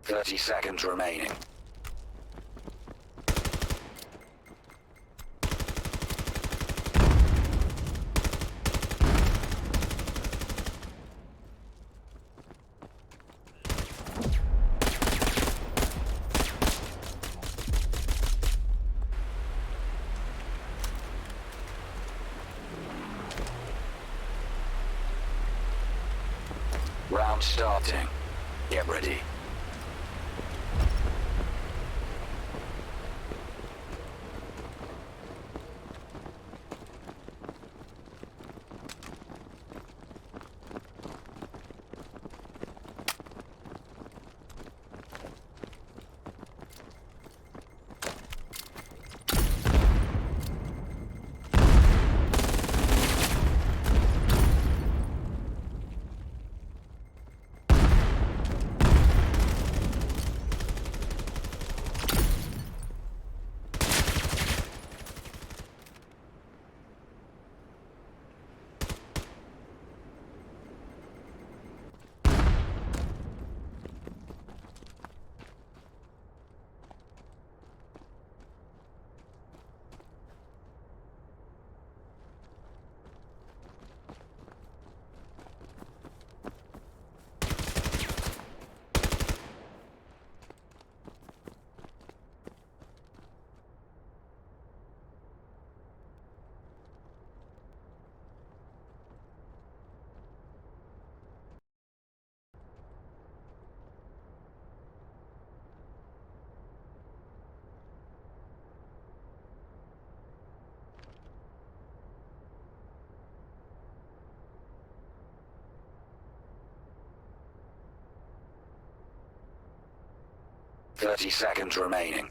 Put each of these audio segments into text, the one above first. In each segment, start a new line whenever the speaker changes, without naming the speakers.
30 seconds remaining. Round starting. Get ready. Thirty seconds remaining.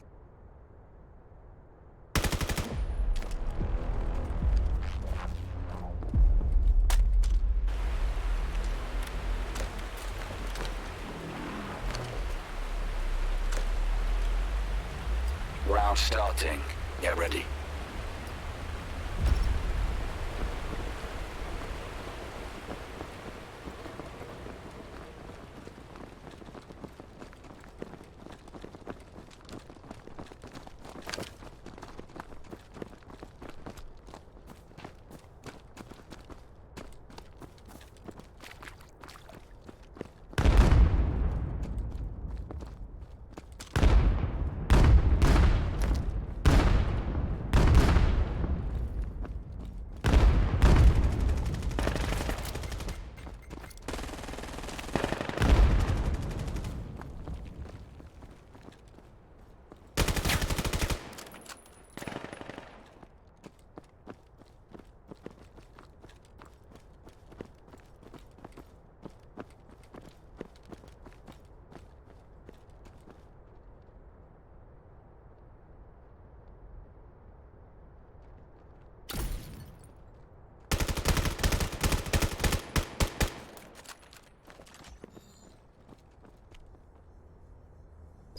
Round starting. Get ready.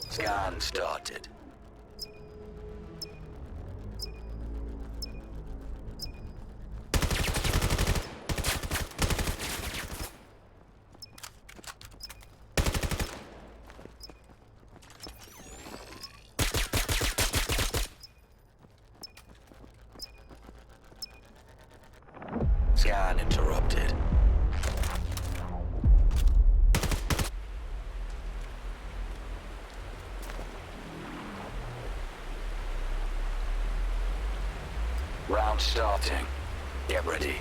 Scan started. Scan interrupted. Round starting. Get ready.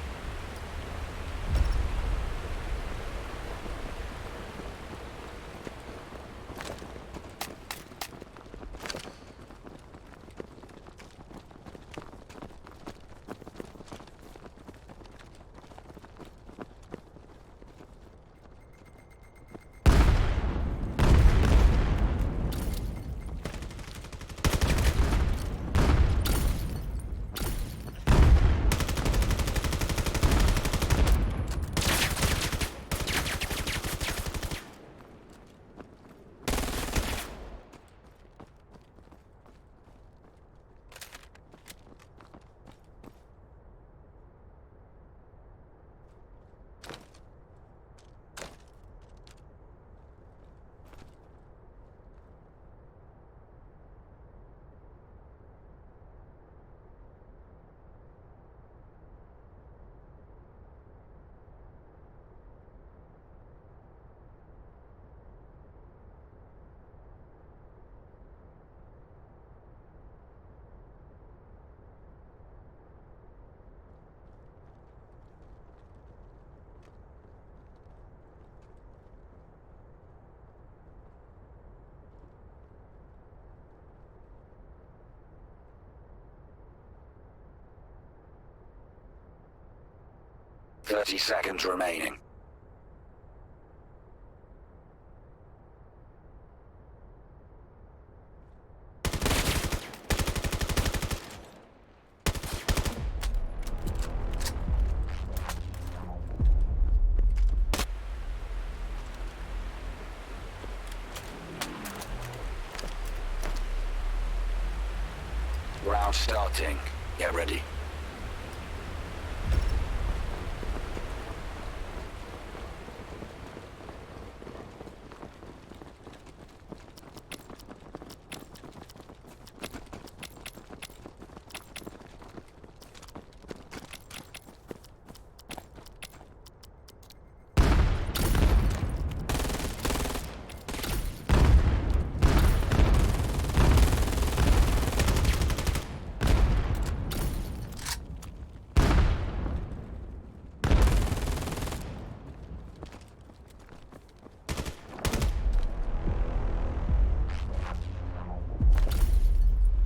30 seconds remaining. Round starting. Get ready.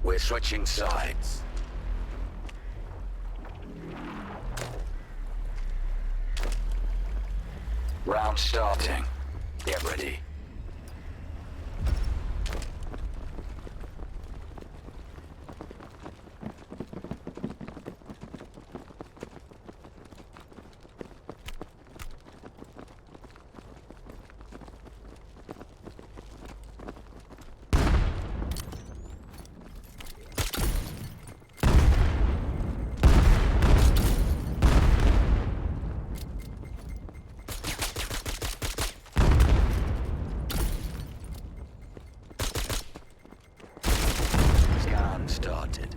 We're switching sides. Round starting. Get ready. Started.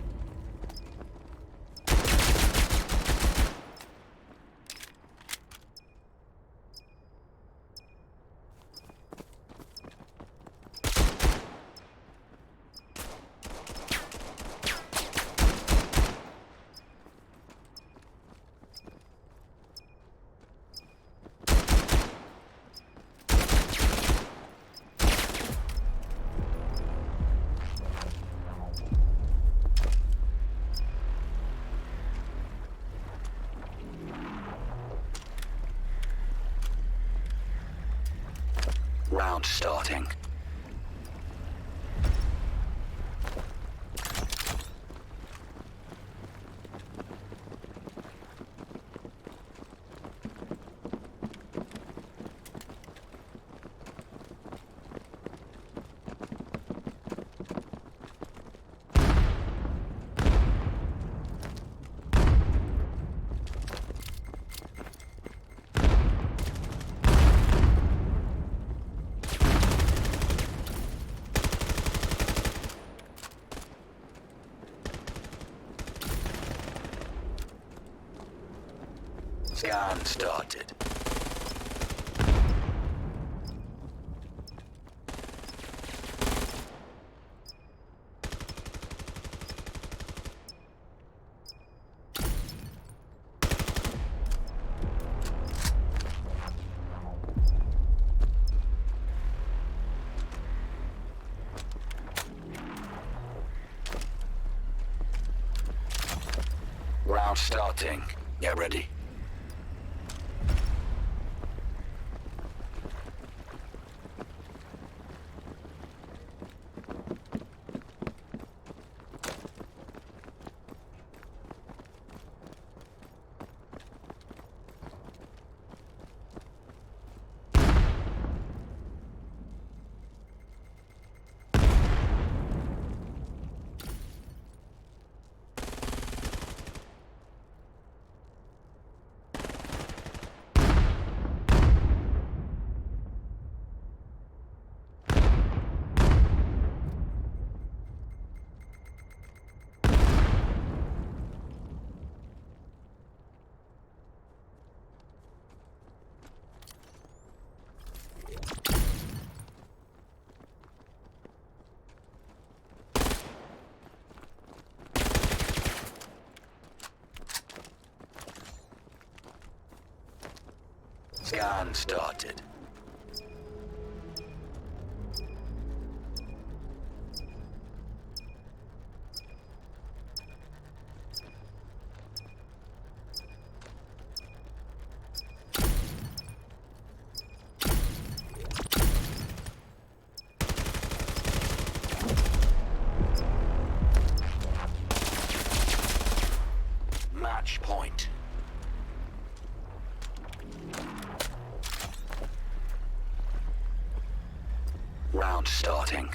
Round starting. Scan started. Round starting. Get ready. Scan started. Round starting.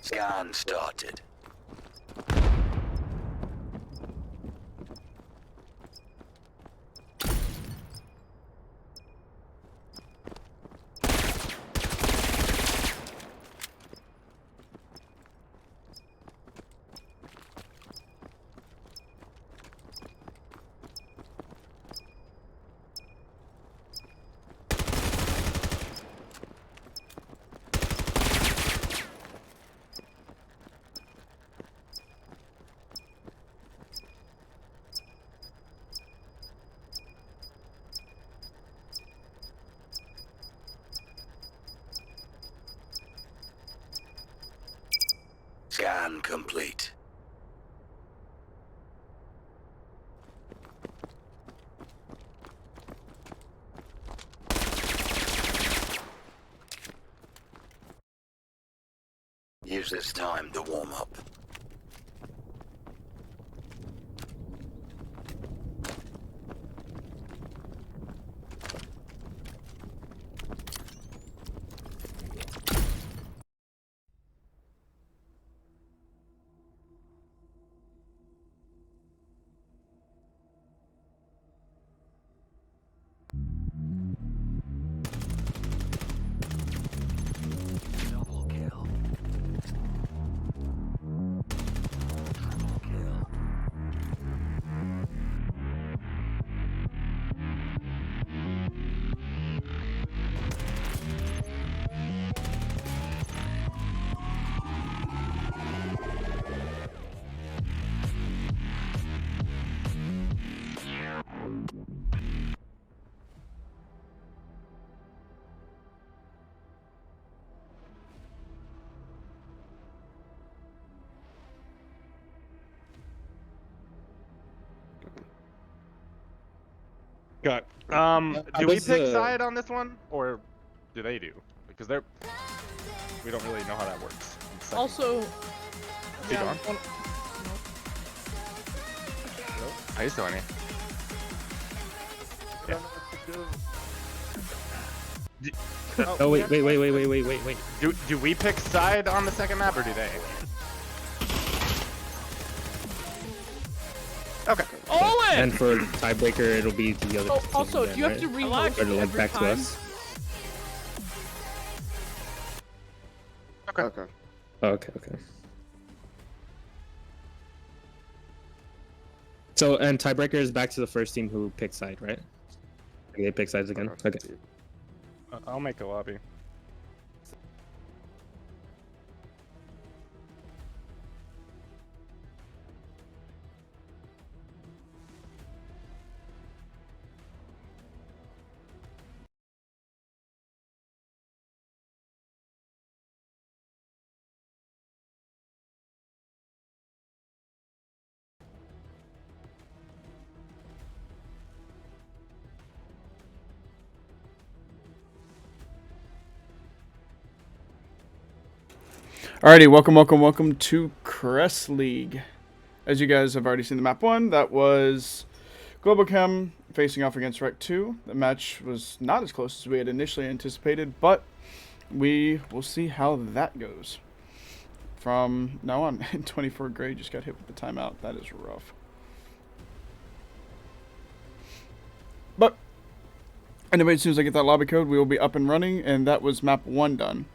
Scan started. Scan complete. Use this time to warm up. Double kill. Triple kill.
Got. Do we pick side on this one, or do they do? Because they're. We don't really know how that works.
Also,
He gone? How you doing? Yeah.
Oh wait.
Do we pick side on the second map, or do they? Okay.
Owen!
And for tiebreaker, it'll be the other.
Oh,
team
also,
then,
do you have
right?
to reload
Or to link
every
back to
time?
us.
Okay.
Oh, okay. So and tiebreaker is back to the first team who picked side, right? They pick sides again. Okay.
I'll make a lobby.
Alrighty, welcome to Crest League. As you guys have already seen the map 1, that was Globochem facing off against REKT. The match was not as close as we had initially anticipated, but we will see how that goes. From now on, 24 Gray just got hit with the timeout. That is rough. But anyway, as soon as I get that lobby code, we will be up and running, and that was map 1 done.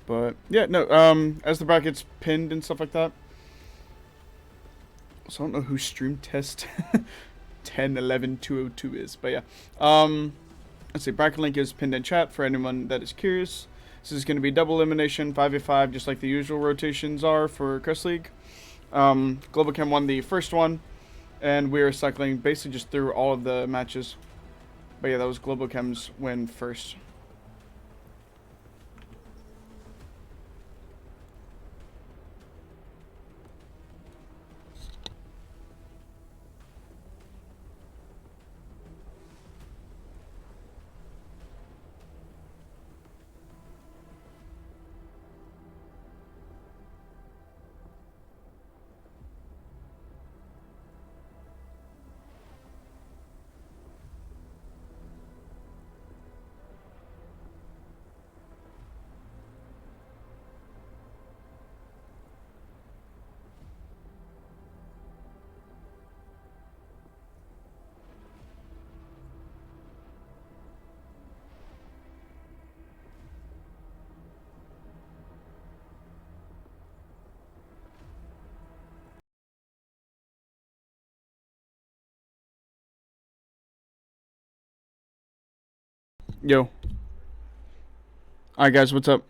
But yeah, no, as the brackets pinned and stuff like that. So I don't know who stream test 1011-202 is, but yeah. Let's see, bracket link is pinned in chat for anyone that is curious. This is going to be double elimination, 5v5, just like the usual rotations are for Crest League. Globochem won the first one, and we are cycling basically just through all of the matches. But yeah, that was Globochem's win first. Yo. Alright guys, what's up?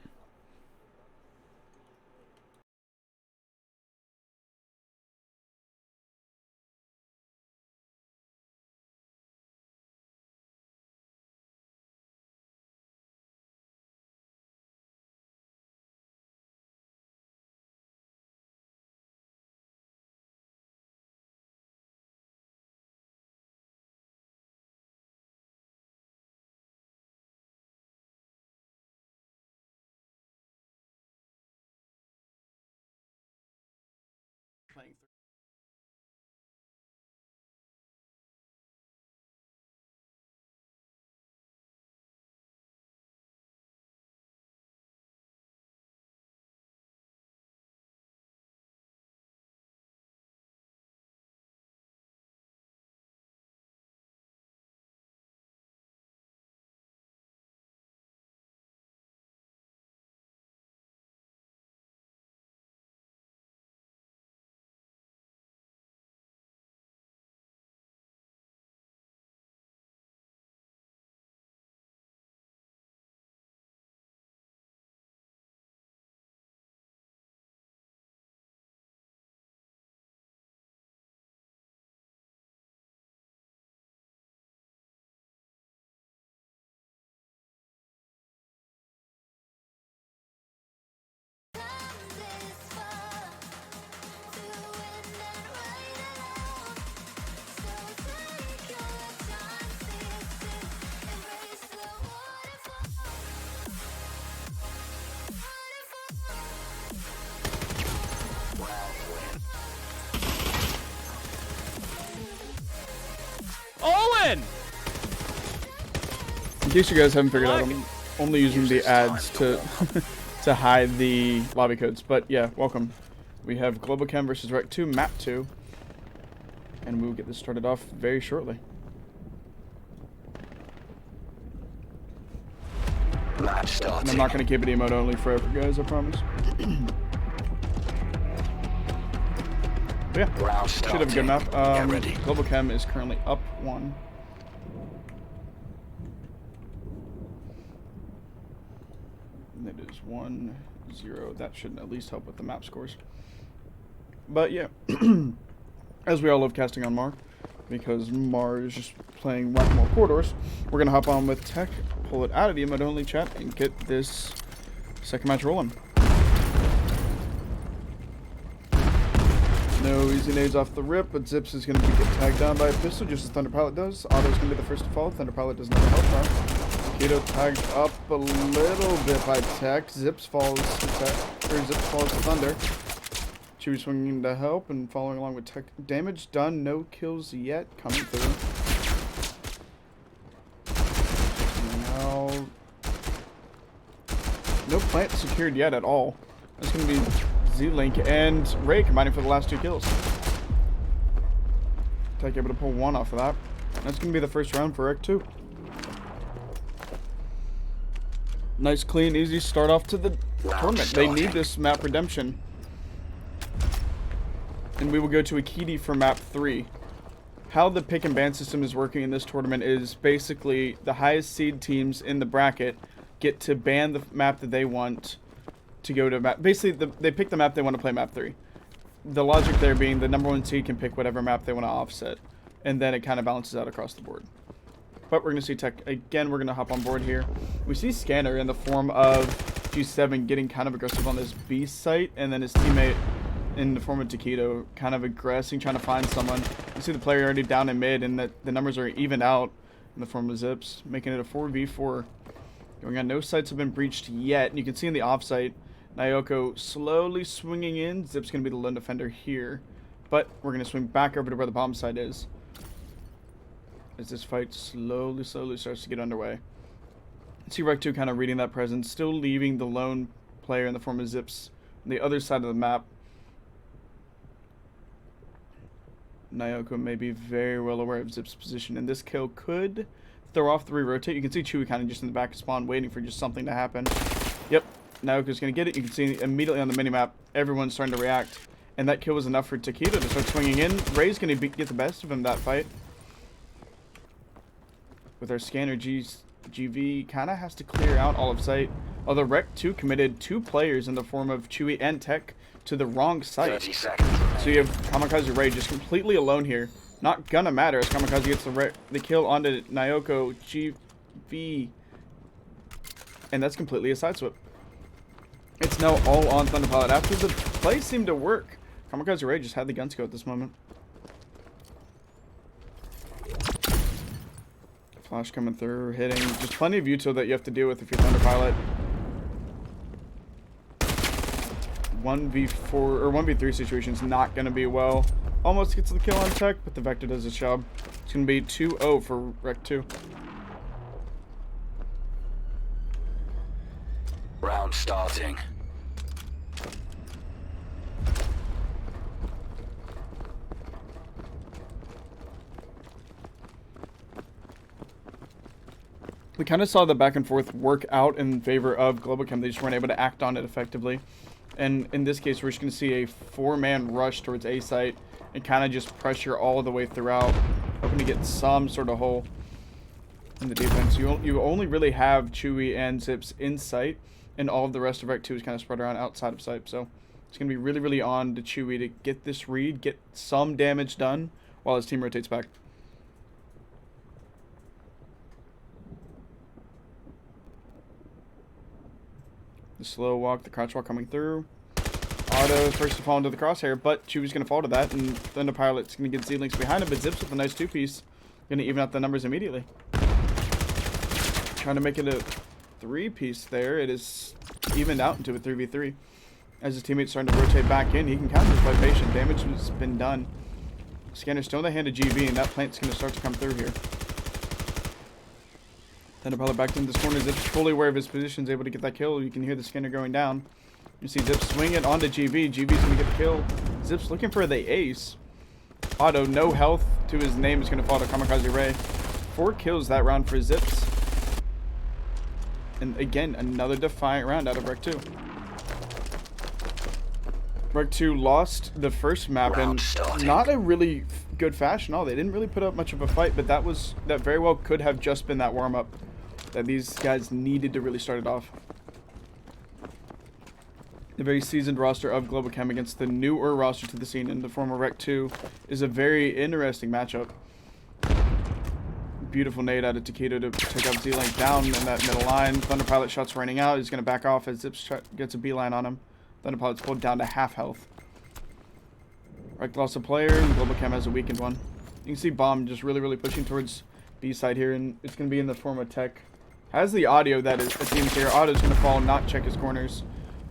Owen!
In case you guys haven't figured out, I'm only using the ads to to hide the lobby codes. But yeah, welcome. We have Globochem versus REKT2, map 2. And we will get this started off very shortly.
Match
And
starting.
I'm not going to keep it emote only forever, guys, I promise. But yeah,
Round
should
starting.
have a good map.
Get ready.
Globochem is currently up 1. And it is 1-0. That should at least help with the map scores. But yeah, as we all love casting on Mar, because Mar is just playing whack-a-mole corridors, we're going to hop on with Tech, pull it out of the emote only chat, and get this second match rolling. No easy nades off the rip, but Zips is going to get tagged down by a pistol, just as Thunder Pilot does. Otto's going to be the first to fall. Thunder Pilot doesn't have a health bar. Keto tagged up a little bit by Tech. Zips falls to Thunder. Chewy swinging to help and following along with Tech. Damage done, no kills yet. Coming through. Now, no plant secured yet at all. That's going to be Z-Link and Ray combining for the last 2 kills. Tech able to pull 1 off of that. That's going to be the first round for REKT2. Nice, clean, easy start off to the tournament. They need this map redemption. And we will go to REKKT for map 3. how the pick and ban system is working in this tournament is basically the highest seed teams in the bracket get to ban the map that they want to go to map. Basically, they pick the map they want to play map 3. The logic there being the #1 seed can pick whatever map they want to offset, and then it kind of balances out across the board. But we're going to see Tech again. We're going to hop on board here. We see Scanner in the form of G7 getting kind of aggressive on this B site, and then his teammate in the form of Taquito kind of aggressing, trying to find someone. You see the player already down in mid, and that the numbers are evened out in the form of Zips, making it a 4v4. Going on, no sites have been breached yet. And you can see in the offsite, Nyoko slowly swinging in. Zip's going to be the lone defender here. But we're going to swing back over to where the bomb site is, as this fight slowly starts to get underway. See REKT kind of reading that presence, still leaving the lone player in the form of Zips on the other side of the map. Nyoko may be very well aware of Zips' position, and this kill could throw off the re-rotate. You can see Chewy kind of just in the back of spawn waiting for just something to happen. Yep, Nyoko's going to get it. You can see immediately on the minimap, everyone's starting to react, and that kill was enough for Taquito to start swinging in. Ray's going to get the best of him that fight. With our scanner, GV kind of has to clear out all of sight. Although REKT committed 2 players in the form of Chewy and Tech to the wrong site.
30 seconds.
So you have Kamikaze Ray just completely alone here. Not gonna matter as Kamikaze gets the kill onto Nyoko GV. And that's completely a side swip. It's now all on Thunderpilot. After the play seemed to work, Kamikaze Ray just had the guns go at this moment. Flash coming through, hitting. Just plenty of util that you have to deal with if you're Thunderpilot. 1v4 or 1v3 situation is not going to be well. Almost gets the kill on Tech, but the Vector does its job. It's going to be 2-0 for REKT.
Round starting.
We kind of saw the back and forth work out in favor of Globochem. They just weren't able to act on it effectively. And in this case, we're just going to see a 4-man rush towards A site and kind of just pressure all the way throughout, hoping to get some sort of hole in the defense. You only really have Chewy and Zips in sight, and all of the rest of REKT is kind of spread around outside of sight. So it's going to be really, really on to Chewy to get this read, get some damage done while his team rotates back. The slow walk, the crouch walk coming through. Auto first to fall into the crosshair, but Chewy's going to fall to that, and Thunderpilot's going to get Z-Links behind him, but Zips with a nice 2-piece. Going to even out the numbers immediately. Trying to make it a 3-piece there. It is evened out into a 3v3. As his teammate's starting to rotate back in, he can counter this by patient. Damage has been done. Scanner's still in the hand of GV, and that plant's going to start to come through here. Thunderpilot back into this corner. Zips fully aware of his position, is able to get that kill. You can hear the scanner going down. You see Zips swing it onto GV. GV's going to get the kill. Zips looking for the ace. Auto, no health to his name, is going to fall to Kamikaze Ray. 4 kills that round for Zips. And again, another defiant round out of REKT. REKT lost the first map in not a really good fashion. They didn't really put up much of a fight, but that very well could have just been that warm-up that these guys needed to really start it off. The very seasoned roster of Globochem against the newer roster to the scene in the form of REKT is a very interesting matchup. Beautiful nade out of Taquito to take up Z-Link down in that middle line. Thunderpilot shots raining out. He's going to back off as Zips gets a beeline on him. Thunderpilot's pulled down to half health. REKT lost a player, and Globochem has a weakened one. You can see Bomb just really, really pushing towards B side here, and it's going to be in the form of Tech. Has the audio that it seems here. Auto's going to fall, not check his corners.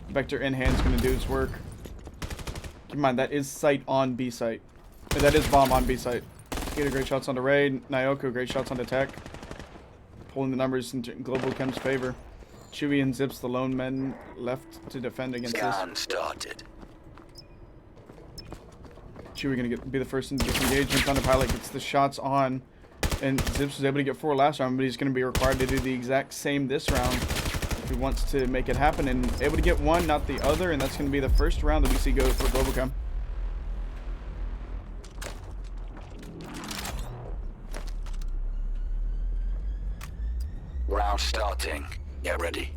Vector in hand's going to do its work. Keep in mind, that is sight on B site. That is Bomb on B site. Taquito, great shots onto Ray. Nyoko, great shots onto Tech. Pulling the numbers into Globochem's favor. Chewy and Zips, the lone men left to defend against
Scan
this.
started.
Chewy going to be the first in to disengage, and Thunderpilot gets the shots on. And Zips was able to get 4 last round, but he's going to be required to do the exact same this round if he wants to make it happen. And able to get 1, not the other, and that's going to be the first round that we see go for Globochem.
Round starting. Get ready.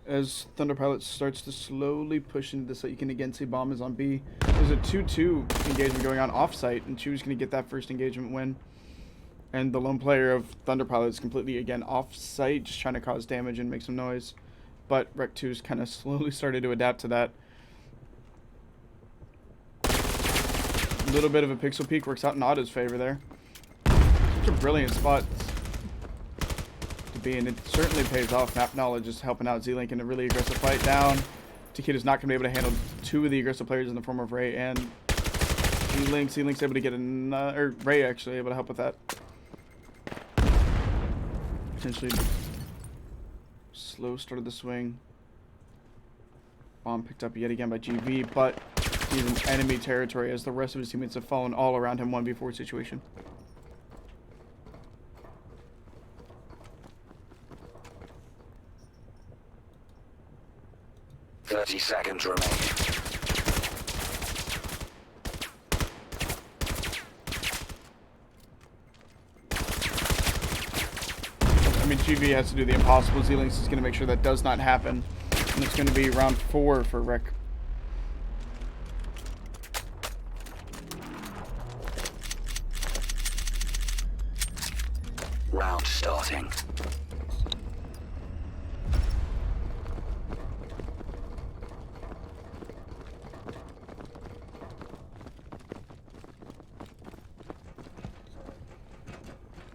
As Thunder Pilot starts to slowly push into the site, you can again see Bomb is on B. There's a 2-2 engagement going on off-site, and Chew's going to get that first engagement win. And the lone player of Thunder Pilot is completely, again, off-site, just trying to cause damage and make some noise. But REKT2's kind of slowly started to adapt to that. A little bit of a pixel peek works out in Otto's favor there. Such a brilliant spot to be in. It certainly pays off. Map knowledge is helping out Z-Link in a really aggressive fight down. Takeda's not going to be able to handle two of the aggressive players in the form of Ray and Z-Link. Z-Link's able to get another, or Ray actually able to help with that. Potentially slow start of the swing. Bomb picked up yet again by GV, but he's in enemy territory as the rest of his teammates have fallen all around him 1v4 situation.
Thirty seconds remaining.
I mean, GV has to do the impossible. Z-Links is going to make sure that does not happen. And it's going to be round 4 for REK.
Round starting.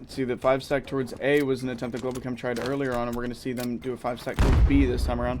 See, the 5-stack towards A was an attempt that Globochem tried earlier on, and we're going to see them do a 5-stack towards B this time around.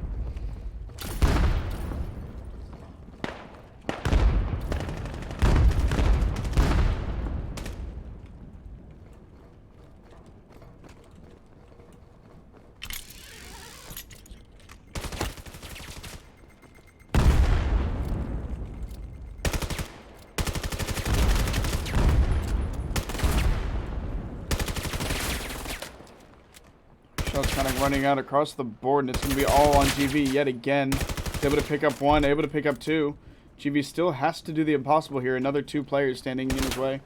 Shots kind of running out across the board, and it's going to be all on GV yet again. He's able to pick up 1, able to pick up 2. GV still has to do the impossible here. Another 2 players standing in his way.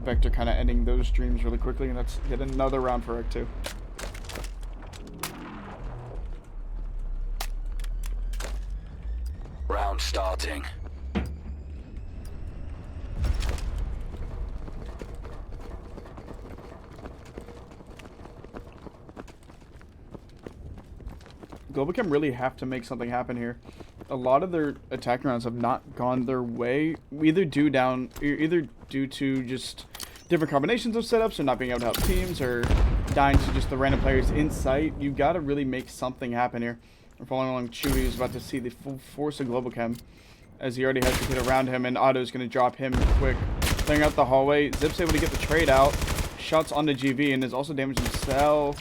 Vector kind of ending those streams really quickly, and that's yet another round for REKT2.
Round starting.
Globochem really have to make something happen here. A lot of their attack rounds have not gone their way, either due to just different combinations of setups or not being able to help teams or dying to just the random players in sight. You've got to really make something happen here. We're following along Chewy, who's about to see the full force of Globochem, as he already has the kid around him, and Otto's going to drop him quick. Clearing out the hallway, Zip's able to get the trade out. Shots onto GV, and is also damaged himself.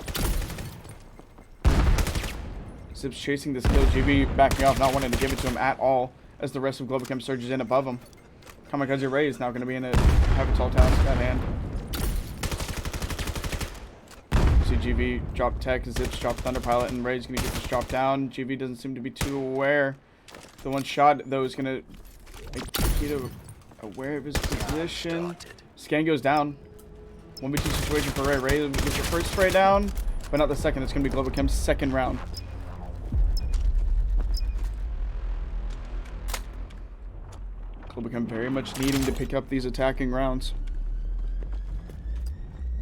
Zip's chasing this kill. GV backing off, not wanting to give it to him at all, as the rest of Globochem surges in above him. Kamikaze Ray is now going to be in a tall task at hand. See GV drop tech, Zips drop Thunder Pilot, and Ray's going to get this drop down. GV doesn't seem to be too aware. The one shot, though, is going to make Keto aware of his position. Scan goes down. 1v2 situation for Ray. Ray gets your first spray down, but not the second. It's going to be Globochem's second round. Globochem very much needing to pick up these attacking rounds.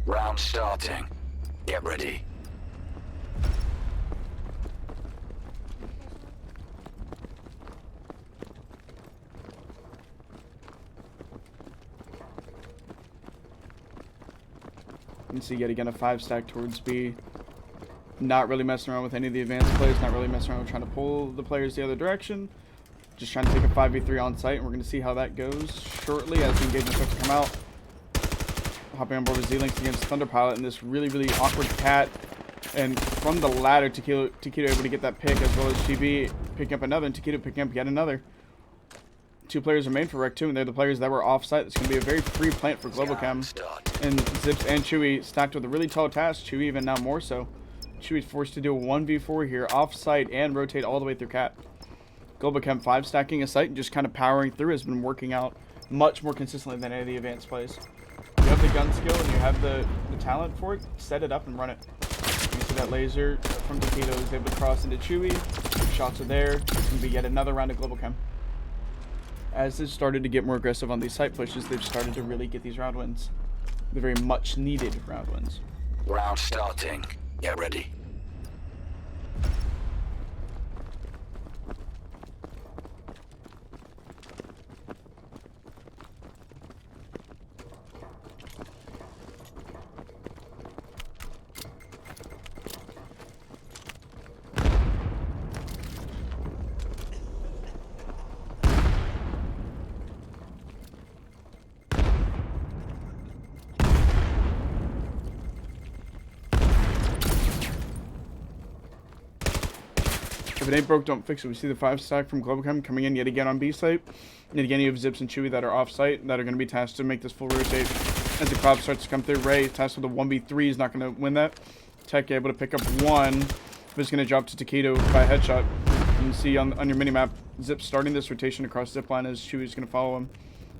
Round starting. Get ready.
You can see yet again a 5-stack towards B. Not really messing around with any of the advanced plays, not really messing around with trying to pull the players the other direction. Just trying to take a 5v3 on site, and we're going to see how that goes shortly as the engagement starts to come out. Hopping on board with Z-Links against Thunder Pilot in this really, really awkward cat. And from the ladder, Taquito able to get that pick, as well as GB picking up another, and Taquito picking up yet another. 2 players remain for REKT2, and they're the players that were off-site. It's going to be a very free plant for Globochem. And Zips and Chewy stacked with a really tall task. Chewy even now more so. Chewy's forced to do a 1v4 here, off-site, and rotate all the way through cat. Globochem 5 stacking a site and just kind of powering through has been working out much more consistently than any of the advanced plays. You have the gun skill and you have the talent for it, set it up and run it. You see that laser from Taquito is able to cross into Chewy. Shots are there. It's going to be yet another round of Globochem. As they've started to get more aggressive on these site pushes, they've started to really get these round wins. The very much needed round wins.
Round starting. Get ready.
If it ain't broke, don't fix it. We see the 5 stack from Globochem coming in yet again on B site. And yet again, you have Zips and Chewy that are off site that are going to be tasked to make this full rotate. As the cloud starts to come through, Ray tasked with a 1v3 is not going to win that. Tech able to pick up 1, but it's going to drop to Taquito by a headshot. You can see on your minimap, Zips starting this rotation across zipline as Chewy's going to follow him.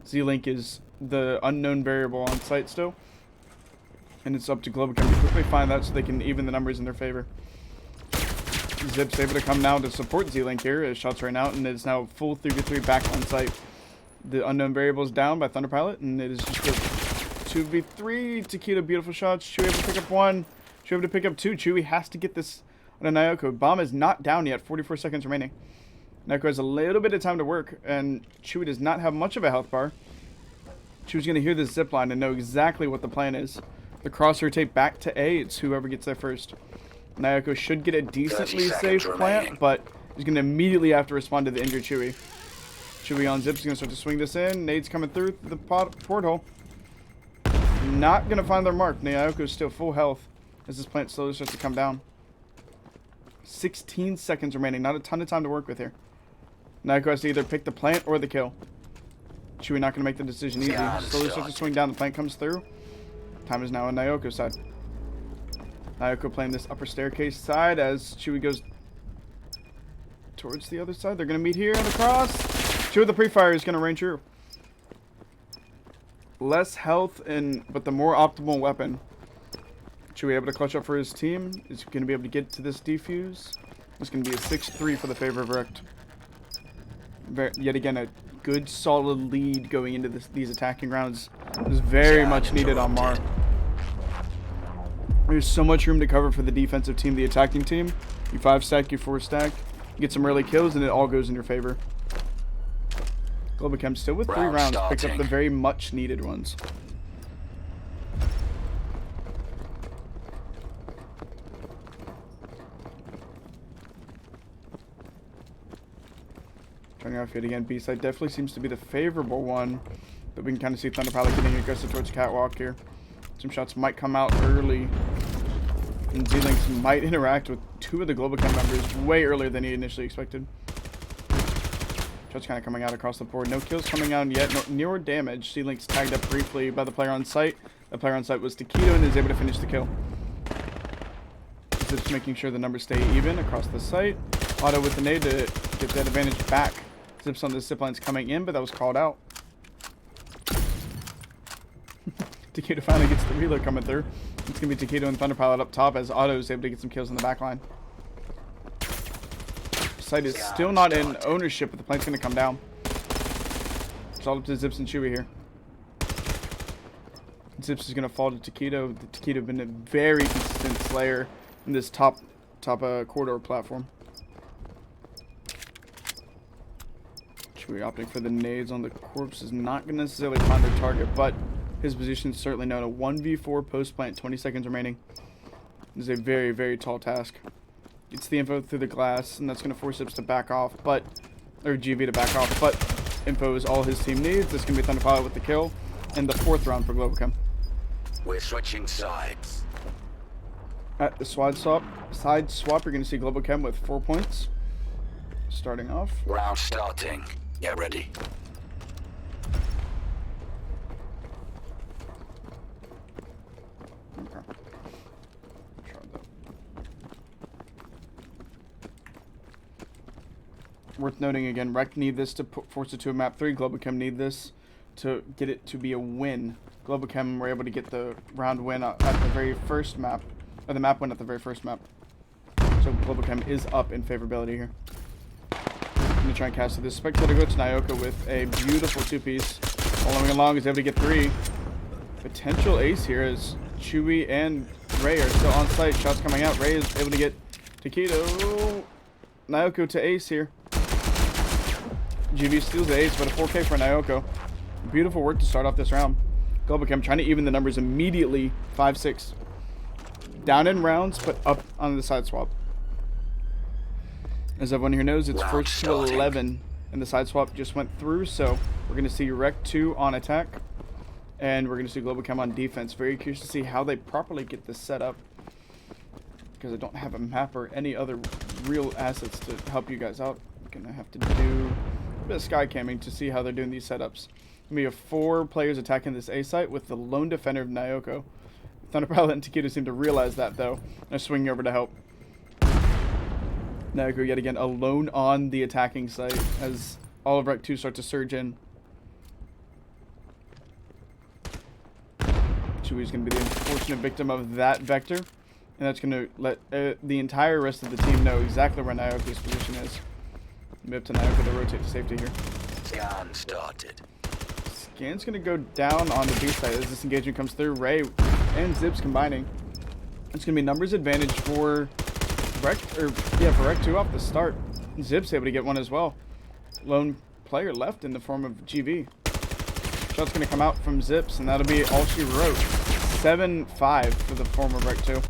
Z-Link is the unknown variable on site still. And it's up to Globochem to quickly find that so they can even the numbers in their favor. Zips able to come now to support Z-Link here as shots ran out, and it's now full 3v3 back on site. The unknown variable is down by Thunder Pilot, and it is just a 2v3. Taquito, beautiful shots. Chewy able to pick up 1. Chewy able to pick up 2. Chewy has to get this on a Nyoko. Bomb is not down yet. 44 seconds remaining. Nyoko has a little bit of time to work, and Chewy does not have much of a health bar. Chewy's going to hear this zip line and know exactly what the plan is. The cross rotate back to A. It's whoever gets there first. Nyoko should get a decently safe plant, but he's going to immediately have to respond to the injured Chewy. Chewy on Zips is going to start to swing this in. Nades coming through the porthole. Not going to find their mark. Nyako's still full health as this plant slowly starts to come down. 16 seconds remaining. Not a ton of time to work with here. Nyako has to either pick the plant or the kill. Chewy not going to make the decision easy. Slowly starts to swing down. The plant comes through. Time is now on Nyako's side. Nyoko playing this upper staircase side as Chewy goes towards the other side. They're going to meet here on the cross. Chewy with the pre-fire is going to rain true. Less health, but the more optimal weapon. Chewy able to clutch up for his team. Is going to be able to get to this defuse. It's going to be a 6-3 for the favor of REKT. Yet again, a good solid lead going into these attacking rounds. It was very much needed on Mar. There's so much room to cover for the defensive team, the attacking team. You 5 stack, you 4 stack, you get some early kills, and it all goes in your favor. Globochem still with 3 rounds, picks up the very much needed ones. Turning off yet again, B side definitely seems to be the favorable one, but we can kind of see Thunder Pilot getting aggressive towards Catwalk here. Some shots might come out early, and Z-Links might interact with 2 of the Globochem members way earlier than he initially expected. Shots kind of coming out across the board. No kills coming out yet, nor damage. Z-Links tagged up briefly by the player on site. The player on site was Taquito and is able to finish the kill. Zips making sure the numbers stay even across the site. Auto with the nade to get that advantage back. Zips on the zipline's coming in, but that was called out. Taquito finally gets the reload coming through. It's going to be Taquito and Thunder Pilot up top as Otto is able to get some kills in the back line. Site is still not in ownership, but the plant's going to come down. It's all up to Zips and Chewy here. Zips is going to fall to Taquito. Taquito has been a very consistent slayer in this top corridor platform. Chewy opting for the nades on the corpse is not going to necessarily find their target, but his position is certainly known. A 1v4 post plant, 20 seconds remaining. This is a very, very tall task. Gets the info through the glass, and that's going to force Zips to back off, but or GV to back off, but info is all his team needs. This can be Thunderpilot with the kill, and the 4th round for Globochem.
We're switching sides.
At the side swap, you're going to see Globochem with 4 points. Starting off.
Round starting. Get ready.
Okay. Try that. Worth noting again, REKT need this to force it to a map 3. Globochem need this to get it to be a win. Globochem were able to get the round win at the very first map, or the map win at the very first map. So Globochem is up in favorability here. I'm going to try and cast this Spectator Glitch Nyoka with a beautiful 2-piece. Following along is able to get 3. Potential ace here as Chewy and Ray are still on site. Shots coming out. Ray is able to get Takedo. Nyoka to ace here. GV steals the ace, but a 4K for Nyoka. Beautiful work to start off this round. Globochem trying to even the numbers immediately. 5-6. Down in rounds, but up on the side swap. As everyone here knows, it's first to 11, and the side swap just went through, so we're going to see REKT 2 on attack, and we're going to see Globochem on defense. Very curious to see how they properly get this set up, because I don't have a map or any other real assets to help you guys out. I'm going to have to do a bit of sky camming to see how they're doing these setups. We have 4 players attacking this A site with the lone defender of Nyoka. Thunderpilot and Takedo seem to realize that, though. They're swinging over to help. Nyoka yet again alone on the attacking site as all of REKT 2 start to surge in. Chewy's going to be the unfortunate victim of that vector, and that's going to let the entire rest of the team know exactly where Nyoka's position is. Maybe up to Nyoka to rotate to safety here.
Scan started.
Scan's going to go down on the B side as this engagement comes through. Ray and Zips combining. It's going to be numbers advantage for REKT 2 off the start. Zips able to get one as well. Lone player left in the form of GV. Shot's going to come out from Zips, and that'll be all she wrote. 7-5 for the former REKT 2.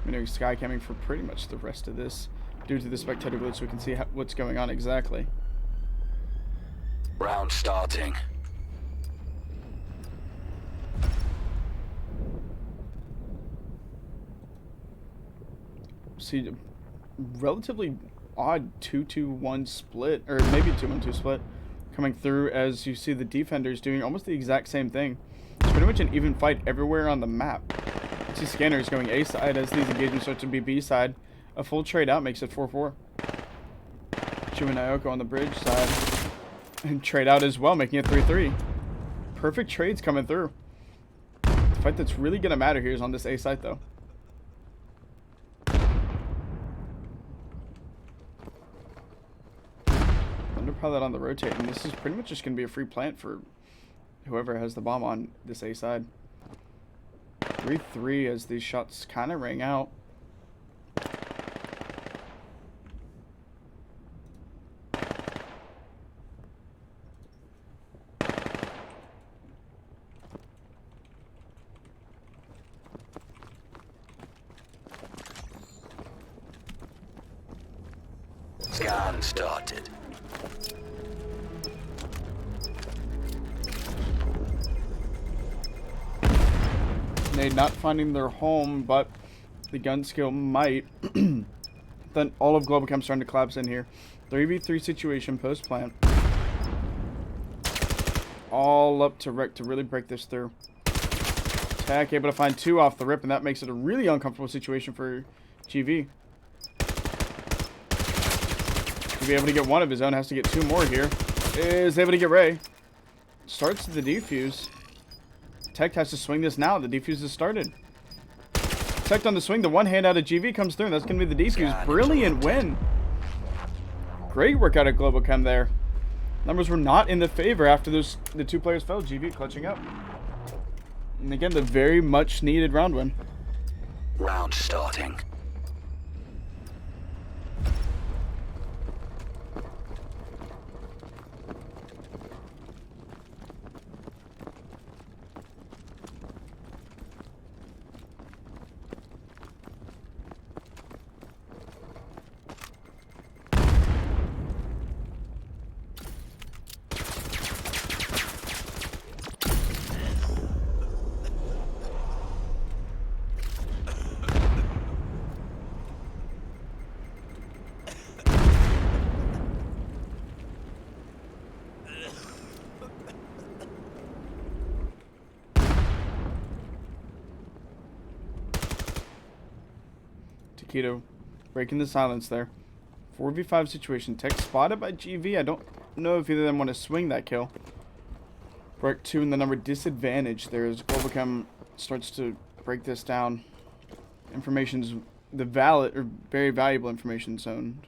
I'm doing sky camming for pretty much the rest of this due to the spectator glitch, so we can see what's going on exactly.
Round starting.
See, relatively odd 2-2-1 split, or maybe 2-1-2 split, coming through as you see the defenders doing almost the exact same thing. It's pretty much an even fight everywhere on the map. You see scanners going A side as these engagements start to be B side. A full trade out makes it 4-4. Chu and Nyoka on the bridge side. And trade out as well, making it 3-3. Perfect trades coming through. The fight that's really going to matter here is on this A side, though. Thunderpilot on the rotate, and this is pretty much just going to be a free plant for whoever has the bomb on this A side. 3-3 as these shots kind of ring out.
Scan started.
Nade not finding their home, but the gun skill might. Then all of Globochem starting to collapse in here. 3v3 situation post plant. All up to REKT to really break this through. Attack able to find 2 off the rip, and that makes it a really uncomfortable situation for GV. To be able to get 1 of his own, has to get 2 more here. Is able to get Ray. Starts the defuse. Tech has to swing this now. The defuse has started. Tech on the swing. The one hand out of GV comes through. And that's going to be the defuse. Brilliant win. Great work out of Globochem there. Numbers were not in the favor after the 2 players fell. GV clutching up. And again, the very much needed round win.
Round starting.
Taquito breaking the silence there. 4v5 situation. Tech spotted by GV. I don't know if either of them want to swing that kill. REKT2 in the number disadvantage there as Globochem starts to break this down. Information's the valid or very valuable information zone.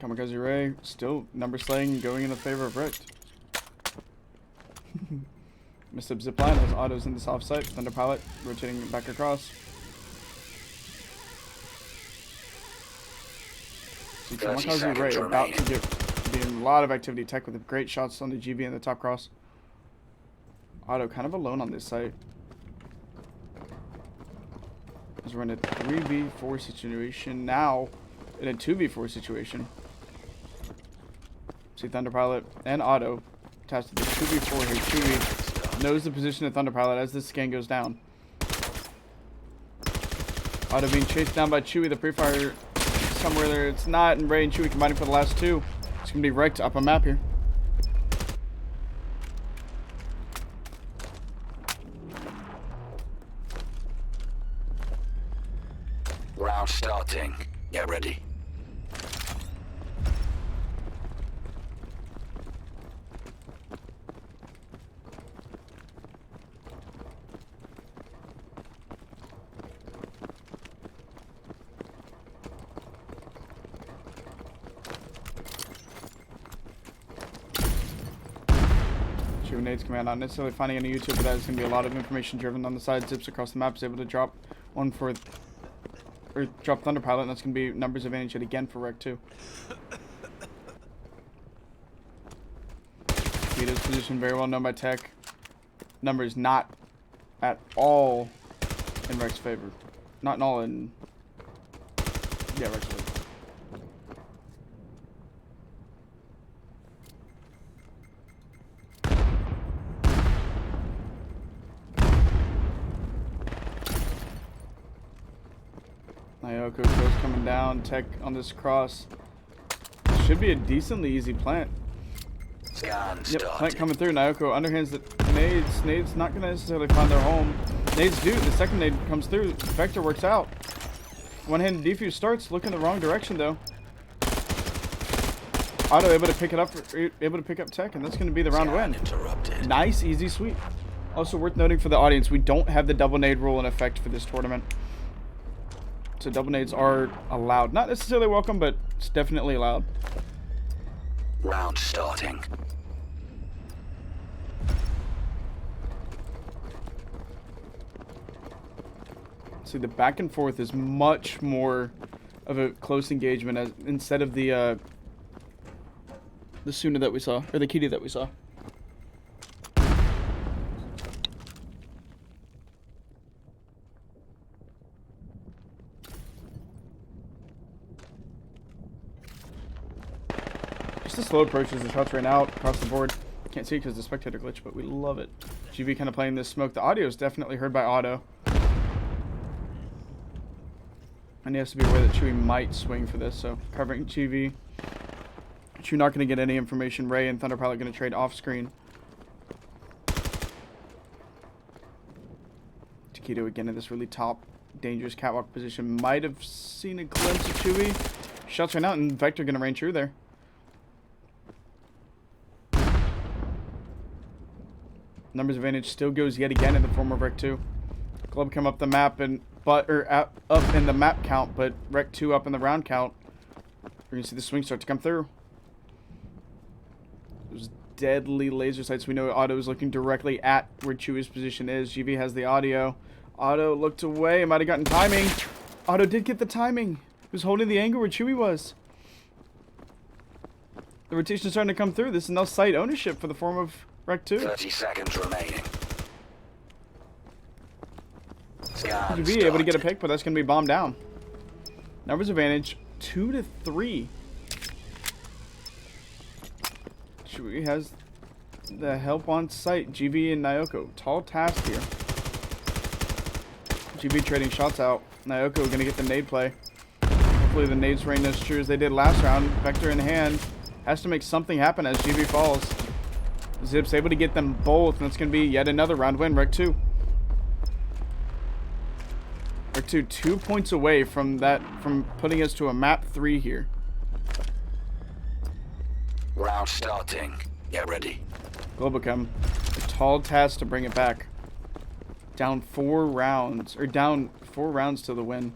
Kamikaze Ray still number slaying going in the favor of REKT. Missed up zipline as Otto's in this offsite. Thunder Pilot rotating back across. See Kamikaze Ray about to be in a lot of activity. Tech with great shots on the GV in the top cross. Otto kind of alone on this site. As we're in a 3v4 situation now, in a 2v4 situation. See Thunder Pilot and Otto attached to the 2v4 here. Chewy knows the position of Thunder Pilot as this scan goes down. Otto being chased down by Chewy. The pre-fire somewhere there. It's not, and Ray and Chewy combining for the last two. It's going to be REKT up on map here.
Round starting. Get ready.
Nades command, not necessarily finding any YouTube, but that is going to be a lot of information driven on the side. Zips across the map, is able to drop one for, or drop Thunder Pilot, and that's going to be numbers advantage yet again for REKT2. Vito's position very well known by Tech. Numbers not at all in REKT's favor. Not in all in, yeah, REKT's favor. Nayoko goes coming down. Tech on this cross. Should be a decently easy plant. Yep, plant coming through. Nayoko underhands the nades. Nades not going to necessarily find their home. Nades do. The second nade comes through. Vector works out. One-handed defuse starts. Looking the wrong direction though. Otto able to pick it up. Able to pick up Tech, and that's going to be the round win. Nice, easy sweep. Also worth noting for the audience, we don't have the double nade rule in effect for this tournament. So double nades are allowed. Not necessarily welcome, but it's definitely allowed.
Round starting.
See, the back and forth is much more of a close engagement as instead of the Suna that we saw, or the Kitty that we saw. Just a slow approach as the shots ran out across the board. Can't see it because of the spectator glitch, but we love it. GV kind of playing this smoke. The audio is definitely heard by Otto. And he has to be aware that Chewy might swing for this, so covering GV. Chewy not going to get any information. Ray and Thunder Pilot going to trade off screen. Taquito again in this really top, dangerous catwalk position. Might have seen a glimpse of Chewy. Shots ran out, and Vector going to rain true there. Numbers advantage still goes yet again in the form of REKT2. Globochem up the map and up in the map count, but REKT2 up in the round count. We're gonna see the swing start to come through. Those deadly laser sights. We know Otto is looking directly at where Chewy's position is. GV has the audio. Otto looked away. Might have gotten timing. Otto did get the timing. He was holding the angle where Chewy was. The rotation is starting to come through. This is now site ownership for the form of REKT2.
30 seconds remaining.
Could be able to get a pick, but that's going to be bombed down. Numbers advantage 2-3. Chewy has the help on site. GV and Nayoko. Tall task here. GV trading shots out. Nayoko going to get the nade play. Hopefully the nades rain as true as they did last round. Vector in hand. Has to make something happen as GB falls. Zips able to get them both, and it's going to be yet another round win. REKT 2. REKT 2 2 points away from putting us to a map 3 here.
Round starting. Get ready.
Globochem, a tall task to bring it back. Down 4 rounds, or down 4 rounds to the win.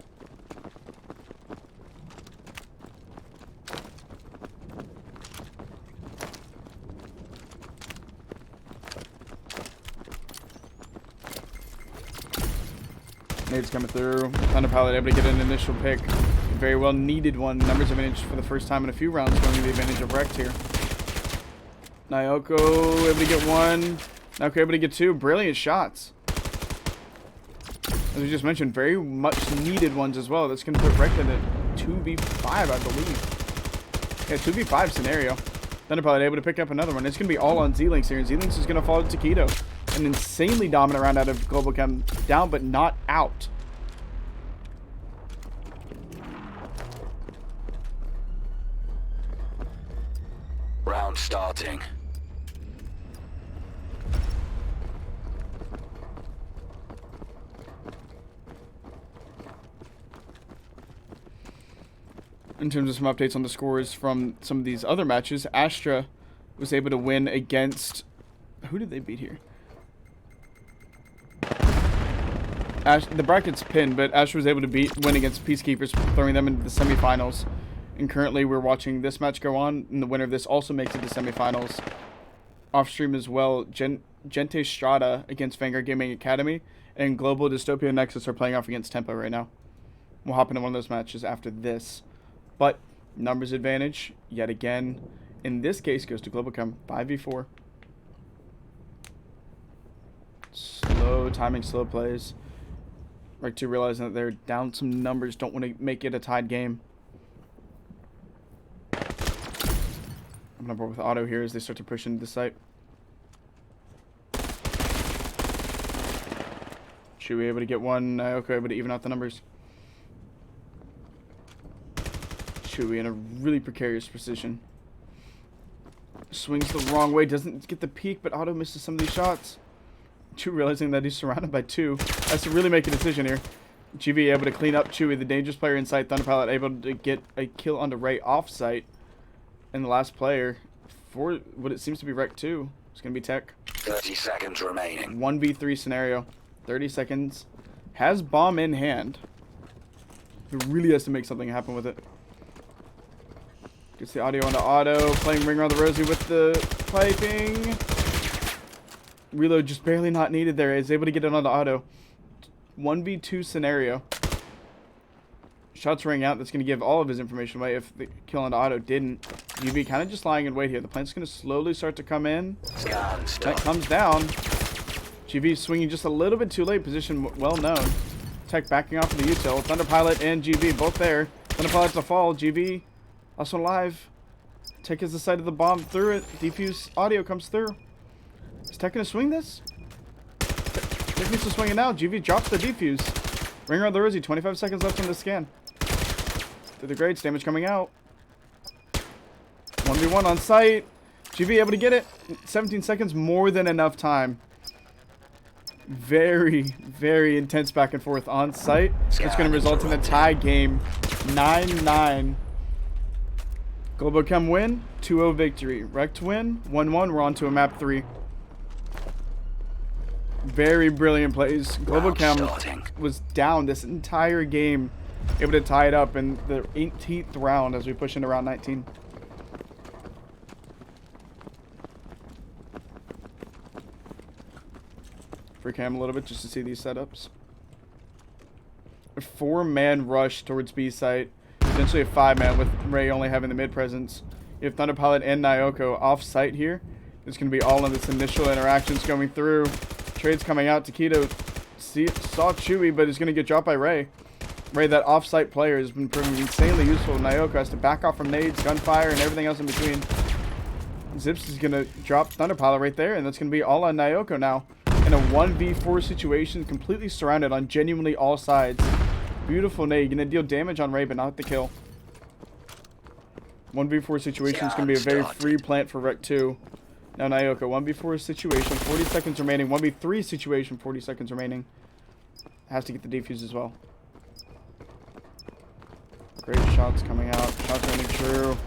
Nades coming through. Thunder Pilot able to get an initial pick. Very well needed one. Numbers advantage for the first time in a few rounds, going to the advantage of REKT here. Nyoko able to get 1. Nyoko able to get 2. Brilliant shots. As we just mentioned, very much needed ones as well. That's going to put REKT in a 2v5, I believe. Yeah, 2v5 scenario. Thunder Pilot able to pick up another one. It's going to be all on Z-Links here. Z-Links is going to fall to Taquito. An insanely dominant round out of Globochem. Down, but not out.
Round starting.
In terms of some updates on the scores from some of these other matches, Astra was able to win against... Who did they beat here? The bracket's pinned, but Astra was able to win against PeaceKeepers, throwing them into the semifinals. And currently we're watching this match go on, and the winner of this also makes it to semifinals. Off stream as well, Gente Strana against Vanguard Gaming Academy, and Global Dystopia and Nexus are playing off against Tempo right now. We'll hop into one of those matches after this. But numbers advantage, yet again, in this case, goes to Globochem, 5v4. Slow timing, slow plays. REKT realizing that they're down some numbers, don't want to make it a tied game. I'm on board with Auto here as they start to push into the site. Should we be able to get 1? Okay, able to even out the numbers. Chewy in a really precarious position. Swings the wrong way, doesn't get the peak, but Auto misses some of these shots. Chewy realizing that he's surrounded by 2. Has to really make a decision here. GV able to clean up Chewy, the dangerous player inside. Thunder Pilot able to get a kill onto Ray off site. And the last player for what it seems to be REKT 2 is going to be Tech.
30 seconds remaining.
1v3 scenario. 30 seconds. Has bomb in hand. He really has to make something happen with it. Gets the audio onto Auto. Playing Ring Around the Rosie with the piping. Reload just barely not needed there. Is able to get it onto Auto. 1v2 scenario. Shots ring out. That's going to give all of his information away if the kill onto Auto didn't. UV kind of just lying in wait here. The plant's going to slowly start to come in. That comes down. GV swinging just a little bit too late. Position well known. Tech backing off of the util. Thunder Pilot and GV both there. Thunder Pilot's a fall. GV also alive. Tech is the side of the bomb through it. Defuse audio comes through. Is Tech going to swing this? Tech needs to swing it now. GV drops the defuse. Ring Around the Rosie. 25 seconds left on the scan. Through the grades. Damage coming out. 1v1 on site. GV able to get it. 17 seconds. More than enough time. Very, very intense back and forth on site. It's going to result in a tie game. 9-9. Globochem win. 2-0 victory. REKT win. 1-1. We're on to a map 3. Very brilliant plays. Globochem was down this entire game. Able to tie it up in the 18th round as we push into round 19. For cam a little bit just to see these setups. A 4-man rush towards B site. Essentially a 5-man with Ray only having the mid presence. You have Thunder Pilot and Nyoko off site here. It's going to be all of this initial interactions going through. Trades coming out. Taquito saw Chewy, but is going to get dropped by Ray. Ray, that off-site player, has been proving insanely useful. Nyoko has to back off from nades, gunfire, and everything else in between. Zips is going to drop Thunder Pilot right there, and that's going to be all on Nyoko now. In a 1v4 situation, completely surrounded on genuinely all sides. Beautiful nade. Going to deal damage on Ray, but not the kill. 1v4 situation is going to be a very free plant for REKT2. Now Nyoko, 1v4 situation, 40 seconds remaining. 1v3 situation, 40 seconds remaining. Has to get the defuse as well. Great shots coming out. Shots running true.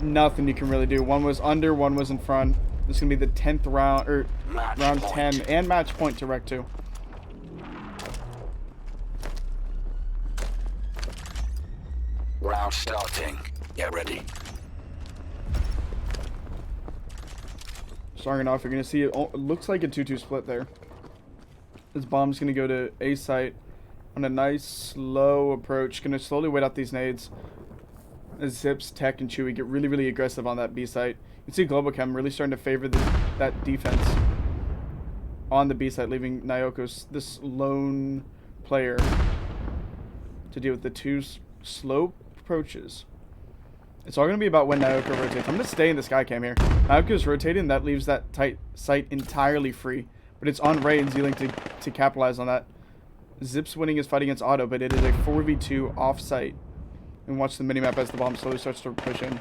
Nothing you can really do. One was under, one was in front. This is going to be the 10th round, or round 10, and match point to REKT2.
Round starting. Get ready.
Starting off, you're going to see it looks like a 2-2 split there. This bomb's going to go to A site on a nice slow approach. Going to slowly wait out these nades. As Zips, Tech, and Chewy get really, really aggressive on that B site. You can see Globochem really starting to favor that defense on the B site, leaving Nyoko's this lone player to deal with the two slow approaches. It's all going to be about when Nyoko rotates. I'm going to stay in the sky cam here. Nyoko's rotating. That leaves that tight site entirely free. But it's on Ray and Z-Link to capitalize on that. Zips winning his fight against Auto, but it is a 4v2 off-site. And watch the minimap as the bomb slowly starts to push in.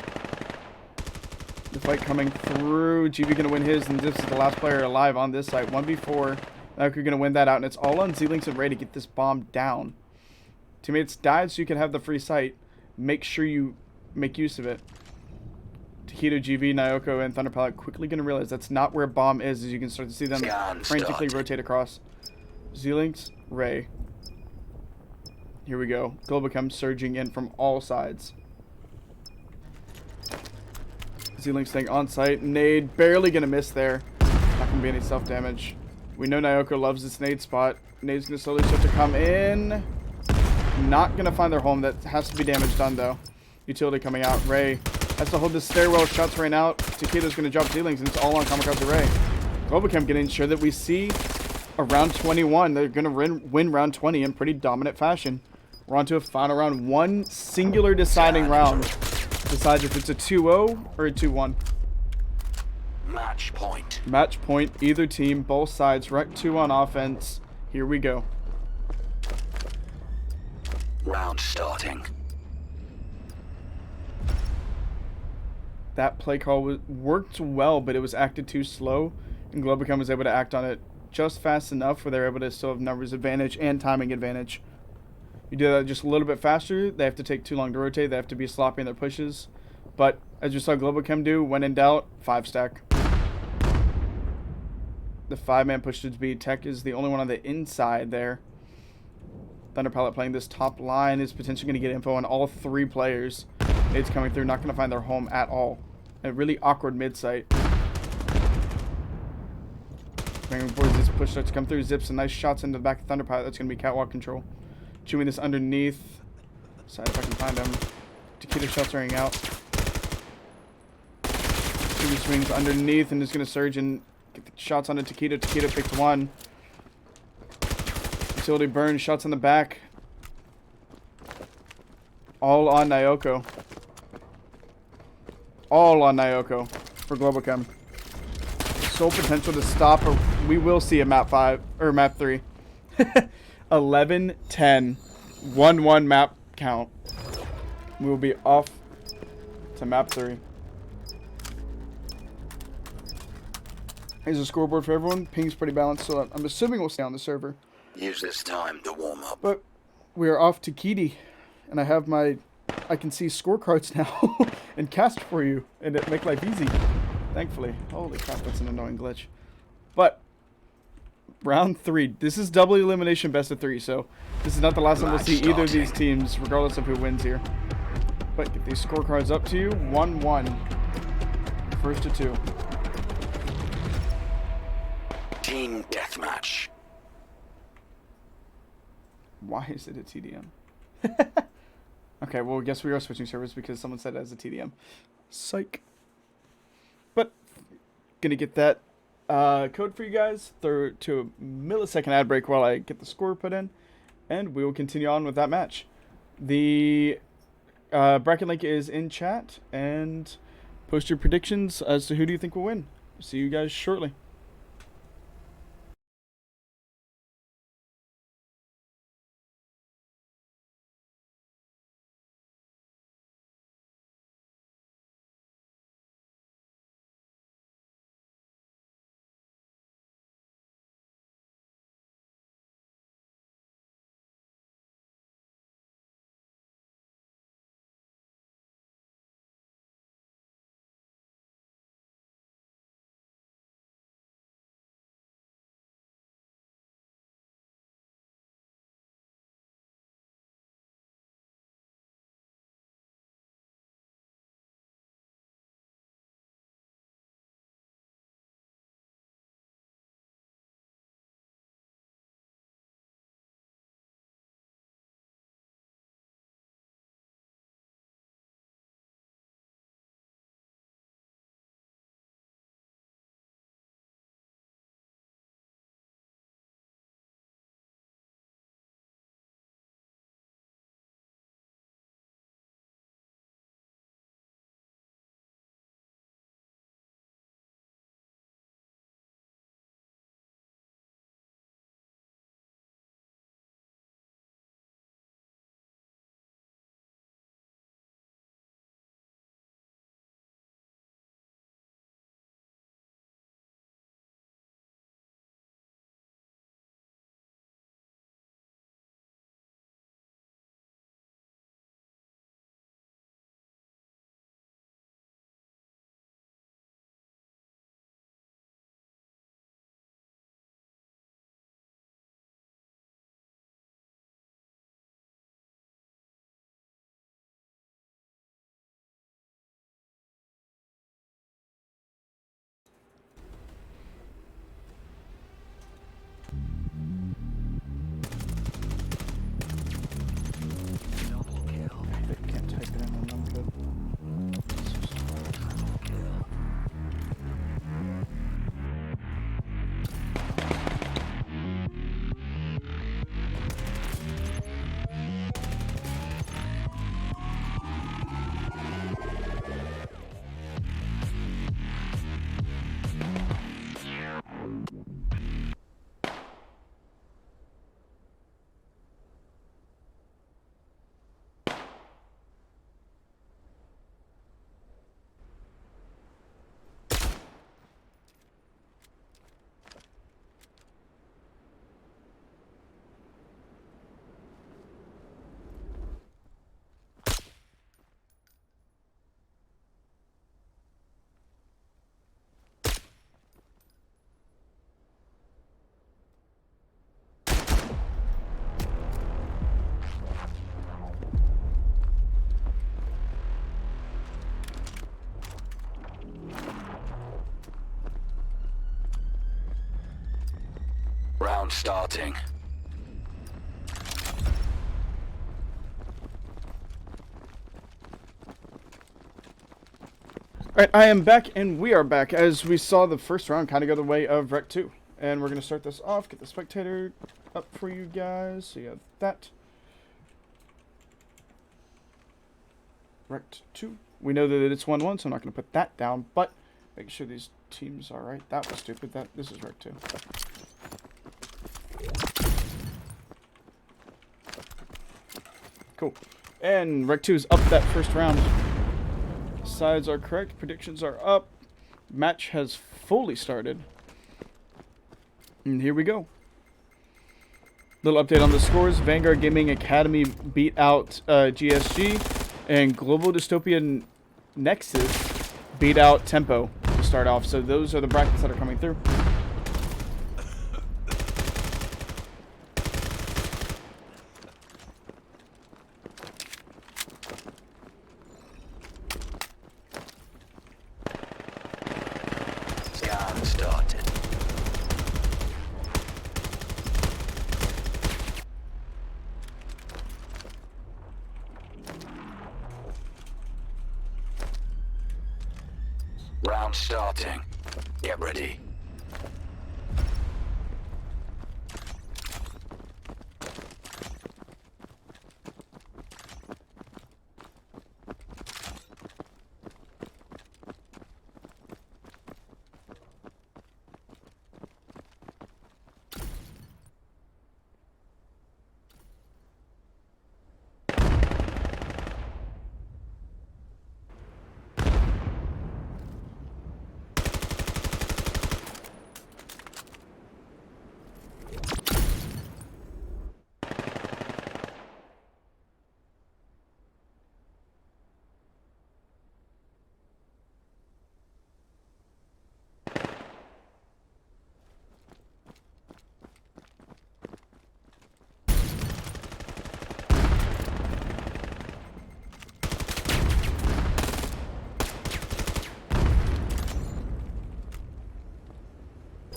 The fight coming through. GV going to win his, and Zips is the last player alive on this site. 1v4. Nyoko going to win that out, and it's all on Z-Links and Ray to get this bomb down. Teammates died so you can have the free site. Make sure you make use of it. Takedo, GV, Nyoko, and Thunderpilot quickly going to realize that's not where bomb is, as you can start to see them frantically rotate across. Z-Links, Ray. Here we go. Globochem surging in from all sides. Z-Link staying on site. Nade barely going to miss there. Not going to be any self-damage. We know Nyoko loves this nade spot. Nade's going to slowly start to come in. Not going to find their home. That has to be damage done, though. Utility coming out. Ray has to hold the stairwell. Shots rain out. Takedo's going to drop Z-Links, and it's all on Kamikaze Ray. Globochem getting sure that we see a round 21. They're going to win round 20 in pretty dominant fashion. We're on to a final round. One singular deciding round decides if it's a 2-0 or a 2-1.
Match point.
Match point. Either team, both sides. REKT2 on offense. Here we go.
Round starting.
That play call worked well, but it was acted too slow, and Globochem was able to act on it just fast enough where they're able to still have numbers advantage and timing advantage. You do that just a little bit faster, they have to take too long to rotate, they have to be sloppy in their pushes. But as you saw Globochem do, when in doubt, 5-stack. The 5-man push to B. Tech is the only one on the inside there. Thunderpilot playing this top line is potentially going to get info on all 3 players. It's coming through, not going to find their home at all. A really awkward mid-site. Bringing forward, this push starts to come through. Zips and nice shots into the back of Thunderpilot. That's going to be catwalk control. Chewing this underneath. Side if I can find him. Takedo shots ringing out. Chewy swings underneath and is going to surge and get the shots onto Takedo. Takedo picks one. Utility burn. Shots on the back. All on Nyoko. All on Nyoko for Globochem. Sole potential to stop, or we will see a map 5 or map 3. 11-10, 1-1 map count. We will be off to map 3. Here's a scoreboard for everyone. Ping's pretty balanced, so I'm assuming we'll stay on the server.
Use this time to warm up.
But we are off to Kitty, and I have my, I can see scorecards now and cast for you, and it make life easy. Thankfully. Holy crap, that's an annoying glitch. But round 3. This is double elimination best of 3, so this is not the last time we'll see either of these teams, regardless of who wins here. But get these scorecards up to you. 1-1. First to 2.
Team deathmatch.
Why is it a TDM? Okay, well, I guess we are switching servers because someone said it as a TDM. Psych. But, gonna get that code for you guys to a millisecond ad break while I get the score put in, and we will continue on with that match. The bracket link is in chat, and post your predictions as to who do you think will win. See you guys shortly.
Round starting.
Alright, I am back, and we are back, as we saw the first round kind of go the way of REKT 2. And we're going to start this off, get the spectator up for you guys, so you have that. REKT 2. We know that it's 1-1, so I'm not going to put that down, but make sure these teams are right. That was stupid. This is REKT 2. Cool. And REKT 2 is up that first round. Sides are correct. Predictions are up. Match has fully started. And here we go. Little update on the scores. Vanguard Gaming Academy beat out GSG. And Global Dystopia Nexus beat out Tempo to start off. So those are the brackets that are coming through.
Scan started. Round starting. Get ready.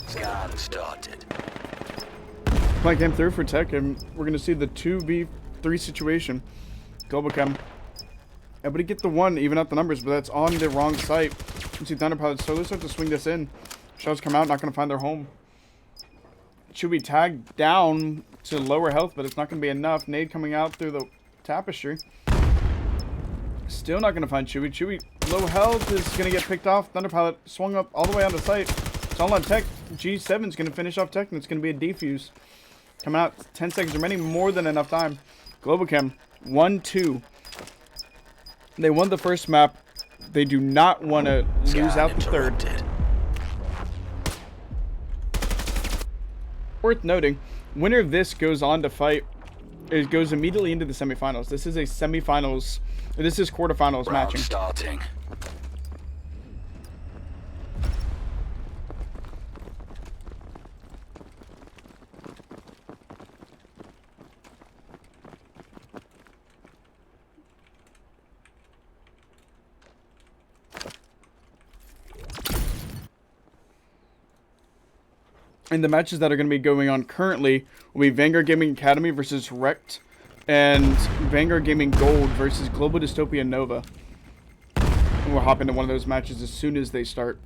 Scan started.
Play came through for Tech, and we're going to see the 2v3 situation. Globochem able to get the one, even out the numbers, but that's on the wrong site. You see Thunder Pilots slowly start to swing this in. Shells come out, not going to find their home. Should be tagged down to lower health, but it's not going to be enough. Nade coming out through the tapestry. Still not going to find Chewy. Chewy, low health, is going to get picked off. Thunder Pilot swung up all the way on the site. It's all on Tech. G7 is going to finish off Tech, and it's going to be a defuse. Coming out, 10 seconds remaining, more than enough time. Globochem, 1-2. They won the first map. They do not want to lose out the third. Worth noting, winner of this goes on to fight. It goes immediately into the semifinals. This is a semifinals. This is quarterfinals
Round
matching.
Starting.
And the matches that are going to be going on currently will be Vanguard Gaming Academy versus REKT and Vanguard Gaming Gold versus Global Dystopia Nova. And we'll hop into one of those matches as soon as they start.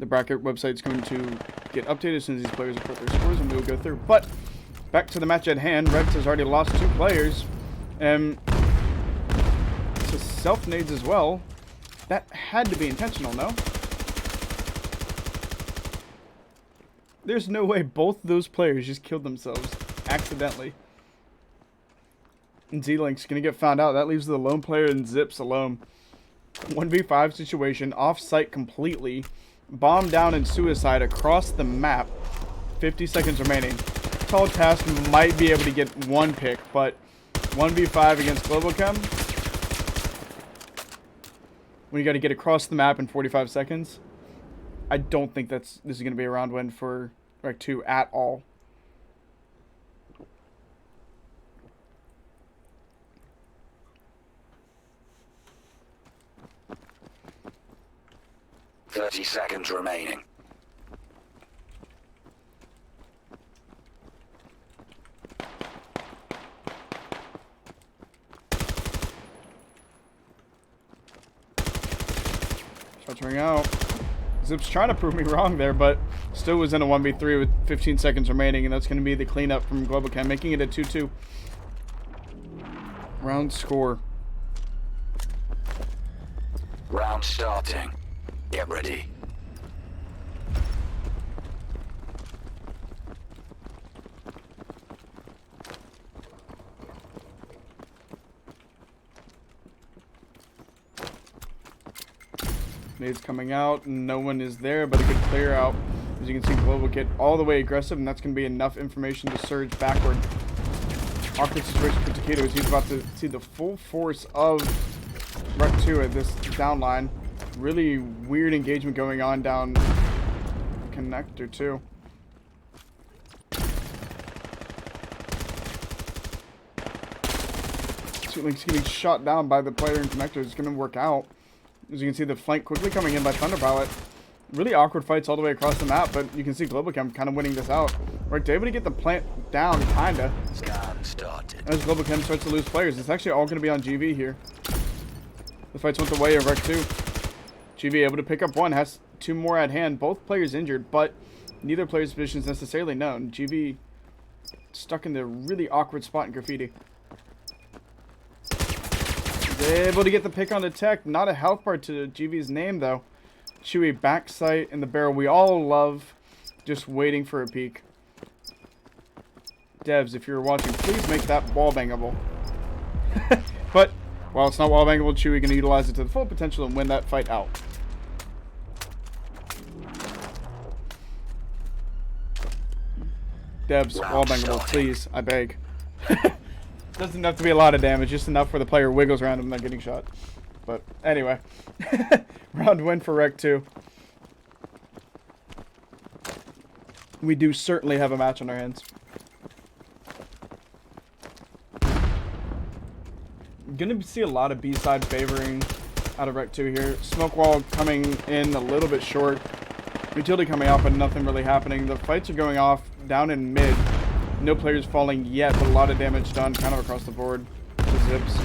The bracket website is going to get updated as soon as these players report their scores, and we will go through. But back to the match at hand. REKT has already lost 2 players, and to self-nades as well. That had to be intentional, no? There's no way both those players just killed themselves accidentally. And Z-Link's gonna get found out. That leaves the lone player and Zips alone. 1v5 situation, off-site completely. Bomb down and suicide across the map. 50 seconds remaining. Tall Task might be able to get one pick, but 1v5 against Globochem, when you gotta get across the map in 45 seconds, I don't think this is going to be a round win for REKT 2 at all.
.30 seconds remaining.
Filtering out. Zips trying to prove me wrong there, but still was in a 1v3 with 15 seconds remaining, and that's going to be the cleanup from Globochem, making it a 2-2. Round score.
Round starting. Get ready.
Nades coming out, and no one is there, but a good clear out. As you can see, Global get all the way aggressive, and that's going to be enough information to surge backward. Awkward situation for Takedo as he's about to see the full force of REKT 2 at this down line. Really weird engagement going on down connector too. He's getting shot down by the player in connector. It's going to work out. As you can see, the flank quickly coming in by Thunder Pilot. Really awkward fights all the way across the map, but you can see Globochem kind of winning this out. REKT able to get the plant down, kinda.
Scan started.
As Globochem starts to lose players, it's actually all going to be on GV here. The fights went the way of REKT 2. GV able to pick up one, has 2 more at hand. Both players injured, but neither player's position is necessarily known. GV stuck in the really awkward spot in Graffiti. Able to get the pick on the tech. Not a health bar to GV's name, though. Chewy backside in the barrel we all love. Just waiting for a peek. Devs, if you're watching, please make that wall bangable. But, while it's not wall bangable, Chewy going to utilize it to the full potential and win that fight out. Devs, wall bangable, please. I beg. Doesn't have to be a lot of damage, just enough where the player wiggles around him not getting shot. But anyway, round win for REKT 2. We do certainly have a match on our hands. Gonna see a lot of B-side favoring out of REKT 2 here. Smoke wall coming in a little bit short. Utility coming out, but nothing really happening. The fights are going off down in mid. No players falling yet, but a lot of damage done kind of across the board to Zips.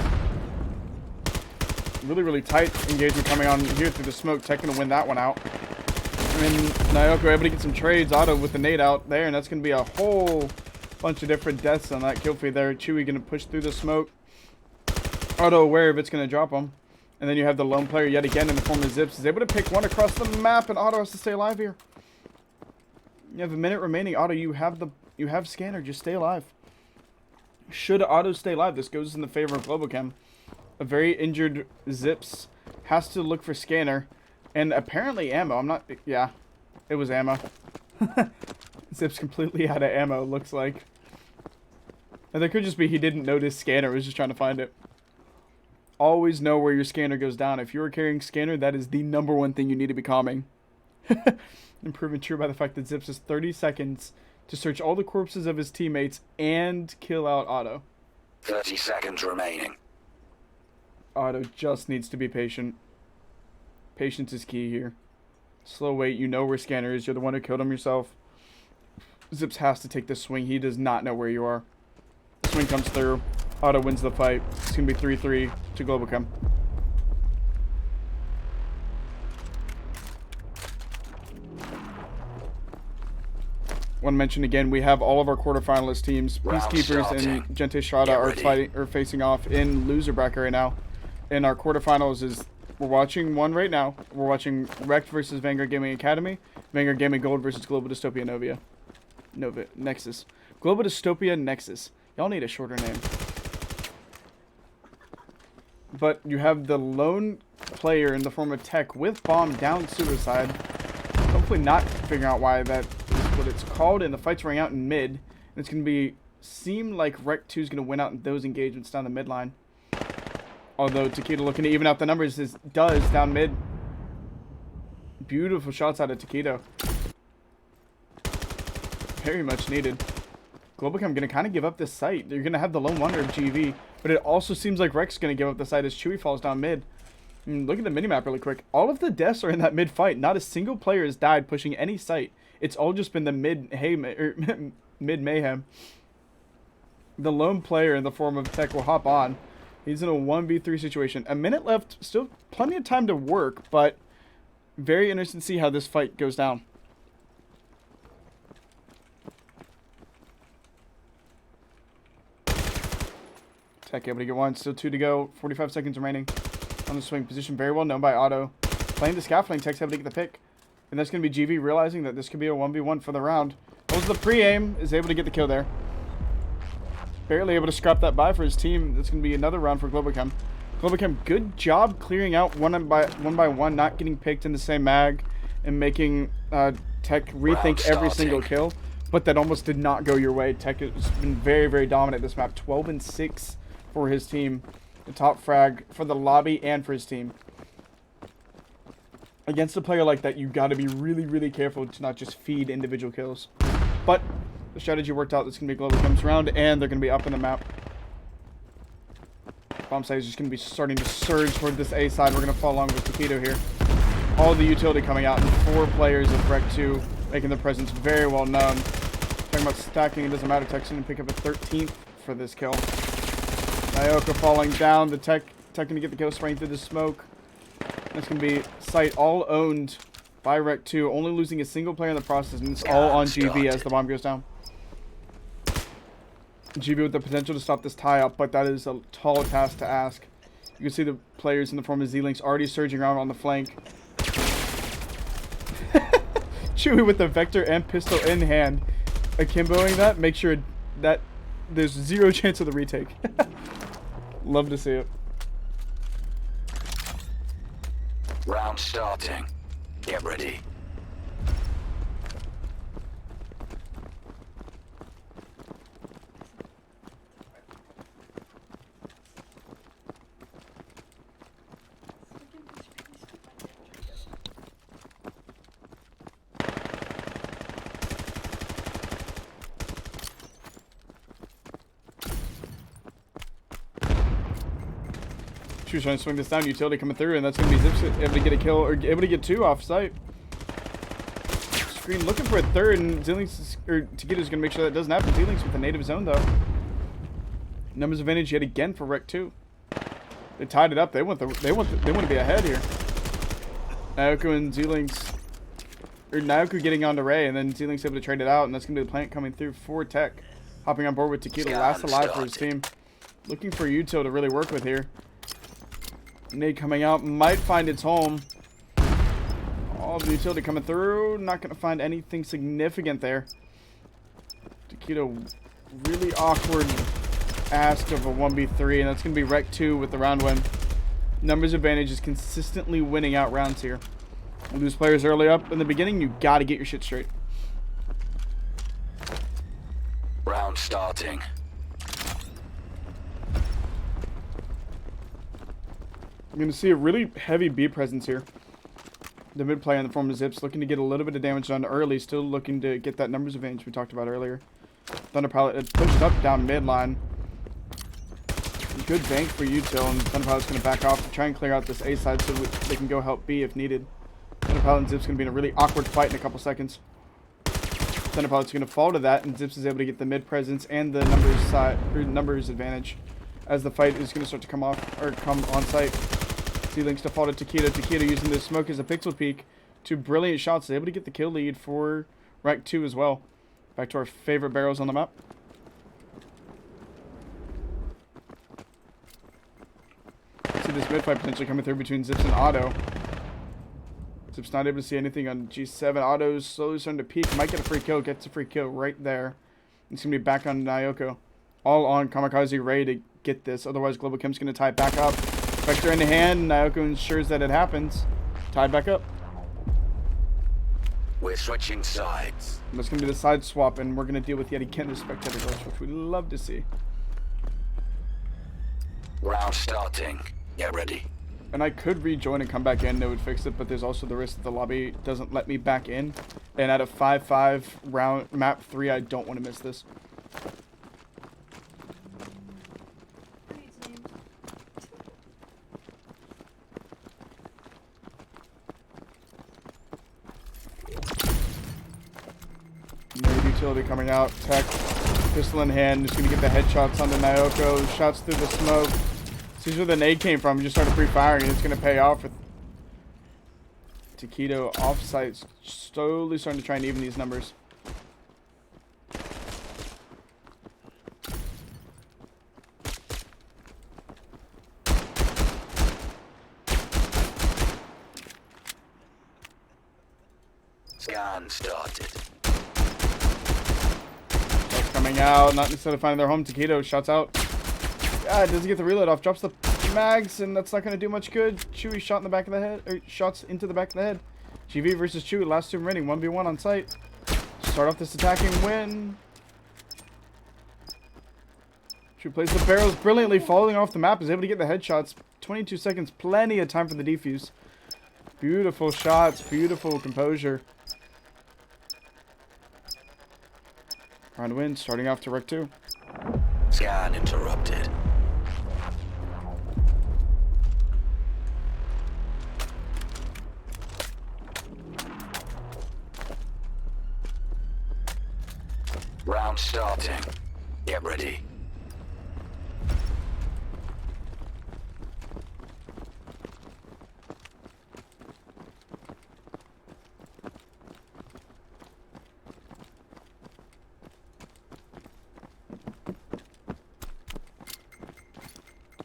Really, really tight engagement coming on here through the smoke. Tech going to win that one out. And Nyoko able to get some trades. Otto with the nade out there, and that's going to be a whole bunch of different deaths on that kill feed there. Chewy going to push through the smoke. Otto aware if it's going to drop him. And then you have the lone player yet again in the form of Zips. Is able to pick one across the map, and Otto has to stay alive here. You have a minute remaining. Otto, you have scanner. Just stay alive. Should Otto stay alive, this goes in the favor of Globochem. A very injured Zips has to look for scanner. And apparently ammo. I'm not... Yeah. It was ammo. Zips completely out of ammo, looks like. And that could just be he didn't notice scanner. Was just trying to find it. Always know where your scanner goes down. If you are carrying scanner, that is the #1 thing you need to be calming. And proven true by the fact that Zips has 30 seconds to search all the corpses of his teammates and kill out Otto.
30 seconds remaining.
Otto just needs to be patient. Patience is key here. Slow wait, you know where scanner is. You're the one who killed him yourself. Zips has to take this swing. He does not know where you are. Swing comes through. Otto wins the fight. It's going to be 3-3 to Globochem. Want to mention again, we have all of our quarterfinalist teams. PeaceKeepers and Gente Strana are facing off in loser bracket right now. And our quarterfinals is, we're watching one right now. We're watching REKT versus Vanguard Gaming Academy. Vanguard Gaming Gold versus Global Dystopia Nexus. Global Dystopia Nexus. Y'all need a shorter name. But you have the lone player in the form of Tech with bomb down suicide. Hopefully not figuring out why that is what it's called. And the fight's running out in mid. And it's going to seem like REKT 2 is going to win out in those engagements down the mid line. Although Takedo looking to even out the numbers does down mid. Beautiful shots out of Takedo. Very much needed. Globochem going to kind of give up this site. You're going to have the lone wonder of GV. But it also seems like REKT's going to give up the site as Chewy falls down mid. Look at the minimap really quick. All of the deaths are in that mid fight. Not a single player has died pushing any site. It's all just been the mid mayhem. The lone player in the form of Tech will hop on. He's in a 1v3 situation. A minute left. Still plenty of time to work, but Very interested to see how this fight goes down. Tech able to get one. Still 2 to go. 45 seconds remaining on the swing. Position very well known by Otto. Playing the scaffolding. Tech's able to get the pick. And that's going to be GV realizing that this could be a 1v1 for the round. Goes the pre-aim. Is able to get the kill there. Barely able to scrap that by for his team. That's going to be another round for Globochem. Globochem, good job clearing out one by one, not getting picked in the same mag, and making Tech rethink every single kill. But that almost did not go your way. Tech has been very, very dominant this map. 12-6 for his team. The top frag for the lobby and for his team. Against a player like that, you got to be really, really careful to not just feed individual kills. But the strategy worked out. This is going to be Globochem's round, and they're going to be up in the map. Bomb site is just going to be starting to surge toward this A side. We're going to follow along with Taquito here. All the utility coming out, and 4 players of REKT 2 making their presence very well known. Talking about stacking, it doesn't matter. Tech's going to pick up a 13th for this kill. Nyoka falling down. The Tech going to get the kill, spraying through the smoke. That's going to be site all owned by REKT 2, only losing a single player in the process, and it's all on GV as the bomb goes down. GV with the potential to stop this tie-up, but that is a tall task to ask. You can see the players in the form of Z-Links already surging around on the flank. Chewy with the Vector and pistol in hand. Akimboing that, make sure that there's 0 chance of the retake. Love to see it.
Round starting. Get ready.
She was trying to swing this down, utility coming through, and that's going to be Zips able to get a kill, or able to get 2 off site. Screen looking for a 3rd, and Z-Links, or Taquito's going to make sure that doesn't happen. Z-Links with a native zone, though. Numbers advantage yet again for REKT 2. They tied it up. They want to be ahead here. Nyoka and Z-Links, or Nyoka getting onto Ray, and then Z-Links able to trade it out, and that's going to be the plant coming through for Tech. Hopping on board with Taquito, last alive for his team. Looking for util to really work with here. Nade coming out, might find its home. All of the utility coming through, not going to find anything significant there. Taquito, really awkward ask of a 1v3, and that's going to be REKT 2 with the round win. Numbers advantage is consistently winning out rounds here. You lose players early up in the beginning, you got to get your shit straight.
Round starting.
I'm going to see a really heavy B presence here. The mid player in the form of Zips looking to get a little bit of damage done early. Still looking to get that numbers advantage we talked about earlier. Thunderpilot had pushed up down midline. Good bank for util, and Thunderpilot's going to back off to try and clear out this A side so they can go help B if needed. Thunderpilot and Zips going to be in a really awkward fight in a couple seconds. Thunderpilot's going to fall to that, and Zips is able to get the mid presence and the numbers advantage as the fight is going to start to come on site. Z-Links to fall to Taquito. Taquito using the smoke as a pixel peek. 2 brilliant shots, able to get the kill lead for REKT 2 as well. Back to our favorite barrels on the map. See this mid fight potentially coming through between Zips and Otto. Zips not able to see anything on G7. Otto's slowly starting to peek. Might get a free kill. Gets a free kill right there. It's going to be back on Nyoka. All on Kamikaze Ray to get this. Otherwise, Globochem's going to tie it back up. Vector in the hand. Nyoka ensures that it happens. Tied back up.
We're switching sides.
And that's going to be the side swap, and we're going to deal with yet again the spectator glitch, which we love to see.
Round starting. Get ready.
And I could rejoin and come back in. They would fix it, but there's also the risk that the lobby doesn't let me back in. And at a 5-5 round map 3, I don't want to miss this. Utility coming out. Tech, pistol in hand, just gonna get the headshots onto Nyoka. Shots through the smoke. Sees where the nade came from. Just started pre-firing, and it's gonna pay off with Taquito off-site, slowly starting to try and even these numbers.
Scan started.
Shots coming out, not necessarily finding their home. Taquito shots out. Ah, doesn't get the reload off. Drops the mags, and that's not going to do much good. Chewy shot in the back of the head, or shots into the back of the head. GV versus Chewy, last two remaining, 1v1 on site. Start off this attacking win. Chewy plays the barrels brilliantly, falling off the map, is able to get the headshots. 22 seconds, plenty of time for the defuse. Beautiful shots, beautiful composure. Round win, starting off to REKT 2.
Scan interrupted. Round starting. Get ready.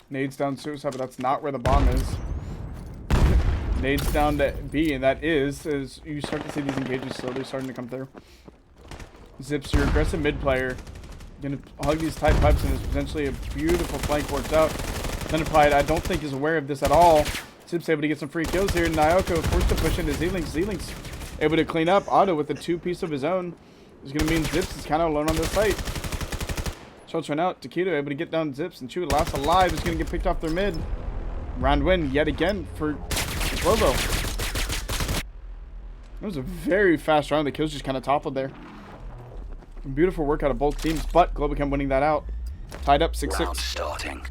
Nades down suicide, but that's not where the bomb is. Nades down to B, and that is, as you start to see these engages slowly starting to come through. Zips, your aggressive mid player. Gonna hug these tight pipes, and there's potentially a beautiful flank worked out. Thunderpride, I don't think is aware of this at all. Zips able to get some free kills here. Nyoko forced to push into Z-Link. Z-Link's able to clean up. Otto with a 2-piece of his own. Is gonna mean Zips is kind of alone on this site. Shots run out. Taquito able to get down Zips, and Chewy last alive is going to get picked off their mid. Round win yet again for Globo. That was a very fast round. The kills just kind of toppled there. Beautiful work out of both teams, but Globochem winning that out. Tied up 6-6.
Round starting.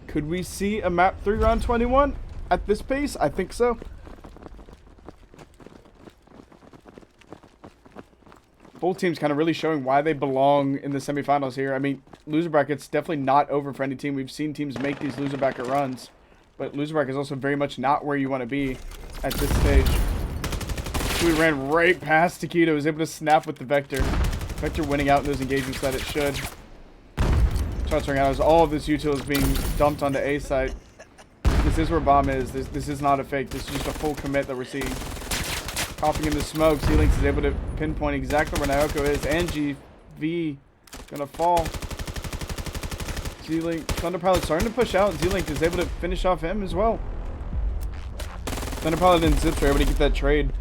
Could we see a map 3 round 21 at this pace? I think so. Both teams kind of really showing why they belong in the semifinals here. I mean, loser bracket's definitely not over for any team. We've seen teams make these loser bracket runs, but loser bracket is also very much not where you want to be at this stage. We ran right past Taquito, was able to snap with the Vector. Vector winning out in those engagements that it should. Shots ring out as all of this util is being dumped onto A site. This is where bomb is. This is not a fake. This is just a full commit that we're seeing. Coughing in the smoke, Z-Link is able to pinpoint exactly where Nyoko is, and GV gonna fall. Z-Link, Thunderpilot starting to push out, Z-Link is able to finish off him as well. Thunderpilot and Zips are able to get that trade.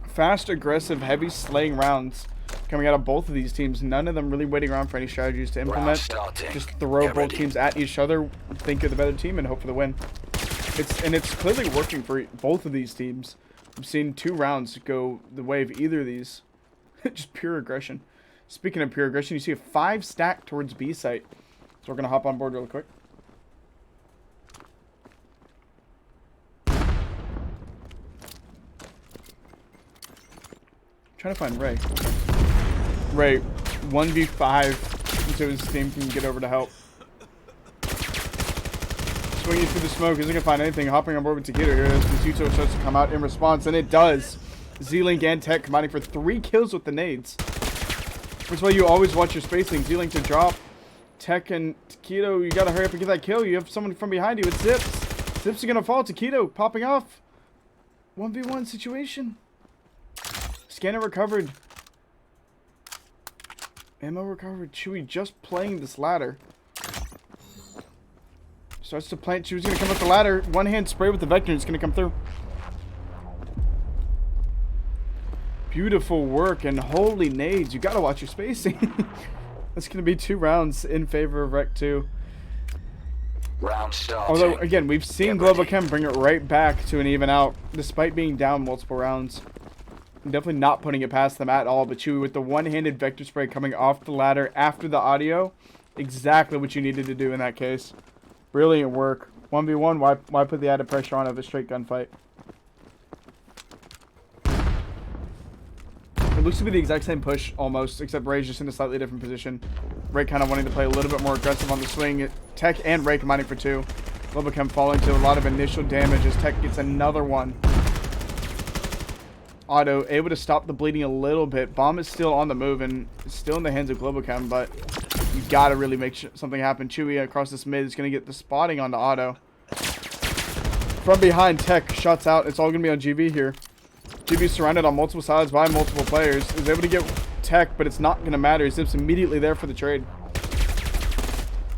Fast, aggressive, heavy slaying rounds coming out of both of these teams. None of them really waiting around for any strategies to implement. Just throw both teams at each other, think you're the better team, and hope for the win. It's clearly working for both of these teams. I've seen 2 rounds go the way of either of these. Just pure aggression. Speaking of pure aggression, you see a 5 stack towards B site. So we're going to hop on board real quick. Trying to find Ray. Ray, 1v5 until his team can get over to help. Swinging through the smoke, isn't gonna find anything. Hopping on board with Taquito here as Pizzuto starts to come out in response, and it does. Z-Link and Tech combining for 3 kills with the nades. That's why you always watch your spacing. Z-Link to drop. Tech and Taquito, you gotta hurry up and get that kill. You have someone from behind you. It's Zips. Zips are gonna fall. Taquito popping off. 1v1 situation. Scanner recovered. Ammo recovered. Chewy just playing this ladder. Starts to plant. Chewy's gonna come up the ladder. One hand spray with the Vector. It's gonna come through. Beautiful work, and holy nades. You gotta watch your spacing. That's gonna be 2 rounds in favor of REKT 2.
Round starting.
Although, again, we've seen Globochem bring it right back to an even out, despite being down multiple rounds. I'm definitely not putting it past them at all, but Chewy with the one-handed Vector spray coming off the ladder after the audio, exactly what you needed to do in that case. Brilliant work. 1v1, why put the added pressure on of a straight gunfight? It looks to be the exact same push, almost, except Ray's just in a slightly different position. Ray kind of wanting to play a little bit more aggressive on the swing. Tech and Ray combining for 2. Globochem falling to a lot of initial damage as Tech gets another one. Auto able to stop the bleeding a little bit. Bomb is still on the move and it's still in the hands of Globochem, but you gotta really make something happen. Chewy across this mid is gonna get the spotting onto Auto. From behind, Tech shots out. It's all gonna be on GV here. GV surrounded on multiple sides by multiple players. Is able to get Tech, but it's not gonna matter. Zip's immediately there for the trade.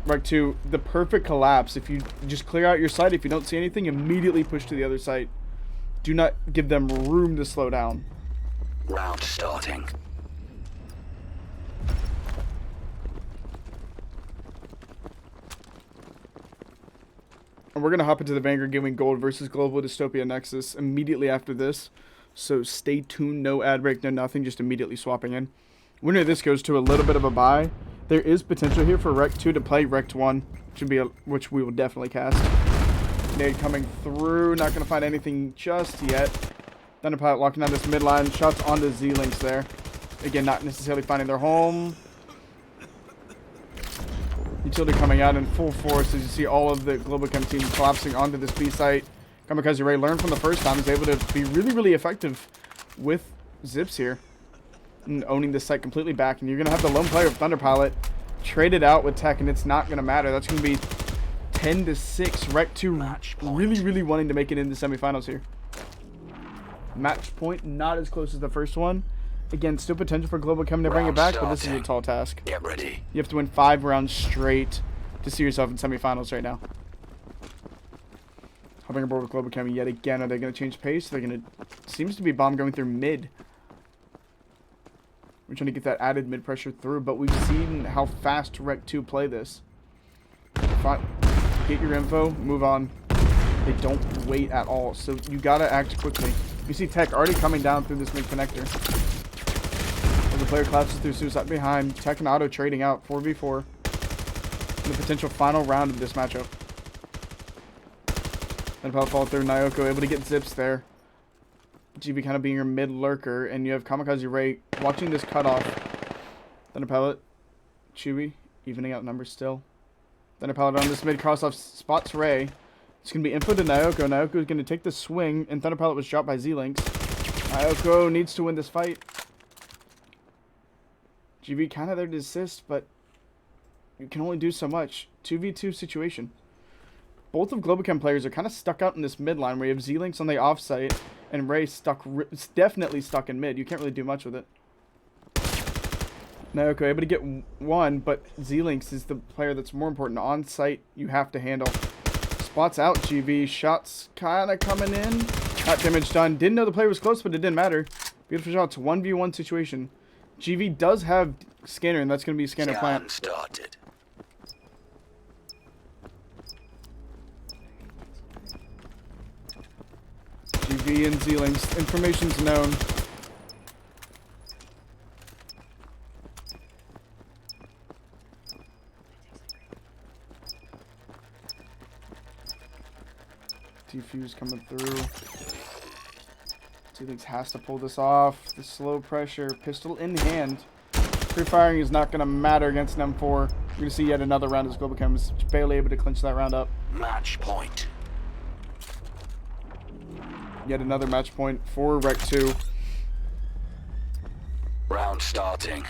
REKT, the perfect collapse. If you just clear out your site, if you don't see anything, immediately push to the other site. Do not give them room to slow down.
Round starting.
And we're going to hop into the Vanguard Gold versus Global Dystopia Nexus immediately after this. So stay tuned. No ad break, no nothing. Just immediately swapping in. Winner of this goes to a little bit of a bye. There is potential here for REKT to play REKT1, which we will definitely cast. Nade coming through. Not going to find anything just yet. Thunderpilot locking down this midline. Shots onto Z-Links there. Again, not necessarily finding their home. Utility coming out in full force as you see all of the Globochem team collapsing onto this B site. Kamikaze Ray learned from the first time. Is able to be really, really effective with Zips here. And owning this site completely back. And you're going to have the lone player of Thunderpilot traded out with Tech, and it's not going to matter. That's going to be 10-6. REKT really, really wanting to make it into the semifinals here. Match point, not as close as the first one. Again, still potential for Globochem to bring it back, but this is a tall task.
Get ready.
You have to win 5 rounds straight to see yourself in semifinals right now. Hopping aboard with Globochem yet again. Are they going to change pace? They're going to... Seems to be bomb going through mid. We're trying to get that added mid pressure through, but we've seen how fast REKT play this. Get your info, move on. They don't wait at all, so you got to act quickly. You see Tech already coming down through this mid connector. As the player collapses through suicide behind, Tech and Auto trading out 4v4 in the potential final round of this matchup. And Pellet fall through. Nyoko able to get Zips there. GV kind of being your mid lurker, and you have Kamikaze Ray watching this cutoff. Thunder Pellet, Chewy evening out numbers still. Thunder Pellet on this mid cross off spots Ray. It's gonna be info to Nyoko. Nyoko is gonna take the swing, and Thunder Pellet was dropped by Z-Links. Nyoko needs to win this fight. GV kind of there to assist, but you can only do so much. 2v2 situation. Both of Globochem players are kind of stuck out in this mid line where you have Z-Links on the offsite and Ray stuck, definitely stuck in mid. You can't really do much with it. Nyoko able to get one, but Z-Links is the player that's more important. On site, you have to handle. Spots out GV. Shots kind of coming in. Not damage done. Didn't know the player was close, but it didn't matter. Beautiful shots. 1v1 situation. GV does have scanner, and that's going to be scanner plant.
Started.
GV and Z-Links. Information's known. Defuse coming through. Z-Links has to pull this off. The slow pressure. Pistol in hand. Free firing is not going to matter against an M4. We're going to see yet another round as Globochem is barely able to clinch that round up.
Match point.
Yet another match point for REKT.
Round starting.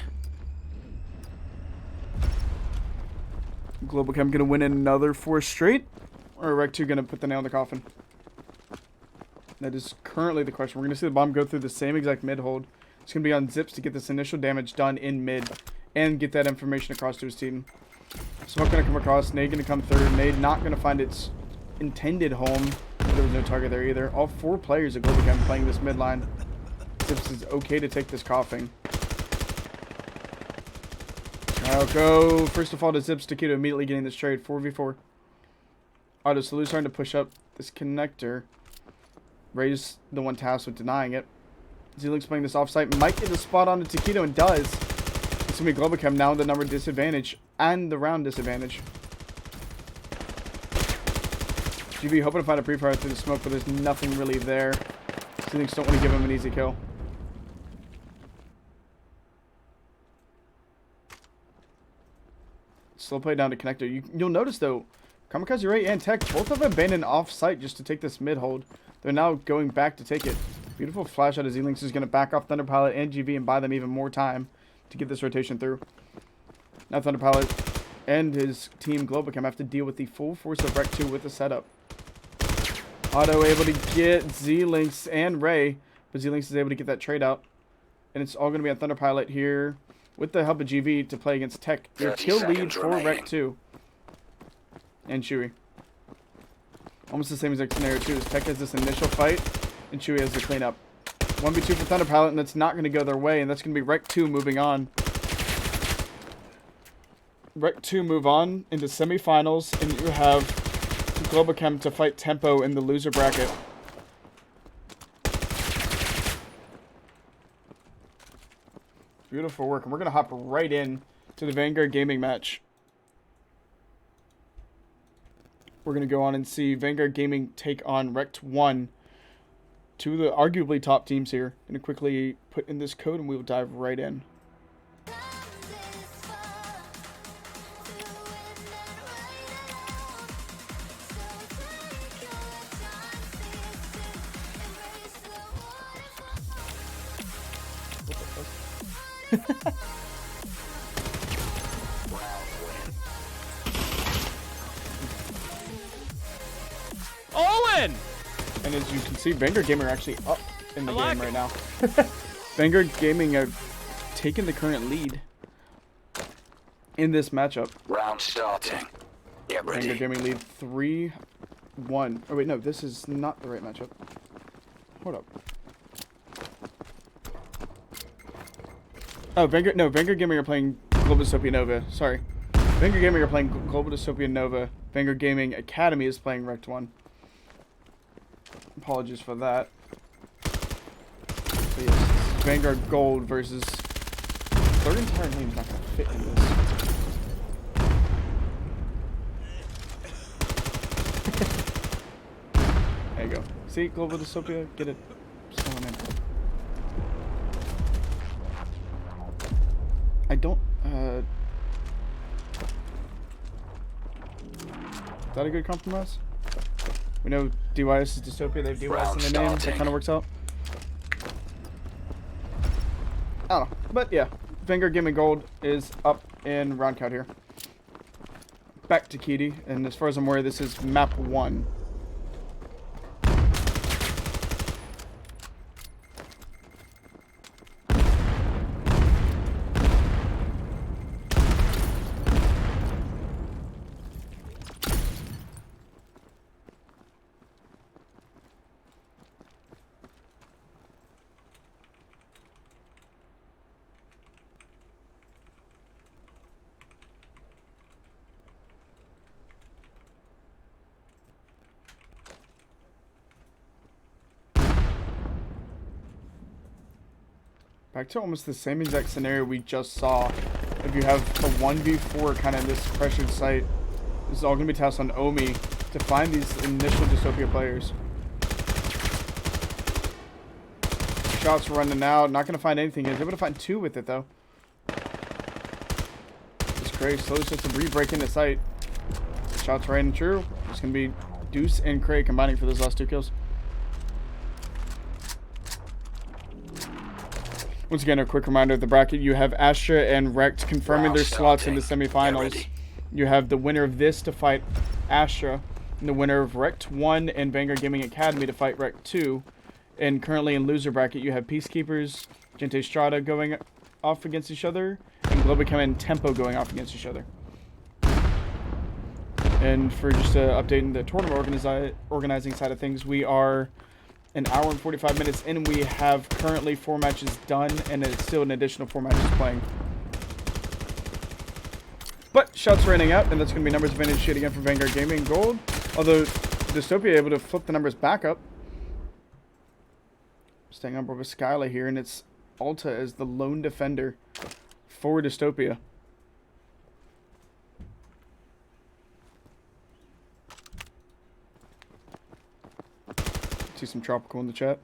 Globochem going to win another 4 straight? Or REKT going to put the nail in the coffin? That is currently the question. We're going to see the bomb go through the same exact mid hold. It's going to be on Zips to get this initial damage done in mid and get that information across to his team. Smoke going to come across. Nade going to come through. Nade not going to find its intended home. There was no target there either. All 4 players at Globochem playing this mid line. Zips is okay to take this coughing. I'll go. First of all to Zips. Taquito immediately getting this trade. 4v4. Auto Salute starting to push up this connector. Ray's the one tasked with denying it. Z-Link's playing this offsite. Might get a spot on the Taquito and does. It's going to be Globochem now with the number disadvantage and the round disadvantage. GV hoping to find a pre-fire through the smoke, but there's nothing really there. Z-Links don't want to give him an easy kill. Slow play down to connector. You'll notice though, Kamikaze Ray and Tech both have abandoned off-site just to take this mid-hold. They're now going back to take it. Beautiful flash out of Z-Lynx is going to back off Thunderpilot and GV and buy them even more time to get this rotation through. Now Thunderpilot and his team Globochem have to deal with the full force of REKT2 with the setup. Otto able to get Z-Lynx and Ray, but Z-Lynx is able to get that trade out. And it's all going to be on Thunderpilot here with the help of GV to play against Tech. Your kill lead for REKT2 and Chewy. Almost the same exact scenario too, as Tech has this initial fight and Chewy has the cleanup. 1v2 for Thunderpilot, and that's not going to go their way, and that's going to be REKT2 moving on. REKT2 move on into semifinals, and you have Globochem to fight Tempo in the loser bracket. Beautiful work, and we're going to hop right in to the Vanguard Gaming match. We're going to go on and see Vanguard Gaming take on REKT1. Two of the arguably top teams here. Going to quickly put in this code and we will dive right in.
Owen!
And as you can see, Vanguard Gaming are actually up in the game right now. Vanguard Gaming have taken the current lead in this matchup.
Round starting. Get ready.
Vanguard Gaming lead 3-1. Oh wait, no, this is not the right matchup. Hold up. Oh, Vanguard Gaming are playing Global Dystopia Nova. Sorry. Vanguard Gaming are playing Global Dystopia Nova. Vanguard Gaming Academy is playing REKT1. Apologies for that. But yes, Vanguard Gold versus... Third entire name's not going to fit in this. There you go. See, Global Dystopia? Get it. Someone in. I don't... Is that a good compromise? We know DYS is Dystopia, they have DYS in their name, that kind of works out. I don't know, but yeah, Vanguard Gaming Gold is up in round count here. Back to Kitty, and as far as I'm aware, this is map 1. Back to almost the same exact scenario we just saw. If you have a 1v4 kind of this pressured site, this is all going to be tasked on Omi to find these initial Dystopia players. Shots running out, not going to find anything. He's able to find 2 with it though. This Cray slowly starts to re-break into sight. Shots right and true. It's going to be Deuce and Cray combining for those last 2 kills. Once again, a quick reminder of the bracket. You have Astra and REKT confirming their slots in the semifinals. You have the winner of this to fight Astra, and the winner of REKT1 and Vanguard Gaming Academy to fight REKT2. And currently in loser bracket, you have PeaceKeepers, Gente Strana going off against each other, and Globochem and Tempo going off against each other. And for just updating the tournament organizing side of things, we are an hour and 45 minutes in, and we have currently 4 matches done, and it's still an additional 4 matches playing. But shots raining out, and that's going to be numbers advantage shit again for Vanguard Gaming Gold. Although Dystopia able to flip the numbers back up. Staying on board with Skyla here, and it's Alta as the lone defender for Dystopia. See some tropical in the chat.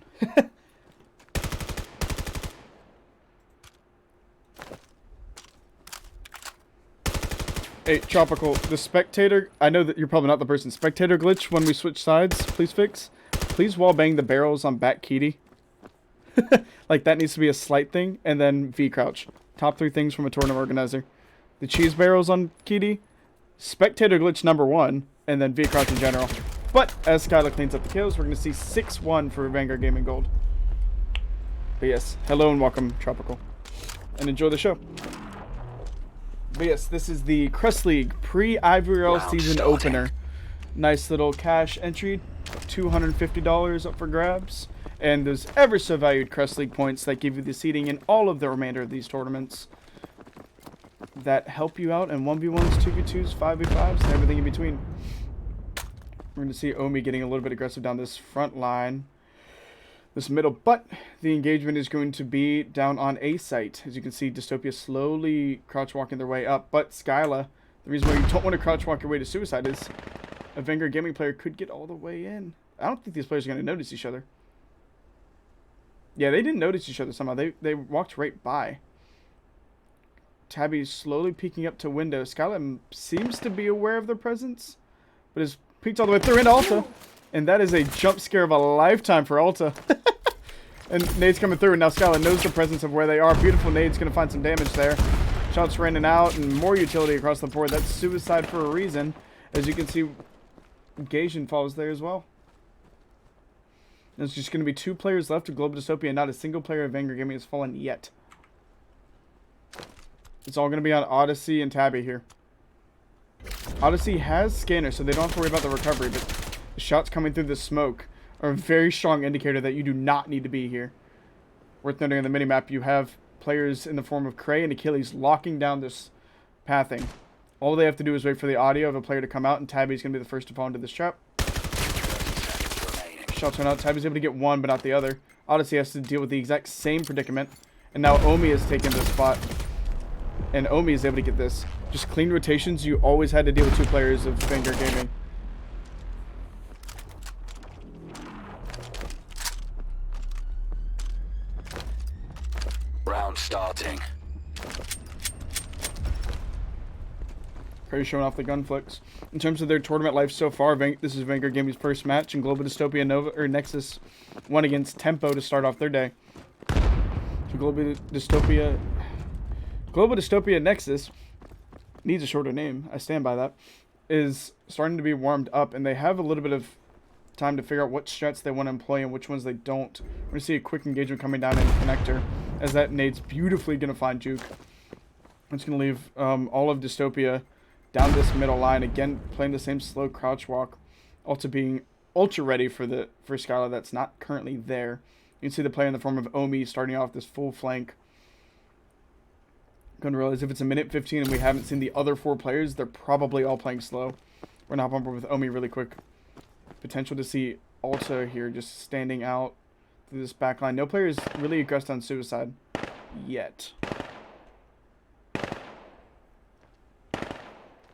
Hey, Tropical, the spectator, I know that you're probably not the person. Spectator glitch when we switch sides, please fix. Please wall bang the barrels on back kitty. Like, that needs to be a slight thing. And then V crouch. Top 3 things from a tournament organizer. The cheese barrels on kitty, spectator glitch number 1, and then V crouch in general. But as Skylar cleans up the kills, we're going to see 6-1 for Vanguard Gaming Gold. But yes, hello and welcome, Tropical. And enjoy the show. But yes, this is the Crest League pre-IVRL season opener. Nice little cash entry, $250 up for grabs. And those ever so valued Crest League points that give you the seeding in all of the remainder of these tournaments. That help you out in 1v1s, 2v2s, 5v5s, and everything in between. We're going to see Omi getting a little bit aggressive down this front line. This middle, but the engagement is going to be down on A site. As you can see, Dystopia slowly crouch walking their way up, but Skyla, the reason why you don't want to crouch walk your way to suicide is a Vanguard Gaming player could get all the way in. I don't think these players are going to notice each other. Yeah, they didn't notice each other somehow. They walked right by. Tabby slowly peeking up to window. Skyla seems to be aware of their presence, but is peeked all the way through into Alta. And that is a jump scare of a lifetime for Alta. And Nade's coming through, and now Skyla knows the presence of where they are. Beautiful Nade's going to find some damage there. Shots raining out, and more utility across the board. That's suicide for a reason. As you can see, Gaijin falls there as well. There's just going to be 2 players left of Global Dystopia, and not a single player of Vanguard Gaming has fallen yet. It's all going to be on Odyssey and Tabby here. Odyssey has scanner, so they don't have to worry about the recovery, but the shots coming through the smoke are a very strong indicator that you do not need to be here. Worth noting on the minimap, you have players in the form of Cray and Achilles locking down this pathing. All they have to do is wait for the audio of a player to come out, and Tabby's going to be the first to fall into this trap. Shots run out. Tabby's able to get one, but not the other. Odyssey has to deal with the exact same predicament. And now Omi has taken this spot. And Omi is able to get this. Just clean rotations. You always had to deal with 2 players of Vanguard Gaming.
Round starting.
Cray showing off the gun flicks. In terms of their tournament life so far, this is Vanguard Gaming's first match, and Global Dystopia Nexus won against Tempo to start off their day. So Global Dystopia Nexus needs a shorter name. I stand by that. Is starting to be warmed up, and they have a little bit of time to figure out what strats they want to employ and which ones they don't. We're going to see a quick engagement coming down in Connector, as that nade's beautifully going to find Juke. It's going to leave all of Dystopia down this middle line, again playing the same slow crouch walk, also being ultra ready for Skyla that's not currently there. You can see the player in the form of Omi starting off this full flank. Going to realize if it's a minute 15 and we haven't seen the other 4 players, they're probably all playing slow. We're going to hop on board with Omi really quick. Potential to see Alta here just standing out through this back line. No player is really aggressed on suicide yet.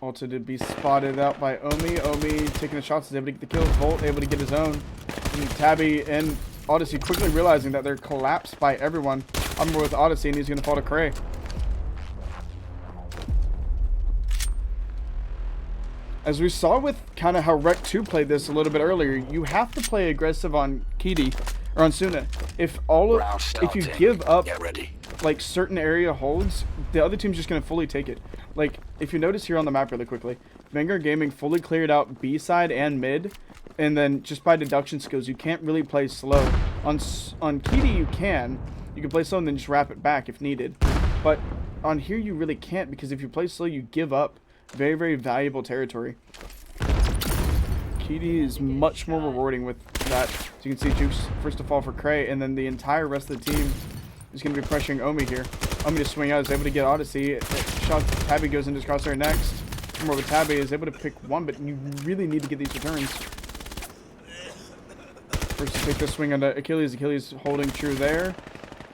Alta to be spotted out by Omi. Omi taking the shots, is able to get the kills. Volt able to get his own. And Tabby and Odyssey quickly realizing that they're collapsed by everyone. I'm with Odyssey, and he's going to fall to Cray. As we saw with kind of how REKT played this a little bit earlier, you have to play aggressive on Kitty or on Suna. If you give up like certain area holds, the other team's just going to fully take it. Like, if you notice here on the map really quickly, Vanguard Gaming fully cleared out B side and mid, and then just by deduction skills, you can't really play slow. On Kitty you can play slow and then just wrap it back if needed. But on here you really can't, because if you play slow, you give up very, very valuable territory. Kitty is much more rewarding with that. So you can see Juke's first to fall for Cray, and then the entire rest of the team is going to be pressuring Omi here. Omi to swing out, is able to get Odyssey. Shot, Tabby goes into his crosshair next. More with Tabby, is able to pick one, but you really need to get these returns. First to take the swing onto Achilles. Achilles holding true there.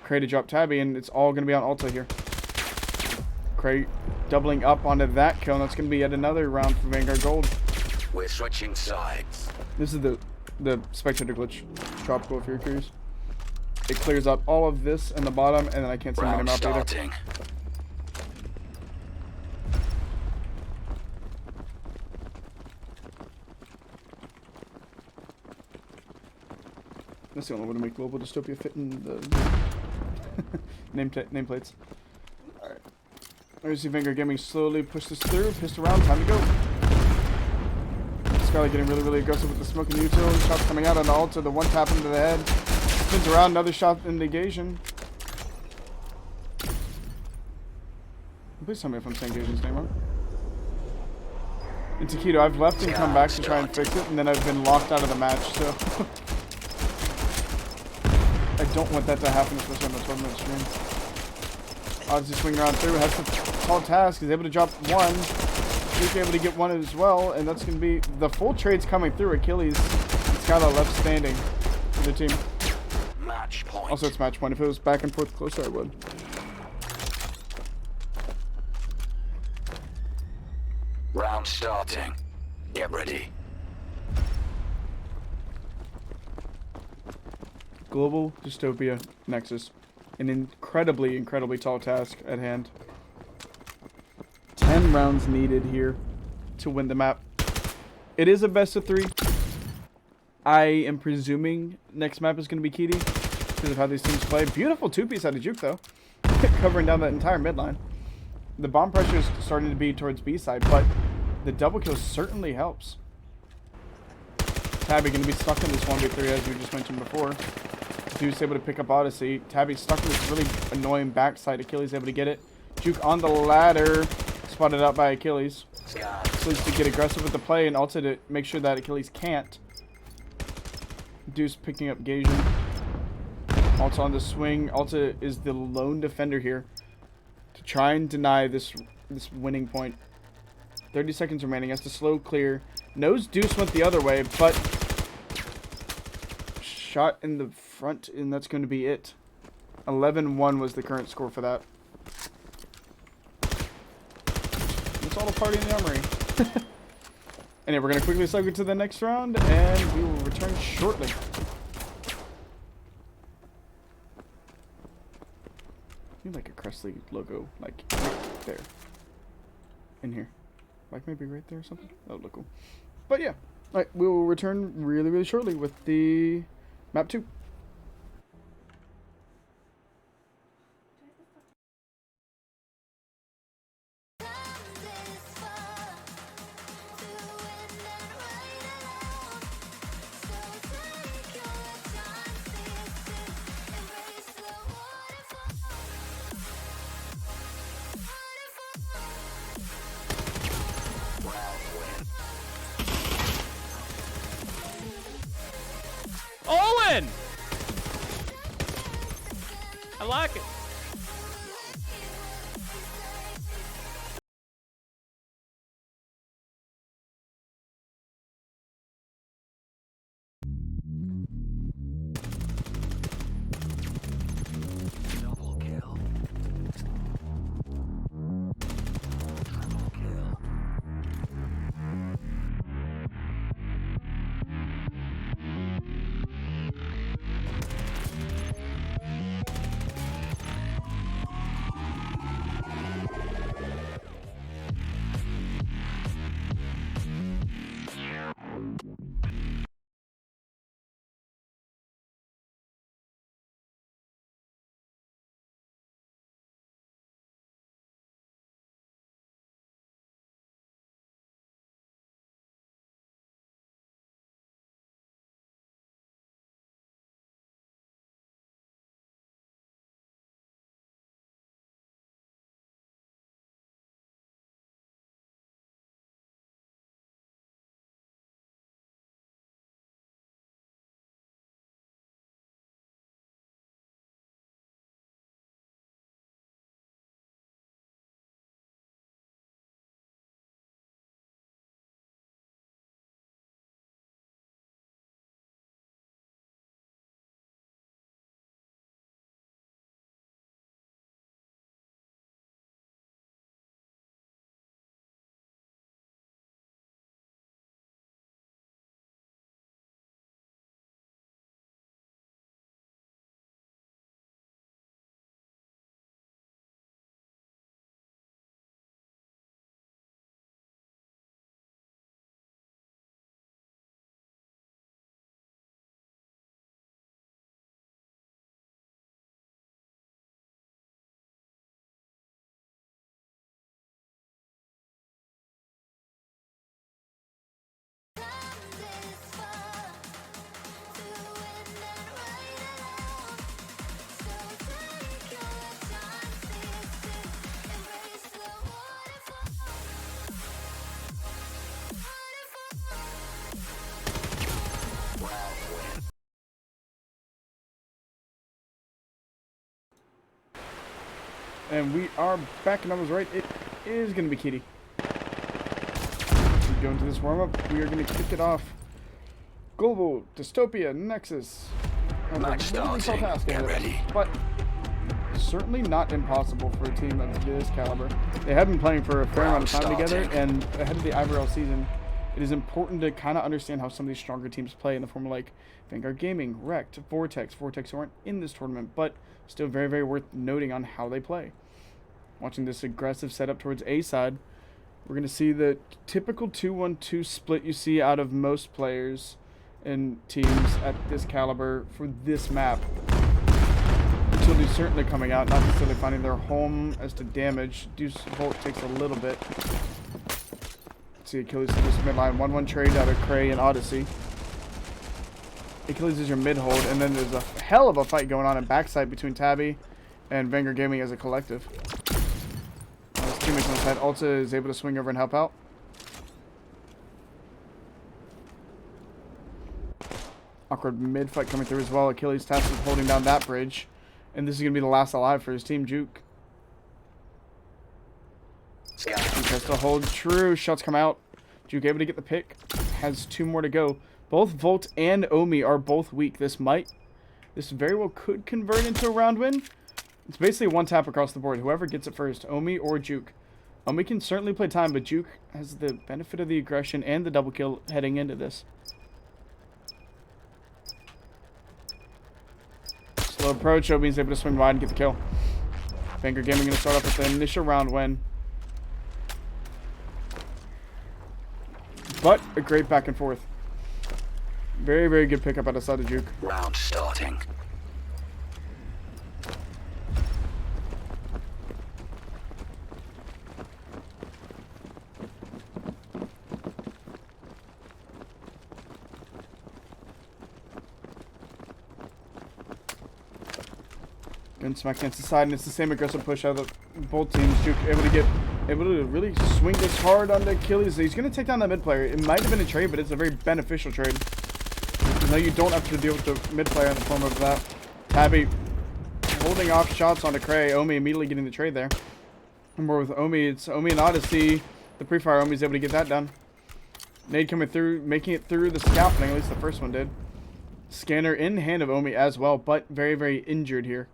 Cray to drop Tabby, and it's all going to be on Alta here. Cray doubling up onto that kill, and that's going to be yet another round for Vanguard Gold.
We're switching sides.
This is the spectator glitch. Tropical, if you're curious. It clears up all of this in the bottom, and then I can't see my map either. That's the only way to make Global Dystopia fit in the nameplates. Alright. I see Vanguard Gaming slowly push this through. Pissed around. Time to go. Scarlet getting really aggressive with the smoke and util. Shots coming out on the altar. The one tap into the head. Spins around. Another shot in negation. Please tell me if I'm saying Gation's name wrong. In Taquito, I've left and come back to try and fix it, and then I've been locked out of the match, so... I don't want that to happen, especially on the 12-minute stream. Odyssey swinging around through, has a tall task, he's able to drop one. He's able to get one as well, and that's going to be... The full trade's coming through. Achilles, it's got a left standing for the team.
Match point.
Also, it's match point. If it was back and forth closer, I would.
Round starting. Get ready.
Global Dystopia Nexus. An incredibly tall task at hand. 10 rounds needed here to win the map. It is a best of 3. I am presuming next map is going to be KD because of how these teams play. Beautiful 2-piece out of Juke though. Covering down that entire midline. The bomb pressure is starting to be towards B side, but the double kill certainly helps. Tabby going to be stuck in this 1v3 as we just mentioned before. Dude's able to pick up Odyssey. Tabby's stuck in this really annoying backside. Achilles able to get it. Juke on the ladder. Spotted out by Achilles. Achilles to get aggressive with the play and also to make sure that Achilles can't. Deuce picking up Gasion. Also on the swing. Alta is the lone defender here to try and deny this winning point. 30 seconds remaining. Has to slow clear. Knows Deuce went the other way, but shot in the front, and that's going to be it. 11-1 was the current score for that. It's all a party in the armory. Anyway, we're going to quickly cycle to the next round, and we will return shortly. I need like a Crest League logo, like right there. In here. Like maybe right there or something. That would look cool. But yeah. Alright, we will return really shortly with the map 2.
Owen! I like it.
Double kill. Triple kill.
And we are back, and I was right. It is going to be Kitty. We go into this warm-up. We are going to kick it off. Global, Dystopia, Nexus.
Match starting. Get ready.
But certainly not impossible for a team of this caliber. They have been playing for a fair amount of time together, and ahead of the IVRL season, it is important to kind of understand how some of these stronger teams play in the form of like Vanguard Gaming, REKT, Vortex who aren't in this tournament, but still very, very worth noting on how they play. Watching this aggressive setup towards A side, we're going to see the typical 2-1-2 split you see out of most players and teams at this caliber for this map. Utility's certainly coming out, not necessarily finding their home as to damage. Deuce Volt takes a little bit. See Achilles to this midline. 1-1 trade out of Cray and Odyssey. Achilles is your mid hold, and then there's a hell of a fight going on in backside between Tabby and Vanguard Gaming as a collective. His teammates on the side. Alta is able to swing over and help out. Awkward mid fight coming through as well. Achilles tasked with holding down that bridge. And this is going to be the last alive for his team, Juke. Juke has to hold true. Shots come out. Juke able to get the pick. Has 2 more to go. Both Volt and Omi are both weak. This very well could convert into a round win. It's basically one tap across the board. Whoever gets it first, Omi or Juke. Omi can certainly play time, but Juke has the benefit of the aggression and the double kill heading into this. Slow approach. Omi's able to swing wide and get the kill. Vanguard Gaming going to start off with the initial round win. But a great back and forth. Very, very good pickup out of side of Juke.
Round starting.
Gun smack against the side, and it's the same aggressive push out of both teams. Juke able to really swing this hard on the Achilles. He's going to take down that mid player. It might have been a trade, but it's a very beneficial trade. Now you don't have to deal with the mid player in the form of that. Tabby holding off shots onto Cray. Omi immediately getting the trade there. And more with Omi. It's Omi and Odyssey. The pre-fire Omi's able to get that done. Nade coming through, making it through the scaffolding. At least the first one did. Scanner in hand of Omi as well, but very, very injured here.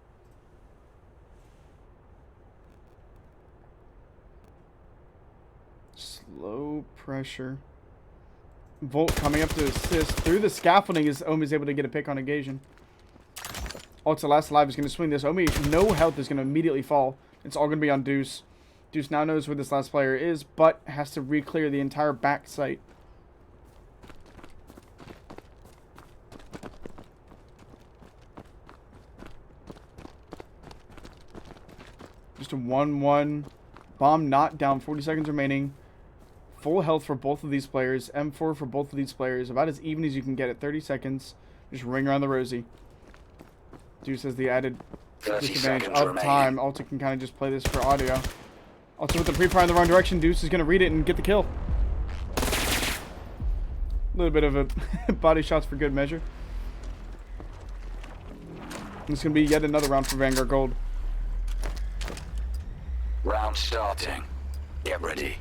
Slow pressure. Volt coming up to assist. Through the scaffolding is Omi's able to get a pick on Engaging. Ulta last alive is going to swing this. Omi, no health, is going to immediately fall. It's all going to be on Deuce. Deuce now knows where this last player is, but has to re-clear the entire back site. Just a 1-1. Bomb not down. 40 seconds remaining. Full health for both of these players. M4 for both of these players. About as even as you can get at 30 seconds. Just ring around the rosy. Deuce has the added disadvantage of time. Alta can kind of just play this for audio. Alta with the pre-fire in the wrong direction. Deuce is going to read it and get the kill. A little bit of a body shots for good measure. It's going to be yet another round for Vanguard Gold.
Round starting. Get ready.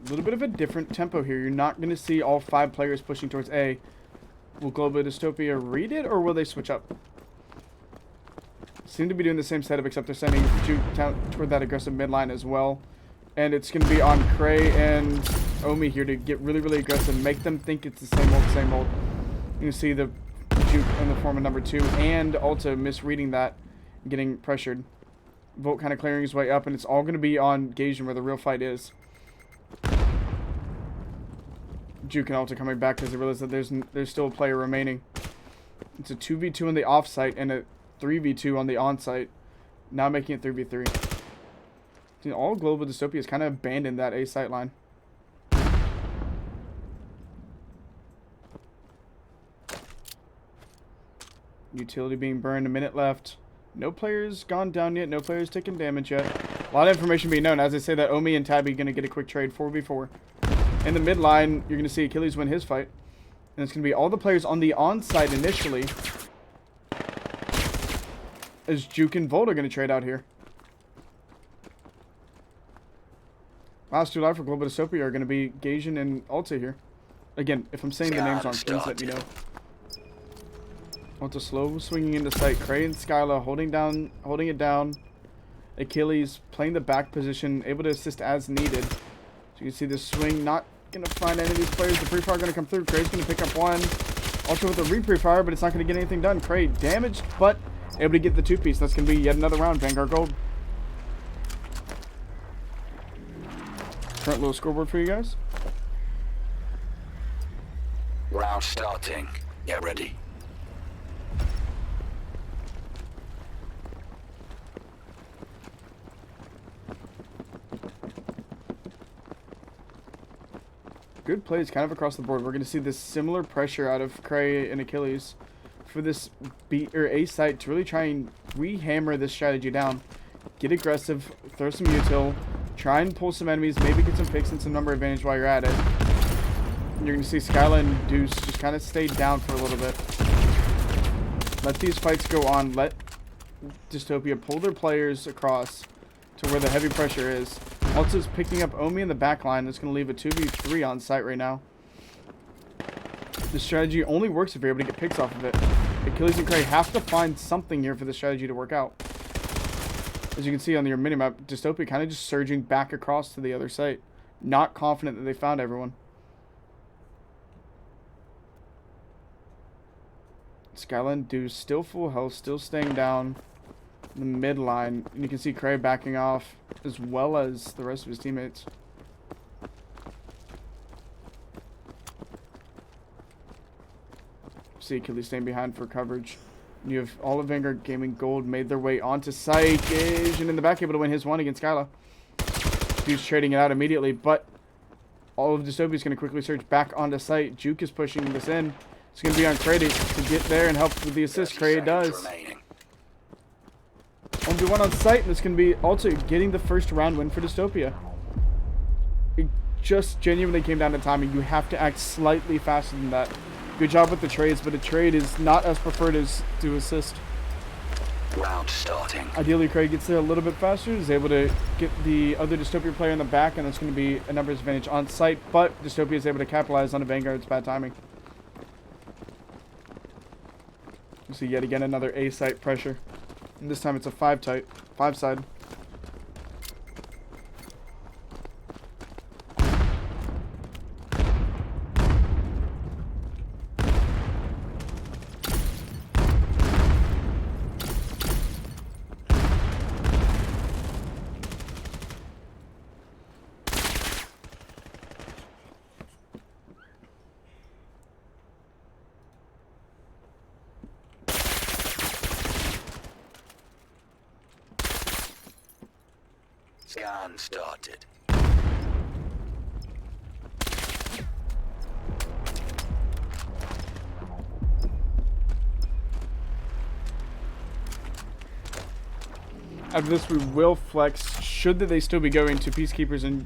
A little bit of a different tempo here. You're not going to see all 5 players pushing towards A. Will Global Dystopia read it, or will they switch up? Seem to be doing the same setup, except they're sending Juke toward that aggressive midline as well. And it's going to be on Cray and Omi here to get really, really aggressive. Make them think it's the same old, same old. You can see the Juke in the form of number 2 and Alta misreading that, getting pressured. Volt kind of clearing his way up, and it's all going to be on Gaijin where the real fight is. Juke and Alta coming back because they realize that there's still a player remaining. It's a 2v2 on the off-site and a 3v2 on the on-site. Now making it 3v3. See, all Global Dystopia has kind of abandoned that A-site line. Utility being burned, a minute left. No players gone down yet, no players taking damage yet. A lot of information being known. As I say that, Omi and Tabby going to get a quick trade, 4v4. In the mid line, you're going to see Achilles win his fight. And it's going to be all the players on the on-site initially. As Juke and Volt are going to trade out here. Last two live for Global Dystopia are going to be Gaijin and Alta here. Again, if I'm saying the names wrong, please let me know. Alta slow swinging into sight. Cray and Skyla holding it down. Achilles playing the back position, able to assist as needed. So you can see the swing, not going to find any of these players. The pre-fire going to come through. Cray's going to pick up one. Also with a re-pre-fire, but it's not going to get anything done. Cray damaged, but able to get the two-piece. That's going to be yet another round. Vanguard Gold. Current little scoreboard for you guys.
Round starting. Get ready.
Good plays kind of across the board. We're going to see this similar pressure out of Cray and Achilles for this B or A site to really try and re-hammer this strategy down. Get aggressive, throw some util, try and pull some enemies, maybe get some picks and some number advantage while you're at it. And you're going to see Skyla and Deuce just kind of stay down for a little bit. Let these fights go on. Let Dystopia pull their players across to where the heavy pressure is. Alta's picking up Omi in the back line. That's going to leave a 2v3 on site right now. The strategy only works if you're able to get picks off of it. Achilles and Cray have to find something here for the strategy to work out. As you can see on your minimap, Dystopia kind of just surging back across to the other site. Not confident that they found everyone. Skyla and Deuce still full health, still staying down in the mid line. And you can see Cray backing off as well as the rest of his teammates. See Achilles staying behind for coverage. You have all of Vanguard Gaming Gold made their way onto site. Gaijin in the back able to win his one against Skyla. Dude's trading it out immediately, but all of Dystopia is going to quickly surge back onto site. Juke is pushing this in. It's going to be on Cray to get there and help with the assist. Cray does. 1v1 on site, and it's going to be also getting the first round win for Dystopia. It just genuinely came down to timing. You have to act slightly faster than that. Good job with the trades, but a trade is not as preferred as to assist.
Round starting.
Ideally, Craig gets there a little bit faster, is able to get the other Dystopia player in the back, and that's going to be a numbers advantage on site, but Dystopia is able to capitalize on the Vanguard's bad timing. You see yet again another A site pressure. And this time it's a 5 side.
Scan started.
After this, we will flex. Should they still be going to Peacekeepers and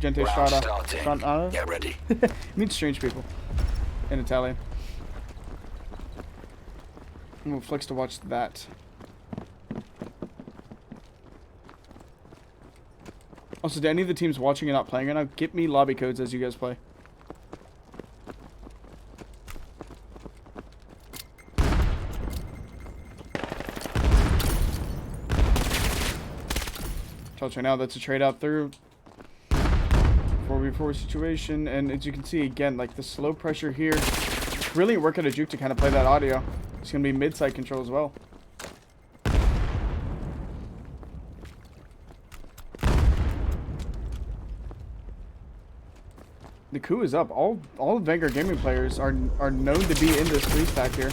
Gente Strana?
Get ready.
It means strange people in Italian. And we'll flex to watch that. Also, to any of the teams watching and not playing right now, get me lobby codes as you guys play. Touch right now, that's a trade out through 4v4 situation, and as you can see again, like the slow pressure here, really work at a Juke to kind of play that audio. It's gonna be mid-side control as well. The coup is up. All Vanguard Gaming players are known to be in this 3-stack here.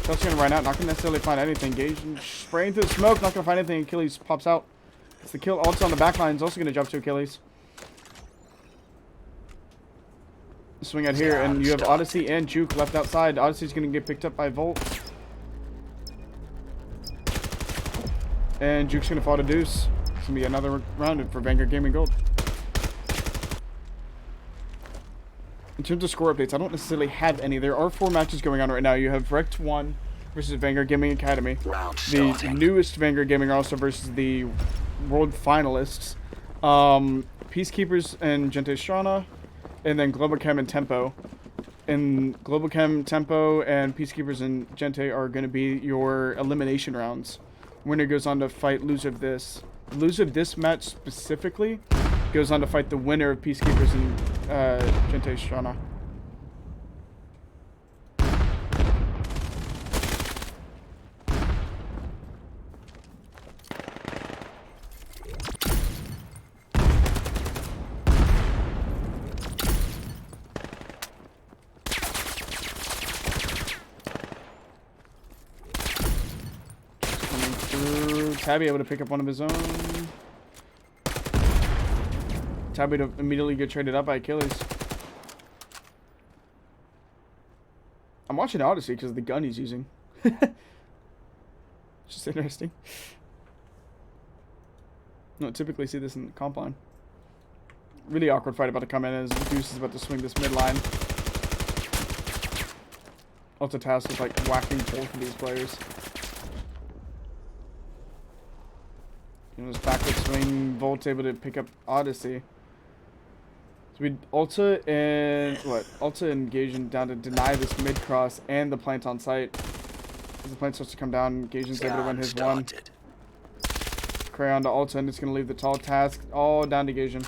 Touch's gonna run out, not gonna necessarily find anything. Gage spraying through the smoke, not gonna find anything. Achilles pops out. It's the kill. Also on the back line is also gonna jump to Achilles. Swing out here, and you have Odyssey and Juke left outside. Odyssey's gonna get picked up by Volt. And Juke's gonna fall to Deuce. It's gonna be another round for Vanguard Gaming Gold. In terms of score updates, I don't necessarily have any. There are 4 matches going on right now. You have REKT 1 versus Vanguard Gaming Academy. The newest Vanguard Gaming also versus the world finalists. PeaceKeepers and Gente Strana, and then Globochem and Tempo. And Globochem, Tempo, and PeaceKeepers and Gente are going to be your elimination rounds. Winner goes on to fight loser of this. Loser of this match specifically goes on to fight the winner of PeaceKeepers and Gente Strana. Tabby able to pick up one of his own. Tabby to immediately get traded up by Achilles. I'm watching Odyssey because of the gun he's using. Just interesting. You don't typically see this in the comp line. Really awkward fight about to come in as Goose is about to swing this mid line. Ultra task is like whacking both of these players. You know, this backward swing, Volt's able to pick up Odyssey. So we Ulta and Ulta engaging down to deny this mid cross and the plant on site. As the plant starts to come down, Gaijin's able to win his one. Crayon to Ulta, and it's gonna leave the tall task all down to Gaijin.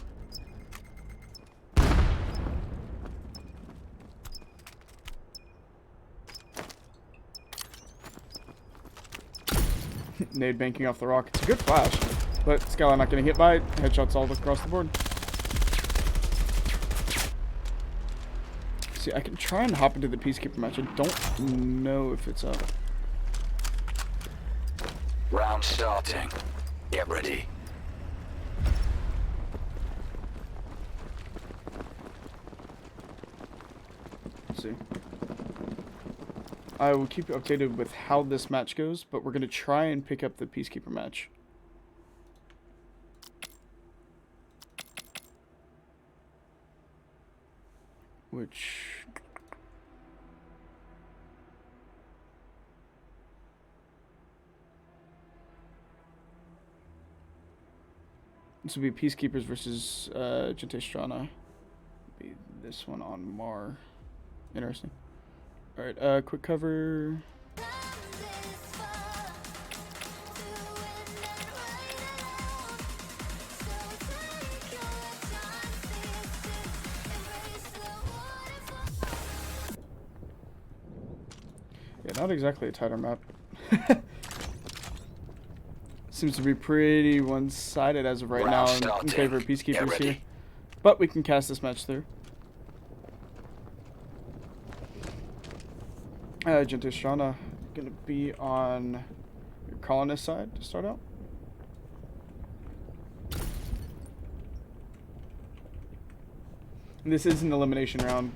Nade banking off the rock. It's a good flash, but Skylar not getting hit by it. Headshots all across the board. See, I can try and hop into the Peacekeeper match. I don't know if it's up.
Round starting. Get ready.
Let's see. I will keep you updated with how this match goes, but we're going to try and pick up the Peacekeeper match. Which... this will be Peacekeepers versus Gente Strana. Be this one on Mar. Interesting. Alright, quick cover. Yeah, not exactly a tighter map. Seems to be pretty one-sided as of right now in favor of Peacekeepers here. But we can cast this match through. Gente Strana gonna be on your colonist side to start out. And this is an elimination round.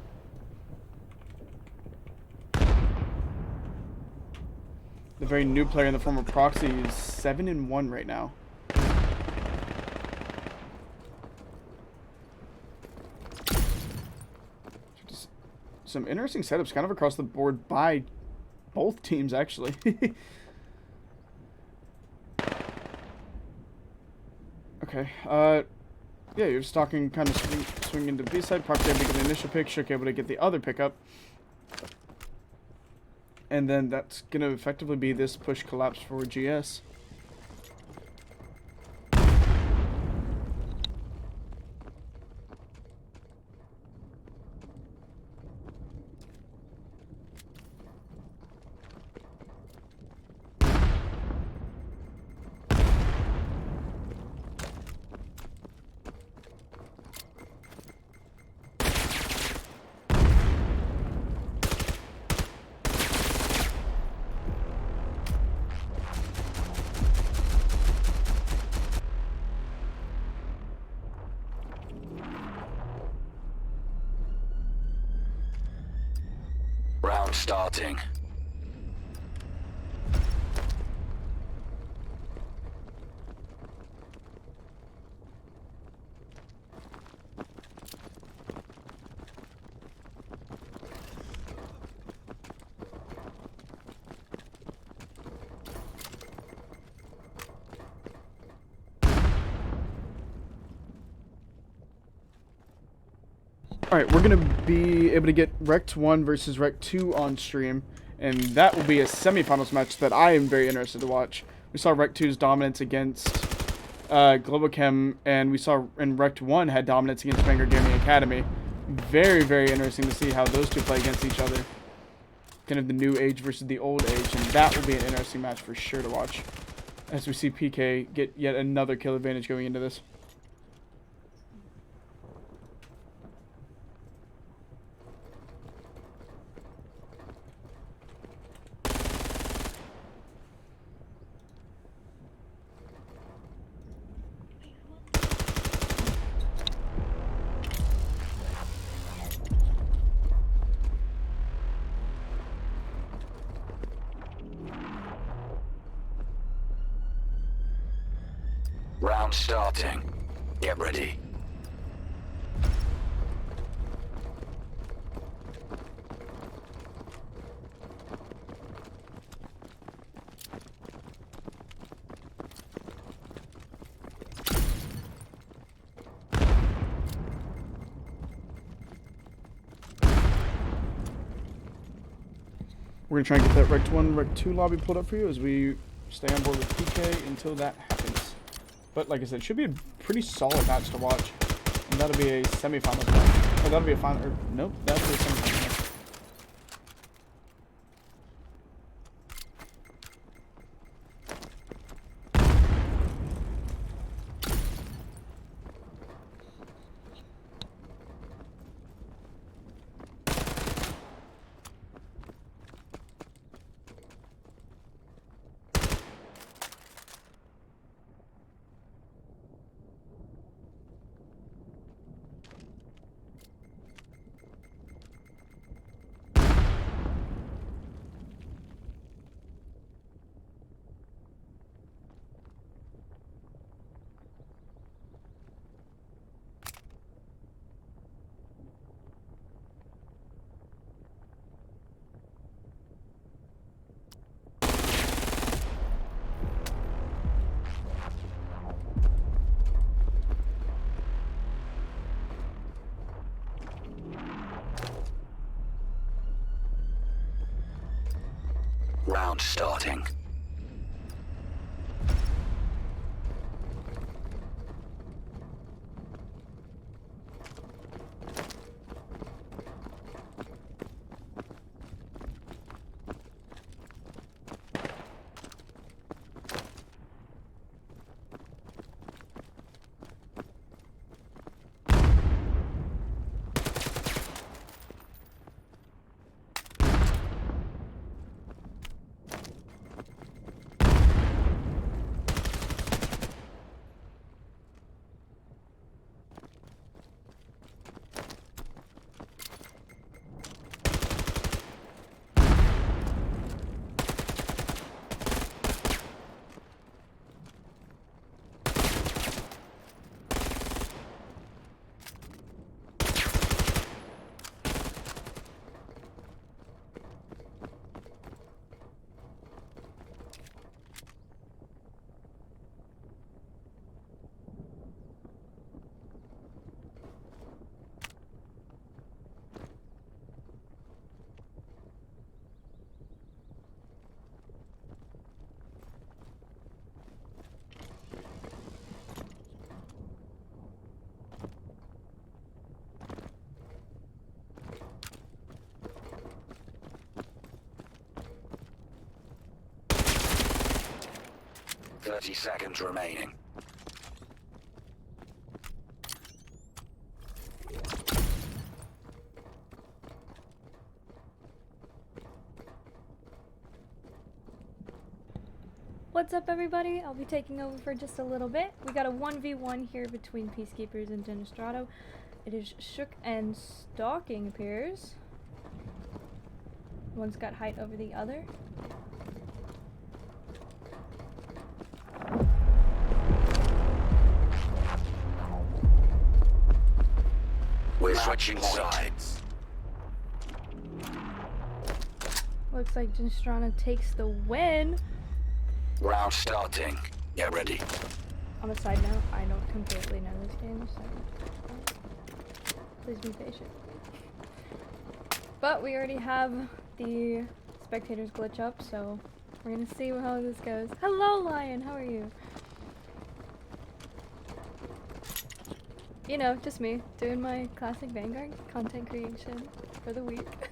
The very new player in the form of Proxy is 7-1 right now. Some interesting setups kind of across the board by both teams, actually. Okay, yeah, you're stalking, kind of swinging to B side. Proxy able to get the initial pick, Shook able to get the other pickup. And then that's going to effectively be this push collapse for GS.
Round starting.
Alright, we're going to be able to get REKT 1 versus REKT 2 on stream, and that will be a semifinals match that I am very interested to watch. We saw REKT 2's dominance against Globochem, and we saw in REKT 1 had dominance against Vanguard Gaming Academy. Very, very interesting to see how those two play against each other. Kind of the new age versus the old age, and that will be an interesting match for sure to watch. As we see PK get yet another kill advantage going into this.
Round starting. Get ready.
We're going to try and get that REKT 1, REKT 2 lobby pulled up for you as we stay on board with PK until that happens. But like I said, it should be a pretty solid match to watch. And that'll be a semifinals match. Or that'll be a final. Nope, that'll be a semifinals match.
Round starting. Thirty seconds remaining.
What's up, everybody? I'll be taking over for just a little bit. We got a 1v1 here between PeaceKeepers and Gente Strana. It is Shook and Stalking appears. One's got height over the other.
We're switching sides.
Looks like Gente Strana takes the win.
Round starting. Get ready.
On a side note, I don't completely know this game, so Please be patient. But we already have the spectators glitch up, so we're gonna see how this goes. Hello, Lion. How are you? You know, just me doing my classic Vanguard content creation for the week.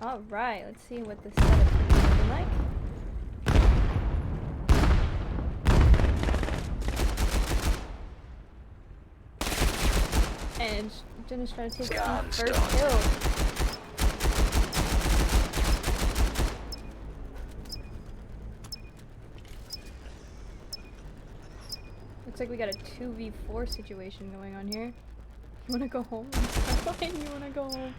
All right, let's see what this setup is looking like. And Gente Strana takes the first kill. Looks like we got a 2v4 situation going on here. You wanna go home? You wanna go home?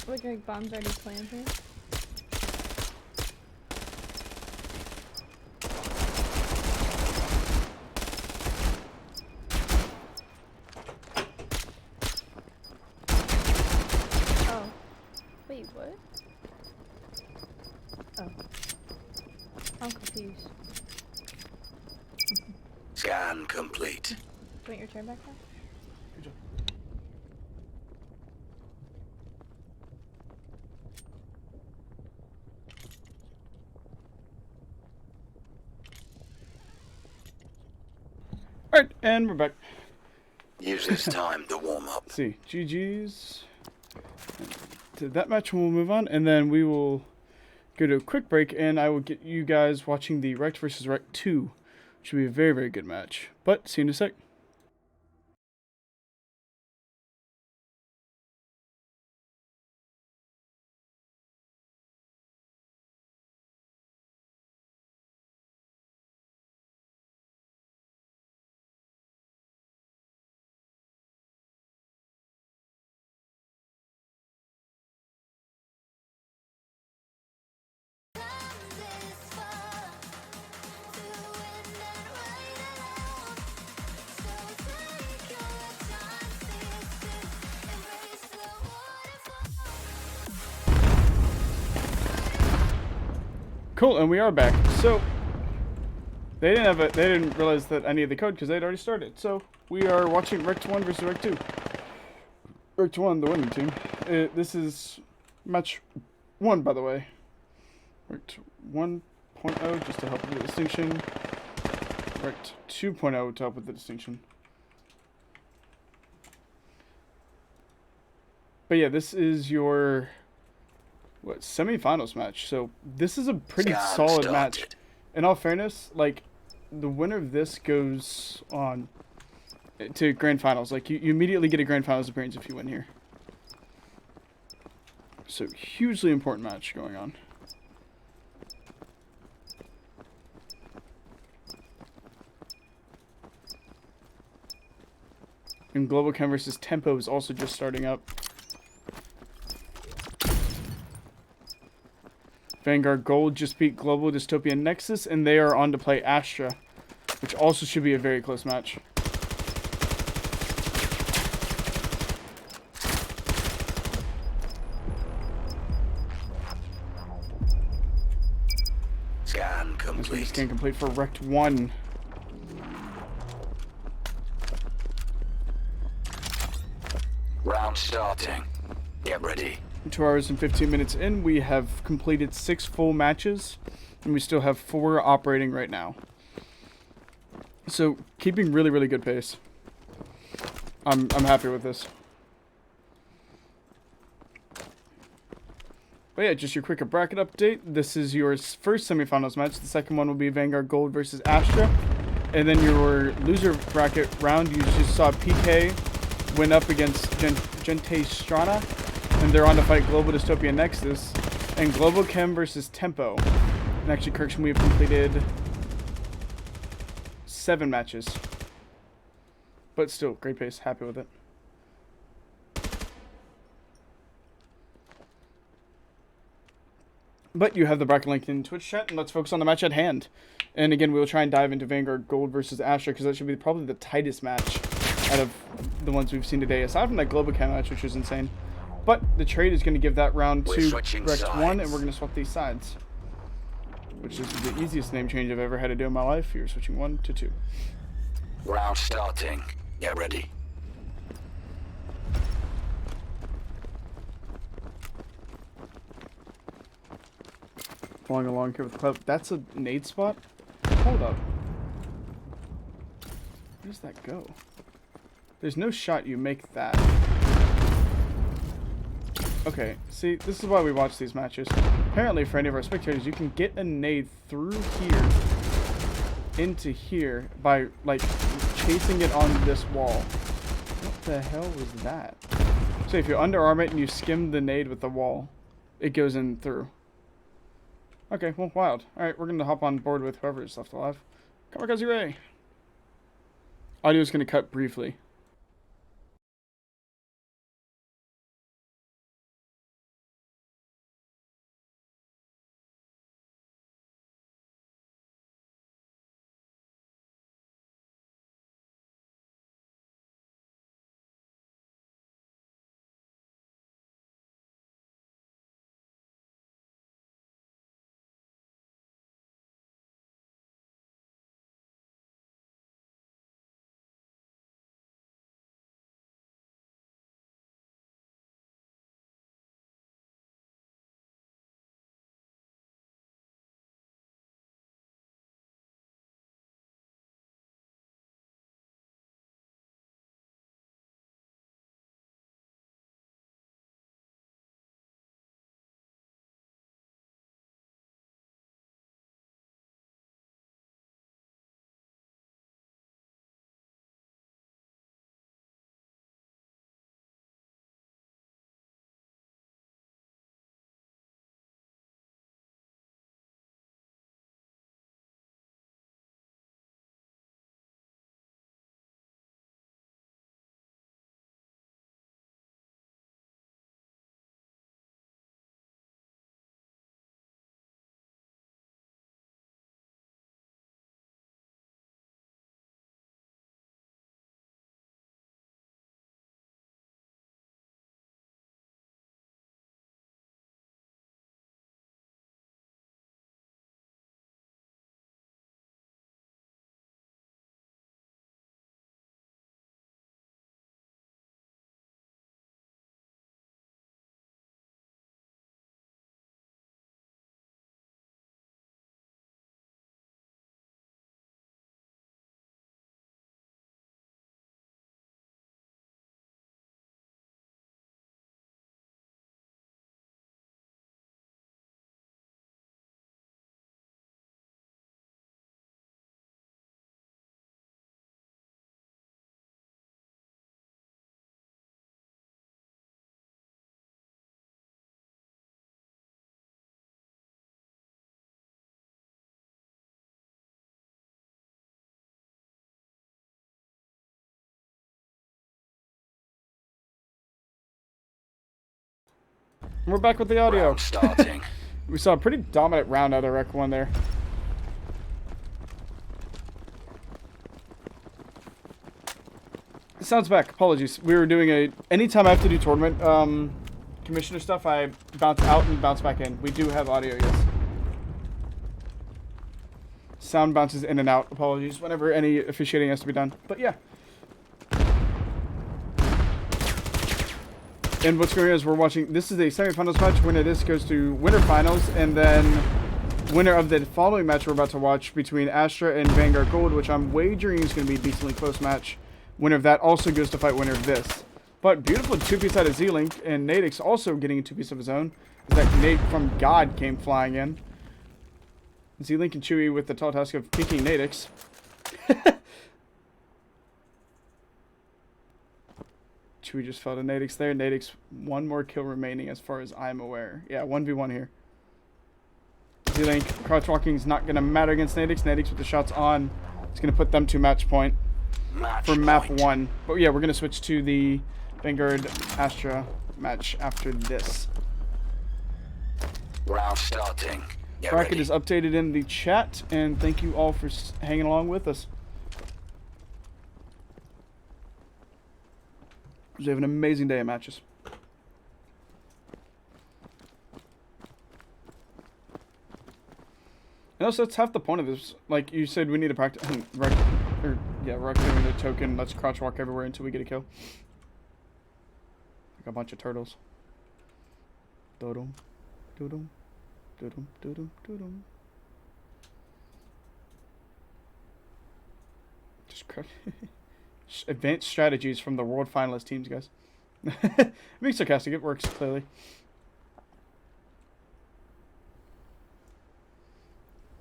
Look like bombs already planted. Oh. Wait, what? Oh. I'm confused.
Scan complete.
Do you want your turn back now?
Good job. Alright, and we're back.
Use this time to warm up.
Let's see, GG's. To that match, we'll move on, and then we will go to a quick break, and I will get you guys watching the REKT versus REKT 2, which will be a very, very good match. But, see you in a sec. Cool, and we are back. So they didn't realize that I needed the code because they'd already started. So we are watching REKT 1 versus REKT 2. REKT 1, the winning team. This is match 1, by the way. REKT 1.0 just to help with the distinction. REKT 2.0 to help with the distinction. But yeah, this is your semi-finals match. So this is a pretty solid match. In all fairness, like the winner of this goes on to grand finals. Like you immediately get a grand finals appearance if you win here. So hugely important match going on. And Globochem versus Tempo is also just starting up. Vanguard Gold just beat Global, Dystopia, Nexus, and they are on to play Astra, which also should be a very close match.
Scan complete.
Scan complete for REKT 1.
Round starting. Get ready.
2 hours and 15 minutes in, we have completed 6 full matches, and we still have 4 operating right now. So, keeping really, really good pace. I'm happy with this. But yeah, just your quick bracket update. This is your first semifinals match. The second one will be Vanguard Gold versus Astra. And then your loser bracket round, you just saw PK win up against Gente Strana. And they're on to fight Global, Dystopia, Nexus. And Globochem versus Tempo. And actually, correction, we have completed 7 matches. But still, great pace. Happy with it. But you have the bracket link in Twitch chat, and let's focus on the match at hand. And again, we will try and dive into Vanguard Gold versus Astra, because that should be probably the tightest match out of the ones we've seen today, aside from that Globochem match, which was insane. But the trade is going to give that round
We're
to
switching
REKT 1, and
sides.
we're going to swap these sides. Which is the easiest name change I've ever had to do in my life. You're switching 1 to 2.
Round starting. Get ready.
Following along here with the club. That's a nade spot? Hold up. Where does that go? There's no shot you make that. Okay, see, this is why we watch these matches. Apparently, for any of our spectators, you can get a nade through here into here by, like, chasing it on this wall. What the hell was that? So if you underarm it and you skim the nade with the wall, it goes in through. Okay, well, wild. Alright, we're going to hop on board with whoever is left alive. Kamikaze Ray! Audio is going to cut briefly. We're back with the audio.
Round starting.
We saw a pretty dominant round out of REKT 1 there. Sounds back. Apologies. We were doing a... Anytime I have to do tournament commissioner stuff, I bounce out and bounce back in. We do have audio, yes. Sound bounces in and out. Apologies. Whenever any officiating has to be done. But yeah. And what's going on is we're watching... This is a semifinals match. Winner of this goes to winner finals. And then winner of the following match we're about to watch between Astra and Vanguard Gold, which I'm wagering is going to be a decently close match. Winner of that also goes to fight winner of this. But beautiful two-piece out of Z-Link, and Nadix also getting a two-piece of his own. As that Nate from God came flying in. Z-Link and Chewy with the tall task of picking Nadix. Chewy just fell to Nadix there. Nadix, one more kill remaining as far as I'm aware. Yeah, 1v1 here. Z-Link, crouch walking is not going to matter against Nadix. Nadix with the shots on. It's going to put them to match point. For map 1. But yeah, we're going to switch to the Vanguard Astra match after this.
Round starting. Get
Bracket
ready.
is updated in the chat, and thank you all for hanging along with us. We have an amazing day of matches. And also, that's half the point of this. Like you said, we need to practice. REKT doing the token. Let's crouch walk everywhere until we get a kill. Like a bunch of turtles. Dodum, dodum, dodum, dodum, dodum. Just advanced strategies from the world finalist teams, guys. Being sarcastic, it works clearly.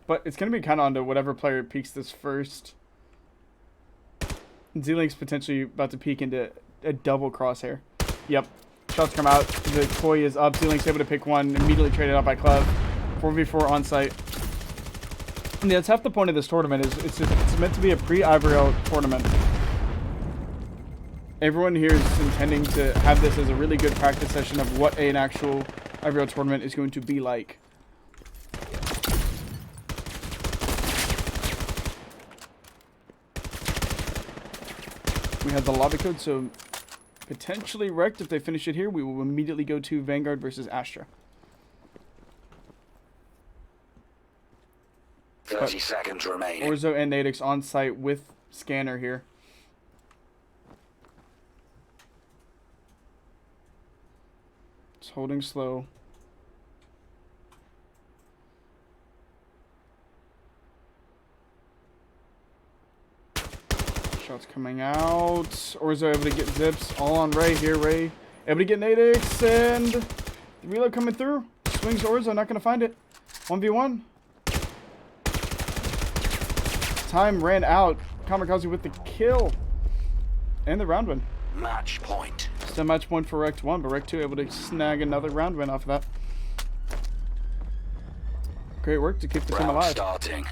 But it's going to be kind of on to whatever player peeks this first. Z-Link's potentially about to peek into a double crosshair. Yep. Shots come out. The koi is up. Z-Link's able to pick one. Immediately traded out by Clev. 4v4 on site. And yeah, that's half the point of this tournament. It's meant to be a pre-IVRL tournament. Everyone here is intending to have this as a really good practice session of what an actual IVRL tournament is going to be like. We have the lobby code, so potentially REKT, if they finish it here, we will immediately go to Vanguard versus Astra.
30 seconds remaining.
Orzo and Nadix on site with scanner here. It's holding slow. Shots coming out. Orzo able to get zips. All on Ray here. Ray able to get Nadix. And the reload coming through. Swings Orzo. Not going to find it. 1v1. Time ran out. Kamikaze with the kill. And the round win.
Match point.
Still match point for REKT 1, but REKT 2 able to snag another round win off of that. Great work to keep the team alive.
Starting.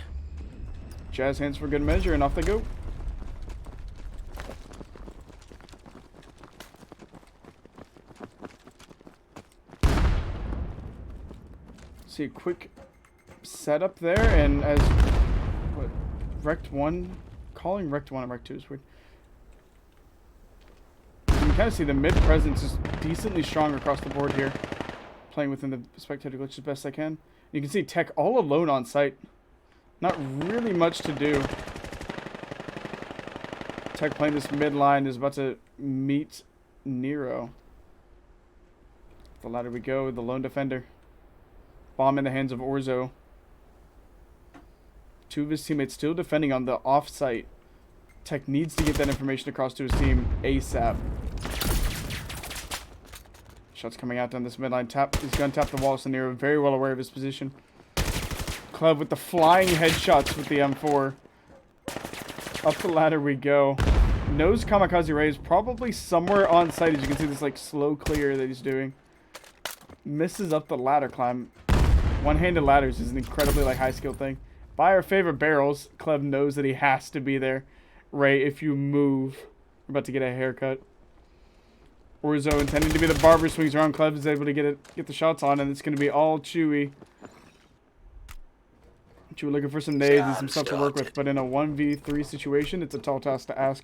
Jazz hands for good measure, and off they go. See a quick setup there, and as what REKT 1 calling REKT 1 and REKT 2 is weird. You can kind of see the mid presence is decently strong across the board here, playing within the spectator glitch as best I can. You can see Tech all alone on site, not really much to do. Tech playing this mid line is about to meet Nero. The ladder we go, the lone defender. Bomb in the hands of Orzo. Two of his teammates still defending on the off-site. Tech needs to get that information across to his team ASAP. Shots coming out down this midline. He's gonna tap the wall, so Nero very well aware of his position. Clev with the flying headshots with the M4. Up the ladder we go. Knows Kamikaze Ray is probably somewhere on site, as you can see this like slow clear that he's doing. Misses up the ladder climb. One-handed ladders is an incredibly like high skill thing. By our favorite barrels, Clev knows that he has to be there. Ray, if you move, we're about to get a haircut. Orzo intending to be the barber swings around. Clev is able to get the shots on, and it's going to be all Chewy. Chewy looking for some nades and some stuff to work with, but in a 1v3 situation, it's a tall task to ask.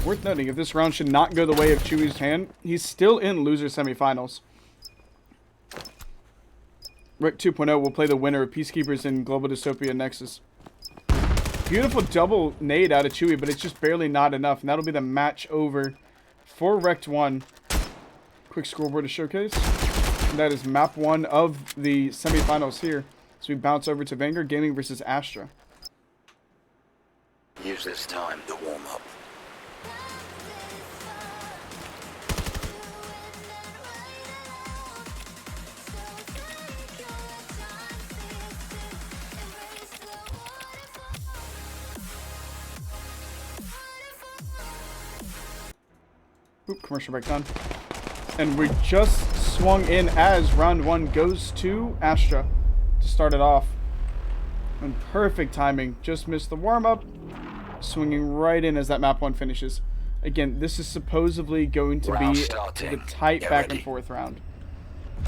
Worth noting, if this round should not go the way of Chewy's hand, he's still in loser semifinals. REKT 2.0 will play the winner of PeaceKeepers in Global Dystopia Nexus. Beautiful double nade out of Chewy, but it's just barely not enough. And that'll be the match over for REKT 1. Quick scoreboard to showcase. And that is map 1 of the semifinals here. So we bounce over to Vanguard Gaming versus Astra.
Use this time to warm up.
Oop, commercial break done. And we just swung in as round 1 goes to Astra to start it off. And perfect timing. Just missed the warm-up. Swinging right in as that map 1 finishes. Again, this is supposedly going to be the tight back and forth round.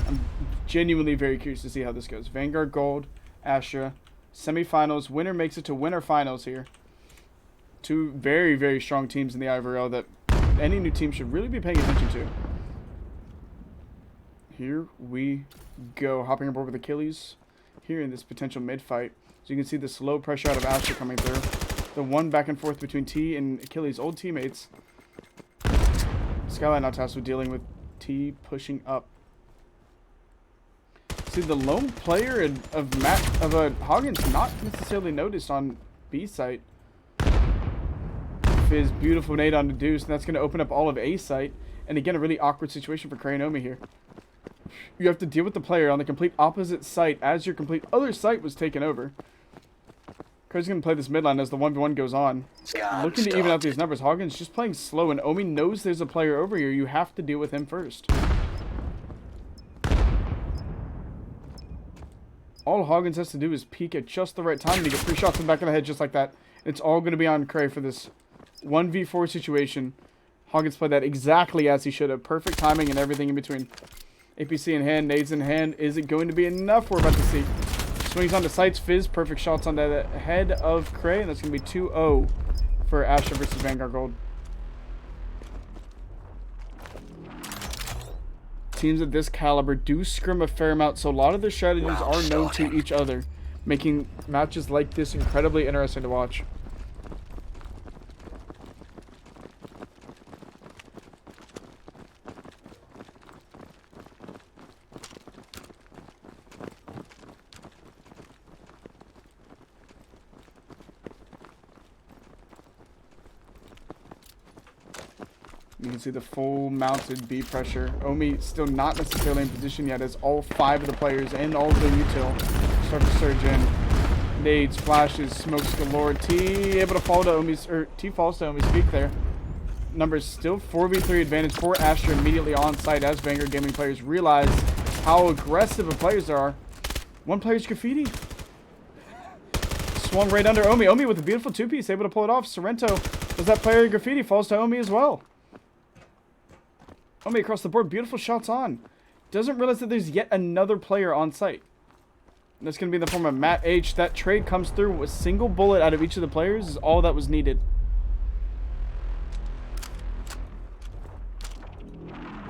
I'm genuinely very curious to see how this goes. Vanguard Gold, Astra, semifinals. Winner makes it to winter finals here. Two very, very strong teams in the IVRL that any new team should really be paying attention to. Here we go. Hopping aboard with Achilles here in this potential mid-fight. So you can see the slow pressure out of Astra coming through. The one back and forth between T and Achilles' old teammates. Skyline now tasked with dealing with T pushing up. See, the lone player of Hagen's not necessarily noticed on B site. His beautiful nade on the Deuce, and that's going to open up all of A site. And again, a really awkward situation for Cranomi here. You have to deal with the player on the complete opposite site as your complete other site was taken over. Crest's going to play this midline as the 1v1 goes on. Looking to even out these numbers. Hagen's just playing slow, and Omi knows there's a player over here. You have to deal with him first. All Hagens has to do is peek at just the right time to get 3 shots in the back of the head just like that. It's all going to be on Cray for this 1v4 situation. Hagens played that exactly as he should have. Perfect timing and everything in between. APC in hand, nades in hand. Is it going to be enough? We're about to see. Swings on the sights. Fizz. Perfect shots on the head of Cray. And that's going to be 2-0 for Astra versus Vanguard Gold. Teams of this caliber do scrim a fair amount, so a lot of their strategies are known to each other, making matches like this incredibly interesting to watch. You can see the full mounted B pressure. Omi still not necessarily in position yet as all 5 of the players and all of the util start to surge in. Nades, flashes, smokes galore. T able to fall to Omi's, or T falls to Omi's peak there. Numbers still 4v3 advantage for Astra immediately on site as Vanguard Gaming players realize how aggressive the players are. One player's graffiti. Swung right under Omi. Omi with a beautiful 2-piece, able to pull it off. Sorrento does that player graffiti, falls to Omi as well. Omi across the board, beautiful shots on. Doesn't realize that there's yet another player on site. And that's going to be in the form of Matt H. That trade comes through with a single bullet out of each of the players is all that was needed.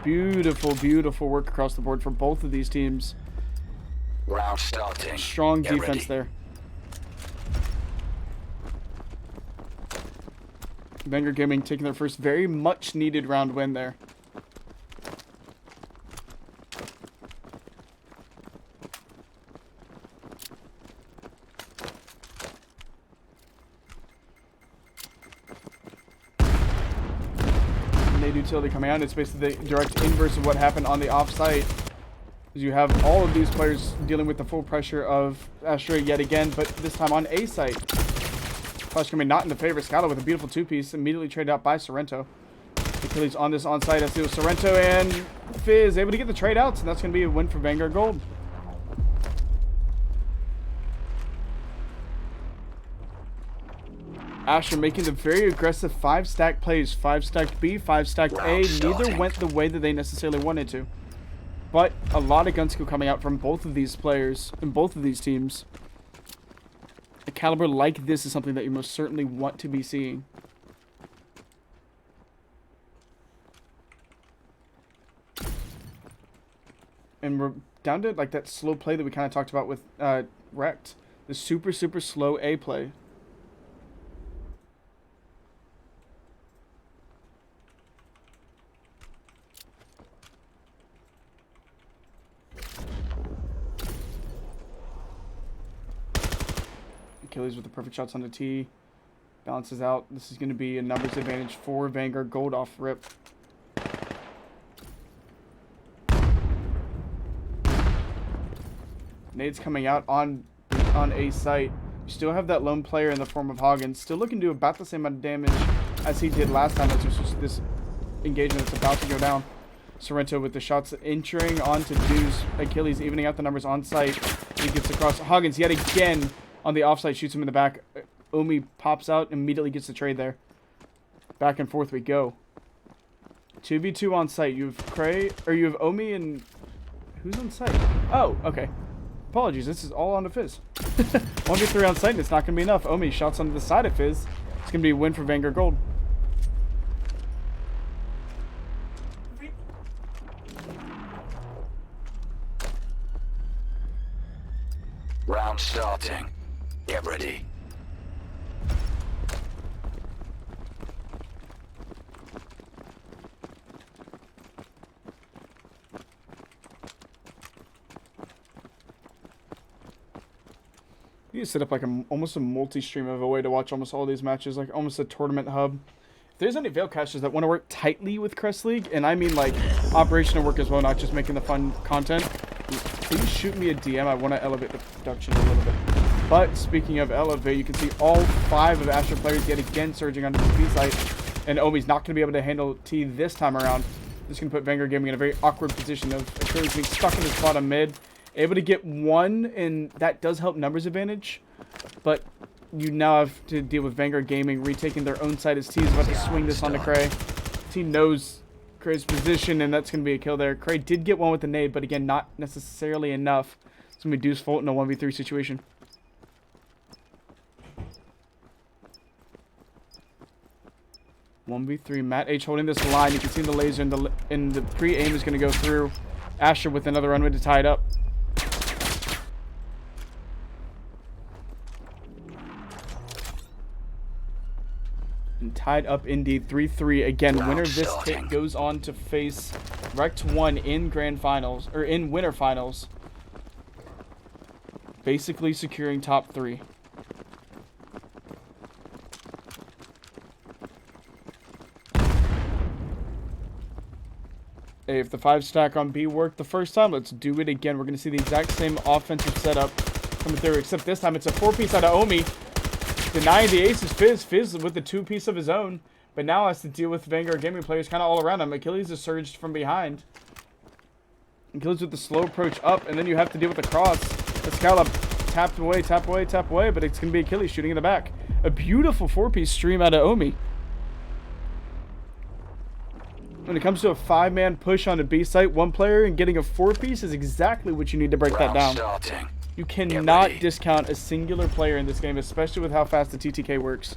Beautiful, beautiful work across the board for both of these teams.
Round starting.
Strong
Get
defense
ready.
there. Vanguard Gaming taking their first very much needed round win there. Utility coming out. It's basically the direct inverse of what happened on the off-site. You have all of these players dealing with the full pressure of Astra yet again, but this time on A site. Flash coming not in the favor. Scala with a beautiful 2-piece, immediately traded out by Sorrento. Achilles on this on-site as it was Sorrento and Fizz able to get the trade outs, and that's going to be a win for Vanguard Gold. Astra making the very aggressive 5-stack plays. 5-stacked B, 5-stacked A. Neither went the way that they necessarily wanted to. But a lot of gun skill coming out from both of these players and both of these teams. A caliber like this is something that you most certainly want to be seeing. And we're down to like that slow play that we kind of talked about with REKT. The super, super slow A play. Achilles with the perfect shots on the T. Balances out. This is going to be a numbers advantage for Vanguard Gold off rip. Nades coming out on A site. You still have that lone player in the form of Hagen. Still looking to do about the same amount of damage as he did last time. As it was just this engagement that's about to go down. Sorrento with the shots entering onto Deuce. Achilles evening out the numbers on site. He gets across. Hagens yet again on the offside, shoots him in the back. Omi pops out, immediately gets the trade there. Back and forth we go. 2v2 on site. You have Cray, or you have Omi and who's on site? Oh, okay. Apologies, this is all on the Fizz. 1v3 on site, and it's not going to be enough. Omi shots onto the side of Fizz. It's going to be a win for Vanguard Gold.
Round starting. Get ready.
You need to set up like almost a multi-stream of a way to watch almost all these matches, like almost a tournament hub. If there's any Veil casters that want to work tightly with Crest League, and I mean like operational work as well, not just making the fun content, please shoot me a DM. I want to elevate the production a little bit. But speaking of elevate, you can see all 5 of Astra players yet again surging onto the B site, and Omi's not going to be able to handle T this time around. This can put Vanguard Gaming in a very awkward position of Achilles being stuck in his bottom mid. Able to get 1, and that does help numbers advantage, but you now have to deal with Vanguard Gaming retaking their own side as T is about to swing this onto Cray. T knows Cray's position, and that's going to be a kill there. Cray did get 1 with the nade, but again, not necessarily enough. It's going to be Deuce Volt in a 1v3 situation. Matt H holding this line. You can see the laser in the pre-aim is going to go through. Asher with another runway to tie it up. And tied up indeed, 3-3. Again, winner of this hit goes on to face REKT 1 in grand finals, or in winter finals. Basically securing top 3. Hey, if the 5 stack on B worked the first time, let's do it again. We're going to see the exact same offensive setup coming through, except this time it's a 4-piece out of Omi. Denying the ace is Fizz with the 2-piece of his own, but now has to deal with Vanguard Gaming players kind of all around him. Achilles is surged from behind. Achilles with the slow approach up, and then you have to deal with the cross. Escalab tapped away, tap away, tap away, but it's going to be Achilles shooting in the back. A beautiful 4-piece stream out of Omi. When it comes to a 5-man push on a B site, 1 player and getting a 4-piece is exactly what you need to break that down. You cannot discount a singular player in this game, especially with how fast the TTK works.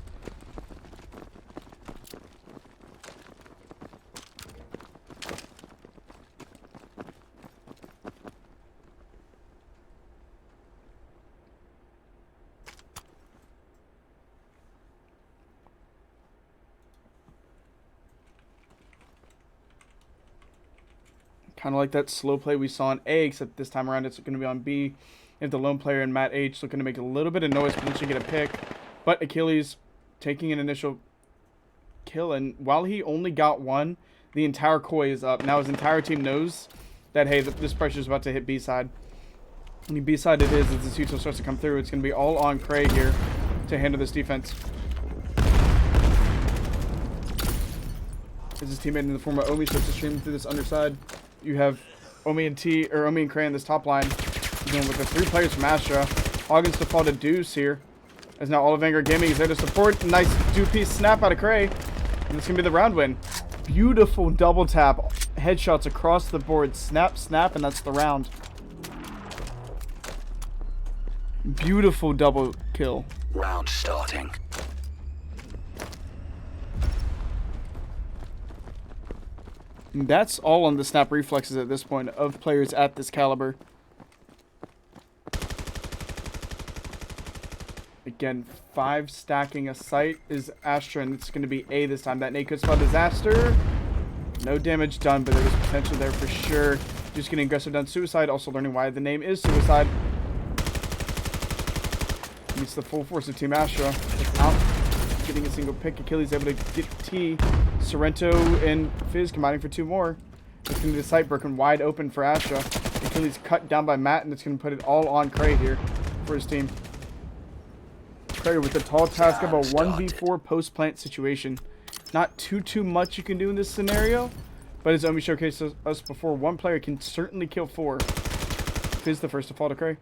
Kind of like that slow play we saw on A, except this time around it's going to be on B. You have the lone player and Matt H looking to make a little bit of noise, potentially get a pick. But Achilles taking an initial kill, and while he only got 1, the entire Koi is up. Now his entire team knows that, hey, this pressure is about to hit B side. And B side it is as this util starts to come through. It's going to be all on Cray here to handle this defense. As his teammate in the form of Omi starts to stream through this underside. You have Omi and Cray on this top line. Dealing with the 3 players from Astra. Hoggins defaulted Deuce here. As now all of Vanguard Gaming is there to support. Nice 2-piece snap out of Cray. And it's going to be the round win. Beautiful double tap. Headshots across the board. Snap, snap, and that's the round. Beautiful double kill.
Round starting.
And that's all on the snap reflexes at this point of players at this caliber. Again, 5 stacking a site is Astra, and it's going to be A this time. That naked spot disaster. No damage done, but there was potential there for sure. Just getting aggressive done. Suicide, also learning why the name is Suicide. Meets the full force of Team Astra. Without getting a single pick. Achilles able to get T. Sorrento and Fizz combining for 2 more. It's going to be the site broken wide open for Astra. Achilles cut down by Matt, and it's going to put it all on Cray here for his team. Cray with the tall task of a 1v4 post-plant situation. Not too much you can do in this scenario, but as Omi showcased us before, 1 player can certainly kill 4. Fizz the first to fall to Cray.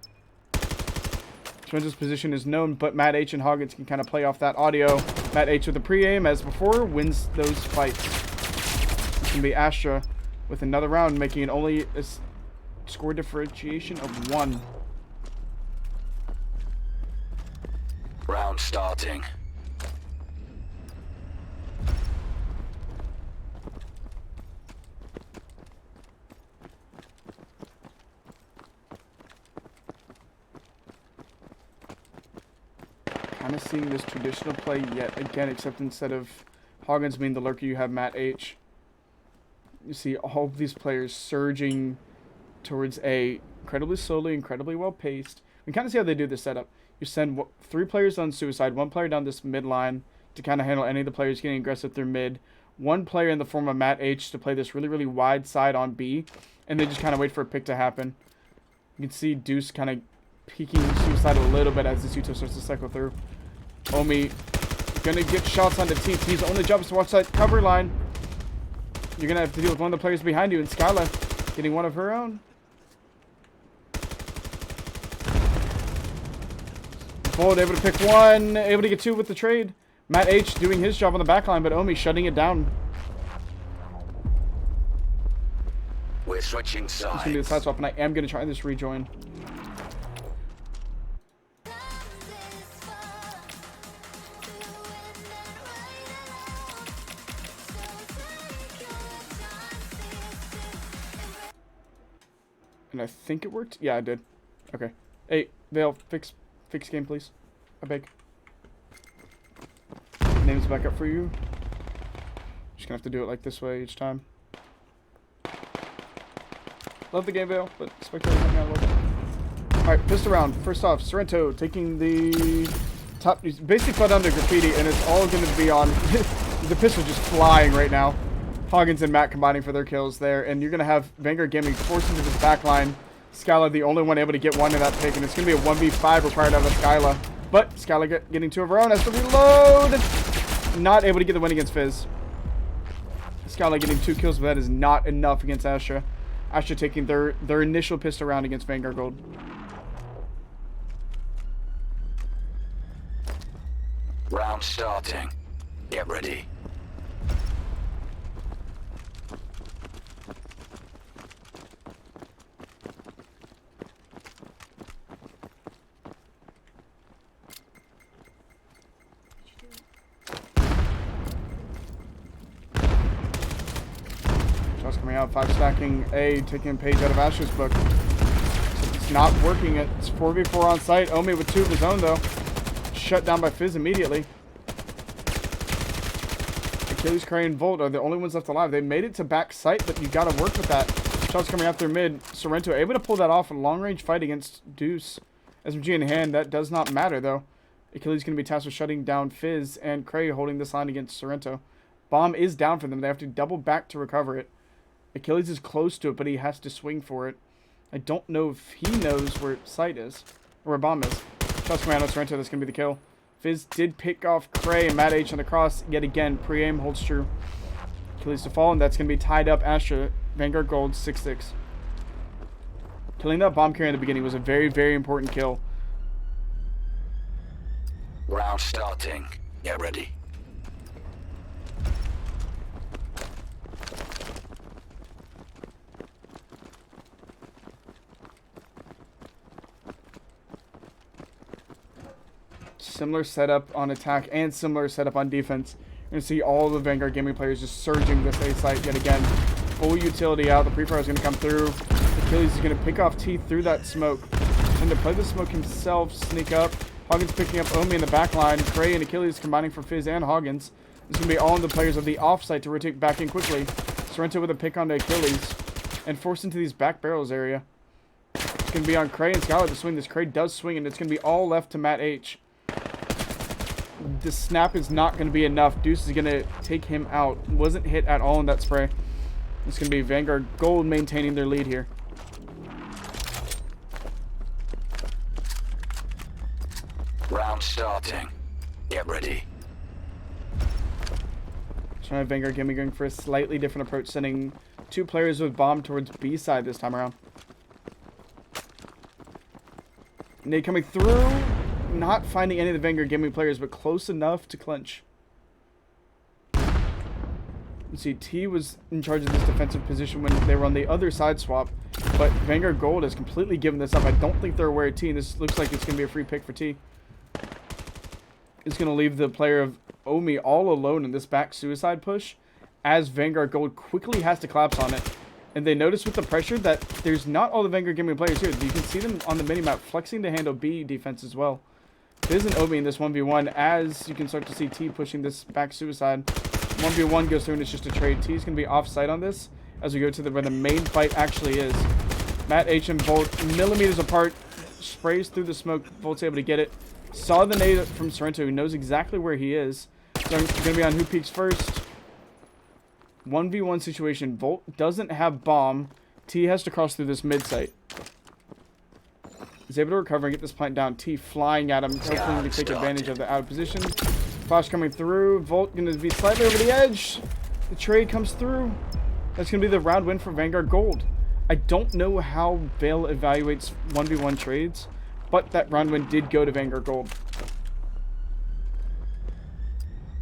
Sorrento's position is known, but Matt H and Hoggins can kind of play off that audio. Matt H with the pre-aim, as before, wins those fights. It's going to be Astra with another round, making it only a score differentiation of 1.
Round starting.
Kind of seeing this traditional play yet again, except instead of Hoggins being the lurker, you have Matt H. You see all of these players surging towards A, incredibly slowly, incredibly well paced. We kind of see how they do this setup. You send 3 players on suicide, 1 player down this mid line to kind of handle any of the players getting aggressive through mid, 1 player in the form of Matt H to play this really, really wide side on B, and then just kind of wait for a pick to happen. You can see Deuce kind of peeking suicide a little bit as this Uto starts to cycle through. Omi gonna get shots onto T. T's only job is to watch that cover line. You're gonna have to deal with one of the players behind you, and Skyla getting one of her own. Bold able to pick 1, able to get 2 with the trade. Matt H doing his job on the back line, but Omi shutting it down.
We're switching
It's gonna be the side
sides.
swap, and I am gonna try this rejoin. And I think it worked. Yeah, it did. Okay. Hey, Vale, fix game, please. I beg. Name's back up for you. Just gonna have to do it like this way each time. Love the game, Vale, but spectator help me out a little bit. Alright, pissed around. First off, Sorrento taking the top. He's basically fell down to graffiti, and it's all gonna be on. The pistol just flying right now. Hoggins and Matt combining for their kills there, and you're going to have Vanguard Gaming forced into this back line. Skyla the only one able to get 1 in that pick, and it's going to be a 1v5 required out of Skyla. But Skyla getting 2 of her own, has to reload! Not able to get the win against Fizz. Skyla getting 2 kills, but that is not enough against Astra. Astra taking their initial pistol round against Vanguard Gold.
Round starting. Get ready.
Shots coming out, 5 stacking A, taking a page out of Asher's book. It's not working. It's 4v4 on site. Omi with 2 of his own, though. Shut down by Fizz immediately. Achilles, Crane, and Volt are the only ones left alive. They made it to back site, but you got to work with that. Shots coming out through mid. Sorrento able to pull that off in a long-range fight against Deuce. SMG in hand, that does not matter, though. Achilles going to be tasked with shutting down Fizz, and Cray holding this line against Sorrento. Bomb is down for them. They have to double back to recover it. Achilles is close to it, but he has to swing for it. I don't know if he knows where site is, or where bomb is. Shots coming out of Sorrento, that's going to be the kill. Fizz did pick off Cray and Matt H on the cross. Yet again, pre-aim holds true. Achilles to fall, and that's going to be tied up. Astra, Vanguard Gold, 6-6. Killing that bomb carrier in the beginning was a very, very important kill.
Round starting. Get ready.
Similar setup on attack and similar setup on defense. You're going to see all the Vanguard Gaming players just surging this A site yet again. Full utility out. The pre-fire is going to come through. Achilles is going to pick off T through that smoke. And to play the smoke himself, sneak up. Hoggins picking up Omi in the back line. Cray and Achilles combining for Fizz and Hoggins. This is going to be all of the players of the offsite to rotate back in quickly. Sorrento with a pick onto Achilles. And forced into these back barrels area. It's going to be on Cray and Skylar to swing. This Cray does swing, and it's going to be all left to Matt H. The snap is not going to be enough. Deuce is going to take him out. Wasn't hit at all in that spray. It's going to be Vanguard Gold maintaining their lead here.
Round starting. Get ready.
Trying to have Vanguard Gaming going for a slightly different approach, sending 2 players with bomb towards B side this time around. Nade coming through. Not finding any of the Vanguard Gaming players, but close enough to clinch. You see, T was in charge of this defensive position when they were on the other side swap, but Vanguard Gold has completely given this up. I don't think they're aware of T, and this looks like it's going to be a free pick for T. is going to leave the player of Omi all alone in this back suicide push, as Vanguard Gold quickly has to collapse on it. And they notice with the pressure that there's not all the Vanguard Gaming players here. You can see them on the minimap flexing to handle B defense as well. There's an Omi in this 1v1, as you can start to see T pushing this back suicide. 1v1 goes through and it's just a trade. T is going to be offside on this as we go to where the main fight actually is. Matt H and Volt millimeters apart, sprays through the smoke. Volt's able to get it. Saw the nade from Sorrento, who knows exactly where he is. So it's going to be on who peeks first. 1v1 situation. Volt doesn't have bomb. T has to cross through this mid site. He's able to recover and get this plant down. T flying at him, hoping to take advantage of the out of position. Flash coming through. Volt going to be slightly over the edge. The trade comes through. That's going to be the round win for Vanguard Gold. I don't know how Vale evaluates 1v1 trades, but that round win did go to Vanguard Gold.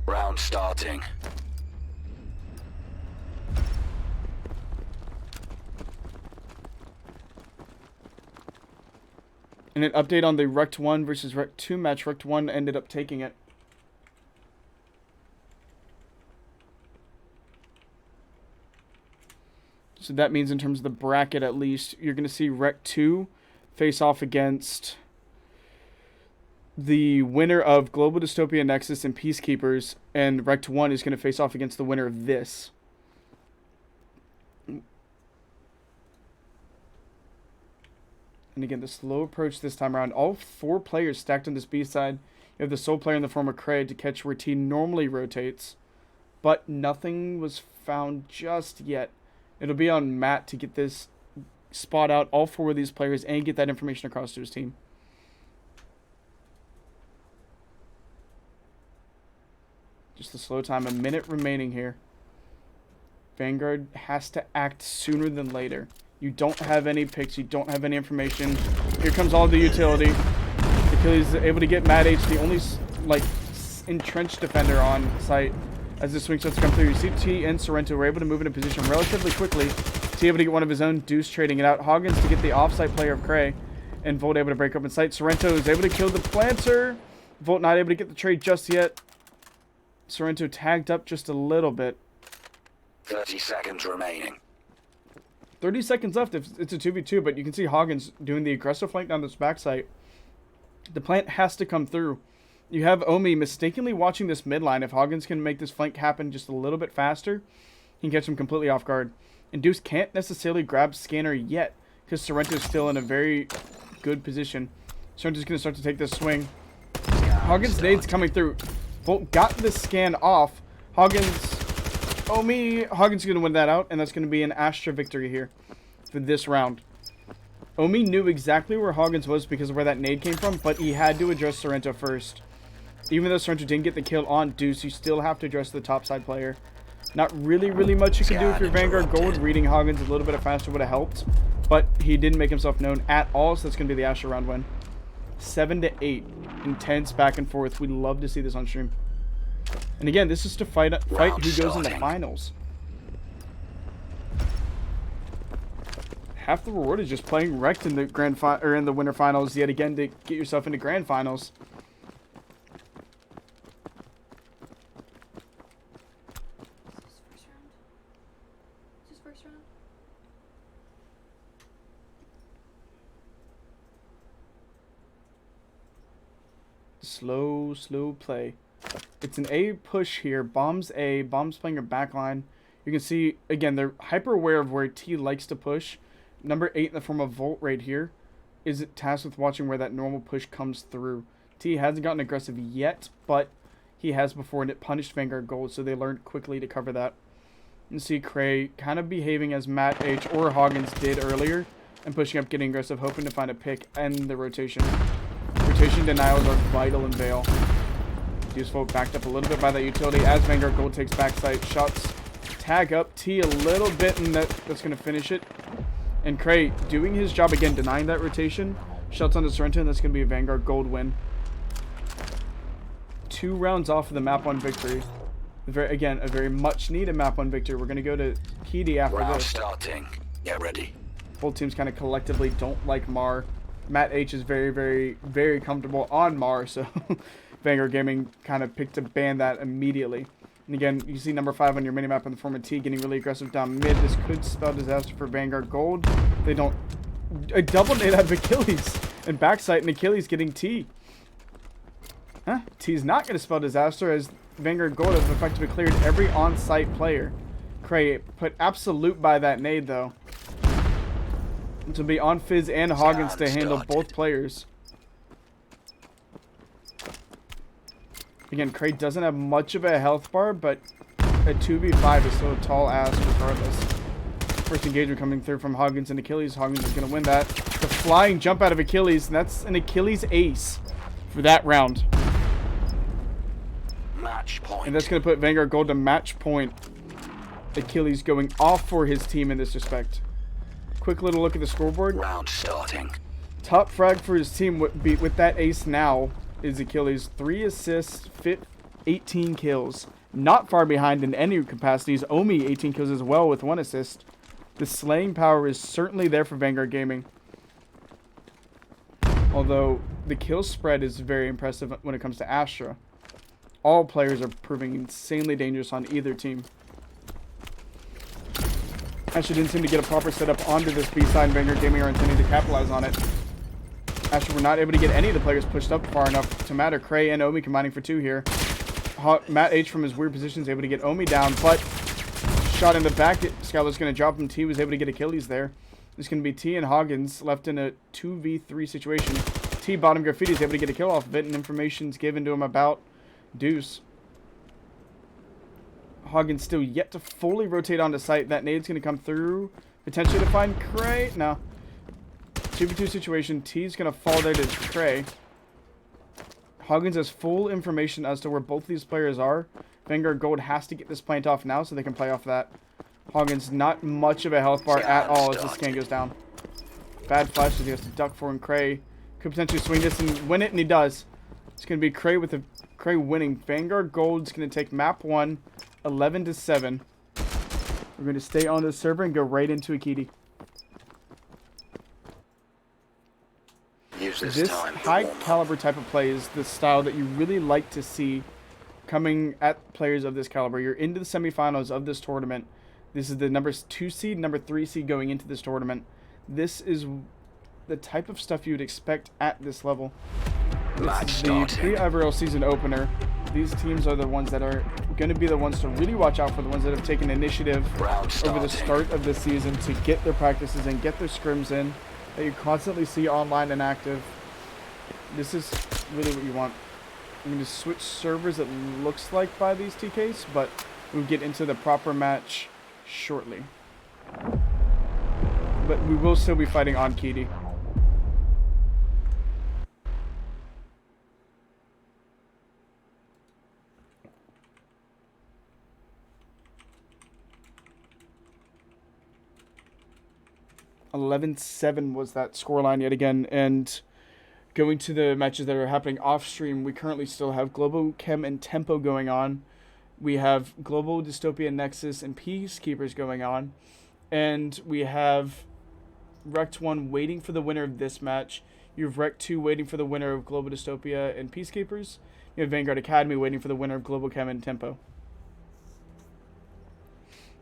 Round starting.
And an update on the REKT 1 versus REKT 2 match. REKT 1 ended up taking it. So that means in terms of the bracket at least, you're going to see REKT 2 face off against the winner of Global Dystopia, Nexus, and PeaceKeepers. And REKT 1 is going to face off against the winner of this. And again, the slow approach this time around. All 4 players stacked on this B side. You have the sole player in the form of Crest to catch where T normally rotates. But nothing was found just yet. It'll be on Matt to get this spot out all 4 of these players and get that information across to his team. Just the slow time. A minute remaining here. Vanguard has to act sooner than later. You don't have any picks. You don't have any information. Here comes all the utility. Achilles is able to get Mad H, the only entrenched defender on site. As the swing starts to come through, you see T and Sorrento were able to move into position relatively quickly. T able to get one of his own, Deuce trading it out. Hoggins to get the offsite player of Cray. And Volt able to break open sight. Sorrento is able to kill the planter. Volt not able to get the trade just yet. Sorrento tagged up just a little bit.
30 seconds remaining.
30 seconds left if it's a 2v2, but you can see Hoggins doing the aggressive flank down this backside. The plant has to come through. You have Omi mistakenly watching this midline. If Hoggins can make this flank happen just a little bit faster, he can catch him completely off guard. And Deuce can't necessarily grab Scanner yet, because Sorrento's still in a very good position. Sorrento's going to start to take this swing. Hoggins' nade's coming through. Volt got the scan off. Hoggins is going to win that out, and that's going to be an Astra victory here for this round. Omi knew exactly where Hoggins was because of where that nade came from, but he had to address Sorrento first. Even though Sorrento didn't get the kill on Deuce, you still have to address the topside player. Not really much you can do if you're Vanguard Gold. Reading Hoggins a little bit faster would have helped, but he didn't make himself known at all, so that's going to be the Astra round win. 7-8. Intense back and forth. We'd love to see this on stream. And again, this is to fight who goes in the finals. Half the reward is just playing REKT in the in the winter finals yet again to get yourself into grand finals.
Is this first round?
Slow play. It's an A push here. Bomb's A. Bomb's playing your backline. You can see, again, they're hyper aware of where T likes to push. Number 8 in the form of Volt right here is tasked with watching where that normal push comes through. T hasn't gotten aggressive yet, but he has before, and it punished Vanguard Gold, so they learned quickly to cover that. You can see Cray kind of behaving as Matt H or Hoggins did earlier, and pushing up, getting aggressive, hoping to find a pick and the rotation. Rotation denials are vital in Vale. Useful, backed up a little bit by that utility as Vanguard Gold takes backside shots. Tag up T a little bit, and that's going to finish it. And Cray doing his job again, denying that rotation. Shots on the Sorrento, and that's going to be a Vanguard Gold win. 2 rounds off of the map 1 victory. Again, a very much needed map 1 victory. We're going to go to Key after
Round
this.
starting. Get ready.
Both teams kind of collectively don't like Mar. Matt H is very comfortable on Mar, so Vanguard Gaming kind of picked to ban that immediately. And again, you see number 5 on your minimap in the form of T getting really aggressive down mid. This could spell disaster for Vanguard Gold. They don't... A double nade out of Achilles and backside, and Achilles getting T. Huh? T's not going to spell disaster as Vanguard Gold has effectively cleared every on-site player. Cray put absolute by that nade, though. It will be on Fizz and Hoggins to handle both players. Again, Cray doesn't have much of a health bar, but a 2v5 is still a tall ass regardless. First engagement coming through from Hoggins and Achilles. Hoggins is going to win that. The flying jump out of Achilles, and that's an Achilles ace for that round.
Match point.
And that's going to put Vanguard Gold to match point. Achilles going off for his team in this respect. Quick little look at the scoreboard.
Round starting.
Top frag for his team with that ace now is Achilles. 3 assists, 18 kills. Not far behind in any capacities. Omi 18 kills as well with 1 assist. The slaying power is certainly there for Vanguard Gaming. Although the kill spread is very impressive when it comes to Astra. All players are proving insanely dangerous on either team. Astra didn't seem to get a proper setup onto this B side, and Vanguard Gaming are intending to capitalize on it. Astra were not able to get any of the players pushed up far enough to matter. Cray and Omi combining for 2 here. Matt H from his weird position is able to get Omi down, but shot in the back. Skylar's going to drop him. T was able to get Achilles there. It's going to be T and Hoggins left in a 2v3 situation. T bottom graffiti is able to get a kill off of it, and information's given to him about Deuce. Hoggins still yet to fully rotate onto site. That nade's going to come through. Potentially to find Cray. No. 2v2 situation. T's going to fall there to Cray. Hoggins has full information as to where both these players are. Vanguard Gold has to get this plant off now so they can play off that. Hoggins not much of a health bar at all as the scan goes down. Bad flash as he has to duck for, and Cray could potentially swing this and win it, and he does. It's going to be Cray with Cray winning. Vanguard Gold's going to take map 1, 11-7. We're going to stay on the server and go right into REKKT. This high caliber type of play is the style that you really like to see coming at players of this caliber. You're into the semifinals of this tournament. This is the number 2 seed, number 3 seed going into this tournament. This is the type of stuff you would expect at this level. It's the pre-IVRL season opener. These teams are the ones that are going to be the ones to really watch out for, the ones that have taken initiative over the start of the season to get their practices and get their scrims in, that you constantly see online and active. This is really what you want. I'm going to switch servers, it looks like, by these TKs, but we'll get into the proper match shortly. But we will still be fighting on REKKT. (11-7) was that scoreline yet again, and going to the matches that are happening off stream, we currently still have Globochem and Tempo going on. We have Global, Dystopia, Nexus, and PeaceKeepers going on. And we have REKT 1 waiting for the winner of this match. You have REKT 2 waiting for the winner of Global, Dystopia, and PeaceKeepers. You have Vanguard Academy waiting for the winner of Globochem and Tempo.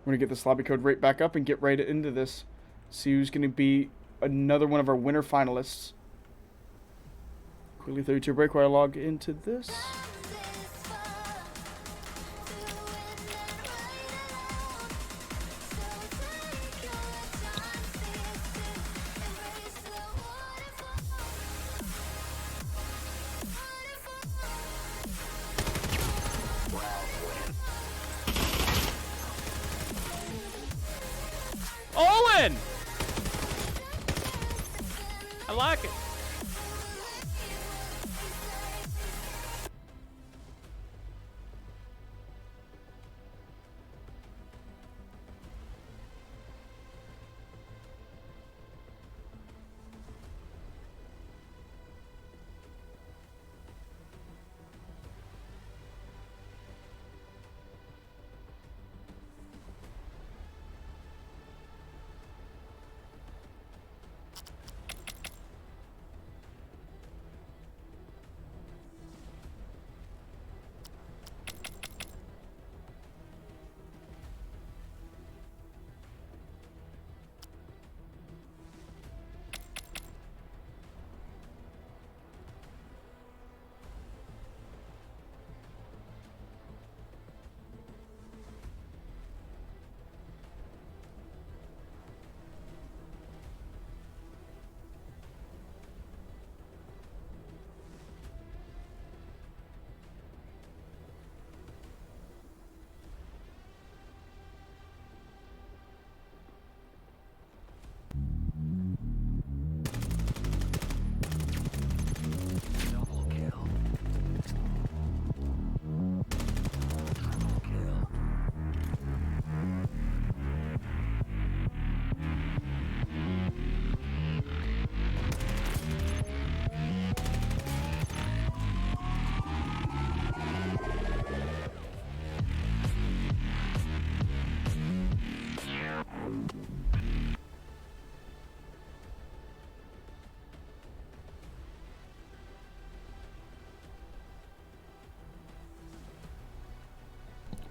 We're going to get this lobby code right back up and get right into this. See who's going to be another one of our winner finalists. Quickly 32 break while I log into this.
Owen! I like it.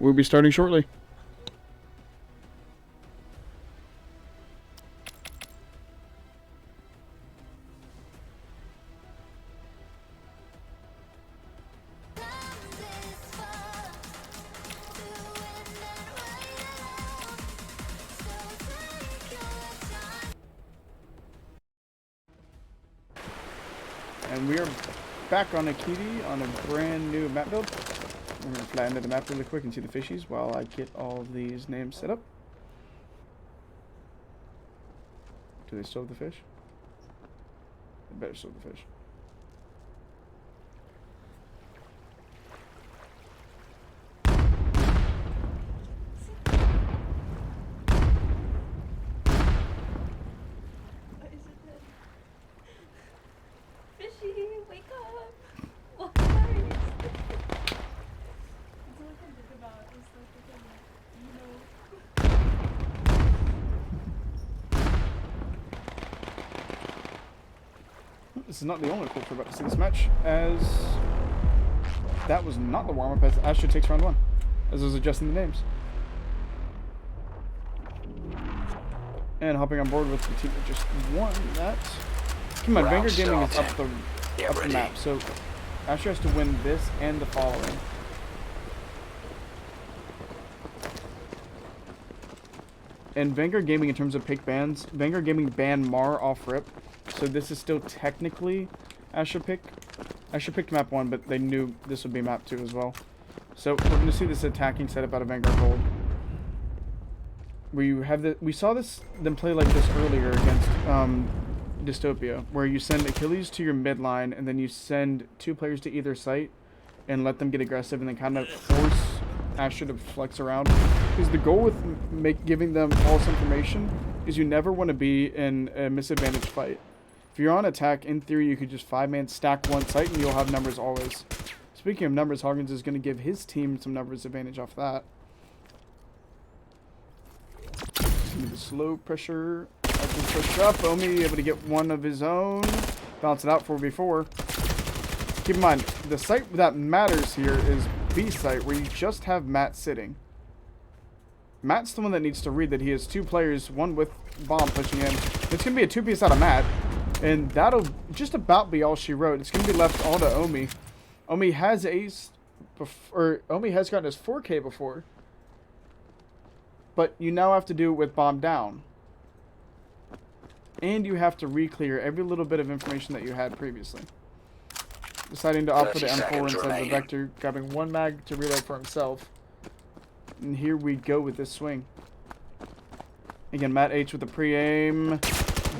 We'll be starting shortly. And we are back on REKKT on a brand new map build. We're going to fly into the map really quick and see the fishies while I get all of these names set up. Do they still have the fish? They better still have the fish.
Fishy, wake up! What are you? That's all I can think about. It's like,
This is not the only clip we're about to see this match, as that was not the warm-up as Astra takes round 1, as I was adjusting the names. And hopping on board with the team that just won that. Come on, Vanguard Gaming is up the map, so Astra has to win this and the following. And Vanguard Gaming, in terms of pick bans, Vanguard Gaming banned Mar off rip, so this is still technically Astra pick. Astra picked map 1, but they knew this would be map 2 as well. So we're going to see this attacking setup out of Vanguard Gold. We saw them play like this earlier against Dystopia, where you send Achilles to your mid line, and then you send 2 players to either site and let them get aggressive, and then kind of force Astra to flex around. Because the goal with giving them false information is you never want to be in a misadvantaged fight. If you're on attack, in theory, you could just 5-man stack one site and you'll have numbers always. Speaking of numbers, Hoggins is going to give his team some numbers advantage off that. See the slow pressure. I can push up. Omi able to get one of his own. Bounce it out 4v4. Keep in mind, the site that matters here is B site, where you just have Matt sitting. Matt's the one that needs to read that he has 2 players, one with bomb pushing in. It's going to be a 2-piece out of Matt. And that'll just about be all she wrote. It's going to be left all to Omi. Omi has Omi has gotten his 4K before. But you now have to do it with bomb down. And you have to re-clear every little bit of information that you had previously. Deciding to opt for the M4 instead of the Vector, grabbing 1 mag to reload for himself. And here we go with this swing. Again, Matt H with the pre-aim.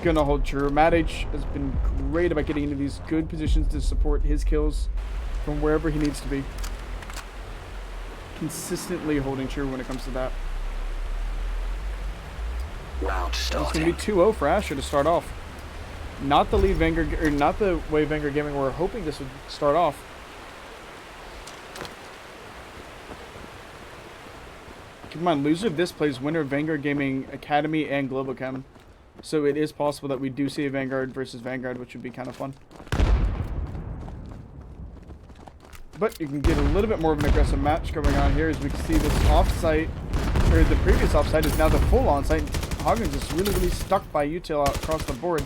Gonna hold true. Matt H has been great about getting into these good positions to support his kills from wherever he needs to be. Consistently holding true when it comes to that.
Round starting.
It's gonna be 2-0 for Asher to start off. Not the lead Vanguard, or not the way Vanguard Gaming were hoping this would start off. Keep in mind, loser of this plays winner of Vanguard Gaming Academy and Globochem. So it is possible that we do see a Vanguard versus Vanguard, which would be kind of fun. But you can get a little bit more of an aggressive match going on here as we can see this off-site, or the previous off-site is now the full on-site. Hoggins is really stuck by util out across the board.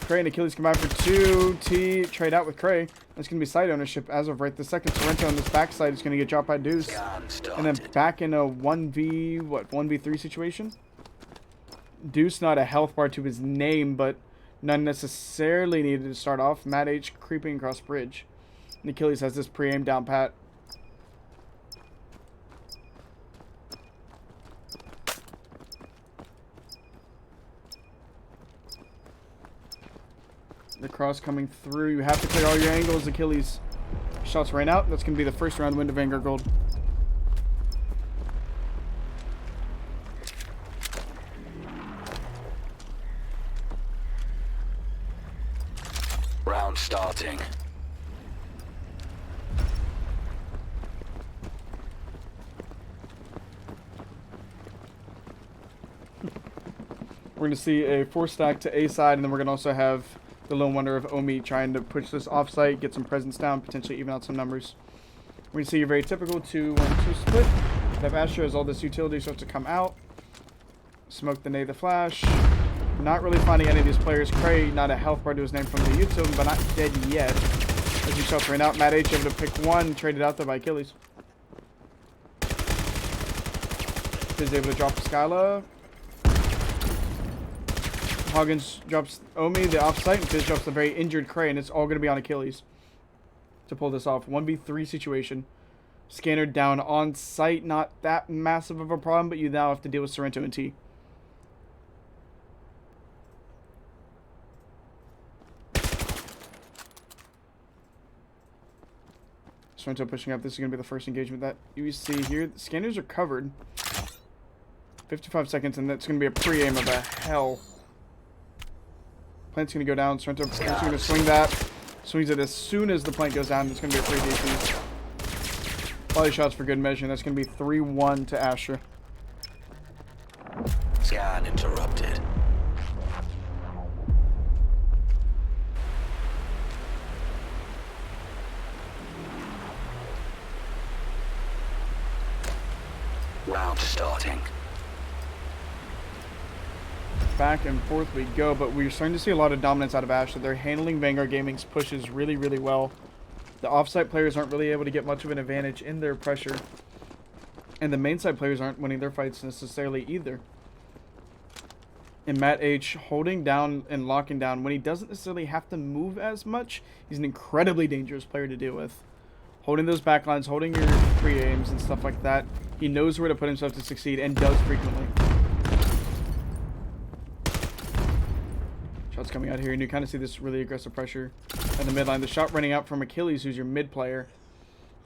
Cray and Achilles combine for 2. T trade out with Cray. That's going to be site ownership as of right this second. Sorrento on this backside is going to get dropped by Deuce. And then back in a 1v3 situation. Deuce not a health bar to his name, but none necessarily needed to start off. Matt H creeping across bridge. And Achilles has this pre-aim down pat. The cross coming through. You have to clear all your angles. Achilles shots right out. That's going to be the first round win to Vanguard Gold.
Round starting.
We're going to see a 4-stack to A side, and then we're going to also have the lone wonder of Omi trying to push this offsite, get some presence down, potentially even out some numbers. We see your very typical 2-1-2 split. That Astra as all this utility starts to come out. Smoke the nade, the flash. Not really finding any of these players. Cray, not a health bar to his name from the utility, but not dead yet. As you sheltering out, Matt H able to pick one, traded out there by Achilles. Is able to drop Skyla. Hoggins drops Omi, the offsite, and Fizz drops the very injured Cray, and it's all going to be on Achilles to pull this off. 1v3 situation. Scanner down on site, not that massive of a problem, but you now have to deal with Sorrento and T. Sorrento pushing up. This is going to be the first engagement that you see here. The scanners are covered. 55 seconds, and that's going to be a pre-aim of a hell. Plant's going to go down. Sorrento's going to swing that. Swings it as soon as the plant goes down. It's going to be a free DC. Volley shots for good measure, and that's going to be 3-1 to Astra.
Scan interrupted. Round starting.
Back and forth we go, but we're starting to see a lot of dominance out of Astra. They're handling Vanguard Gaming's pushes really, really well. The offsite players aren't really able to get much of an advantage in their pressure. And the main side players aren't winning their fights necessarily either. And Matt H holding down and locking down when he doesn't necessarily have to move as much. He's an incredibly dangerous player to deal with. Holding those backlines, holding your pre-aims and stuff like that. He knows where to put himself to succeed and does frequently. Shots coming out here, and you kind of see this really aggressive pressure in the midline. The shot running out from Achilles, who's your mid player.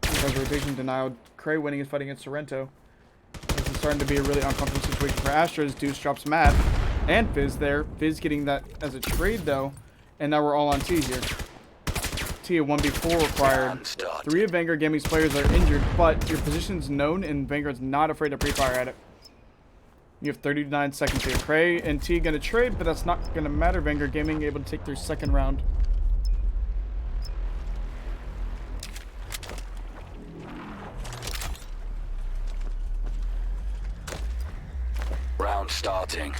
Because rotation denial. Cray winning his fight against Sorrento. This is starting to be a really uncomfortable situation for Astros. Deuce drops Matt and Fizz there. Fizz getting that as a trade though, and now we're all on T here. T a 1v4 required. 3 of Vanguard Gaming's players are injured, but your position's known, and Vanguard's not afraid to pre-fire at it. You have 39 seconds here. Cray and T gonna trade, but that's not gonna matter. Vanguard Gaming able to take their second round.
Round starting.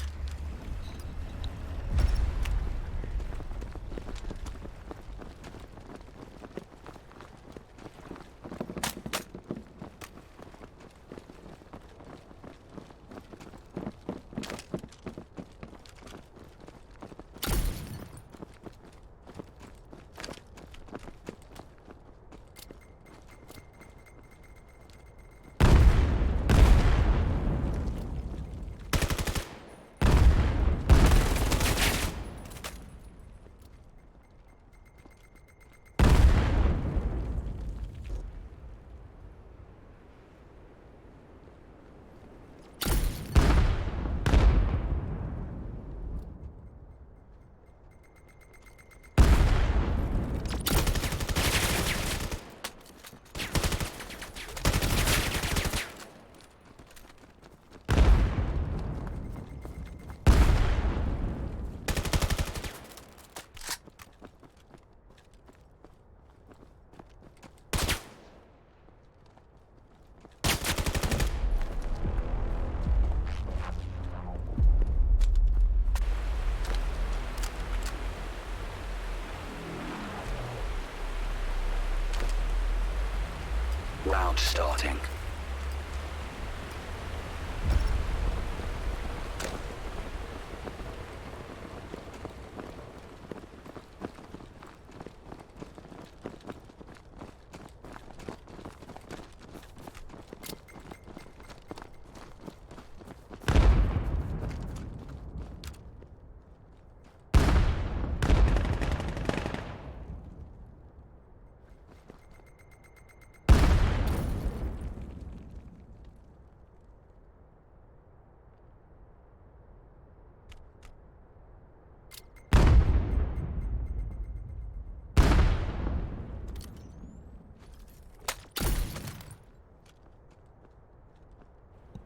Round starting.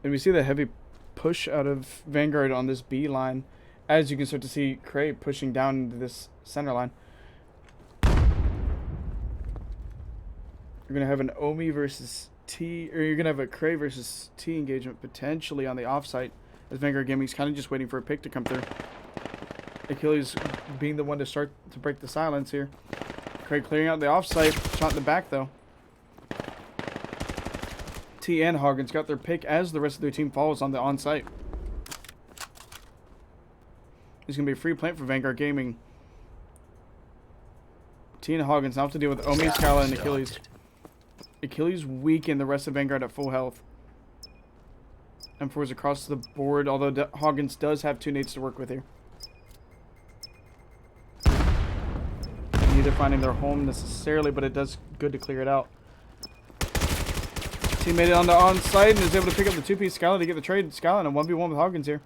And we see the heavy push out of Vanguard on this B line, as you can start to see Cray pushing down into this center line. You're going to have an Omi versus T, or you're going to have a Cray versus T engagement potentially on the offsite, as Vanguard Gaming's kind of just waiting for a pick to come through. Achilles being the one to start to break the silence here. Cray clearing out the offsite, shot in the back though. T and Hoggins got their pick as the rest of their team follows on the onsite. There's going to be a free plant for Vanguard Gaming. T and Hoggins now have to deal with Omi, Scala, and Achilles. Achilles weak and the rest of Vanguard at full health. M4's across the board, although Hoggins does have 2 nades to work with here. Neither finding their home necessarily, but it does good to clear it out. Team made it on the onside and is able to pick up the 2-piece Scala to get the trade. Scala in a 1v1 with Hoggins here.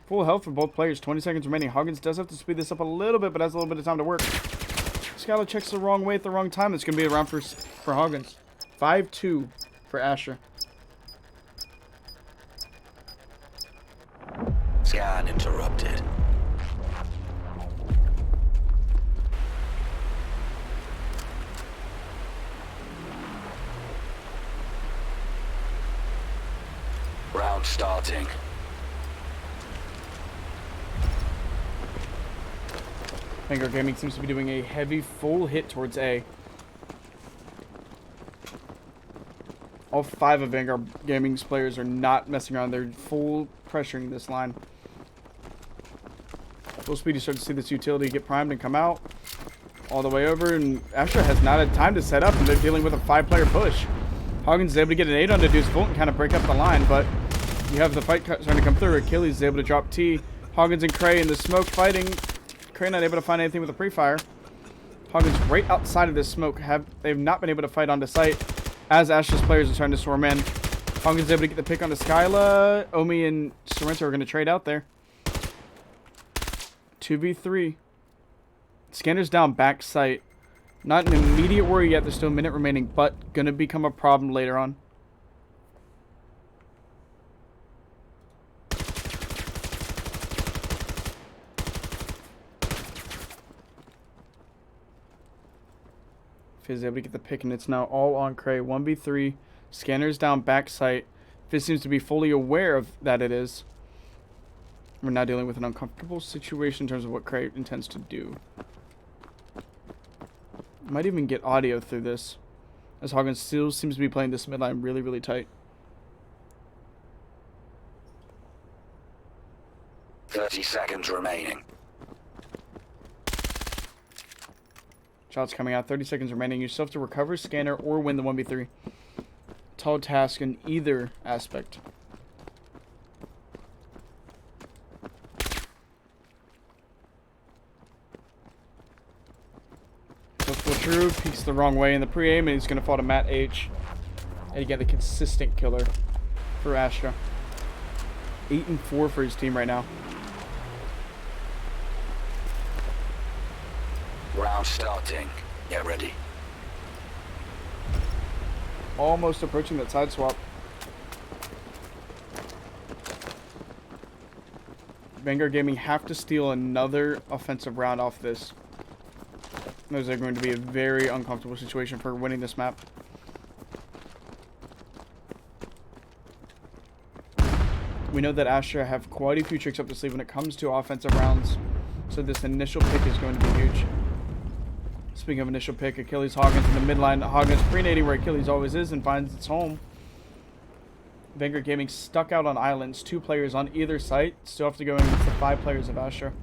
Full health for both players, 20 seconds remaining. Hoggins does have to speed this up a little bit, but has a little bit of time to work. Scala checks the wrong way at the wrong time. It's going to be a round for Hoggins. 5-2 for Astra.
Scan interrupted. Round starting.
Vanguard Gaming seems to be doing a heavy full hit towards A. All 5 of Vanguard Gaming's players are not messing around. They're full pressuring this line. Full speed, you start to see this utility get primed and come out. All the way over, and Astra has not had time to set up, and they're dealing with a 5-player push. Hoggins is able to get an 8 on the Deuce Volt and kind of break up the line, but you have the fight starting to come through. Achilles is able to drop T. Hoggins and Cray in the smoke fighting. Cray not able to find anything with a pre-fire. Hoggins right outside of this smoke. They've not been able to fight onto site as Astra's players are starting to swarm in. Hoggins is able to get the pick onto Skyla. Omi and Sorrento are going to trade out there. 2v3. Scanner's down back site. Not an immediate worry yet. There's still a minute remaining, but going to become a problem later on. Fizz able to get the pick, and it's now all on Cray. 1v3. Scanner's down back site. Fizz seems to be fully aware of that it is. We're now dealing with an uncomfortable situation in terms of what Cray intends to do. Might even get audio through this, as Hoggins still seems to be playing this midline really, really tight.
30 seconds remaining.
Shots coming out, 30 seconds remaining. You still have to recover Scanner or win the 1v3. Tall task in either aspect. True, peeks the wrong way in the pre-aim, and he's going to fall to Matt H. And again, the consistent killer for Astra. 8-4 for his team right now.
Round starting. Get ready.
Almost approaching that side swap. Vanguard Gaming have to steal another offensive round off this. Those are going to be a very uncomfortable situation for winning this map. We know that Astra have quite a few tricks up the sleeve when it comes to offensive rounds, so this initial pick is going to be huge. Speaking of initial pick, Achilles Hoggins in the midline. Hoggins pre-nading where Achilles always is and finds its home. Vanguard Gaming stuck out on islands. 2 players on either site. Still have to go in against the 5 players of Astra.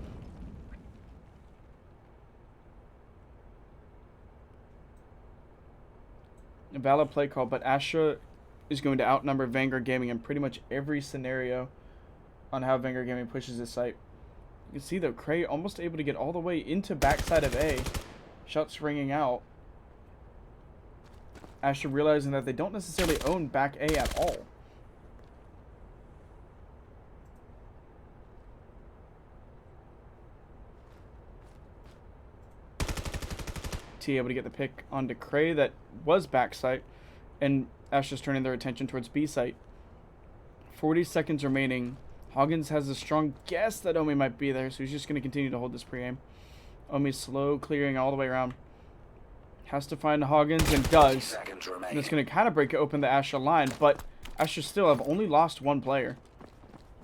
A valid play call, but Astra is going to outnumber Vanguard Gaming in pretty much every scenario on how Vanguard Gaming pushes this site. You can see though, Cray almost able to get all the way into backside of A. Shots ringing out. Astra realizing that they don't necessarily own back A at all. T able to get the pick onto Cray that was backside, and Astra's turning their attention towards B site. 40 seconds remaining. Hoggins has a strong guess that Omi might be there, so he's just going to continue to hold this pre-aim. Omi's slow clearing all the way around. Has to find Hoggins and does.
Seconds
And
remaining.
it's going to kind of break open the Astra line, but Astra still have only lost one player.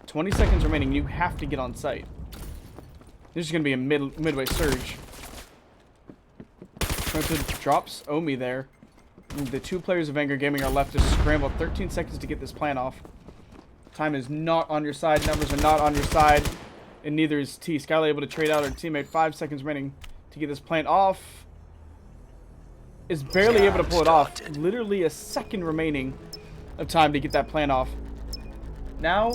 20 seconds remaining. You have to get on site. This is going to be a midway surge. Crest drops Omi there. And the two players of Vanguard Gaming are left to scramble. 13 seconds to get this plan off. Time is not on your side. Numbers are not on your side. And neither is T. Skyla able to trade out her teammate. 5 seconds remaining to get this plan off. Is barely able to pull it off. Literally a second remaining of time to get that plan off. Now,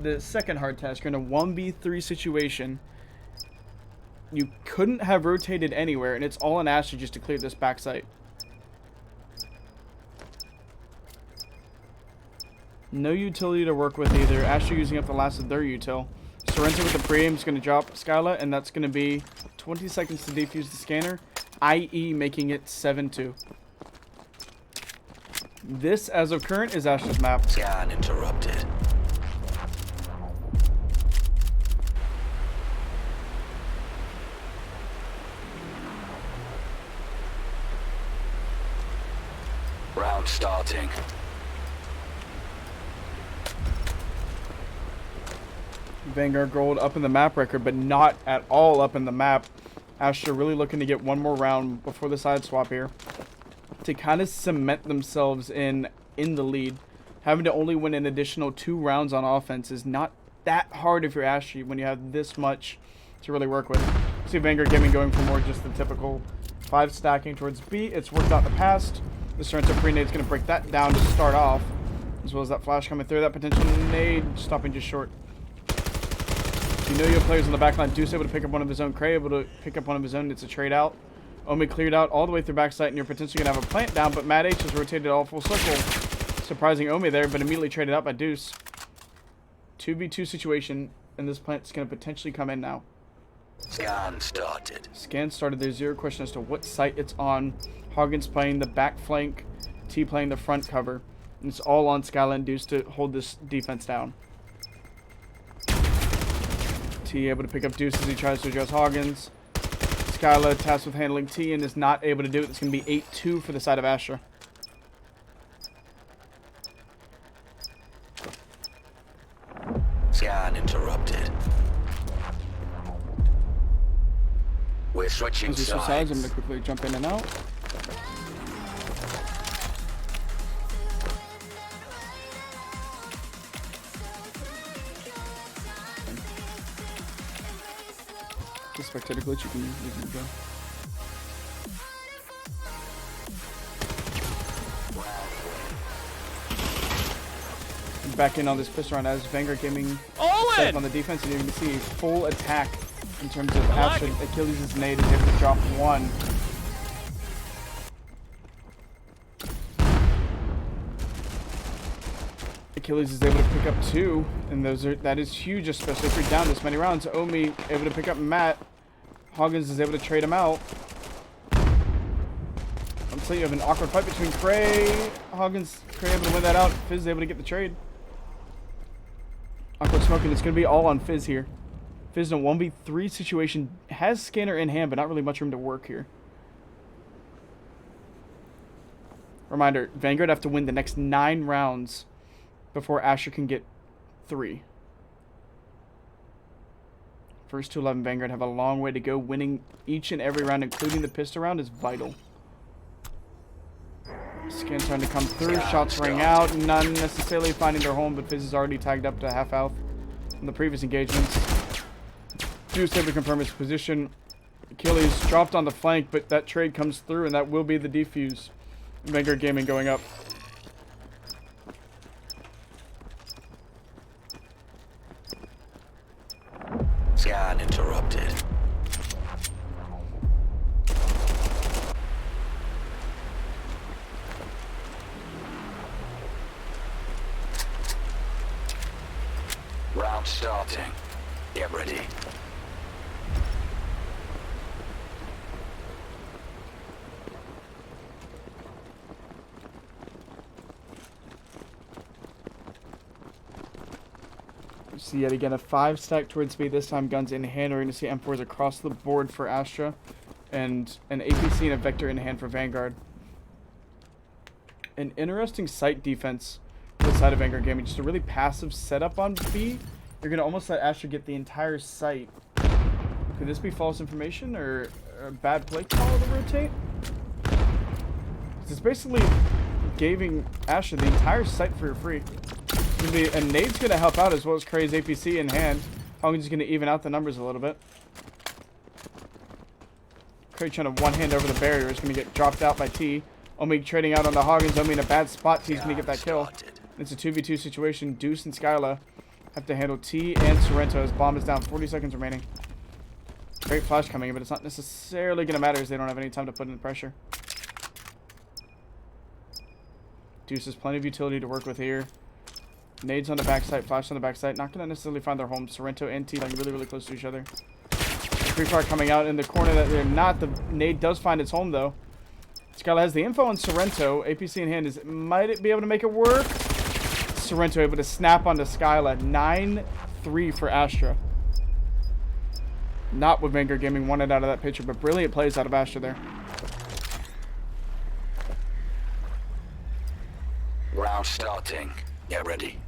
the second hard task. You're in a 1v3 situation. You couldn't have rotated anywhere, and it's all on Astra just to clear this back site. No utility to work with either. Astra using up the last of their util. Sorrento with the pre-aim is going to drop Skyla, and that's going to be 20 seconds to defuse the scanner, i.e. making it 7-2. This, as of current, is Astra's map.
Scan interrupted. Round starting.
Vanguard Gold up in the map record, but not at all up in the map. Astra really looking to get one more round before the side swap here to kind of cement themselves in the lead. Having to only win an additional 2 rounds on offense is not that hard if you're Astra when you have this much to really work with. See Vanguard Gaming going for more just the typical 5 stacking towards B. It's worked out in the past. The Sorrento pre-nade is going to break that down to start off, as well as that flash coming through. That potential nade stopping just short. You know you have players on the back line. Deuce able to pick up one of his own. Cray able to pick up one of his own. It's a trade out. Omi cleared out all the way through backside, and you're potentially going to have a plant down, but Mad H has rotated all full circle. Surprising Omi there, but immediately traded out by Deuce. 2v2 situation, and this plant's going to potentially come in now.
Scan started.
Scan started. There's zero question as to what site it's on. Hoggins playing the back flank, T playing the front cover. And it's all on Skyla and Deuce to hold this defense down. T able to pick up Deuce as he tries to address Hoggins. Skyla tasked with handling T and is not able to do it. It's going to be 8-2 for the side of Astra.
Scan interrupted. We're switching
As we switch sides, I'm
sides.
going to quickly jump in and out. The spectator glitch, you can go. Back in on this pistol round as Vanguard Gaming set on the defense, and you're going to see full attack in terms of Astra. Achilles' nade is able to drop 1. Achilles is able to pick up 2, and that is huge, especially if you're down this many rounds. Omi able to pick up Matt. Hoggins is able to trade him out. So you have an awkward fight between Cray. Hoggins, Cray able to win that out. Fizz is able to get the trade. Awkward smoking. It's going to be all on Fizz here. Fizz in a 1v3 situation. Has scanner in hand, but not really much room to work here. Reminder, Vanguard have to win the next 9 rounds before Astra can get 3. First to 11 Vanguard have a long way to go. Winning each and every round, including the pistol round, is vital. Scan starting to come through. Shots ring out. None necessarily finding their home, but Fizz is already tagged up to half health from the previous engagements. Deuce able to confirm his position. Achilles dropped on the flank, but that trade comes through, and that will be the defuse. Vanguard Gaming going up.
Scan interrupted. Round starting. Get ready.
See yet again a 5 stack towards B. This time guns in hand. We're going to see M4s across the board for Astra. and an APC and a Vector in hand for Vanguard. An interesting site defense for the side of Vanguard Gaming. Just a really passive setup on B. You're going to almost let Astra get the entire site. Could this be false information or a bad play call to rotate? It's basically giving Astra the entire site for free. And Nade's going to help out as well as Craze APC in hand. Hogans is going to even out the numbers a little bit. Craig trying to one-hand over the barrier is going to get dropped out by T. Omi trading out on the Hoggins. Omi in a bad spot. T's going to get that kill. It's a 2v2 situation. Deuce and Skyla have to handle T and Sorrento as bomb is down. 40 seconds remaining. Great flash coming in, but it's not necessarily going to matter as they don't have any time to put in pressure. Deuce has plenty of utility to work with here. Nades on the backside, flash on the backside. Not going to necessarily find their home. Sorrento and T like really, really close to each other. Free fire coming out in the corner that they're not. The nade does find its home though. Skyla has the info on Sorrento. APC in hand. Might it be able to make it work? Sorrento able to snap onto Skyla. 9-3 for Astra. Not what Vanguard Gaming wanted out of that picture, but brilliant plays out of Astra there.
Round starting. Get ready.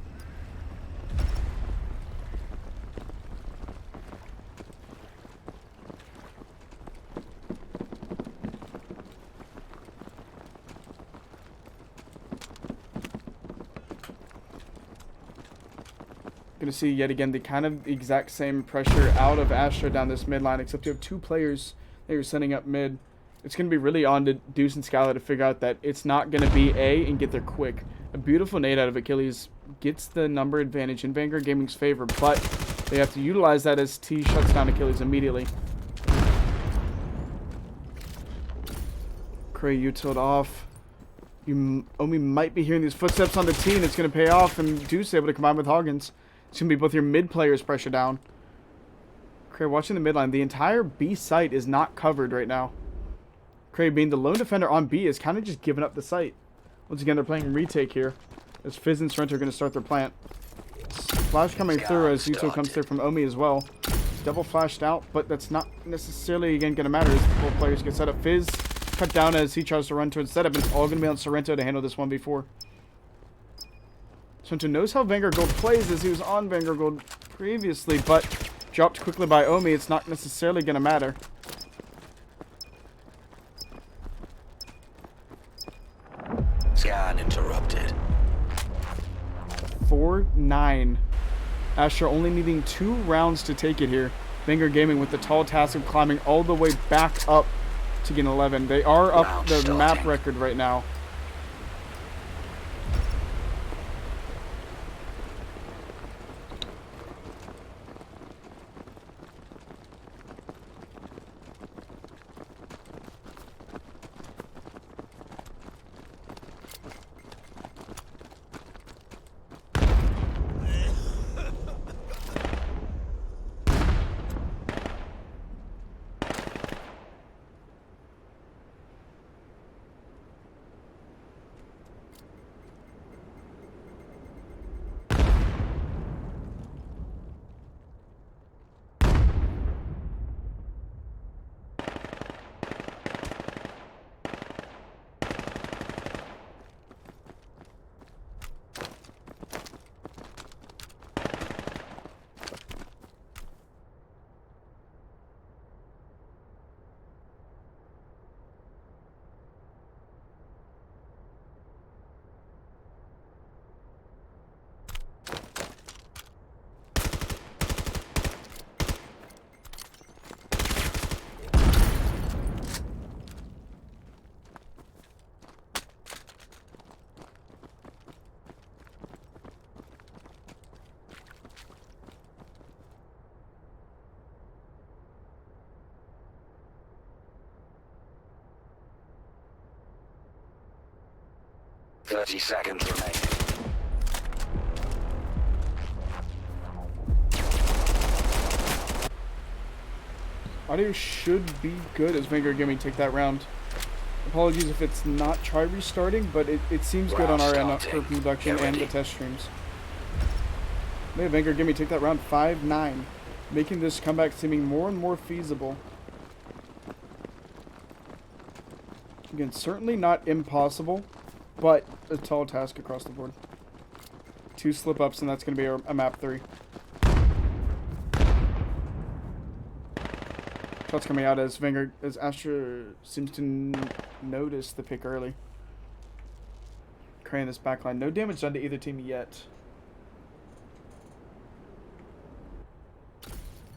Gonna see yet again the kind of exact same pressure out of Astra down this mid line, except you have two players that you're setting up mid. It's gonna be really on to Deuce and Skyla to figure out that it's not gonna be A and get there quick. A beautiful nade out of Achilles gets the number advantage in Vanguard Gaming's favor, but they have to utilize that as T shuts down Achilles immediately. Cray utiled off. Omi might be hearing these footsteps on the T, and it's gonna pay off, and Deuce able to combine with Hoggins. It's going to be both your mid players pressure down. Cray watching the mid line. The entire B site is not covered right now. Cray being the lone defender on B is kind of just giving up the site. Once again, they're playing retake here. As Fizz and Sorrento are going to start their plant. Flash coming through as Yuto comes through from Omi as well. Double flashed out, but that's not necessarily, again, going to matter as both players get set up. Fizz cut down as he tries to run towards setup, and it's all going to be on Sorrento to handle this 1v4. Sorrento knows how Vanguard Gold plays as he was on Vanguard Gold previously, but dropped quickly by Omi. It's not necessarily going to matter.
Scan interrupted.
4-9. Astra only needing 2 rounds to take it here. Vanguard Gaming with the tall task of climbing all the way back up to get 11. They are up the map record right now.
Thirty seconds remaining.
Audio should be good as Vanguard Gaming take that round. Apologies if it's not try restarting, but it seems good on our end for production and the test streams. Maybe Vanguard Gaming take that round 5-9, making this comeback seeming more and more feasible. Again, certainly not impossible, but a tall task across the board. 2 slip-ups, and that's going to be a map 3. Shots coming out as Vanguard, as Astra seems to notice the pick early. Creating this backline. No damage done to either team yet.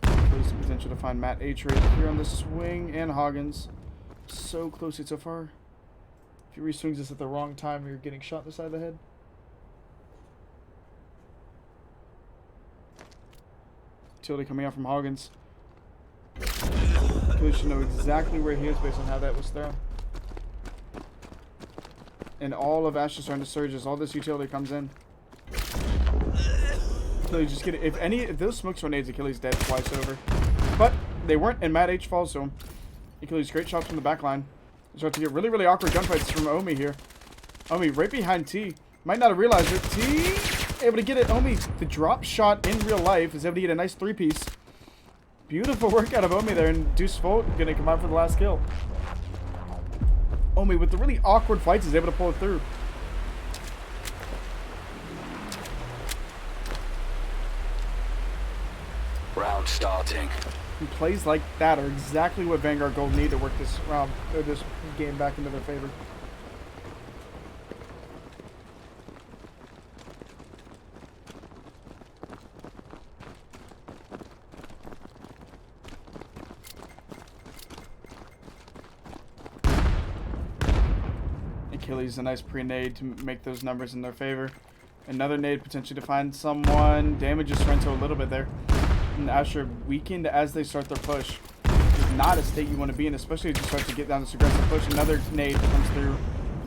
There's the potential to find Matt H right here on the swing, and Hoggins. So close so far. If he re-swings this at the wrong time, you're getting shot in the side of the head. Utility coming out from Hoggins. You should know exactly where he is based on how that was thrown. And all of Ash is starting to surge as all this utility comes in. So you just get it. If those smoke grenades, Achilles dead twice over. But they weren't, and Matt H falls to him. Achilles, great shots from the back line. Start to get really, really awkward gunfights from Omi here. Omi right behind T. Might not have realized it. T able to get it. Omi, the drop shot in real life, is able to get a nice 3-piece. Beautiful work out of Omi there, and Deuce Volt gonna come out for the last kill. Omi with the really awkward fights is able to pull it through.
Round starting.
And plays like that are exactly what Vanguard Gold need to work this round or this game back into their favor. Achilles a nice pre-nade to make those numbers in their favor. Another nade potentially to find someone. Damages Sorrento a little bit there. And Astra weakened as they start their push. It's not a state you want to be in, especially as you start to get down this aggressive push. Another nade comes through.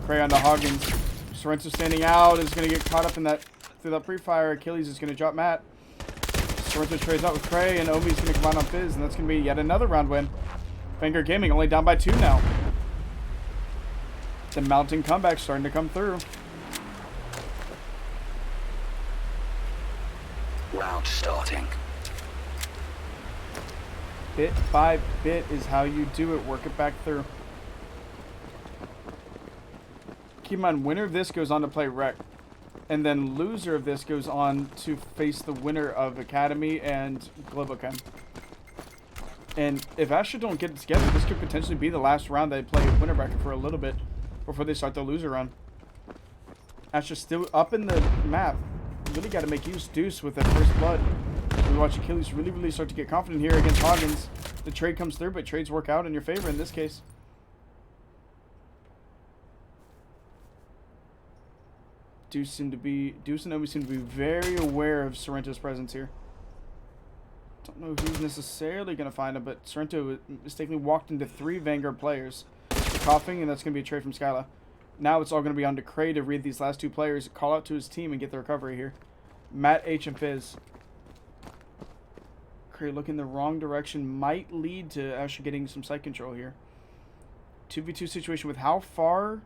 Cray onto Hoggins. Sorrento standing out is going to get caught up in that through that pre-fire. Achilles is going to drop Matt. Sorrento trades out with Cray, and Omi's going to come out on Fizz, and that's going to be yet another round win. Vanguard Gaming only down by 2 now. The mounting comeback starting to come through.
Round starting.
Bit by bit is how you do it. Work it back through. Keep in mind, winner of this goes on to play REKT. And then loser of this goes on to face the winner of Academy and Globochem. And if Astra don't get it together, this could potentially be the last round they play a winner bracket for a little bit before they start the loser run. Astra's still up in the map. Really got to make use Deuce with that first blood. We watch Achilles really start to get confident here against Hoggins. The trade comes through, but trades work out in your favor in this case. Deuce and Omi seem to be very aware of Sorrento's presence here. Don't know who's necessarily going to find him, but Sorrento mistakenly walked into 3 Vanguard players. They're coughing, and that's going to be a trade from Skyla. Now it's all going to be on to Cray to read these last 2 players, call out to his team, and get the recovery here. Matt H and Fizz. Cray looking the wrong direction might lead to Asher getting some site control here. 2v2 situation with how far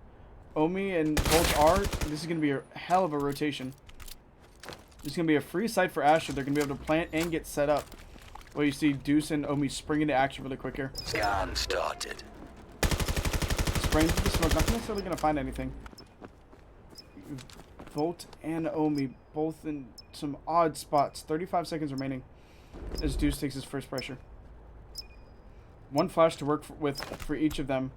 Omi and Volt are. This is going to be a hell of a rotation. This is going to be a free site for Asher. They're going to be able to plant and get set up. Well, you see Deuce and Omi spring into action really quick here.
Scan started.
Spraying through the smoke, not necessarily going to find anything. Volt and Omi both in some odd spots. 35 seconds remaining as Deuce takes his first pressure. 1 flash to work with for each of them.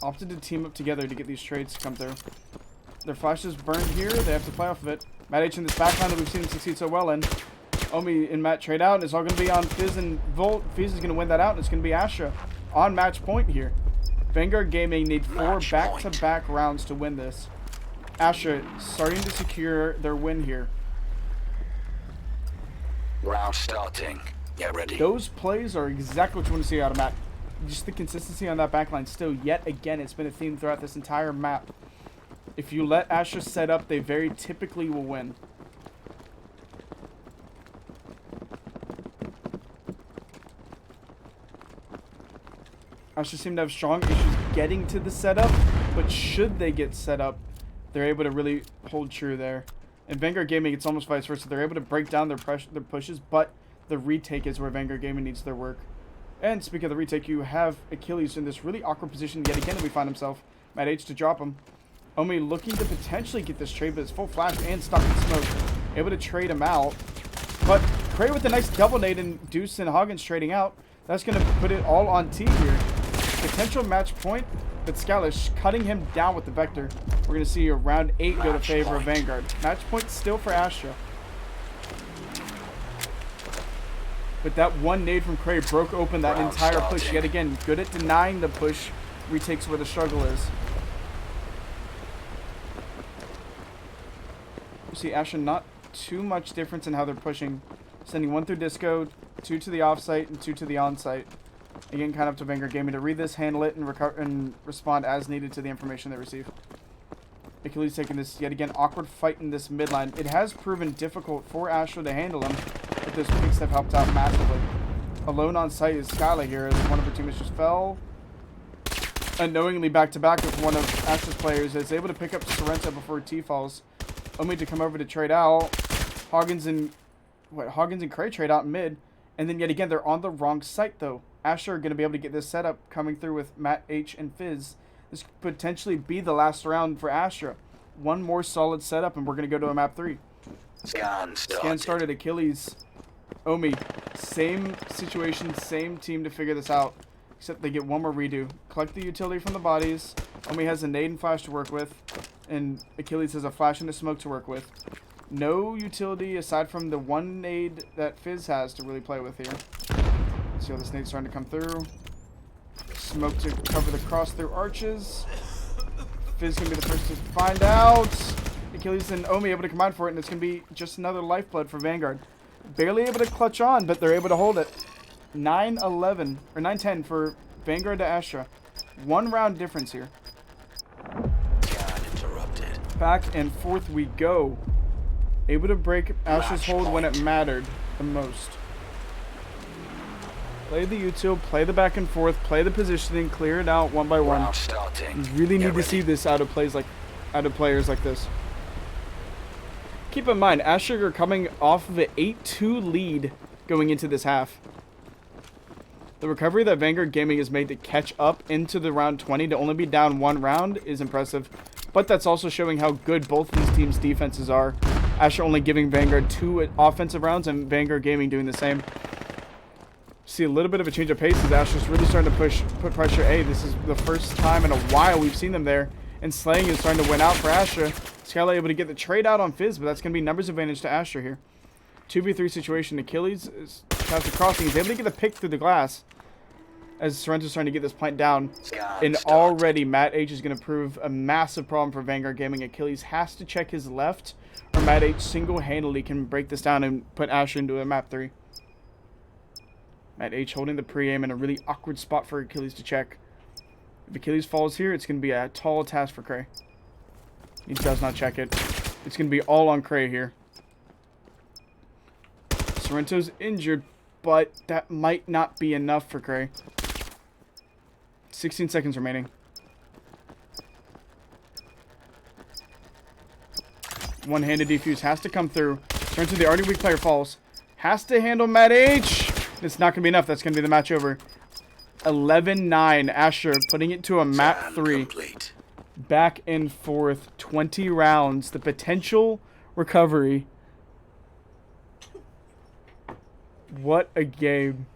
Opted to team up together to get these trades to come through. Their flashes burned here. They have to play off of it. Matt H in this backline that we've seen him succeed so well in. Omi and Matt trade out, and it's all going to be on Fizz and Volt. Fizz is going to win that out, and it's going to be Astra on match point here. Vanguard Gaming need 4 back-to-back rounds to win this. Astra starting to secure their win here.
Round starting. Get ready.
Those plays are exactly what you want to see out of Matt. Just the consistency on that backline still, yet again, it's been a theme throughout this entire map. If you let Astra set up, they very typically will win. Astra seem to have strong issues getting to the setup, but should they get set up, they're able to really hold true there. In Vanguard Gaming, it's almost vice versa. They're able to break down their pushes, but the retake is where Vanguard Gaming needs their work. And speaking of the retake, you have Achilles in this really awkward position yet again that we find himself. Matt H to drop him. Omi looking to potentially get this trade, but it's full flash and stuck in smoke. Able to trade him out. But Cray with a nice double nade and Deuce and Hoggins trading out. That's going to put it all on T here. Potential match point, but Scalish cutting him down with the Vector. We're going to see a round 8 go to favor of Vanguard. Match point still for Astra. But that one nade from Cray broke open that entire push. Yet again, good at denying the push. Retakes where the struggle is. You see Astra not too much difference in how they're pushing. Sending 1 through Disco, 2 to the offsite, and 2 to the onsite. Again, kind of up to Vanguard Gaming to read this, handle it, and respond as needed to the information they receive. Achilles taking this yet again awkward fight in this midline. It has proven difficult for Astra to handle him, but those picks have helped out massively. Alone on site is Skyla here as one of her teammates just fell. Unknowingly back to back with one of Astra's players is able to pick up Sorrento before T falls. Only to come over to trade out. Hoggins and Cray trade out in mid. And then yet again, they're on the wrong site though. Astra are going to be able to get this setup coming through with Matt H and Fizz. This could potentially be the last round for Astra. One more solid setup and we're going to go to a map 3.
Scan
Scan started. Achilles. Omi. Same situation, same team to figure this out. Except they get one more redo. Collect the utility from the bodies. Omi has a nade and flash to work with. And Achilles has a flash and a smoke to work with. No utility aside from the one nade that Fizz has to really play with here. See how this nade's starting to come through. Smoke to cover the cross through arches. Fizz gonna be the first to find out. Achilles and Omi able to combine for it, and it's gonna be just another lifeblood for Vanguard. Barely able to clutch on, but they're able to hold it. 9-11 or 9-10 for Vanguard to Astra. 1 round difference here. Back and forth we go. Able to break Astra's hold when it mattered the most. Play the util, play the back and forth, play the positioning, clear it out one by one. You really need to see this out of players like this. Keep in mind, Astra are coming off of an 8-2 lead going into this half. The recovery that Vanguard Gaming has made to catch up into the round 20 to only be down 1 round is impressive. But that's also showing how good both these teams' defenses are. Astra only giving Vanguard 2 offensive rounds and Vanguard Gaming doing the same. See a little bit of a change of pace as Astra's really starting to put pressure. Hey, this is the first time in a while we've seen them there. And Slaying is starting to win out for Astra. Skyla able to get the trade out on Fizz, but that's going to be numbers advantage to Astra here. 2v3 situation. Achilles is after crossing. He's able to get a pick through the glass. As Sorrento's trying to get this plant down. And already Matt H is going to prove a massive problem for Vanguard Gaming. Achilles has to check his left, or Matt H single-handedly can break this down and put Astra into a map 3. Matt H holding the pre-aim in a really awkward spot for Achilles to check. If Achilles falls here, it's going to be a tall task for Cray. He does not check it. It's going to be all on Cray here. Sorrento's injured, but that might not be enough for Cray. 16 seconds remaining. One-handed defuse has to come through. Sorrento, the already weak player, falls. Has to handle Matt H. It's not going to be enough. That's going to be the match over. 11-9. Astra putting it to a map 3.
Complete.
Back and forth. 20 rounds. The potential recovery. What a game.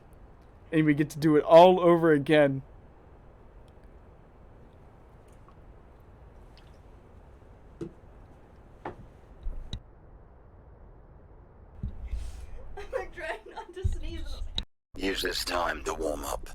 And we get to do it all over again.
I'm like trying not to sneeze.
Use this time to warm up.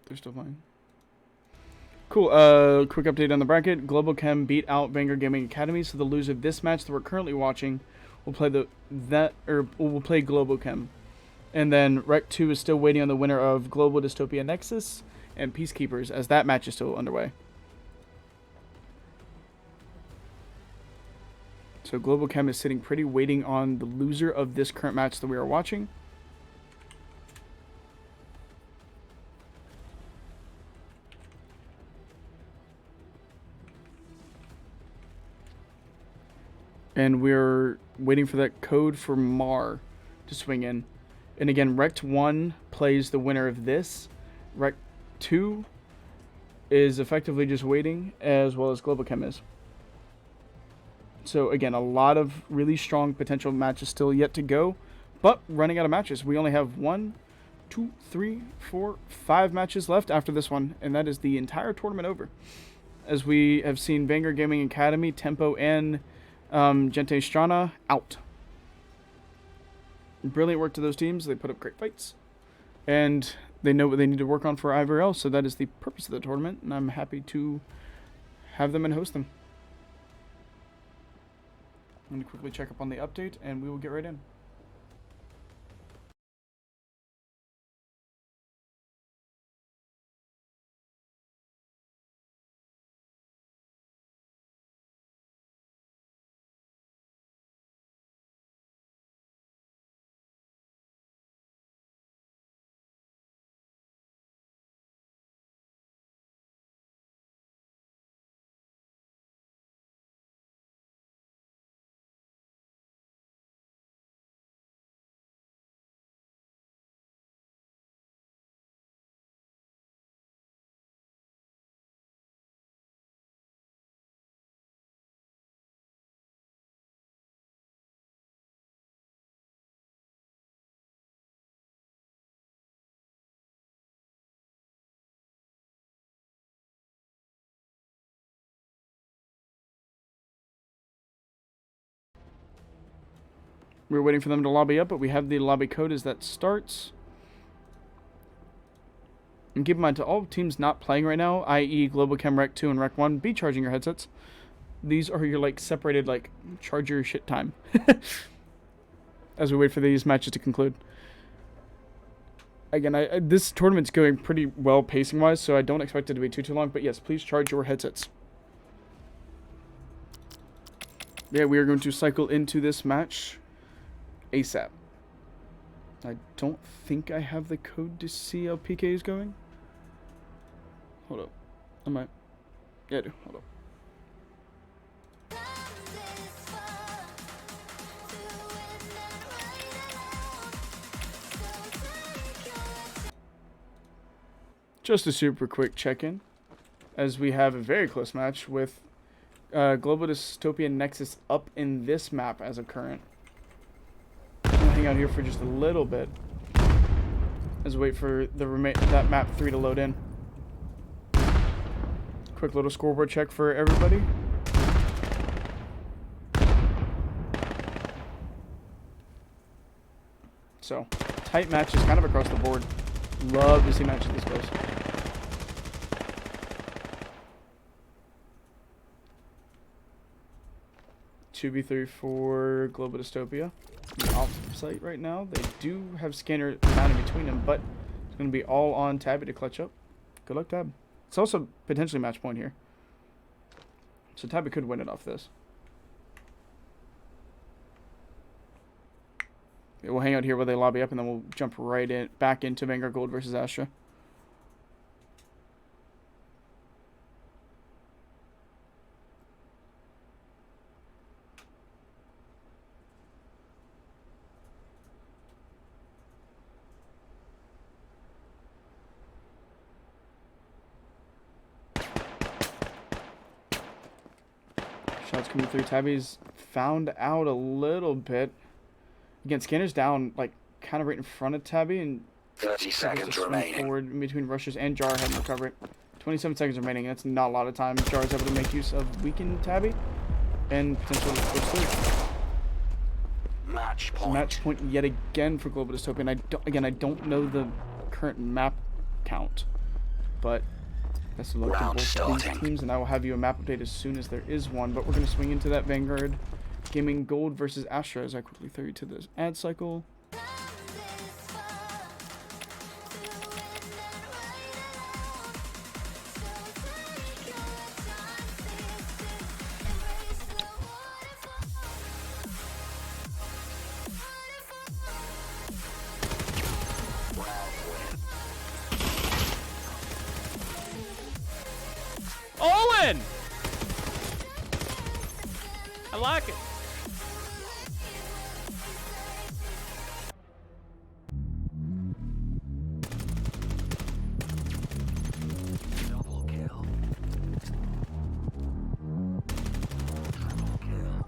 they're still playing. Cool. Quick update on the bracket. Globochem beat out Vanguard Gaming Academy, so the loser of this match that we're currently watching will play will play Globochem. And then REKT2 is still waiting on the winner of Global Dystopia Nexus and PeaceKeepers, as that match is still underway. So Globochem is sitting pretty, waiting on the loser of this current match that we are watching. And we're waiting for that code for Mar to swing in. And again, REKT1 plays the winner of this. REKT2 is effectively just waiting, as well as Globochem is. So again, a lot of really strong potential matches still yet to go, but running out of matches. We only have 1, 2, 3, 4, 5 matches left after this one, and that is the entire tournament over. As we have seen Vanguard Gaming Academy, Tempo, and Gente Strana out. Brilliant work to those teams. They put up great fights, and they know what they need to work on for REKT, so that is the purpose of the tournament, and I'm happy to have them and host them. I'm going to quickly check up on the update, and we will get right in. We're waiting for them to lobby up, but we have the lobby code as that starts. And keep in mind, to all teams not playing right now, i.e. Globochem, REKT2, and REK1, be charging your headsets. These are your, like, separated, like, charge your shit time. As we wait for these matches to conclude. Again, this tournament's going pretty well pacing-wise, so I don't expect it to be too long, but yes, please charge your headsets. Yeah, we are going to cycle into this match ASAP. I don't think I have the code to see how PK is going. Hold up. I might. Yeah, I do. Hold up. Just a super quick check-in, as we have a very close match with Global Dystopia Nexus up in this map as of current. Hang out here for just a little bit as we wait for that map 3 to load in. Quick little scoreboard check for everybody. So, tight matches kind of across the board. Love to see matches this close. (2v3) for Global Dystopia. Off site right now. They do have scanner mounted between them, but it's going to be all on Tabby to clutch up. Good luck, Tab. It's also potentially match point here, so Tabby could win it off this. Yeah, we'll hang out here while they lobby up, and then we'll jump right in back into Vanguard Gold versus Astra. Shots coming through. Tabby's found out a little bit. Again, Scanner's down, like, kind of right in front of Tabby, and
30 seconds remaining.
forward in between rushes, and Jar hadn't recovered. 27 seconds remaining, and that's not a lot of time. Jar is able to make use of weakened Tabby and potentially switch through.
Match point.
Match point yet again for Global Dystopia. And I don't know the current map count.
but best of luck to
Round
both these
starting.
teams, and I will have you a map update as soon as there is one. But we're going to swing into that Vanguard Gaming Gold versus Astra as I quickly throw you to the ad cycle.
Owen! I like it.
Double kill. Triple kill.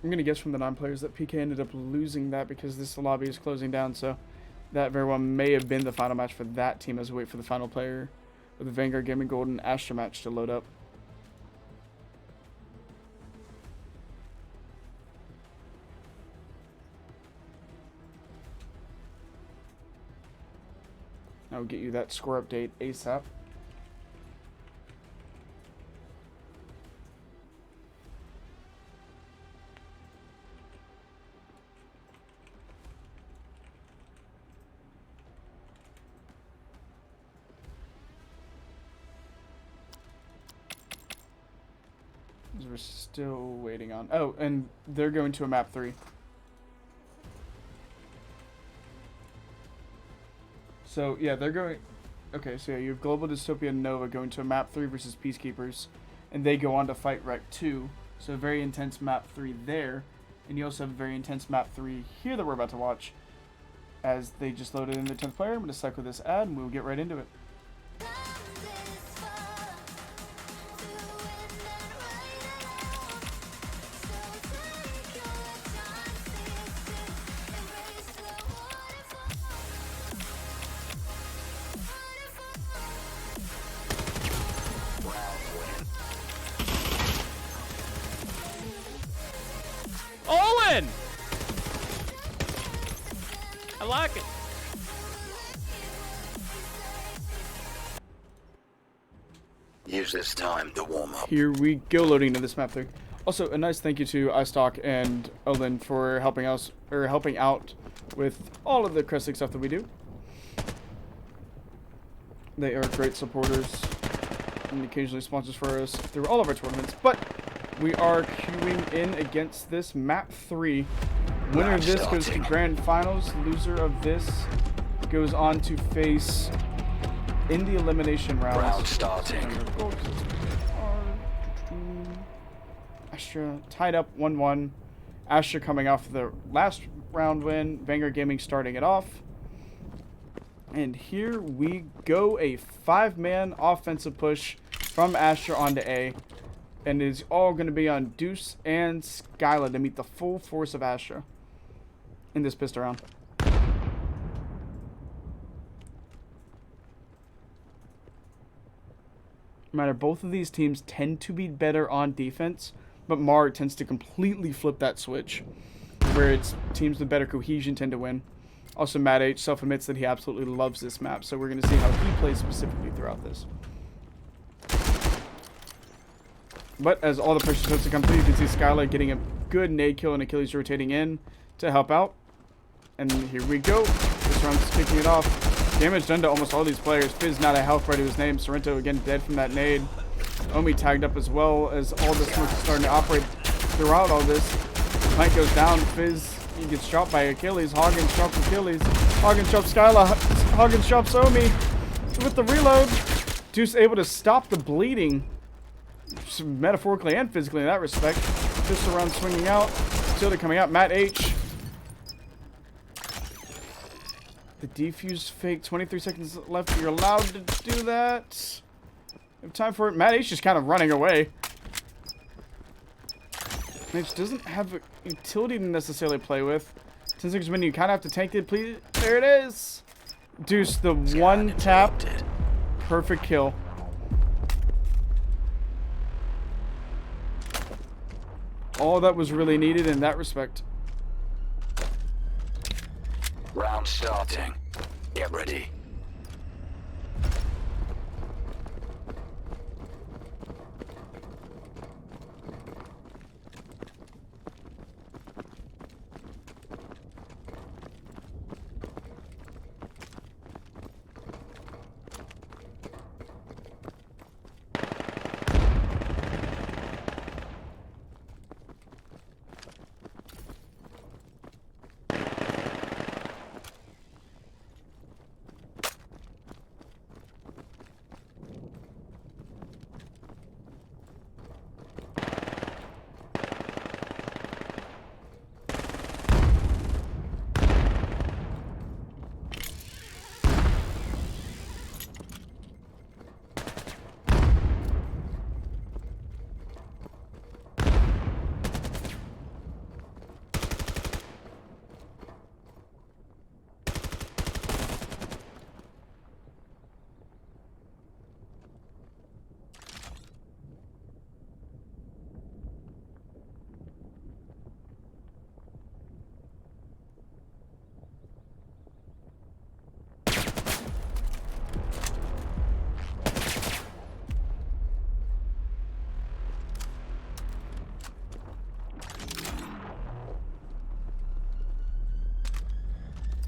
I'm going to guess from the non-players that PK ended up losing that because this lobby is closing down, so that very well may have been the final match for that team as we wait for the final player with the Vanguard Gaming Gold and Astra match to load up. I'll get you that score update ASAP. We're still waiting on. Oh, and they're going to a map 3. So yeah, they're going. Okay, so yeah, you have Global, Dystopia, and Nova going to a map 3 versus Peacekeepers, and they go on to fight REKT 2. So a very intense map 3 there, and you also have a very intense map 3 here that we're about to watch. As they just loaded in the 10th player, I'm going to cycle this ad, and we'll get right into it.
Owen! I like it.
Use this time to warm up.
Here we go, loading into this map 3. Also, a nice thank you to iStock and Olin for helping us, or helping out with all of the Crest League stuff that we do. They are great supporters and occasionally sponsors for us through all of our tournaments. But we are queuing in against this map 3. Winner of this goes to grand finals. Loser of this goes on to face in the elimination rounds.
Round starting.
Astra tied up 1-1. Astra coming off the last round win. Vanguard Gaming starting it off. And here we go, a 5-man offensive push from Astra onto A. And it's all going to be on Deuce and Skyla to meet the full force of Astra in this pistol round. Matter, both of these teams tend to be better on defense, but Mark tends to completely flip that switch, where it's teams with better cohesion tend to win. Also, Matt H self-admits that he absolutely loves this map, so we're going to see how he plays specifically throughout this. But as all the pressure starts to come through, you can see Skylar getting a good nade kill and Achilles rotating in to help out. And here we go. This round's kicking it off. Damage done to almost all these players. Fizz not a health bar to his name. Sorrento again dead from that nade. Omi tagged up as well as all the smoke is starting to operate throughout all this. Plank goes down. Fizz, he gets shot by Achilles. Hoggins drops Achilles. Hoggins drops Skyla. Hoggins drops Omi with the reload. Deuce able to stop the bleeding, metaphorically and physically in that respect. Just around swinging out. Tilda coming out. Matt H. The defuse fake. 23 seconds left. You're allowed to do that. You have time for it. Matt H is kind of running away. H doesn't have a utility to necessarily play with. 10 seconds when you kind of have to tank it. Please. There it is. Deuce, the one tap. Perfect kill. All that was really needed in that respect.
Round starting. Get ready.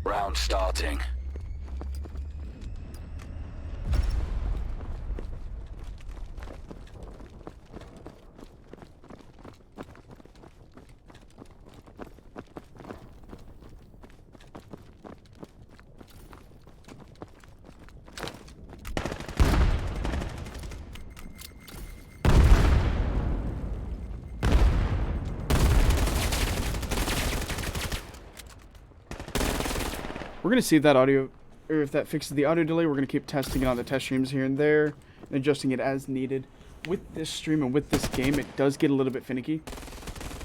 Round starting.
We're going to see if that audio, or if that fixes the audio delay. We're going to keep testing it on the test streams here and there, and adjusting it as needed. With this stream and with this game, it does get a little bit finicky.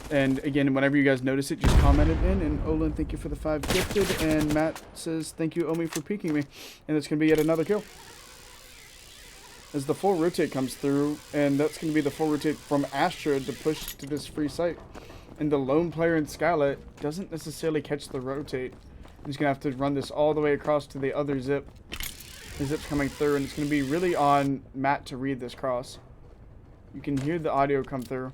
And again, whenever you guys notice it, just comment it in. And Olin, thank you for the 5 gifted. And Matt says, thank you, Omi, for peeking me. And it's going to be yet another kill. As the full rotate comes through, and that's going to be the full rotate from Astra to push to this free site. And the lone player in Skyla doesn't necessarily catch the rotate. He's going to have to run this all the way across to the other zip. The zip's coming through, and it's going to be really on Matt to read this cross. You can hear the audio come through.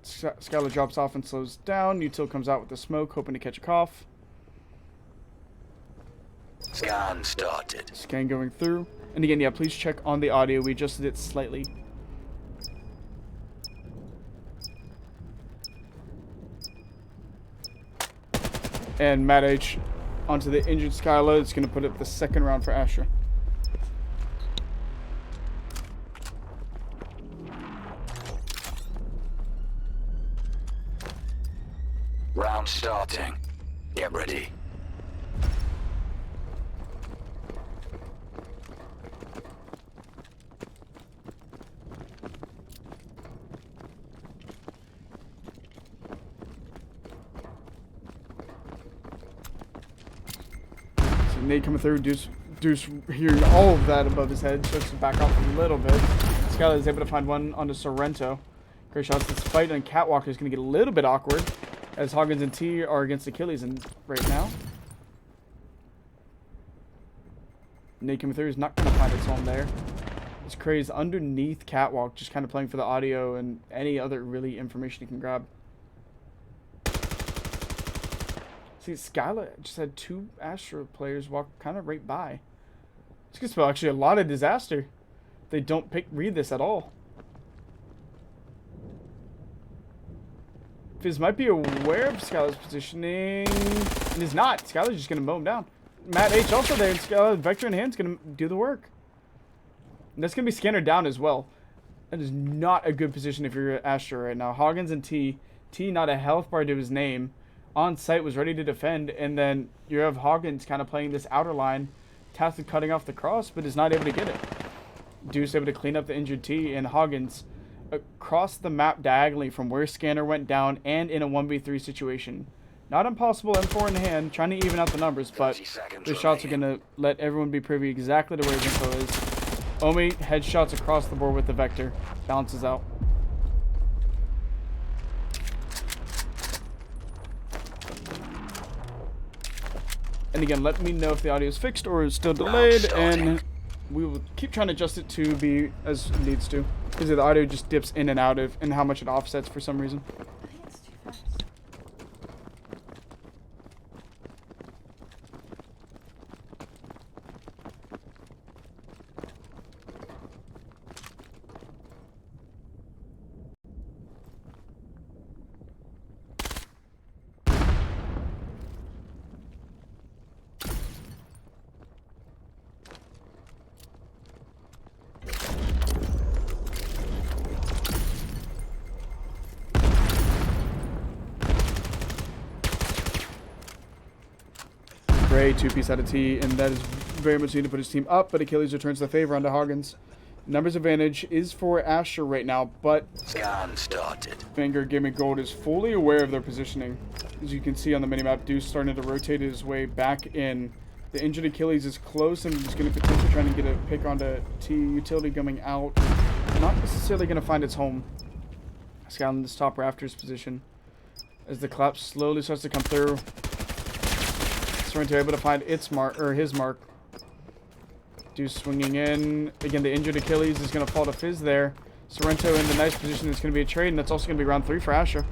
Skyla drops off and slows down. Util comes out with the smoke, hoping to catch a cough.
Scan started.
Scan going through. And again, yeah, please check on the audio. We adjusted it slightly. And Matt H onto the injured Skyla. It's going to put up the second round for Astra.
Round starting. Get ready.
Nade coming through. Deuce hearing all of that above his head. Starts to back off a little bit. Skyla is able to find one onto Sorrento. Great shots. This fight on Catwalker is going to get a little bit awkward, as Hoggins and T are against Achilles and right now. Nade coming through is not going to find its home there. This Craze underneath Catwalk, just kind of playing for the audio and any other really information he can grab. See, Skyla just had 2 Astra players walk kind of right by. This could spell actually a lot of disaster. They don't read this at all. Fizz might be aware of Skyla's positioning, and is not. Skyla's just going to mow him down. Matt H also there, and Skyla, Vector in hand's going to do the work. And that's going to be Scanner down as well. That is not a good position if you're Astra right now. Hoggins and T. T not a health bar to his name. On site was ready to defend, and then you have Hoggins kind of playing this outer line, tasked with cutting off the cross, but is not able to get it. Deuce able to clean up the injured T, and Hoggins across the map diagonally from where Scanner went down and in a 1v3 situation. Not impossible, M4 in hand, trying to even out the numbers, but the shots are going to let everyone be privy exactly to where his info is. Omi headshots across the board with the Vector. Balances out. And again, let me know if the audio is fixed or is still delayed, and we will keep trying to adjust it to be as it needs to. Because the audio just dips in and out of and how much it offsets for some reason.
I think it's too fast.
Gray, 2-piece out of T, and that is very much needed to put his team up, but Achilles returns the favor onto Hoggins. Numbers advantage is for Asher right now, but
Scan started.
Vanguard Gold is fully aware of their positioning. As you can see on the minimap, Deuce starting to rotate his way back in. The injured Achilles is close and is going to potentially try to get a pick onto T. Utility coming out. Not necessarily going to find its home. Scouting this top rafters position. As the collapse slowly starts to come through. Sorrento able to find its mark, or his mark. Deuce swinging in. Again, the injured Achilles is going to fall to Fizz there. Sorrento in the nice position. It's going to be a trade, and that's also going to be round 3 for Asher.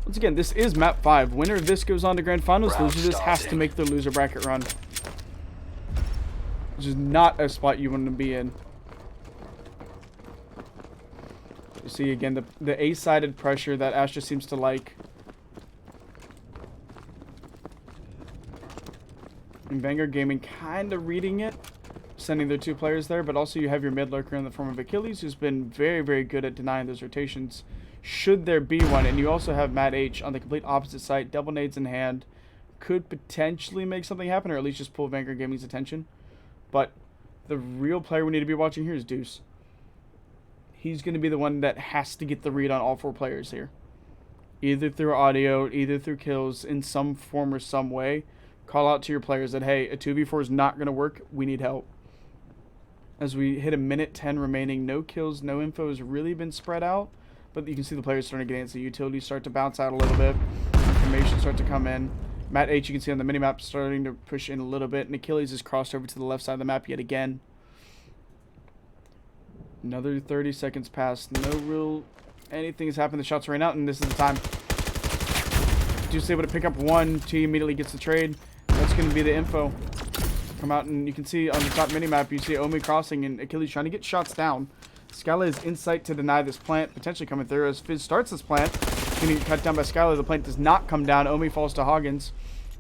Once again, this is map 5. Winner of this goes on to grand finals. Loser of this has to make the loser bracket run. Which is not a spot you want to be in. You see again the A-sided pressure that Astra seems to like. And Vanguard Gaming kind of reading it, sending their 2 players there, but also you have your mid lurker in the form of Achilles, who's been very, very good at denying those rotations, should there be one. And you also have Matt H on the complete opposite side, double nades in hand, could potentially make something happen, or at least just pull Vanguard Gaming's attention. But the real player we need to be watching here is Deuce. He's going to be the one that has to get the read on all 4 players here. Either through audio, either through kills, in some form or some way. Call out to your players that, hey, a 2v4 is not going to work. We need help. As we hit a minute 10 remaining, no kills, no info has really been spread out. But you can see the players starting to get into the utilities start to bounce out a little bit. Information start to come in. Matt H, you can see on the minimap, starting to push in a little bit. And Achilles is crossed over to the left side of the map yet again. Another 30 seconds past. No real anything has happened. The shots ran out, and this is the time. Deuce able to pick up 1. T immediately gets the trade. That's going to be the info. Come out, and you can see on the top minimap, you see Omi crossing and Achilles trying to get shots down. Skyla is in sight to deny this plant, potentially coming through as Fizz starts this plant. It's going to get cut down by Skyla. The plant does not come down. Omi falls to Hoggins.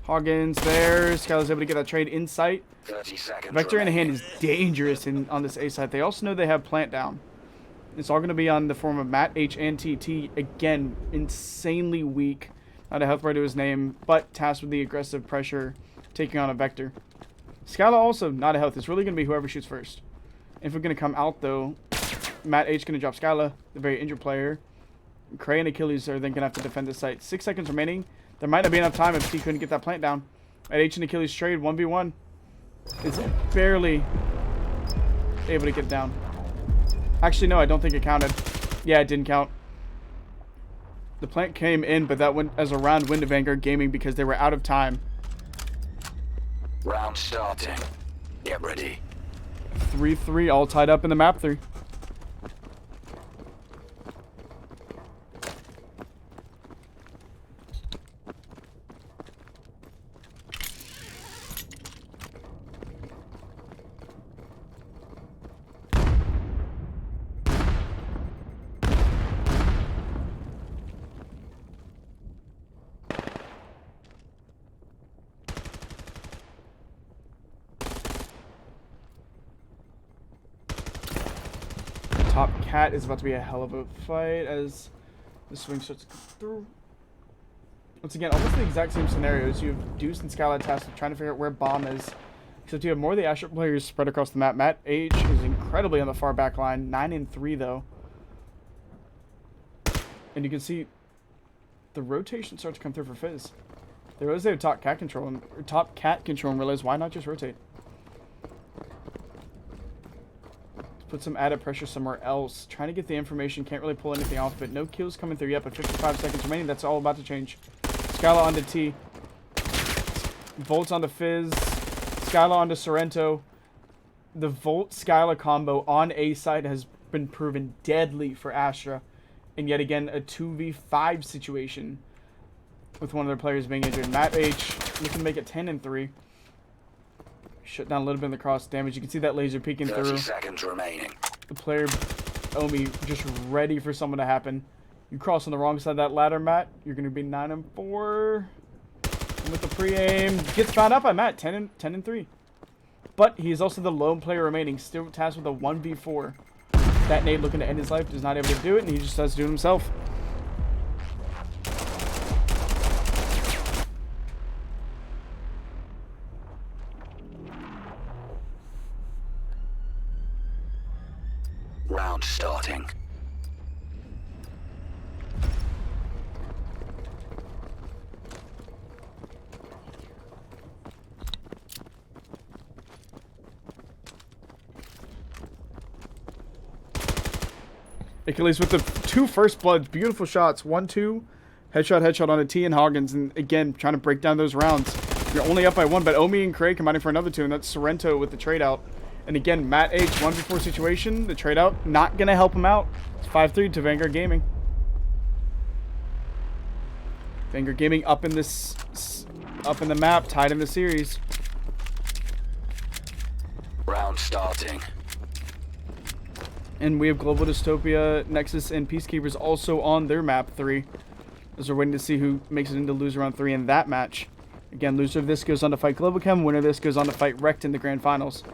Hoggins there. Skyla's able to get that trade in sight.
30 seconds
Vector in
remaining.
hand is dangerous on this A side. They also know they have plant down. It's all going to be on the form of Matt H and TT. Again, insanely weak. Not a health bar to his name, but tasked with the aggressive pressure, taking on a Vector. Skyla also not a health. It's really going to be whoever shoots first. If we're going to come out, though, Matt H going to drop Skyla, the very injured player. Cray and Achilles are then going to have to defend this site. 6 seconds remaining. There might not be enough time if T couldn't get that plant down. Matt H and Achilles trade 1v1. Is barely able to get down. Actually, no, I don't think it counted. Yeah, it didn't count. The plant came in, but that went as a round win to Vanguard Gaming because they were out of time.
Round starting. Get ready.
3-3, all tied up in the map 3. Cat is about to be a hell of a fight as the swing starts to come through. Once again, almost the exact same scenarios. You have Deuce and Skylight tasked with trying to figure out where Bomb is. Except you have more of the Astra players spread across the map. Matt H is incredibly on the far back line. 9-3 though. And you can see the rotation start to come through for Fizz. They realize they have top cat control and realize why not just rotate? Put some added pressure somewhere else. Trying to get the information, can't really pull anything off, but no kills coming through yet, but 55 seconds remaining. That's all about to change. Skyla onto T. Volts onto Fizz. Skyla onto Sorrento. The Volt-Skyla combo on A side has been proven deadly for Astra. And yet again, a 2v5 situation with one of their players being injured. Matt H looking to make it 10-3. Shut down a little bit in the cross damage. You can see that laser peeking
30
through.
seconds remaining.
The player, Omi, just ready for something to happen. You cross on the wrong side of that ladder, Matt. You're going to be 9-4. And with the pre-aim, gets found out by Matt, 10-3. But he is also the lone player remaining, still tasked with a 1v4. That nade looking to end his life, is not able to do it, and he just has to do it himself.
Round starting.
Achilles with the 2 first bloods, beautiful shots, 1-2, headshot on a T and Hoggins, and again trying to break down those rounds. You're only up by 1, but Omi and Craig combining for another 2, and that's Sorrento with the trade out. And again, Matt H 1v4 situation, the trade out not gonna help him out. It's 5-3 to Vanguard Gaming. Vanguard Gaming up in the map, tied in the series.
Round starting.
And we have Global Dystopia, Nexus, and PeaceKeepers also on their map 3. As we're waiting to see who makes it into loser round 3 in that match. Again, loser of this goes on to fight Globochem. Winner of this goes on to fight REKT in the grand finals.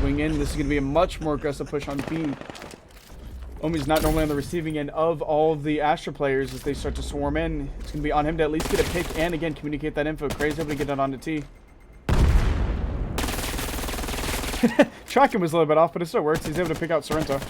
Swing in. This is going to be a much more aggressive push on B. Omi's not normally on the receiving end of all of the Astra players as they start to swarm in. It's going to be on him to at least get a pick and, again, communicate that info. Crazy able to get it onto T. Tracking was a little bit off, but it still works. He's able to pick out Sorrento.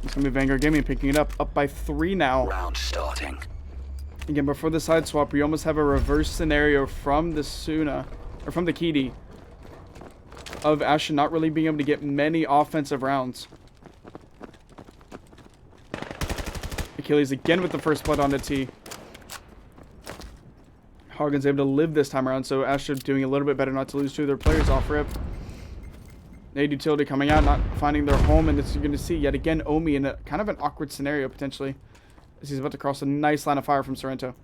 It's going to be Vanguard Gaming picking it up by 3 now.
Round starting.
Again, before the side swap, we almost have a reverse scenario from the Suna, or from the Kidi, of Astra not really being able to get many offensive rounds. Achilles again with the first blood on the T. Hoggins able to live this time around, so Astra doing a little bit better not to lose 2 of their players off rip. Nade utility coming out, not finding their home, and it's, you're going to see yet again Omi in a kind of an awkward scenario potentially, as he's about to cross a nice line of fire from Sorrento.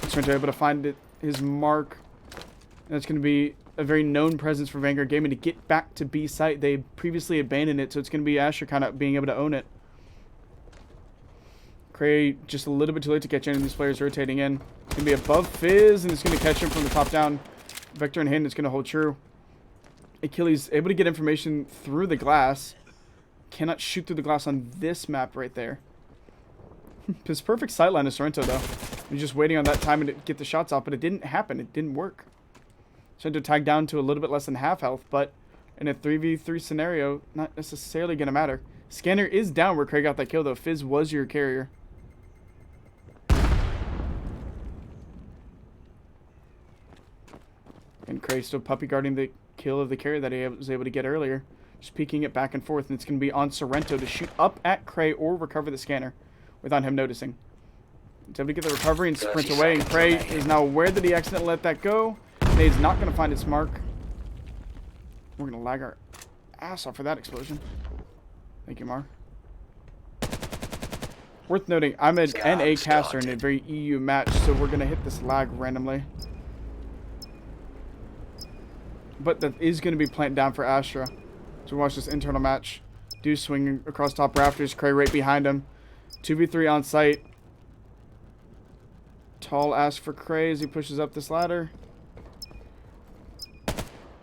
Sorrento able to find his mark, and it's going to be a very known presence for Vanguard Gaming to get back to B site. They previously abandoned it, so it's going to be Astra kind of being able to own it. Cray just a little bit too late to catch any of these players rotating in. It's going to be above Fizz, and it's going to catch him from the top down. Vector and Hayden is going to hold true. Achilles able to get information through the glass. Cannot shoot through the glass on this map right there. His perfect sightline is Sorrento, though. He's just waiting on that time to get the shots off, but it didn't happen. It didn't work. Sorrento tagged down to a little bit less than half health, but in a 3v3 scenario, not necessarily going to matter. Scanner is down where Craig got that kill, though. Fizz was your carrier. And Craig still puppy guarding the kill of the carrier that he was able to get earlier. Just peeking it back and forth, and it's going to be on Sorrento to shoot up at Cray or recover the scanner without him noticing. He's able to get the recovery and sprint away, and Cray is now aware that he accidentally let that go. Nade's not going to find its mark. We're going to lag our ass off for that explosion. Thank you, Mar. Worth noting, I'm an NA caster in a very EU match, so we're gonna hit this lag randomly. But that is gonna be planted down for Astra. So watch this internal match. Deuce swinging across top rafters, Cray right behind him. 2v3 on site. Tall ask for Cray as he pushes up this ladder.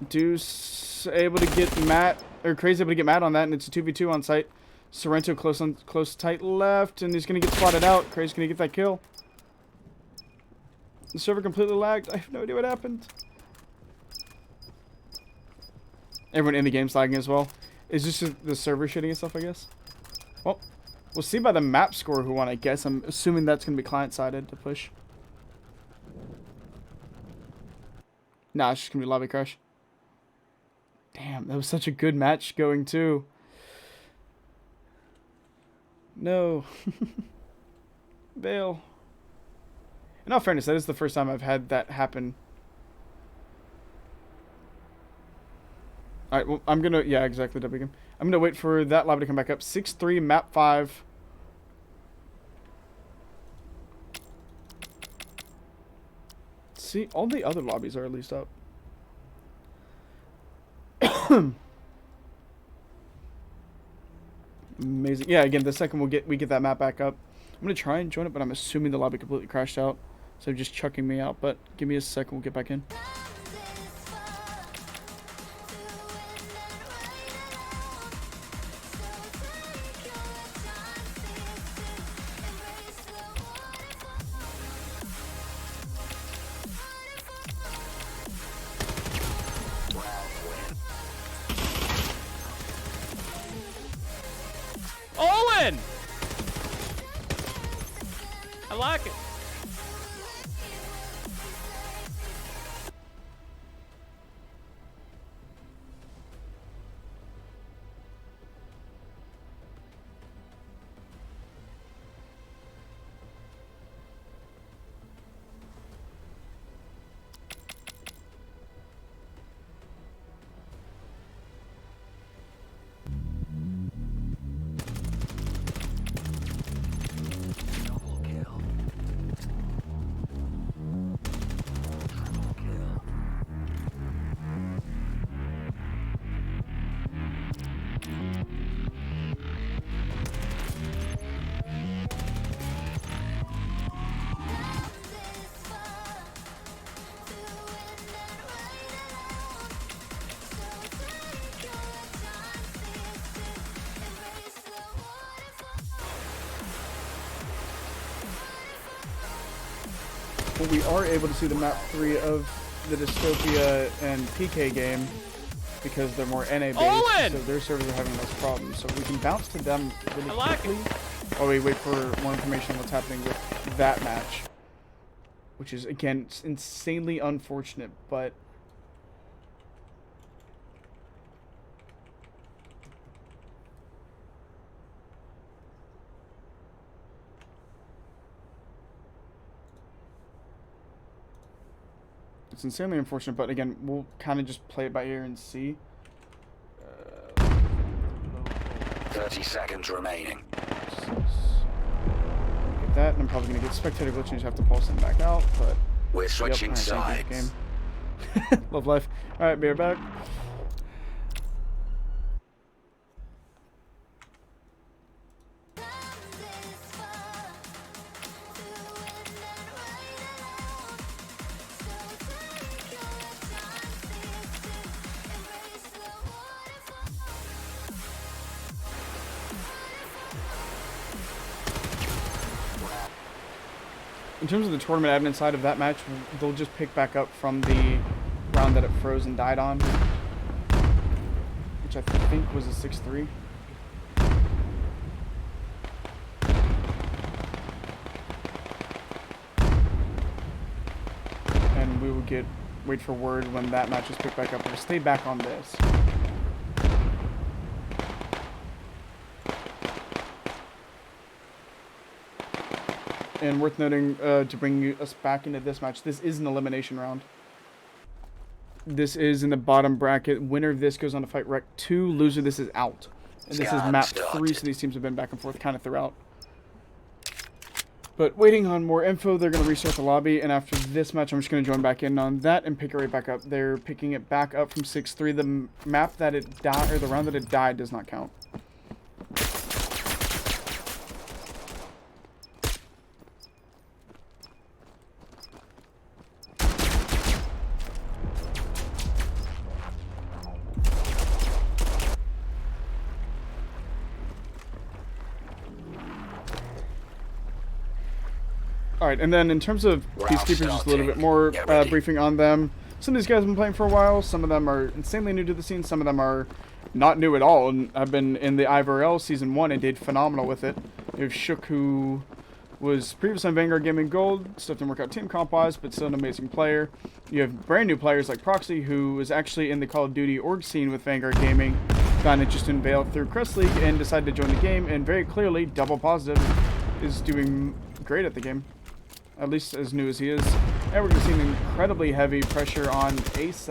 Deuce able to get Matt, or Cray's able to get Matt on that, and it's a 2v2 on site. Sorrento close tight left, and he's gonna get spotted out. Cray's gonna get that kill. The server completely lagged. I have no idea what happened. Everyone in the game's lagging as well. Is this just the server shitting itself, I guess? Well, we'll see by the map score who won, I guess. I'm assuming that's gonna be client-sided to push. Nah, it's just gonna be lobby crash. Damn, that was such a good match going too. No. Bail. In all fairness, that is the first time I've had that happen. Alright, well, I'm gonna... Yeah, exactly, W game. I'm gonna wait for that lobby to come back up. 6-3, map 5. See, all the other lobbies are at least up. Amazing. Yeah, again, the second we get that map back up. I'm gonna try and join it, but I'm assuming the lobby completely crashed out. So just chucking me out, but give me a second, we'll get back in.
Owen! I like it.
Well, we are able to see the map 3 of the Dystopia and PK game because they're more NA based,
Owen!
so their servers are having less problems. So we can bounce to them really
like
quickly while we wait for more information on what's happening with that match, which is again insanely unfortunate, but it's insanely unfortunate, but again, we'll kind of just play it by ear and see.
30 seconds remaining.
Get that, and I'm probably going to get spectator glitch and just have to pulse him back out, but...
We're switching
Yep,
sides.
game. Love life. Alright, be right back. In terms of the tournament admin side of that match, they'll just pick back up from the round that it froze and died on, which I think was a 6-3. And we will wait for word when that match is picked back up. We'll stay back on this. And worth noting, to bring us back into this match, this is an elimination round. this is in the bottom bracket. Winner of this goes on to fight REKT 2. Loser, this is out. And this is map 3, so these teams have been back and forth kind of throughout. But waiting on more info, they're going to restart the lobby, and after this match, I'm just going to join back in on that and pick it right back up. They're picking it back up from 6-3. The map that it died, or the round that it died, does not count. Alright, and then in terms of PeaceKeepers, just a little bit more briefing on them. Some of these guys have been playing for a while. Some of them are insanely new to the scene. Some of them are not new at all and have been in the IVRL Season 1 and did phenomenal with it. You have Shook, who was previously on Vanguard Gold. Stuff didn't work out team comp-wise, but still an amazing player. You have brand new players like Proxy, who was actually in the Call of Duty org scene with Vanguard Gaming. Found it just unveiled through Crest League and decided to join the game. And very clearly, double positive, is doing great at the game. At least as new as he is. And we're going to see an incredibly heavy pressure on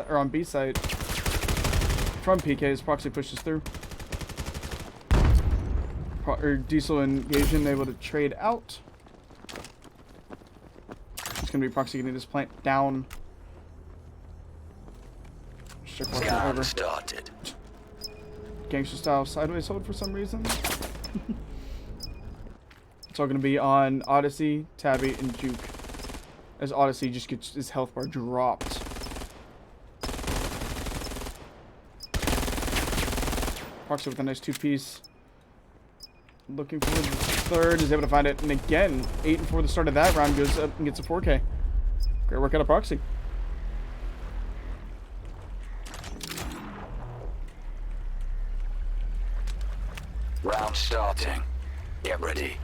on B side from PK as Proxy pushes through. Diesel and Asian able to trade out. It's going to be Proxy getting this plant down. Over.
Started.
Gangster style sideways hold for some reason. It's all going to be on Odyssey, Tabby, and Juke. As Odyssey just gets his health bar dropped. Proxy with a nice 2-piece. Looking for the third. Is able to find it. And again, 8 before the start of that round goes up and gets a 4K. Great work out of Proxy.
Round starting. Get ready.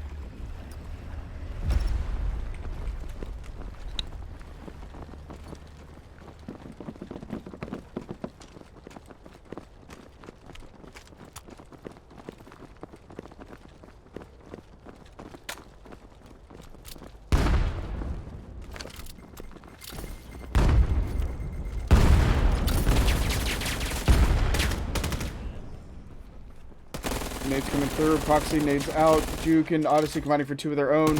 Nades coming through. Proxy nades out. Juke and Odyssey combining for 2 of their own.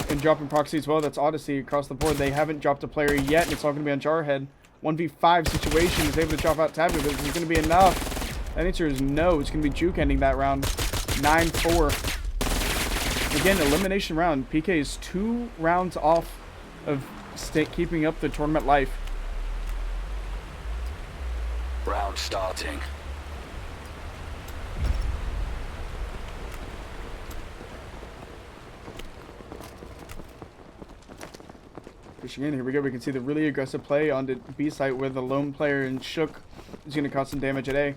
And dropping Proxy as well. That's Odyssey across the board. They haven't dropped a player yet, and it's all going to be on Jarhead. 1v5 situation. Is able to drop out Tabby, but is it going to be enough? The answer is no. It's going to be Juke ending that round. 9-4. Again, elimination round. PK is 2 rounds off of keeping up the tournament life.
Round starting.
Pushing in, here we go. We can see the really aggressive play on the B site where the lone player in Shook is going to cause some damage at A.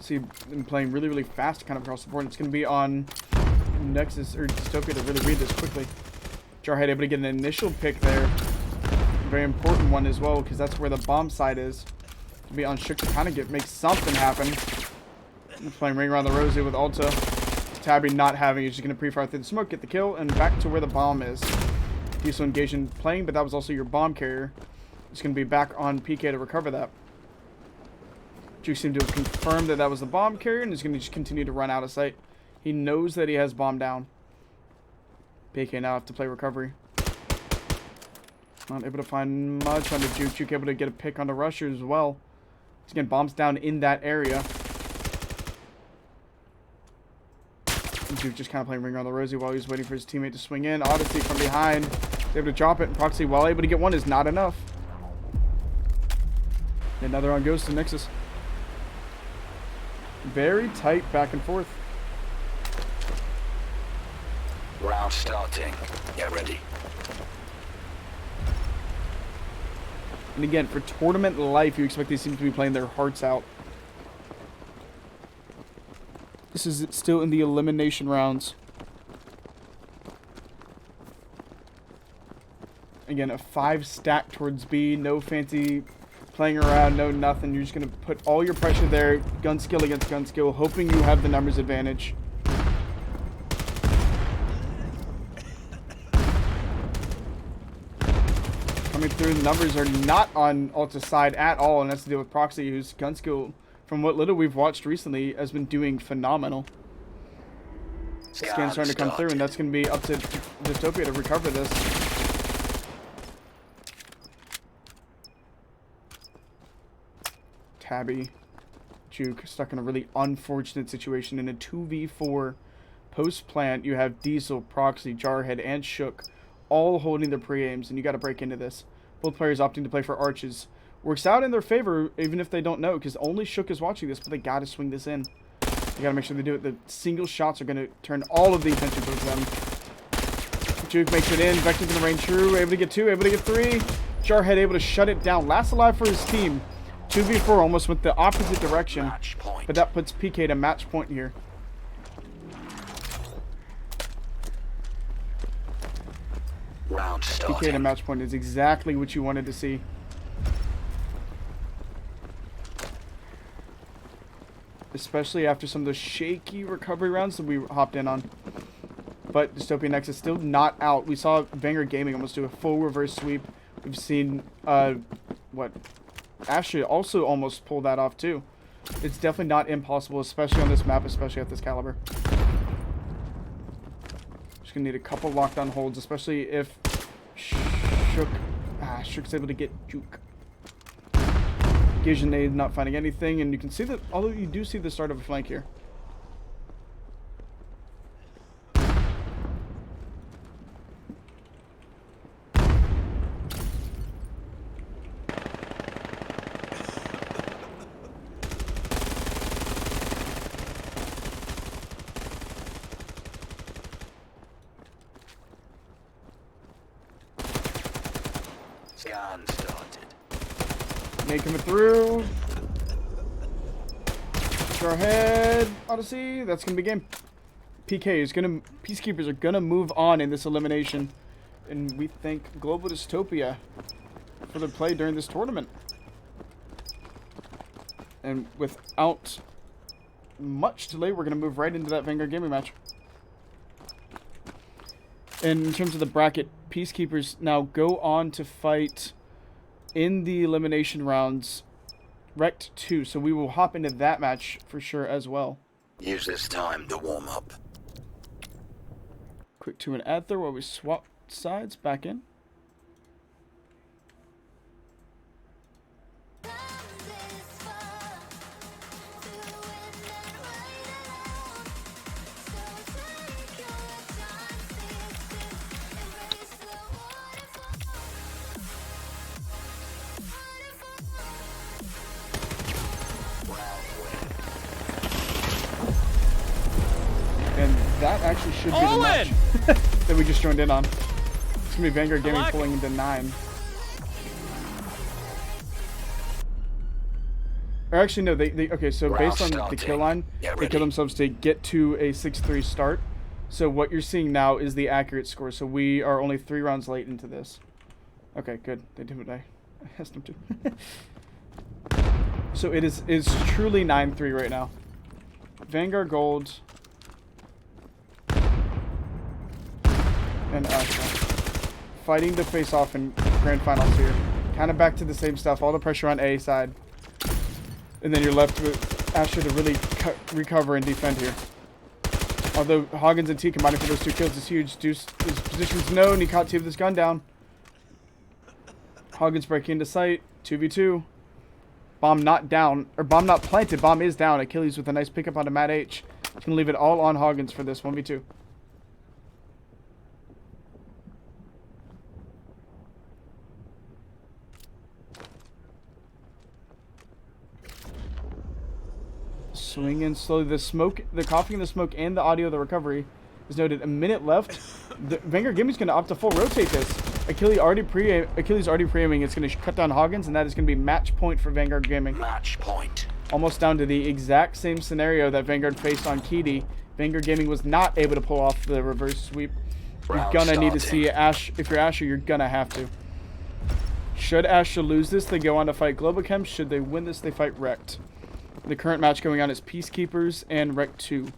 See them playing really, really fast kind of across the board. It's going to be on Nexus or Dystopia to really read this quickly. Jarhead able to get an initial pick there. Very important one as well, because that's where the bomb side is. To be on Shook to kind of make something happen. Playing Ring Around the Rosy with Alta. Tabby not having it. He's just going to pre-fire through the smoke, get the kill, and back to where the bomb is. Diesel engaging playing, but that was also your bomb carrier. It's going to be back on PK to recover that. Juke seemed to have confirmed that that was the bomb carrier, and is going to just continue to run out of sight. He knows that he has bomb down. PK now have to play recovery. Not able to find much on the Juke. Juke able to get a pick on the rusher as well. He's getting bombs down in that area. And Juke just kind of playing Ring Around the Rosy while he's waiting for his teammate to swing in. Odyssey from behind. He's able to drop it, and Proxy, while able to get one, is not enough. Another round goes to Nexus. Very tight back and forth.
Round starting. Get ready.
And again, for tournament life, you expect these teams to be playing their hearts out. This is still in the elimination rounds. Again, a 5 stack towards B. No fancy playing around, no nothing. You're just going to put all your pressure there. Gun skill against gun skill, hoping you have the numbers advantage. coming through. The numbers are not on Alta's side at all, and that's to deal with Proxy, whose gun skill, from what little we've watched recently, has been doing phenomenal. Scan's starting to come through, and that's going to be up to Dystopia to recover this. Tabby, Juke, stuck in a really unfortunate situation in a 2v4 post-plant. You have Diesel, Proxy, Jarhead, and Shook all holding their pre-aims, and you got to break into this. Both players opting to play for Arches. Works out in their favor, even if they don't know, because only Shook is watching this, but they got to swing this in. You got to make sure they do it. The single shots are going to turn all of the attention towards them. Juke makes it in. Vector's going to rain true. Able to get 2, able to get 3. Jarhead able to shut it down. Last alive for his team. 2v4 almost went the opposite direction, but that puts PK to match point here. PK to match point is exactly what you wanted to see. Especially after some of those shaky recovery rounds that we hopped in on. But Dystopia Nexus still not out. We saw Vanguard Gaming almost do a full reverse sweep. We've seen, Astra also almost pulled that off too. It's definitely not impossible, especially on this map, especially at this caliber. Just gonna need a couple lockdown holds, especially if Shook's able to get Juke. Gijane not finding anything, and you can see that, although you do see the start of a flank here. Nate coming through. Jarhead, Odyssey. That's gonna be game. PK is gonna. Peacekeepers are gonna move on in this elimination, and we thank Global Dystopia for their play during this tournament. And without much delay, we're gonna move right into that Vanguard Gaming match. And in terms of the bracket, Peacekeepers now go on to fight in the elimination rounds REKT 2, so we will hop into that match for sure as well.
Use this time to warm up.
Quick 2 and add there while we swap sides back in. That actually should be the match that we just joined in on. It's going to be Vanguard Gaming pulling into 9. Or actually, no, they okay, so based on the kill line, they kill themselves to get to a 6-3 start. So what you're seeing now is the accurate score. So we are only 3 rounds late into this. Okay, good. They did what I asked them to. So it is truly 9-3 right now. Vanguard Gold and Astra fighting to face off in grand finals here. Kind of back to the same stuff. All the pressure on A side. And then you're left with Astra to really recover and defend here. Although Hoggins and T combining for those 2 kills is huge. Deuce, his position's known. He caught T with his gun down. Hoggins breaking into sight. 2v2. Bomb not down. Or bomb not planted. Bomb is down. Achilles with a nice pickup onto Matt H. He's going to leave it all on Hoggins for this 1v2. Swing in slowly. The smoke, the coughing in the smoke, and the audio of the recovery is noted. A minute left. The Vanguard Gaming's going to opt to full rotate this. Achilles already pre-aiming. It's going to cut down Hoggins, and that is going to be match point for Vanguard Gaming.
Match point.
Almost down to the exact same scenario that Vanguard faced on Kidi. Vanguard Gaming was not able to pull off the reverse sweep. You're going to need to see Ash. If you're Asher, you're going to have to. Should Asher lose this, they go on to fight Globochem. Should they win this, they fight REKT. The current match going on is PeaceKeepers and REKT 2.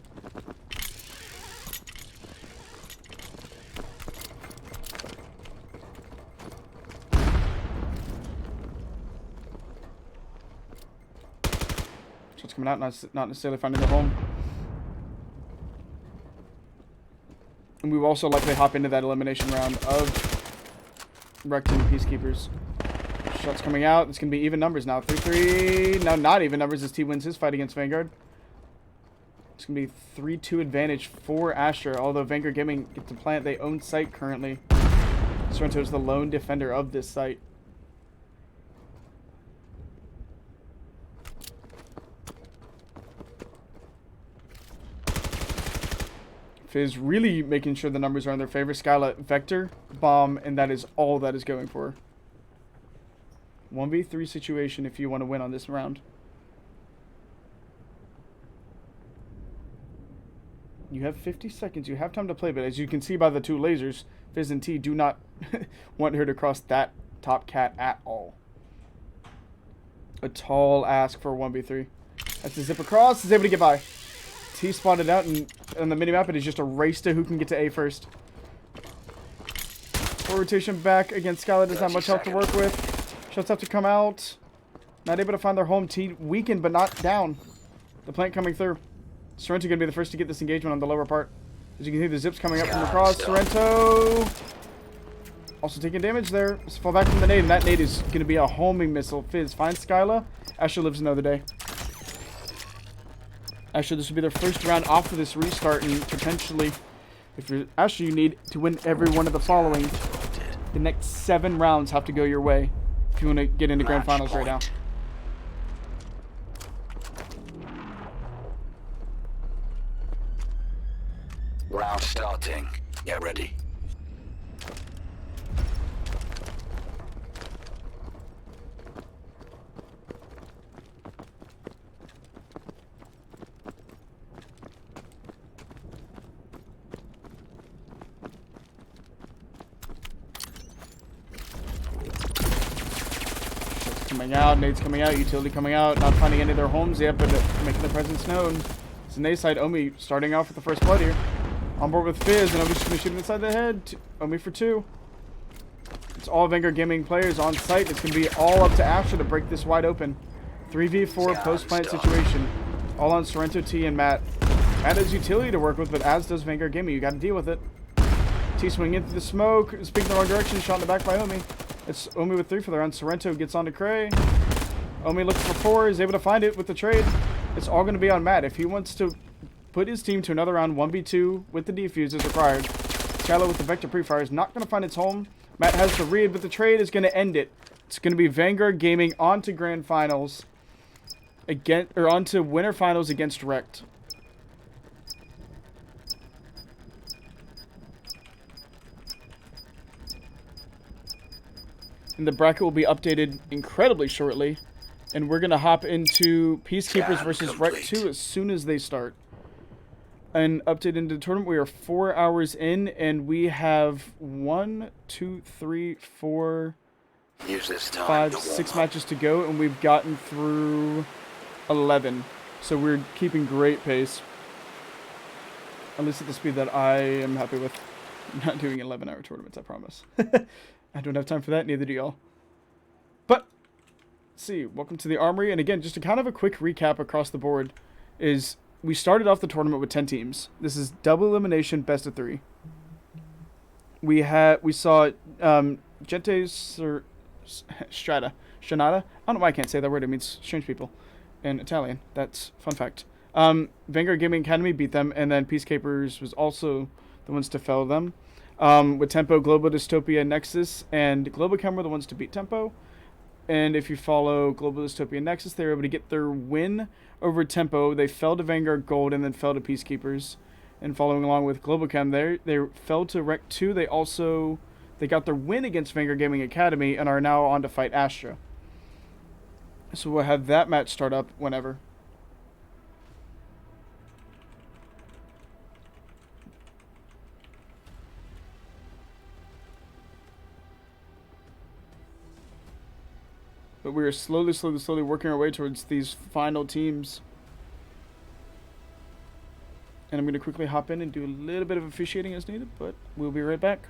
coming out, not necessarily finding their home. And we will also likely hop into that elimination round of REKT and PeaceKeepers. Shots coming out. It's going to be even numbers now. 3-3. No, not even numbers as T wins his fight against Vanguard. It's going to be 3-2 advantage for Astra, although Vanguard Gaming get to plant their own site currently. Sorrento is the lone defender of this site. Fizz really making sure the numbers are in their favor. Skyla, Vector, Bomb, and that is all that is going for. 1v3 situation if you want to win on this round. You have 50 seconds. You have time to play, but as you can see by the two lasers, Fizz and T do not want her to cross that top cat at all. A tall ask for a 1v3. That's a zip across. Is able to get by. T spotted out, and on the minimap, it is just a race to who can get to A first. Forward rotation back against Skyla. Does not much help to work with. Shots have to come out. Not able to find their home. T weakened, but not down. The plant coming through. Sorrento going to be the first to get this engagement on the lower part. As you can see, the zips coming up from across. Sorrento also taking damage there. Let's fall back from the nade, and that nade is going to be a homing missile. Fizz finds Skyla. Asher lives another day. Asher, this will be their first round off of this restart, and potentially, if you're Asher, you need to win every one of the following. The next 7 rounds have to go your way if you want to get into grand finals right now.
Round starting. Get ready.
Coming out, nades coming out, utility coming out, not finding any of their homes yet, but making their presence known. It's an A side. Omi starting off with the first blood here. On board with Fizz, and Omi's just going to shoot him inside the head. Omi for 2. It's all Vanguard Gaming players on site. It's going to be all up to Astra to break this wide open. 3v4 post-plant situation. All on Sorrento, T, and Matt. Matt has utility to work with, but as does Vanguard Gaming. You got to deal with it. T swinging into the smoke. Speaking the wrong direction. Shot in the back by Omi. It's Omi with 3 for the round. Sorrento gets onto Cray. Omi looks for 4. Is able to find it with the trade. It's all going to be on Matt. If he wants to put his team to another round, 1v2 with the defuse is required. Skyla with the Vector pre-fire is not going to find its home. Matt has the read, but the trade is going to end it. It's going to be Vanguard Gaming on to grand finals. On to winter finals against REKT. And the bracket will be updated incredibly shortly. And we're going to hop into PeaceKeepers versus REKT 2 as soon as they start. And update into the tournament. We are 4 hours in, and we have 1, 2, 3, 4, 5, 6 matches to go, and we've gotten through 11. So we're keeping great pace. At least at the speed that I am happy with. I'm not doing 11-hour tournaments, I promise. I don't have time for that, neither do y'all. But, let's see. Welcome to the Armory. And again, just a kind of a quick recap across the board is we started off the tournament with 10 teams. This is double elimination, best of 3. We saw Gente Strana. I don't know why I can't say that word. It means strange people in Italian. That's fun fact. Vanguard Gaming Academy beat them, and then PeaceKeepers was also the ones to fell them. With Tempo, Global, Dystopia, Nexus, and Globochem were the ones to beat Tempo. And if you follow Global, Dystopia, Nexus, they were able to get their win over Tempo. They fell to Vanguard Gold and then fell to PeaceKeepers. And following along with Globochem, they fell to REKT 2. They got their win against Vanguard Gaming Academy and are now on to fight Astra. So we'll have that match start up whenever. But we are slowly working our way towards these final teams. And I'm going to quickly hop in and do a little bit of officiating as needed, but we'll be right back.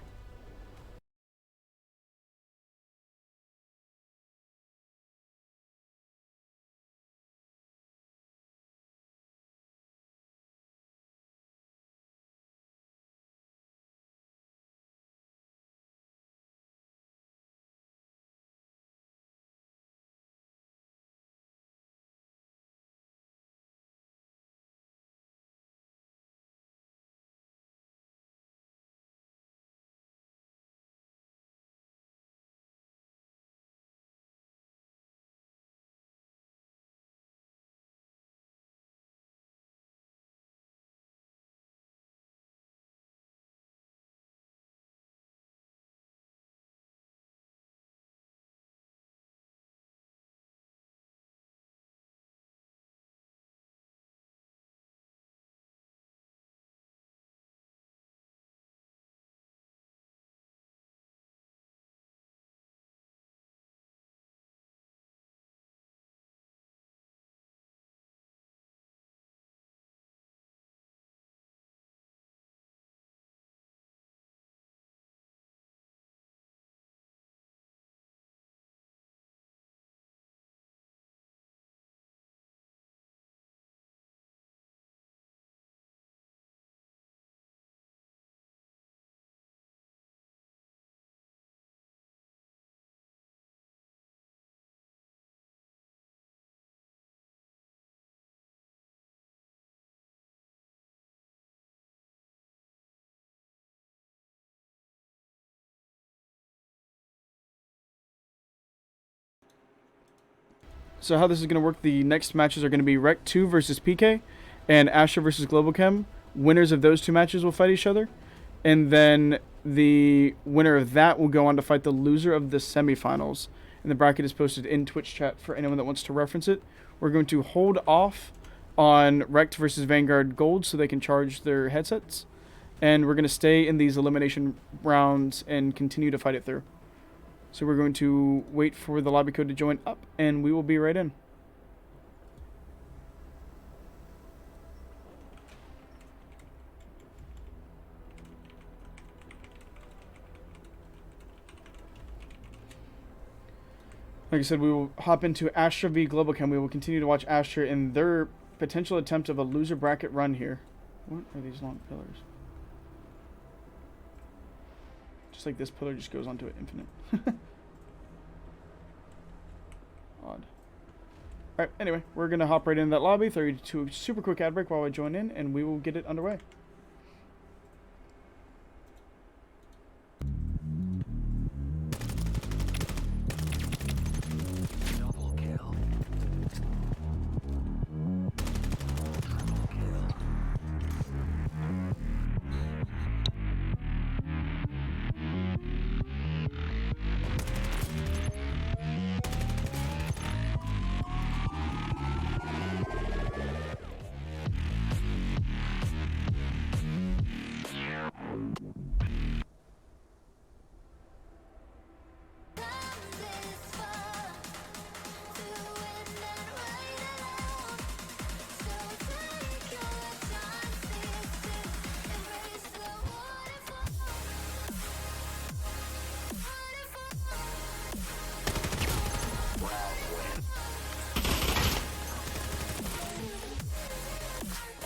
So how this is going to work, the next matches are going to be REKT 2 versus PK and Astra versus Globochem. Winners of those two matches will fight each other. And then the winner of that will go on to fight the loser of the semifinals. And the bracket is posted in Twitch chat for anyone that wants to reference it. We're going to hold off on REKT versus Vanguard Gold so they can charge their headsets. And we're going to stay in these elimination rounds and continue to fight it through. So we're going to wait for the lobby code to join up, and we will be right in. Like I said, we will hop into Astra v Globochem. We will continue to watch Astra in their potential attempt of a loser bracket run here. What are these long pillars? Just like this pillar just goes on to an infinite. Odd. Alright, anyway, we're going to hop right into that lobby, throw you to a super quick ad break while I join in, and we will get it underway.
Double kill.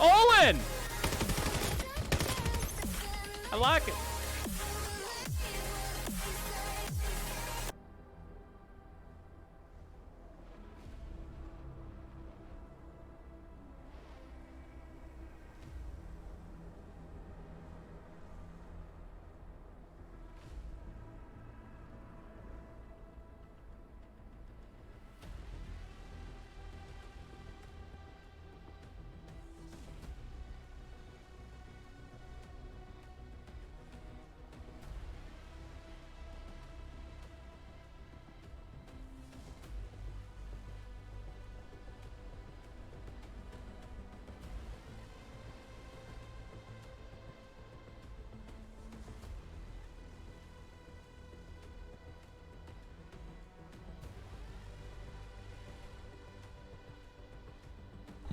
Owen! I like it.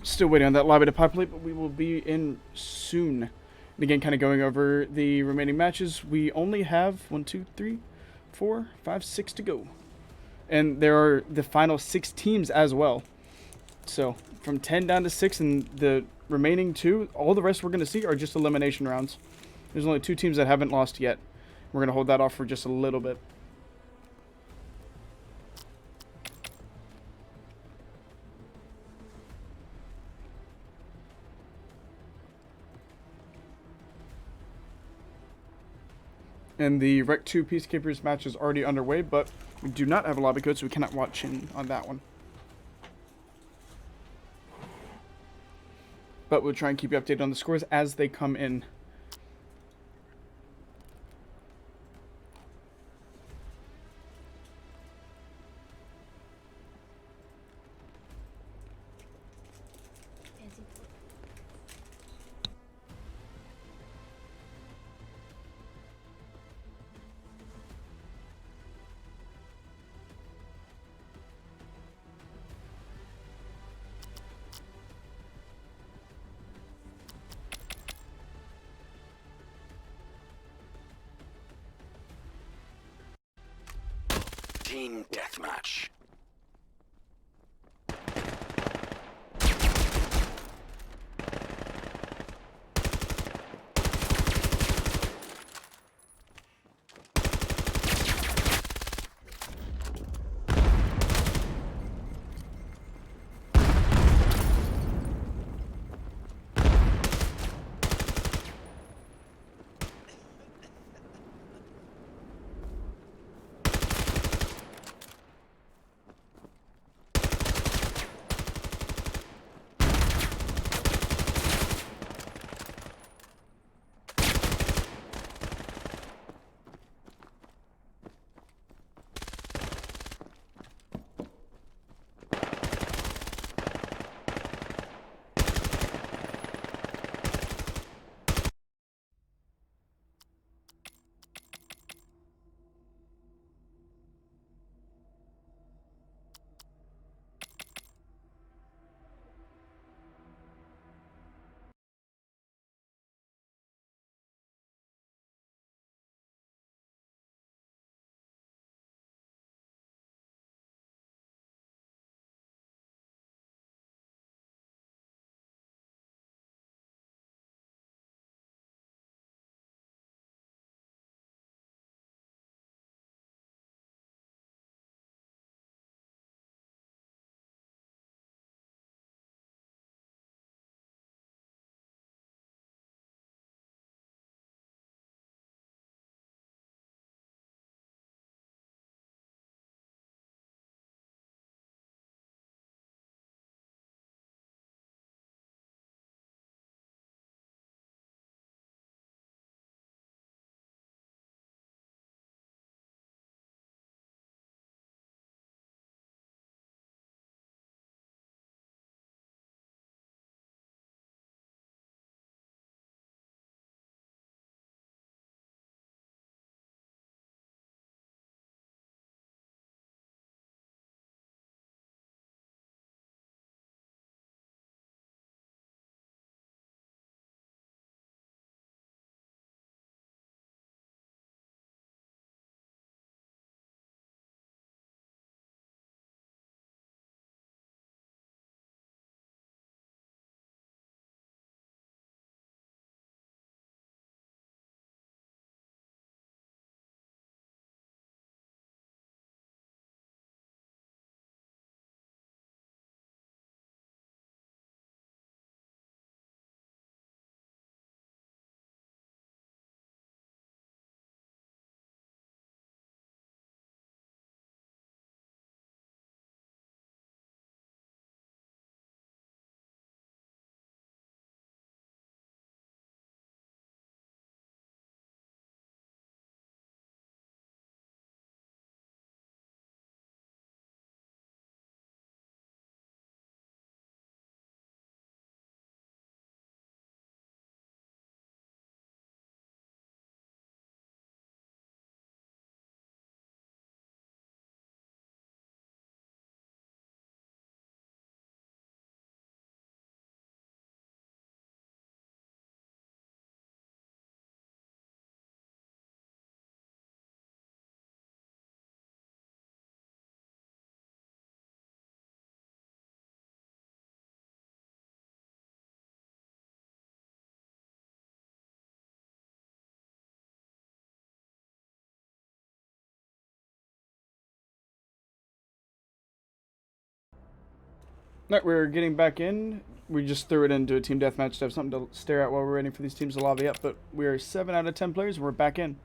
Still waiting on that lobby to populate, but we will be in soon. And again, kind of going over the remaining matches. We only have 1, 2, 3, 4, 5, 6 to go. And there are the final 6 teams as well. So from 10 down to 6, and the remaining 2, all the rest we're going to see are just elimination rounds. There's only 2 teams that haven't lost yet. We're going to hold that off for just a little bit. And the REKT 2 PeaceKeepers match is already underway, but we do not have a lobby code, so we cannot watch in on that one. But we'll try and keep you updated on the scores as they come in.
Team deathmatch.
Alright, we're getting back in. We just threw it into a team deathmatch to have something to stare at while we're waiting for these teams to lobby up, but we are 7 out of 10 players and we're back in.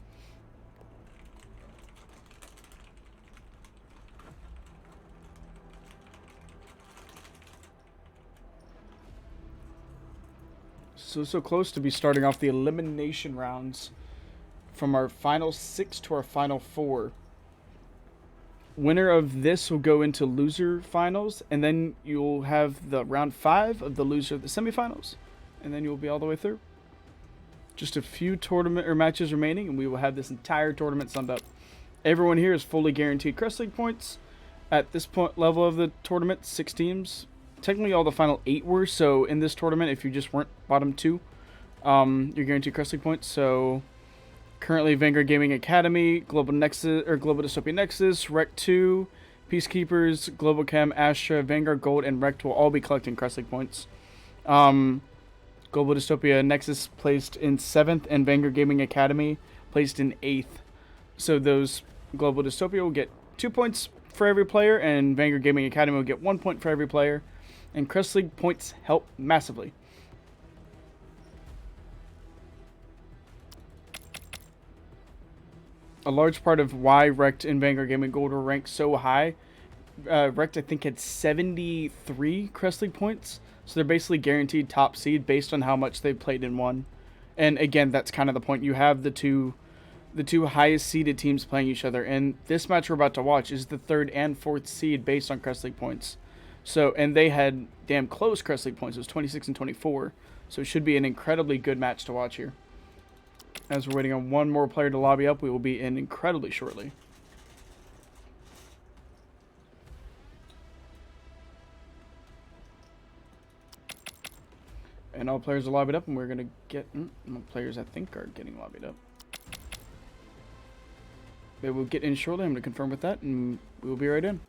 So close to be starting off the elimination rounds from our final 6 to our final 4. Winner of this will go into loser finals, and then you'll have the round 5 of the loser of the semifinals, and then you'll be all the way through. Just a few tournament or matches remaining, and we will have this entire tournament summed up. Everyone here is fully guaranteed Crest League points. At this point level of the tournament, 6 teams. Technically, all the final 8 were. So in this tournament, if you just weren't bottom 2, you're guaranteed Crest League points. So currently, Vanguard Gaming Academy, Global Nexus or Global Dystopia Nexus, REKT, PeaceKeepers, Globochem, Astra, Vanguard Gold, and REKT will all be collecting Crest League points. Global Dystopia Nexus placed in 7th, and Vanguard Gaming Academy placed in 8th. So those Global Dystopia will get 2 points for every player, and Vanguard Gaming Academy will get 1 point for every player. And Crest League points help massively. A large part of why REKT and Vanguard Gaming Gold were ranked so high, REKT I think had 73 Crest League points, so they're basically guaranteed top seed based on how much they played and won. And again, that's kind of the point. You have the two highest seeded teams playing each other, and this match we're about to watch is the 3rd and 4th seed based on Crest League points. So, and they had damn close Crest League points. It was 26 and 24, so it should be an incredibly good match to watch here. As we're waiting on one more player to lobby up, we will be in incredibly shortly. And all players are lobbied up, and we're going to get... players, I think, are getting lobbied up. They will get in shortly. I'm going to confirm with that, and we will be right in.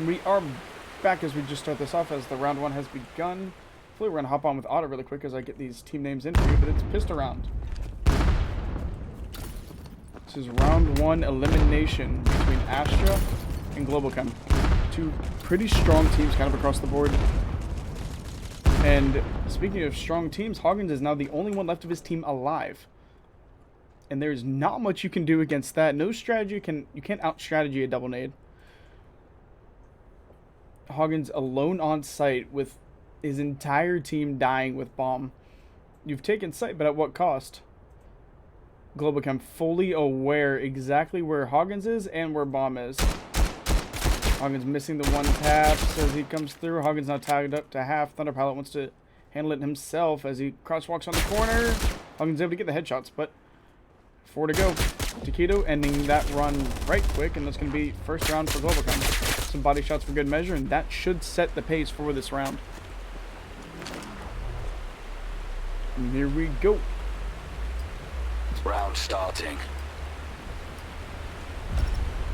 We are back as we just start this off as the round 1 has begun. Hopefully we're going to hop on with Otto really quick as I get these team names in for you, but it's pistol round. This is round 1 elimination between Astra and Globochem. 2 pretty strong teams kind of across the board. And speaking of strong teams, Hoggins is now the only one left of his team alive. And there's not much you can do against that. No strategy you can't out-strategy a double nade. Hoggins alone on site with his entire team dying with bomb. You've taken site, but at what cost? Globochem fully aware exactly where Hoggins is and where bomb is. Hoggins missing the 1 tap as he comes through. Hoggins now tagged up to half. Thunder Pilot wants to handle it himself as he crosswalks on the corner. Hoggins able to get the headshots, but 4 to go. Taquito ending that run right quick, and that's going to be first round for Globochem. Some body shots for good measure, and that should set the pace for this round. And here we go.
Round starting.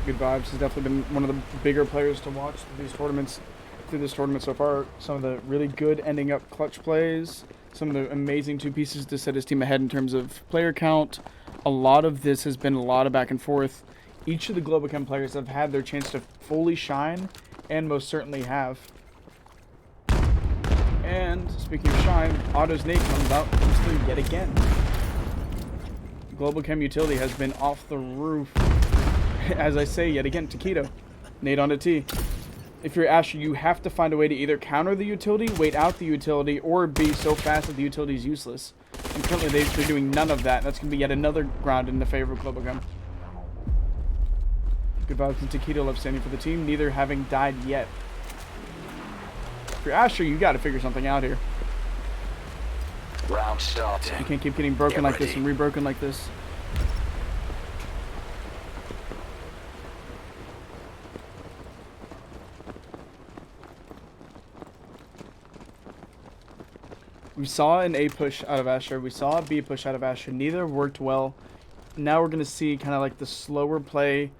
Good vibes. Has definitely been one of the bigger players to watch these tournaments. Through this tournament so far, some of the really good ending up clutch plays, some of the amazing 2 pieces to set his team ahead in terms of player count. A lot of this has been a lot of back and forth. Each of the Globochem players have had their chance to fully shine, and most certainly have. And speaking of shine, Otto's nade comes out through yet again. Globochem utility has been off the roof. As I say yet again, Taquito. Nade onto T. If you're Asher, you have to find a way to either counter the utility, wait out the utility, or be so fast that the utility is useless. And currently they're doing none of that. That's going to be yet another ground in the favor of Globochem. Good vibes and Taquito left standing for the team, neither having died yet. If you're Astra, you got to figure something out here.
Round starting.
You can't keep getting broken
Get
like this
ready.
and re-broken like this. We saw an A push out of Astra. We saw a B push out of Astra. Neither worked well. Now we're going to see kind of like the slower play.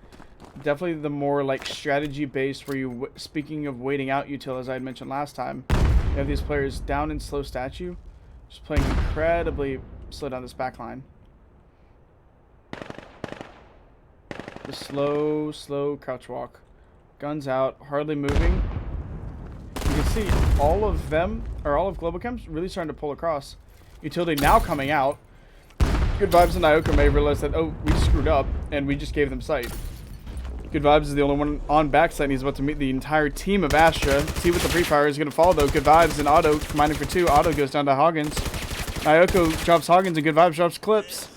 Definitely the more like strategy based where you, speaking of waiting out util, as I had mentioned last time, you have these players down in slow statue, just playing incredibly slow down this back line. The slow crouch walk. Guns out, hardly moving. You can see all of them, or all of Globochem's really starting to pull across. Utility now coming out. Good Vibes and Ioko may realize that, oh, we screwed up, and we just gave them sight. Good Vibes is the only one on backside, and he's about to meet the entire team of Astra. See what the pre-fire is going to fall, though. Good Vibes and Otto combining for 2. Otto goes down to Hoggins. Ioko drops Hoggins, and Good Vibes drops Clips.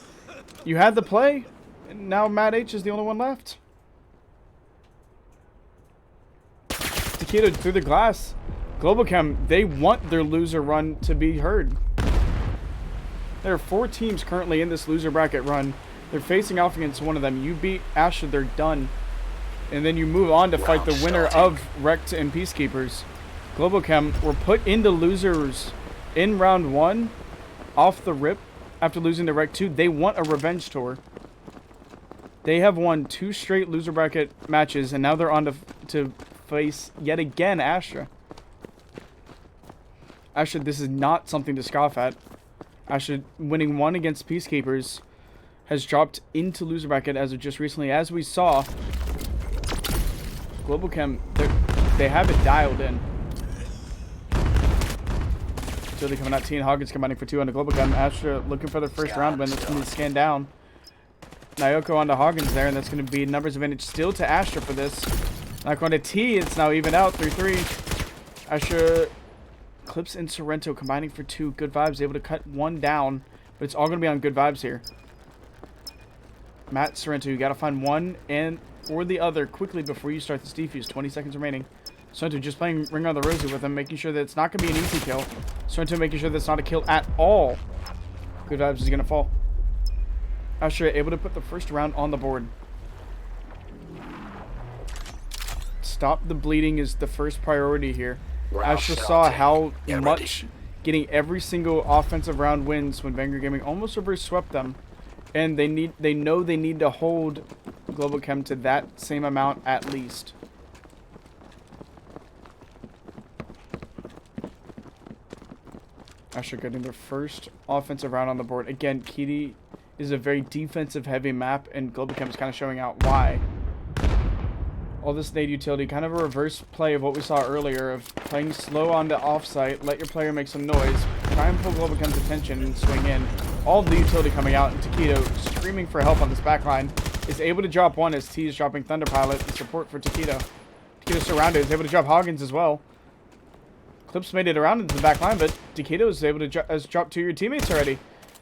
You had the play, and now Matt H is the only one left. Takedo through the glass. Globochem, they want their loser run to be heard. There are 4 teams currently in this loser bracket run. They're facing off against one of them. You beat Astra, they're done. And then you move on to fight the winner of REKT and PeaceKeepers. Globochem were put into losers in round 1 off the rip after losing to REKT 2. They want a revenge tour. They have won 2 straight loser bracket matches, and now they're on to face yet again Astra. Astra, this is not something to scoff at. Astra winning 1 against PeaceKeepers has dropped into loser bracket as of just recently. As we saw, Globochem, they have it dialed in. So they're coming out. T and Hoggins combining for 2 on the Globochem. Astra looking for their first round win. That's going to be scanned down. Nyoko on to Hoggins there, and that's going to be numbers advantage still to Astra for this. Not going to T. It's now even out 3-3. Astra, Clips and Sorrento combining for 2. Good Vibes able to cut 1 down, but it's all going to be on Good Vibes here. Matt, Sorrento, you got to find one and or the other quickly before you start this defuse. 20 seconds remaining. Sorrento just playing Ring on the Rosie with him, making sure that it's not going to be an easy kill. Sorrento making sure that's not a kill at all. Good Vibes is going to fall. Astra able to put the first round on the board. Stop the bleeding is the first priority here. Astra saw how much getting every single offensive round wins when Vanguard Gaming almost reverse swept them. And they know they need to hold Globochem to that same amount at least. Astra getting their first offensive round on the board. Again, Kitty is a very defensive heavy map, and Globochem is kind of showing out why. All this nade utility, kind of a reverse play of what we saw earlier of playing slow on the offsite, let your player make some noise, try and pull Globochem's attention and swing in. All the utility coming out, and Takedo screaming for help on this backline is able to drop 1 as T is dropping Thunder Pilot, the support for Takedo. Takedo surrounded, is able to drop Hoggins as well. Clips made it around into the backline, but Takedo is able to has dropped 2 of your teammates already.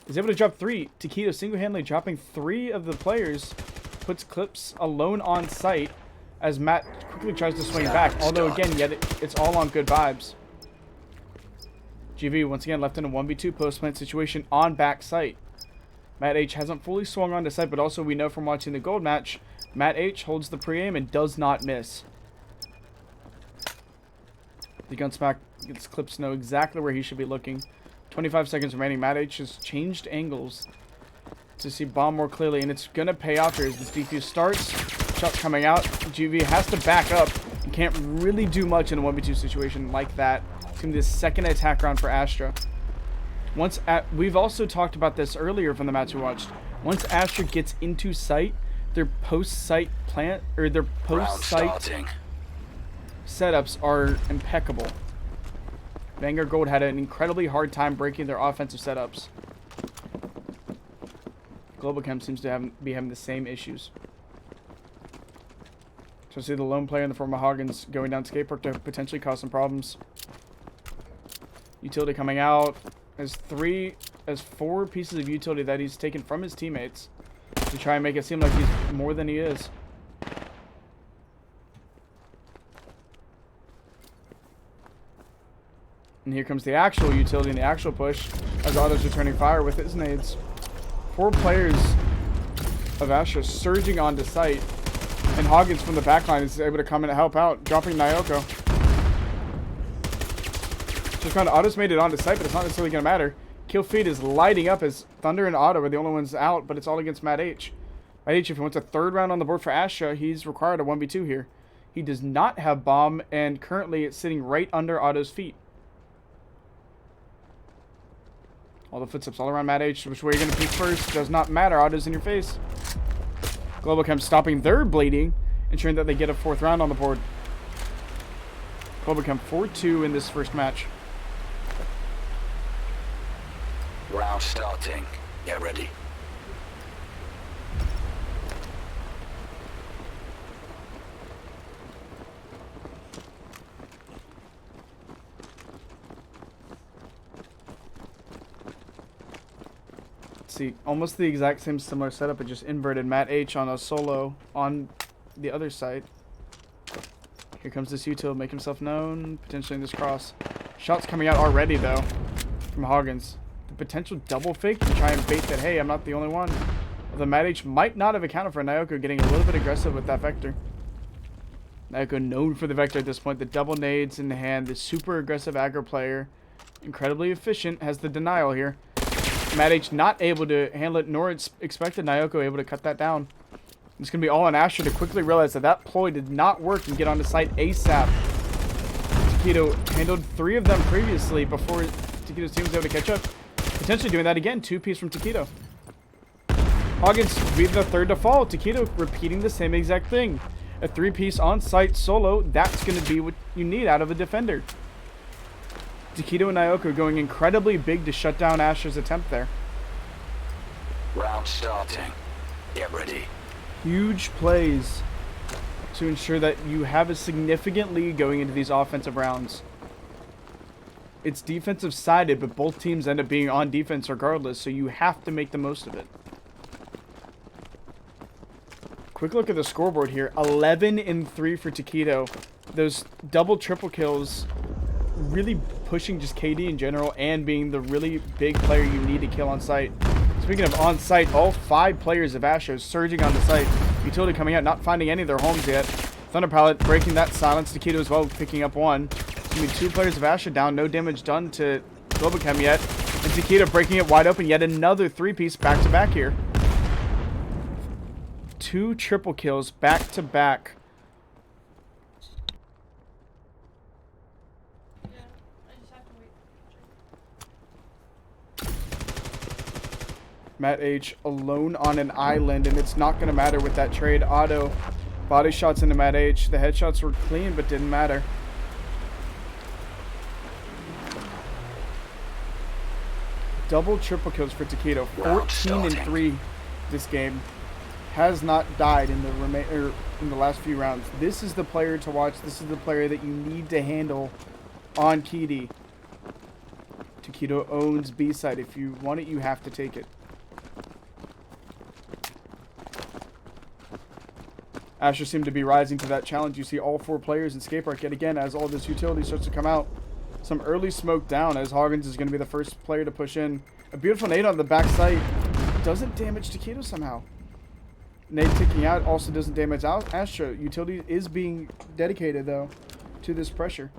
Is able to drop 3. Takedo single-handedly dropping 3 of the players, puts Clips alone on site as Matt quickly tries to swing back. Although again, yet it's all on Good Vibes. GV once again left in a 1v2 post-plant situation on back site. Matt H hasn't fully swung onto site, but also we know from watching the gold match, Matt H holds the pre-aim and does not miss. The Gunsmack gets Clips to know exactly where he should be looking. 25 seconds remaining. Matt H has changed angles to see bomb more clearly, and it's going to pay off here as this defuse starts. Shot coming out. GV has to back up and can't really do much in a 1v2 situation like that. It's going to be the second attack round for Astra. We've also talked about this earlier from the match we watched. Once Astra gets into sight, their post-site plant, or their post-site setups are impeccable. Vanguard Gold had an incredibly hard time breaking their offensive setups. Globochem seems to be having the same issues. So see the lone player in the form of Hoggins going down Skatepark to potentially cause some problems. Utility coming out as 4 pieces of utility that he's taken from his teammates to try and make it seem like he's more than he is. And here comes the actual utility and the actual push as Otto's returning fire with his nades. 4 players of Astra surging onto site. And Hoggins from the backline is able to come in to help out, dropping Nyoko. Just kind of Otto's made it onto site, but it's not necessarily going to matter. Kill feed is lighting up as Thunder and Otto are the only ones out, but it's all against Matt H. Matt H, if he wants a 3rd round on the board for Astra, he's required a 1v2 here. He does not have bomb, and currently it's sitting right under Otto's feet. All the footsteps all around Matt H. Which way you're going to peek first does not matter. Otto's in your face. Globochem stopping their bleeding, ensuring that they get a 4th round on the board. Globochem 4-2 in this first match.
Round starting. Get ready.
See, almost the exact same similar setup, but just inverted. Matt H on a solo on the other side. Here comes this util, make himself known, potentially in this cross. Shots coming out already, though, from Hoggins. The potential double fake to try and bait that, hey, I'm not the only one. Although Matt H might not have accounted for Nyoko getting a little bit aggressive with that Vector. Nyoko known for the Vector at this point. The double nades in the hand, the super aggressive aggro player. Incredibly efficient, has the denial here. Matt H not able to handle it, nor expected Nyoko able to cut that down. It's going to be all on Astra to quickly realize that that ploy did not work and get onto site ASAP. Taquito handled 3 of them previously before Taquito's team was able to catch up. Potentially doing that again, 2-piece from Taquito. Hoggins will be the 3rd to fall. Taquito repeating the same exact thing. A 3-piece on-site solo, that's going to be what you need out of a defender. Taquito and Nyoko going incredibly big to shut down Astra's attempt there.
Round starting. Get ready.
Huge plays to ensure that you have a significant lead going into these offensive rounds. It's defensive sided, but both teams end up being on defense regardless, so you have to make the most of it. Quick look at the scoreboard here. 11-3 for Taquito. Those double triple kills really pushing just KD in general and being the really big player you need to kill on site. Speaking of on site, all 5 players of Astra surging on the site. Utility coming out, not finding any of their homes yet. Thunder Pallet breaking that silence. Taquito as well, picking up 1. It's going to be 2 players of Astra down. No damage done to Globochem yet. And Taquito breaking it wide open. Yet another 3-piece back-to-back here. 2 triple kills back-to-back. Matt H alone on an island, and it's not going to matter with that trade. Otto body shots into Matt H. The headshots were clean, but didn't matter. Double triple kills for Taquito. 14-3 this game. Has not died in the last few rounds. This is the player to watch. This is the player that you need to handle on KD. Taquito owns B side. If you want it, you have to take it. Astra seemed to be rising to that challenge. You see all 4 players in skate park yet again as all this utility starts to come out. Some early smoke down as Hoggins is going to be the first player to push in. A beautiful nade on the back side. Doesn't damage Taquito somehow. Nade ticking out also doesn't damage out Astra. Utility is being dedicated though to this pressure.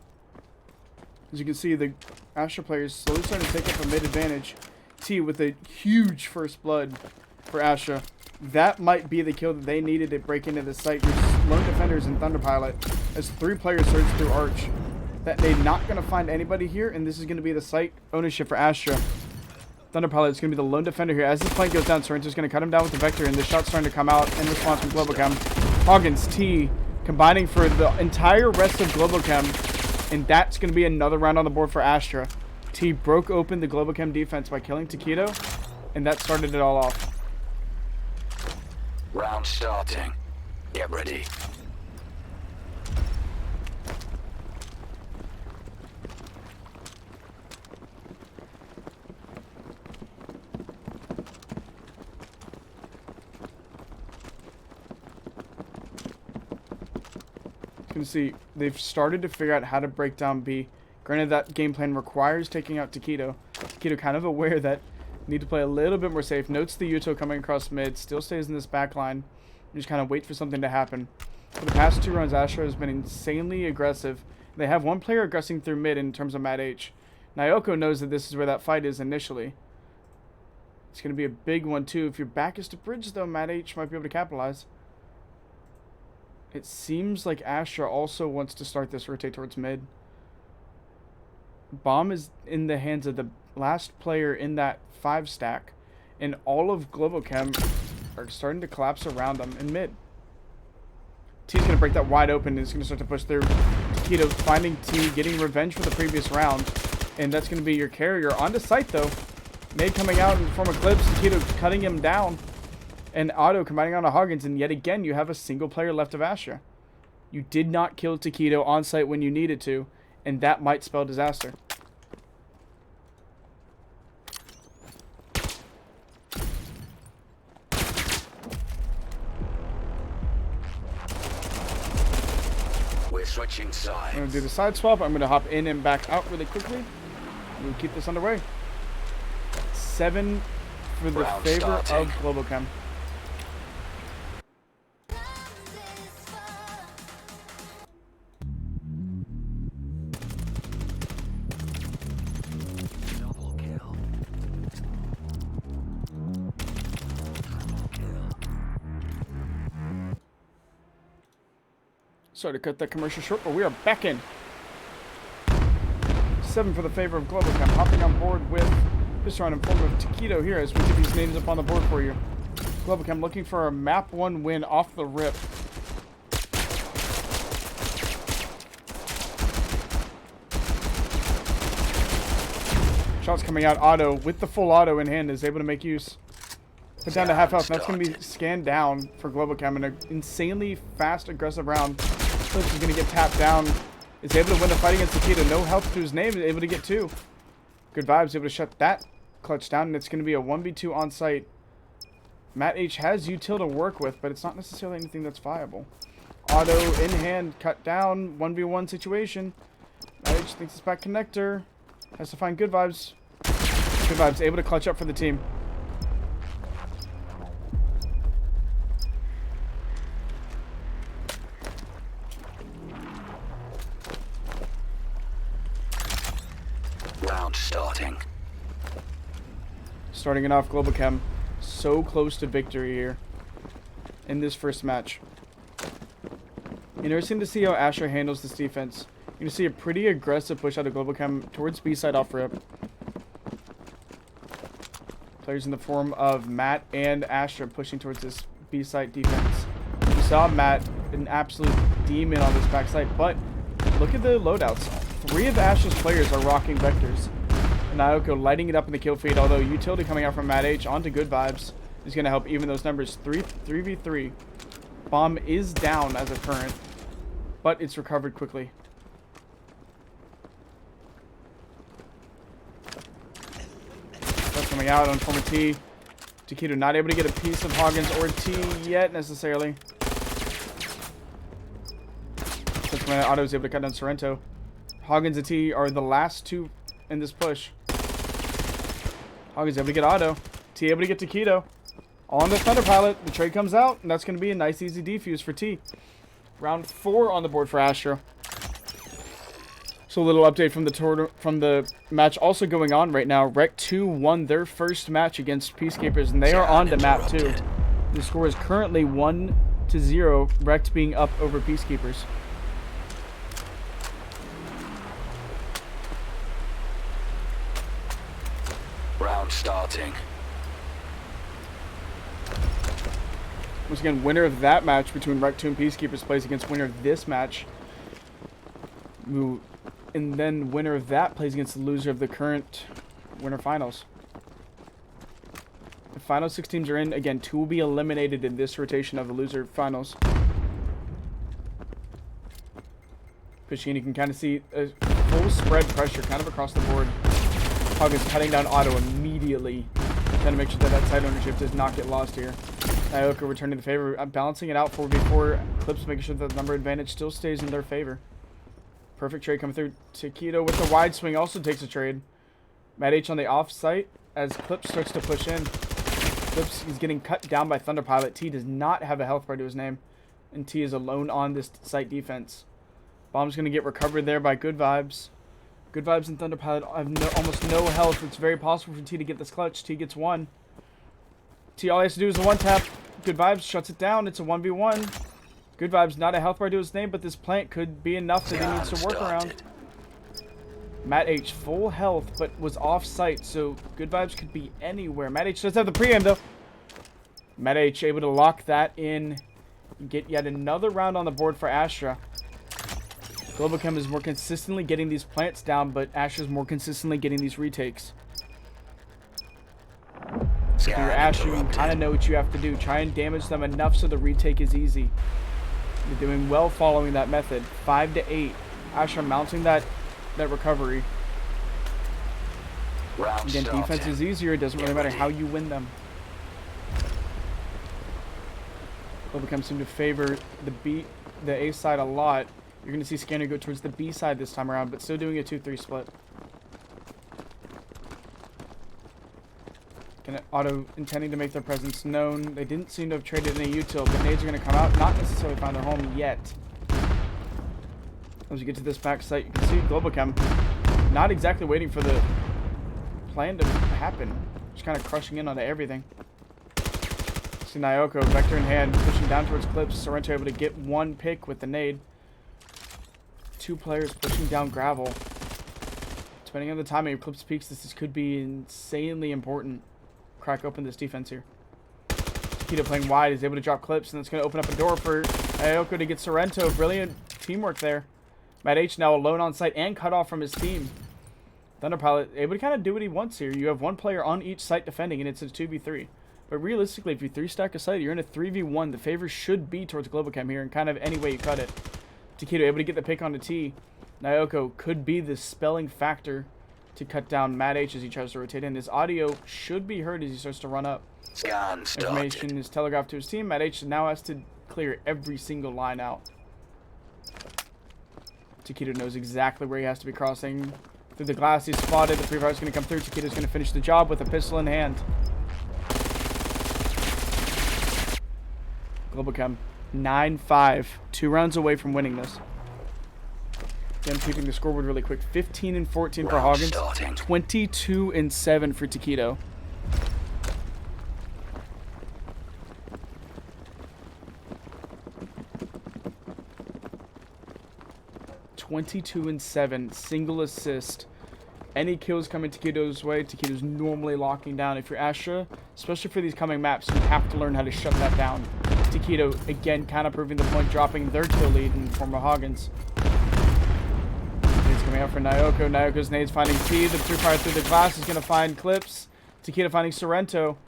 As you can see, the Astra players slowly starting to take up a mid advantage. T with a huge first blood for Astra. That might be the kill that they needed to break into the site. Your lone defenders and Thunder Pilot as 3 players surge through Arch. That they're not going to find anybody here, and this is going to be the site ownership for Astra. Thunder Pilot is going to be the lone defender here. As this flank goes down, Sorrento's going to cut him down with the Vector, and the shot's starting to come out in response from Globochem. Hoggins, T, combining for the entire rest of Globochem, and that's going to be another round on the board for Astra. T broke open the Globochem defense by killing Taquito, and that started it all off.
Round starting. Get ready.
You can see they've started to figure out how to break down B. Granted, that game plan requires taking out Taquito. Taquito kind of aware that need to play a little bit more safe. Notes the Yuto coming across mid. Still stays in this back line. Just kind of wait for something to happen. For the past 2 rounds, Astra has been insanely aggressive. They have one player aggressing through mid in terms of Matt H. Nyoko knows that this is where that fight is initially. It's going to be a big one too. If your back is to bridge though, Matt H might be able to capitalize. It seems like Astra also wants to start this rotate towards mid. Bomb is in the hands of the last player in that 5 stack. And all of Globochem are starting to collapse around them in mid. T's going to break that wide open and is going to start to push through. Taquito finding T, getting revenge for the previous round. And that's going to be your carrier. Onto site though. Nade coming out in the form of Clips. Taquito cutting him down. And Otto combining on to Hoggins. And yet again, you have a single player left of Astra. You did not kill Taquito on site when you needed to. And that might spell disaster.
We're switching sides.
I'm going to do the side swap. I'm going to hop in and back out really quickly. We'll keep this underway. 7 for the
Round
favor
starting.
of Globochem.
Double kill.
Sorry to cut that commercial short, but we are back in. 7 for the favor of Globochem. Hopping on board with this round in form of Taquito here as we get these names up on the board for you. Globochem looking for a map 1 win off the rip. Shots coming out. Otto with the full auto in hand is able to make use. Put down to half health, and that's going to be scanned down for Globochem in an insanely fast, aggressive round. Clips is going to get tapped down. Is able to win the fight against Taquito. No health to his name, is able to get 2. Good vibes, able to shut that clutch down, and it's going to be a 1v2 on site. Matt H has util to work with, but it's not necessarily anything that's viable. Auto in hand, cut down, 1v1 situation. Matt H thinks it's back connector. Has to find good vibes. Good vibes, able to clutch up for the team.
Round starting.
Starting it off, Globochem so close to victory here in this first match. Interesting to see how Asher handles this defense. You're going to see a pretty aggressive push out of Globochem towards B-side off rip. Players in the form of Matt and Astra pushing towards this B-side defense. You saw Matt, an absolute demon on this backside, but look at the loadouts. 3 of Astra's players are rocking vectors. Naoko lighting it up in the kill feed, although utility coming out from Matt H onto good vibes is going to help even those numbers. 3v3. Bomb is down as of current, but it's recovered quickly. That's coming out on former T. Taquito not able to get a piece of Hoggins or T yet necessarily. That's when Otto is able to cut down Sorrento. Hoggins and T are the last 2 in this push. Hoggins able to get Otto. T able to get Taquito. On the Thunder Pilot, the trade comes out, and that's going to be a nice easy defuse for T. Round 4 on the board for Astra. So a little update from the match also going on right now. REKT won their first match against PeaceKeepers, and they are on to map 2. The score is currently 1-0, REKT being up over PeaceKeepers.
Round starting.
Once again, winner of that match between REKT and PeaceKeepers plays against winner of this match. And then winner of that plays against the loser of the current winter finals. The final 6 teams are in. Again, 2 will be eliminated in this rotation of the loser finals. Pushing, you can kind of see a full spread pressure kind of across the board. Hoggins cutting down Otto immediately. Trying to make sure that that side ownership does not get lost here. Naoko returning the favor. Balancing it out 4v4. Clips making sure that the number advantage still stays in their favor. Perfect trade coming through. Taquito with the wide swing also takes a trade. Matt H on the off site as Clips starts to push in. Clips is getting cut down by Thunder Pilot. T does not have a health bar to his name. And T is alone on this site defense. Bomb's going to get recovered there by Good Vibes. Good Vibes and Thunder Pilot have almost no health. It's very possible for T to get this clutch. T gets one. T, all he has to do is a one tap. Good Vibes shuts it down. It's a 1v1. Good Vibes, not a health bar to his name, but this plant could be enough that he needs to work around. Matt H, full health, but was off-site, so Good Vibes could be anywhere. Matt H does have the pre-aim, though. Matt H able to lock that in. Get yet another round on the board for Astra. Globochem is more consistently getting these plants down, but Astra's more consistently getting these retakes. If you're Astra, you kind of know what you have to do. Try and damage them enough so the retake is easy. You're doing well following that method. 5 to 8. Astra mounting that recovery. Again, defense is easier. It doesn't really matter how you win them. Globochem seem to favor the A side a lot. You're going to see Scanner go towards the B side this time around, but still doing a 2-3 split. Auto intending to make their presence known. They didn't seem to have traded any util, but nades are going to come out. Not necessarily find their home yet. As you get to this back site, you can see Globochem not exactly waiting for the plan to happen. Just kind of crushing in onto everything. See Nyoko, vector in hand, pushing down towards Clips. Sorrento able to get one pick with the nade. 2 players pushing down gravel. Depending on the timing of Clips peaks, this could be insanely important. Crack open this defense here. Taquito playing wide is able to drop Clips, and that's going to open up a door for Nyoko to get Sorrento. Brilliant teamwork there. Matt H now alone on site and cut off from his team. Thunderpilot able to kind of do what he wants here. You have one player on each site defending, and it's a 2v3. But realistically, if you 3-stack a site, you're in a 3v1. The favor should be towards Globochem here in kind of any way you cut it. Taquito able to get the pick onto T. Nyoko could be the spelling factor to cut down Matt H as he tries to rotate in. His audio should be heard as he starts to run up. Information is telegraphed to his team. Matt H now has to clear every single line out. Taquito knows exactly where he has to be crossing. Through the glass, he's spotted. The pre-fire is going to come through. Taquito's going to finish the job with a pistol in hand. Globochem, 9-5. 2 rounds away from winning this. Again, keeping the scoreboard really quick. 15 and 14 for Hoggins. 22 and 7 for Taquito. (22-7), single assist. Any kills coming Taquito's way, Taquito's normally locking down. If you're Astra, especially for these coming maps, you have to learn how to shut that down. Taquito, again, kind of proving the point, dropping their kill lead in the form of Hoggins. Nades coming out for Nyoko. Nyoko's nades finding T. The fire through the glass is going to find Clips. Taquito finding Sorrento.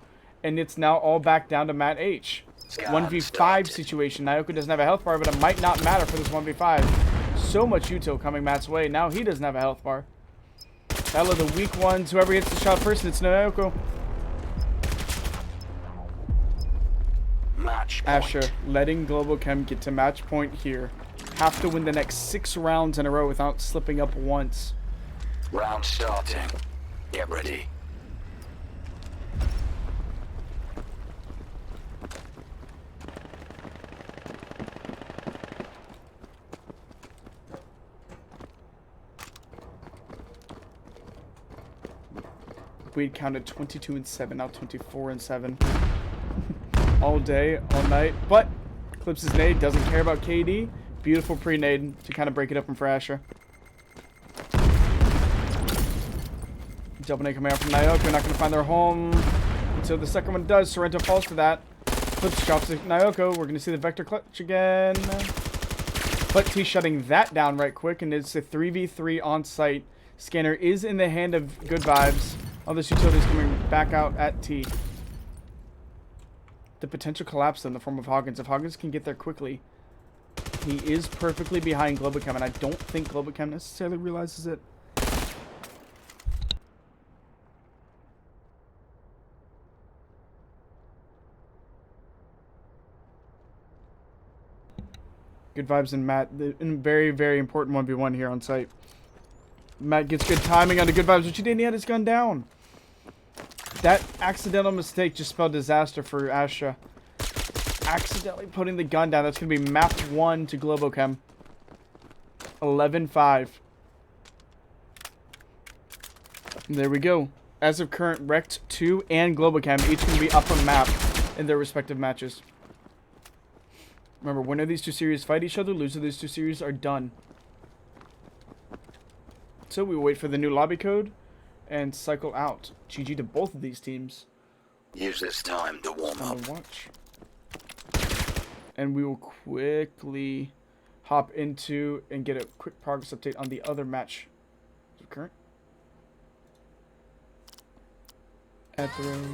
And it's now all back down to Matt H. 1v5 situation. Nyoko doesn't have a health bar, but it might not matter for this 1v5. So much util coming Matt's way. Now he doesn't have a health bar. Battle of the weak ones. Whoever hits the shot first, it's Nyoko. Astra letting Globochem get to match point here. Have to win the next 6 rounds in a row without slipping up once.
Round starting. Get ready.
We'd counted 22 and 7, now 24 and 7. All day, all night. But Clips' nade doesn't care about KD. Beautiful pre-nade to kind of break it up for Astra. Double nade coming out from Nyoko, not going to find their home until the second one does. Sorrento falls for that. Clips drops to Nyoko. We're going to see the vector clutch again. But T shutting that down right quick, and it's a 3v3 on site. Scanner is in the hand of Good Vibes. All this utility is coming back out at T. The potential collapse in the form of Hoggins. If Hoggins can get there quickly, he is perfectly behind Globochem, and I don't think Globochem necessarily realizes it. Good vibes in Matt. In very, very important 1v1 here on site. Matt gets good timing on the good vibes, but he didn't. He had his gun down. That accidental mistake just spelled disaster for Astra. Accidentally putting the gun down. That's going to be map 1 to Globochem. 11-5. There we go. As of current, REKT 2 and Globochem each going to be up a map in their respective matches. Remember, winner of these two series fight each other, loser of these two series are done. So we will wait for the new lobby code and cycle out. GG to both of these teams.
Use this time to warm up.
Watch. And we will quickly hop into and get a quick progress update on the other match. Is it current? At the room.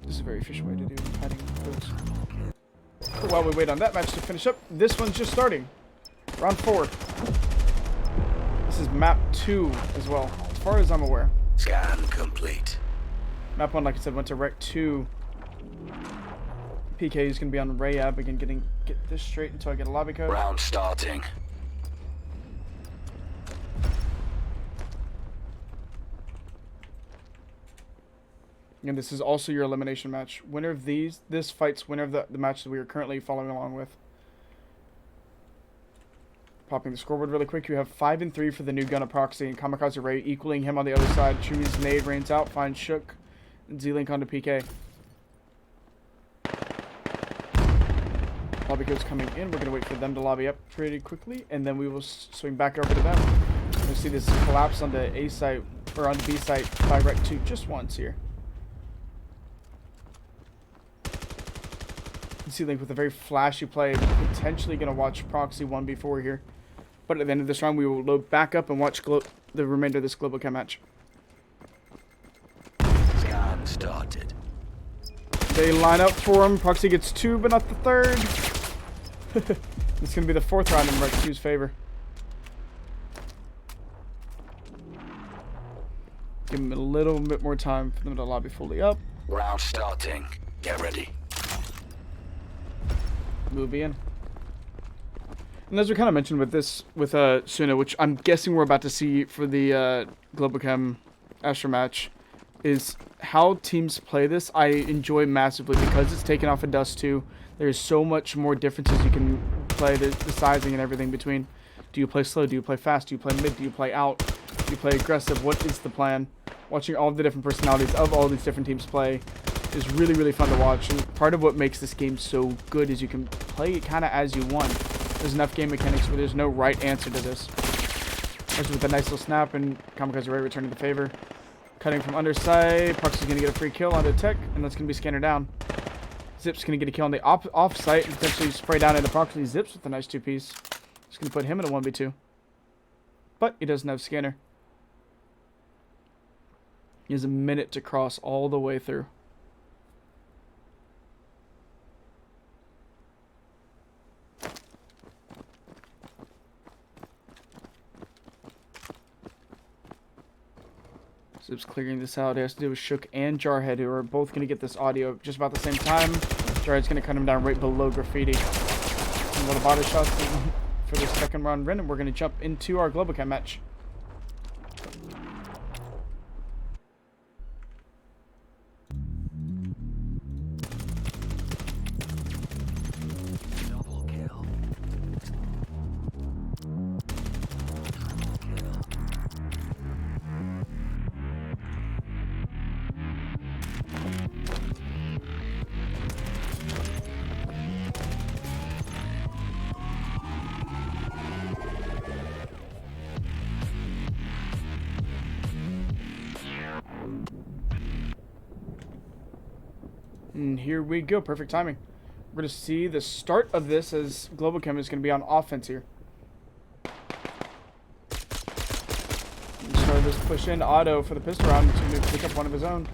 This is a very efficient way to do hiding codes. But while we wait on that match to finish up, this one's just starting. Round 4. This is map 2 as well, as far as I'm aware.
Scan complete.
Map 1, like I said, went to REKT 2. PK is going to be on Rayab. Again, get this straight until I get a lobby code.
Round starting.
And this is also your elimination match. Winner of this fights winner of the match that we are currently following along with. Popping the scoreboard really quick. You have 5 and 3 for the new gun of Proxy and Kamikaze Ray equaling him on the other side. Chumi's nade rains out, finds Shook, and Z-Link onto PK. Lobby code's coming in. We're going to wait for them to lobby up pretty quickly, and then we will swing back over to them. You'll see this collapse on the A site, or on the B site by REKT 2 just once here. Z-Link with a very flashy play, potentially going to watch Proxy 1v4 here. But at the end of this round, we will load back up and watch the remainder of this Globochem match.
Scan started.
They line up for him. Proxy gets 2, but not the 3rd. It's going to be the 4th round in REKT 2's favor. Give him a little bit more time for them to lobby fully up.
Round starting. Get ready.
Move in. And as we kind of mentioned with this, with Suna, which I'm guessing we're about to see for the Globochem Astra match, is how teams play this. I enjoy massively because it's taken off of Dust 2. There's so much more differences you can play, the sizing and everything between. Do you play slow? Do you play fast? Do you play mid? Do you play out? Do you play aggressive? What is the plan? Watching all the different personalities of all these different teams play is really, really fun to watch. And part of what makes this game so good is you can play it kind of as you want. There's enough game mechanics where there's no right answer to this. Especially with a nice little snap and Kamikaze Ray returning the favor. Cutting from underside. Proxy's going to get a free kill onto Tech, and that's going to be Scanner down. Zip's going to get a kill on the off site and potentially spray down into Proxy. Zips with a nice 2-piece. Just going to put him in a 1v2. But he doesn't have Scanner. He has a minute to cross all the way through. Zip's clearing this out. It has to do with Shook and Jarhead, who are both going to get this audio just about the same time. Jarhead's going to cut him down right below Graffiti. Some little body shots for the second round run, and we're going to jump into our Globochem match. And here we go. Perfect timing. We're going to see the start of this as Globochem is going to be on offense here. Start this push in. Otto for the pistol round to pick up one of his own.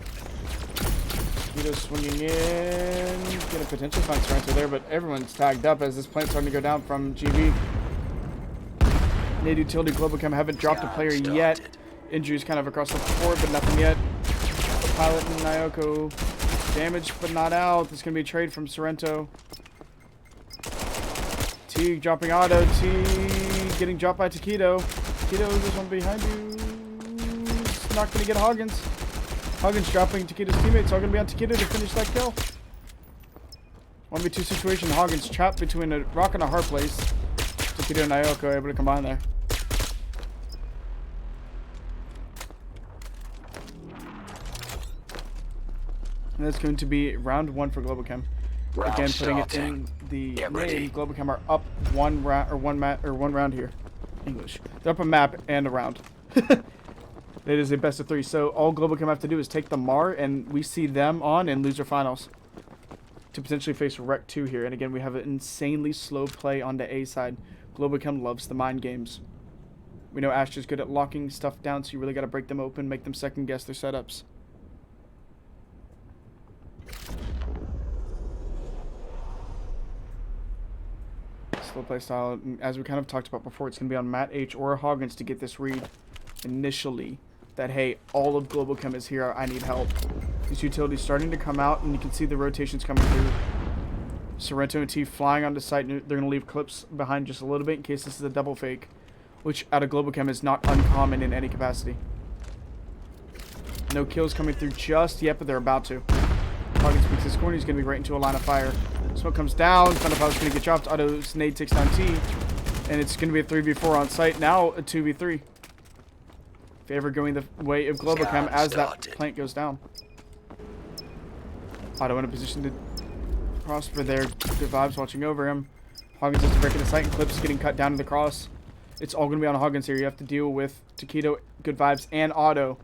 Vito swinging in. Get a potential fence right there, but everyone's tagged up as this plant's starting to go down from GB. Nade Utility Globochem haven't dropped a player yet. Injuries kind of across the board, but nothing yet. pilot and Nyoko. Damaged but not out. There's going to be a trade from Sorrento. T dropping auto. T getting dropped by Taquito. Taquito, there's one behind you. He's not going to get Hoggins. Hoggins dropping Taquito's teammates. All going to be on Taquito to finish that kill. 1v2 situation. Hoggins trapped between a rock and a hard place. Taquito and Nyoko able to combine there. And that's going to be round 1 for Globochem. Again, putting it in the name. Globochem are up one round here. English. They're up a map and a round. It is a best of 3. So all Globochem have to do is take the Mar, and we see them on and lose their finals to potentially face REKT here. And again, we have an insanely slow play on the A side. Globochem loves the mind games. We know Astra's good at locking stuff down, so you really got to break them open, make them second guess their setups. Slow play style. As we kind of talked about before, it's going to be on Matt H or Hoggins to get this read initially. That, hey, all of Globochem is here, I need help. These utilities starting to come out, and you can see the rotations coming through. Sorrento and T flying onto site, and they're going to leave clips behind just a little bit in case this is a double fake, which out of Globochem is not uncommon in any capacity. No kills coming through just yet, but they're about to. Hoggins picks his corner, he's going to be right into a line of fire. Smoke comes down, Thunderpow's going to get dropped, Auto's nade takes down T, and it's going to be a 3v4 on site, now a 2v3. Favor going the way of Globochem as that plant goes down. Auto in a position to prosper there. Good vibes watching over him. Hoggins has to break into sight and clips getting cut down to the cross. It's all going to be on Hoggins here. You have to deal with Taquito, Good Vibes, and Auto.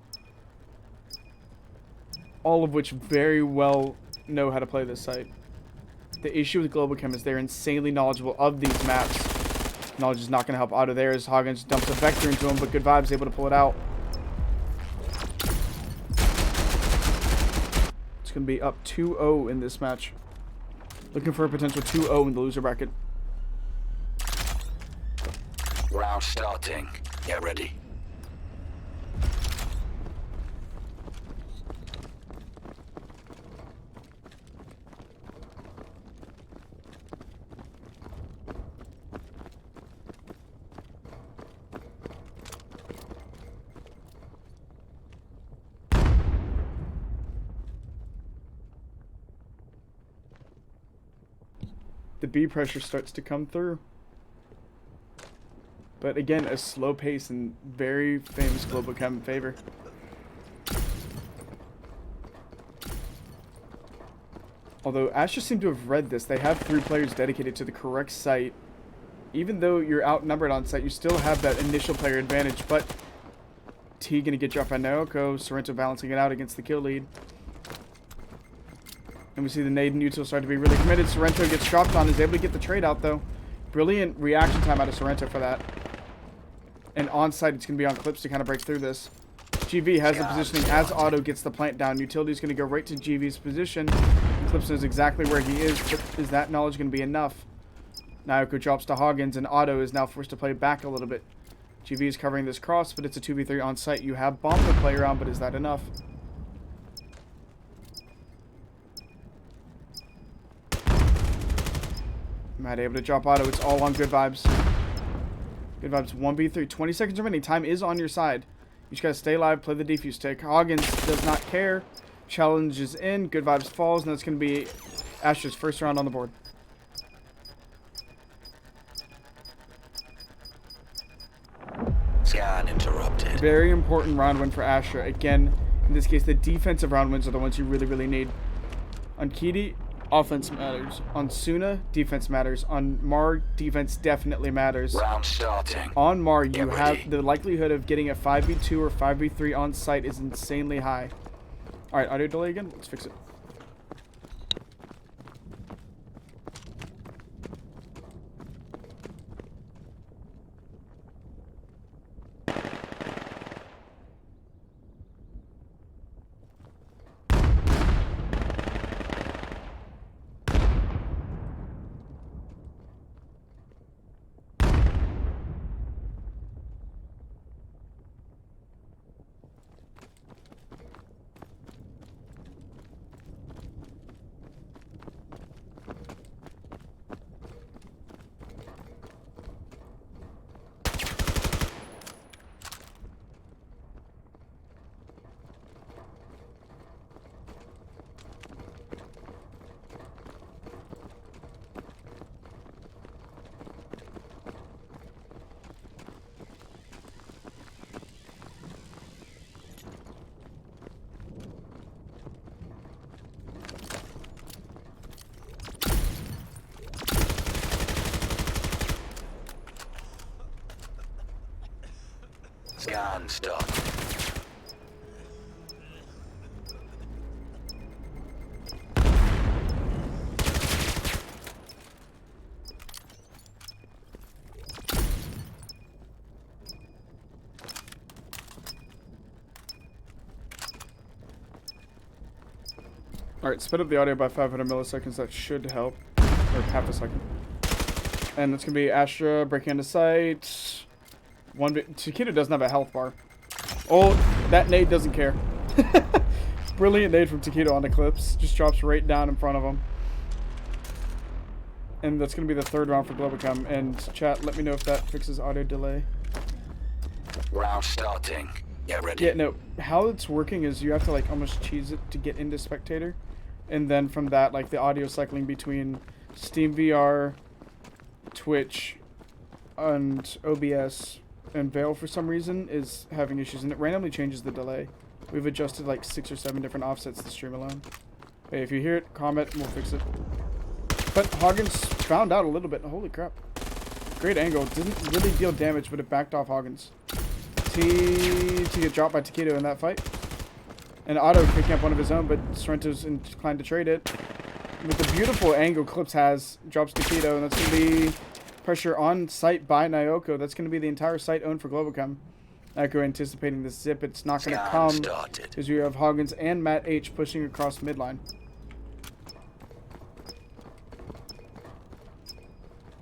All of which very well know how to play this site. The issue with Globochem is they're insanely knowledgeable of these maps. Knowledge is not going to help Auto there as Hoggins dumps a Vector into him, but Good Vibes able to pull it out. It's going to be up 2-0 in this match. Looking for a potential 2-0 in the loser bracket.
Round starting. Get ready.
The B pressure starts to come through. But again, a slow pace and very famous Globochem favor. Although Astra seem to have read this, they have 3 players dedicated to the correct site. Even though you're outnumbered on site, you still have that initial player advantage. But T gonna get dropped by Naoko, Sorrento balancing it out against the kill lead. And we see the nade and util start to be really committed. Sorrento gets dropped on, is able to get the trade out though. Brilliant reaction time out of Sorrento for that. And on site, it's going to be on clips to kind of break through this. GV has the positioning as Auto gets the plant down. Utility is going to go right to GV's position. Clips knows exactly where he is, but is that knowledge going to be enough? Naoko drops to Hoggins, and Auto is now forced to play back a little bit. GV is covering this cross, but it's a 2v3 on site. You have bombed the player on, but is that enough? Matt able to drop Auto. It's all on Good Vibes. Good Vibes 1v3. 20 seconds remaining. Time is on your side. You just gotta stay alive, play the defuse tick. Hoggins does not care. Challenge is in. Good Vibes falls, and that's gonna be Astra's first round on the board.
Scan interrupted.
Very important round win for Astra. Again, in this case, the defensive round wins are the ones you really, really need. On Kidi, offense matters. On Suna, defense matters. On Mar, defense definitely matters.
Round starting.
On Mar, you have the likelihood of getting a 5v2 or 5v3 on site is insanely high. Alright, audio delay again? Let's fix it.
Scan start.
Alright, sped up the audio by 500 milliseconds. That should help. Or half a second. And it's going to be Astra breaking into sight. Taquito doesn't have a health bar. Oh, that nade doesn't care. Brilliant nade from Taquito on Eclipse. Just drops right down in front of him. And that's going to be the third round for Globochem. And chat, let me know if that fixes audio delay.
Round starting. Get ready.
Yeah, no. How it's working is you have to like almost cheese it to get into spectator. And then from that, like the audio cycling between Steam VR, Twitch, and OBS, and Veil for some reason is having issues. And it randomly changes the delay. We've adjusted like 6 or 7 different offsets to stream alone. Hey, if you hear it, comment and we'll fix it. But Hoggins found out a little bit. Holy crap. Great angle. Didn't really deal damage, but it backed off Hoggins. To get dropped by Taquito in that fight. And Otto picking up one of his own, but Sorrento's inclined to trade it. With the beautiful angle Clips has, drops Taquito, and that's going to be pressure on site by Nyoko. That's going to be the entire site owned for Globochem. Nyoko anticipating this zip. It's not going to come because you have Hoggins and Matt H pushing across midline.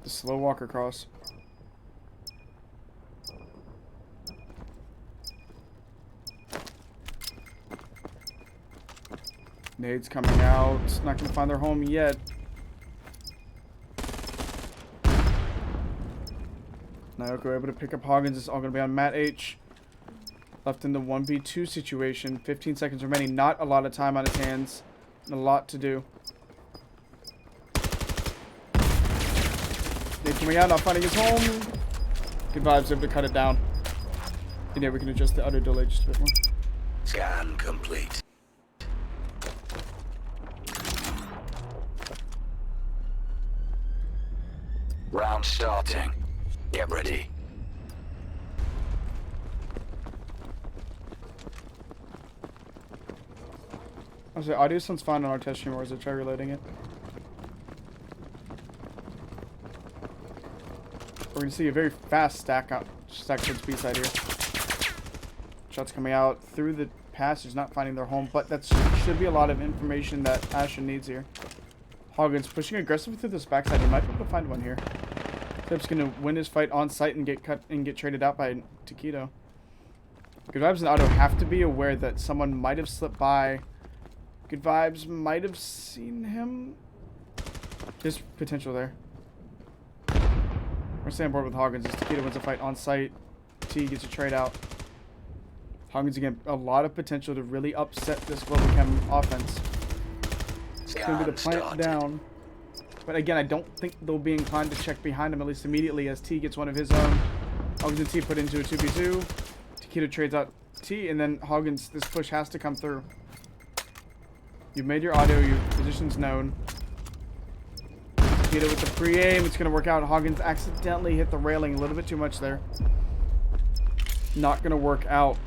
The slow walk across. Nades coming out. Not going to find their home yet. Nyoko able to pick up Hoggins. It's all going to be on Matt H. Left in the 1v2 situation. 15 seconds remaining. Not a lot of time on his hands. And a lot to do. Nade coming out. Not finding his home. Good vibes. Able to cut it down. And yeah, we can adjust the audio delay just a bit more.
Scan complete. Round starting. Get ready.
I'll say audio sounds fine on our test stream, or is it try reloading it? We're gonna see a very fast stack towards B side here. Shots coming out through the passage, not finding their home, but that should be a lot of information that Ashen needs here. Hoggins pushing aggressively through this backside. He might be able to find one here. Clip's gonna win his fight on site and get cut and get traded out by Taquito. Good Vibes and Otto have to be aware that someone might have slipped by. Good Vibes might have seen him. There's potential there. We're staying on board with Hoggins as Taquito wins a fight on site. T gets a trade out. Hoggins again, a lot of potential to really upset this Globochem offense. It's going to be the plant down. But again, I don't think they'll be inclined to check behind him, at least immediately, as T gets one of his own. Hoggins and T put into a 2v2. Taquito trades out T, and then Hoggins, this push has to come through. You've made your audio, your position's known. Taquito with the pre-aim, it's going to work out. Hoggins accidentally hit the railing a little bit too much there. Not going to work out.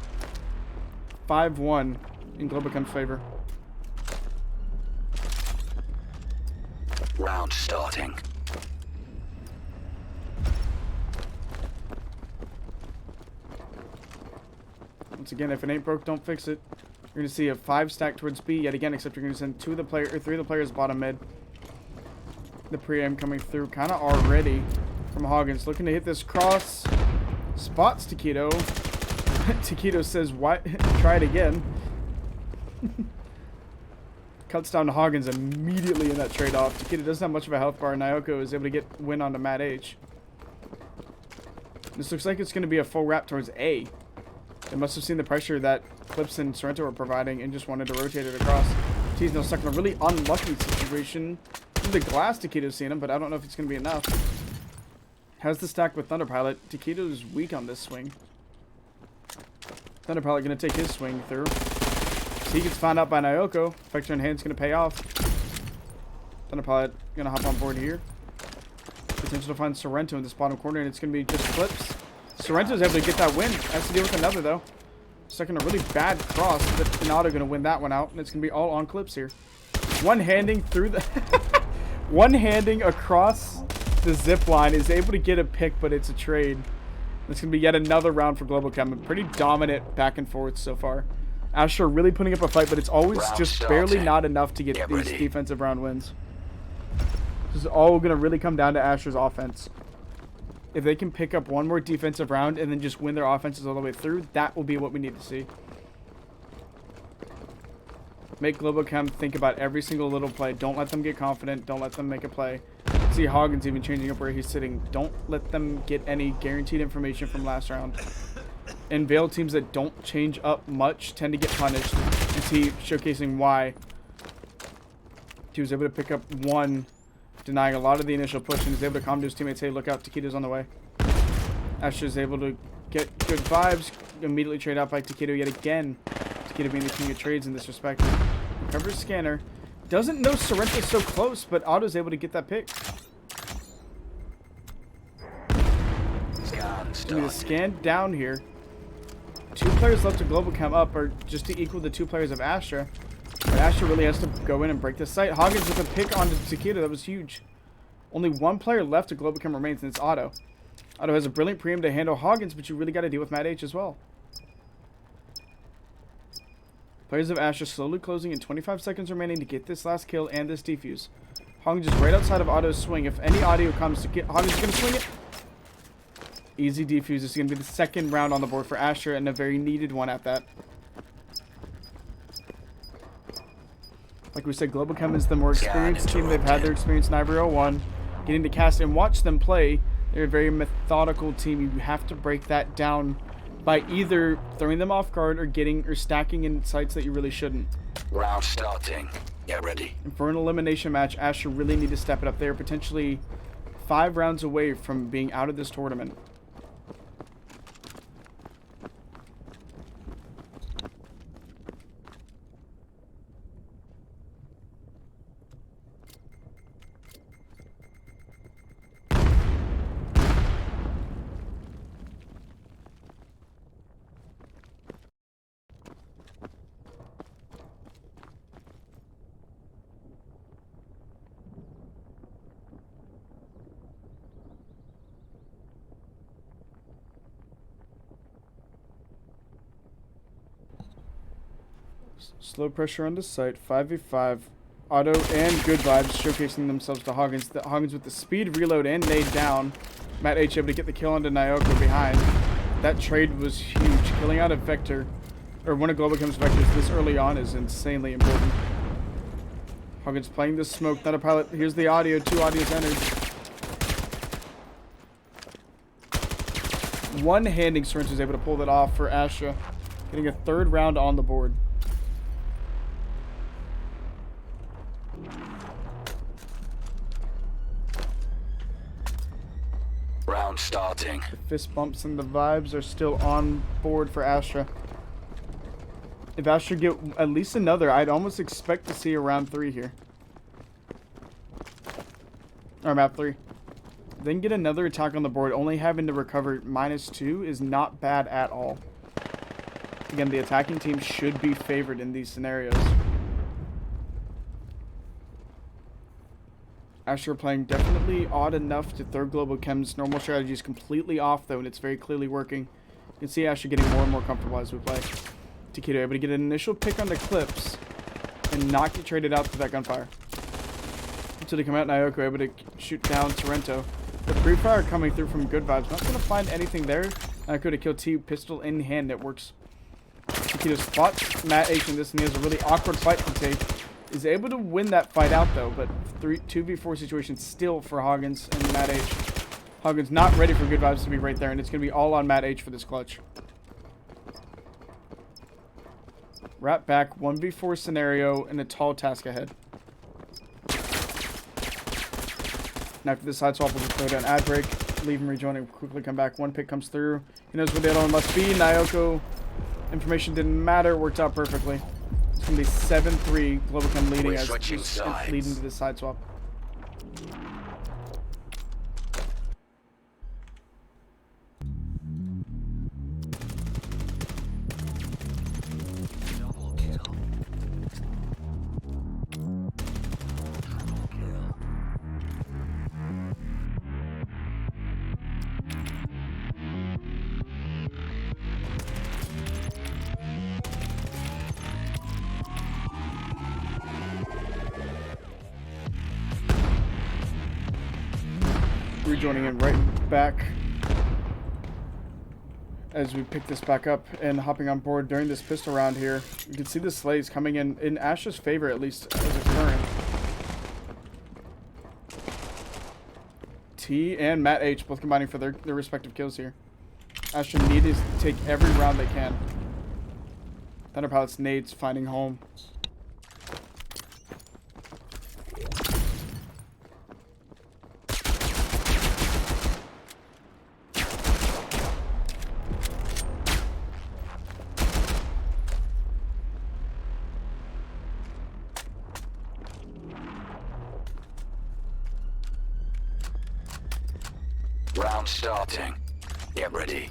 5-1 in Globochem's favor.
Round starting.
Once again, if it ain't broke, don't fix it. You're going to see a 5 stack towards B yet again, except you're going to send 3 of the players bottom mid. The pre-aim coming through kind of already from Hoggins. Looking to hit this cross. Spots Taquito. Taquito says, "Why? Try it again." Cuts down to Hoggins immediately in that trade-off. Taquito doesn't have much of a health bar. Nyoko is able to get win onto Matt H. This looks like it's going to be a full wrap towards A. They must have seen the pressure that Clips and Sorrento were providing and just wanted to rotate it across. T's now stuck in a really unlucky situation. The glass Taquito's seen him, but I don't know if it's going to be enough. Has the stack with Thunderpilot. Taquito's weak on this swing. Thunderpilot going to take his swing through. He gets found out by Nyoko. Vector in hand's going to pay off. Thunderpilot going to hop on board here. Potential to find Sorrento in this bottom corner, and it's going to be just Clips. Sorrento's able to get that win. Has to deal with another, though. Stuck in a really bad cross, but Donato going to win that one out, and it's going to be all on clips here. One-handing through the... One-handing across the zip line is able to get a pick, but it's a trade. It's going to be yet another round for Globochem. A pretty dominant back and forth so far. Astra really putting up a fight, but it's always just barely not enough to get these defensive round wins. This is all going to really come down to Astra's offense. If they can pick up one more defensive round and then just win their offenses all the way through, that will be what we need to see. Make Globochem think about every single little play. Don't let them get confident. Don't let them make a play. See Hoggins even changing up where he's sitting. Don't let them get any guaranteed information from last round. And Veil teams that don't change up much tend to get punished. And see showcasing why. He was able to pick up one, denying a lot of the initial push, and is able to calm to his teammates, hey, look out, Taquito's on the way. Astra is able to get good vibes, immediately trade out by Taquito yet again. Taquito being the king of trades in this respect. Recovers scanner. Doesn't know Sorrento's so close, but Otto's able to get that pick. Gonna scan down here. 2 players left to Globochem up, or just to equal the 2 players of Astra. But Astra really has to go in and break the site. Hoggins with a pick onto Taquito. That was huge. Only 1 player left to Globochem remains, and it's Otto. Otto has a brilliant preem to handle Hoggins, but you really got to deal with Matt H as well. Players of Astra slowly closing in 25 seconds remaining to get this last kill and this defuse. Hoggins is right outside of Otto's swing. If any audio comes to get Hoggins is going to swing it. Easy defuse. This is going to be the 2nd round on the board for Astra, and a very needed one at that. Like we said, Globochem is the more experienced team. They've had their experience in Ivory 01. Getting to cast and watch them play, they're a very methodical team. You have to break that down by either throwing them off guard or stacking in sites that you really shouldn't.
Round starting. Get ready.
And for an elimination match, Astra really need to step it up. They are potentially 5 rounds away from being out of this tournament. Slow pressure on the site, 5v5. Otto and good vibes showcasing themselves to Hoggins. Hoggins with the speed reload and nade down. Matt H able to get the kill onto Nyoko behind. That trade was huge. Killing out a Vector, or one of Globochem's Vectors this early on is insanely important. Hoggins playing the smoke, not a pilot. Here's the audio, 2 audios entered. One-handing Sorrento is able to pull that off for Astra. Getting a 3rd round on the board.
Round starting.
The fist bumps and the vibes are still on board for Astra. If Astra get at least another, I'd almost expect to see a round 3 here. Or map 3. Then get another attack on the board. Only having to recover -2 is not bad at all. Again, the attacking team should be favored in these scenarios. Astra playing definitely odd enough to throw Globochem's normal strategies completely off, though, and it's very clearly working. You can see Astra getting more and more comfortable as we play. Taquito able to get an initial pick on the clips and not get traded out to that gunfire. Until they come out, Nyoko able to shoot down Sorrento. The free fire coming through from good vibes. Not going to find anything there. Nyoko to kill T, pistol in hand. It works. Taquito spots Matt H in this, and he has a really awkward fight to take. Is able to win that fight out, though, but 2v4 situation still for Hoggins and Matt H. Hoggins not ready for good vibes to be right there, and it's going to be all on Matt H for this clutch. Wrap back, 1v4 scenario, and a tall task ahead. And after this side swap, we'll just throw down ad break, leave him rejoin, and quickly come back. 1 pick comes through. He knows where the other one must be. Nyoko, information didn't matter, worked out perfectly. It's going to be 7-3, Globochem leading as leading to the side swap. joining in right back as we pick this back up and hopping on board during this pistol round here. You can see the slays coming in Astra's favor, at least as it's current. T and Matt H both combining for their respective kills here. Astra needed to take every round they can. Thunder Pilot's nades finding home.
Round starting. Get ready.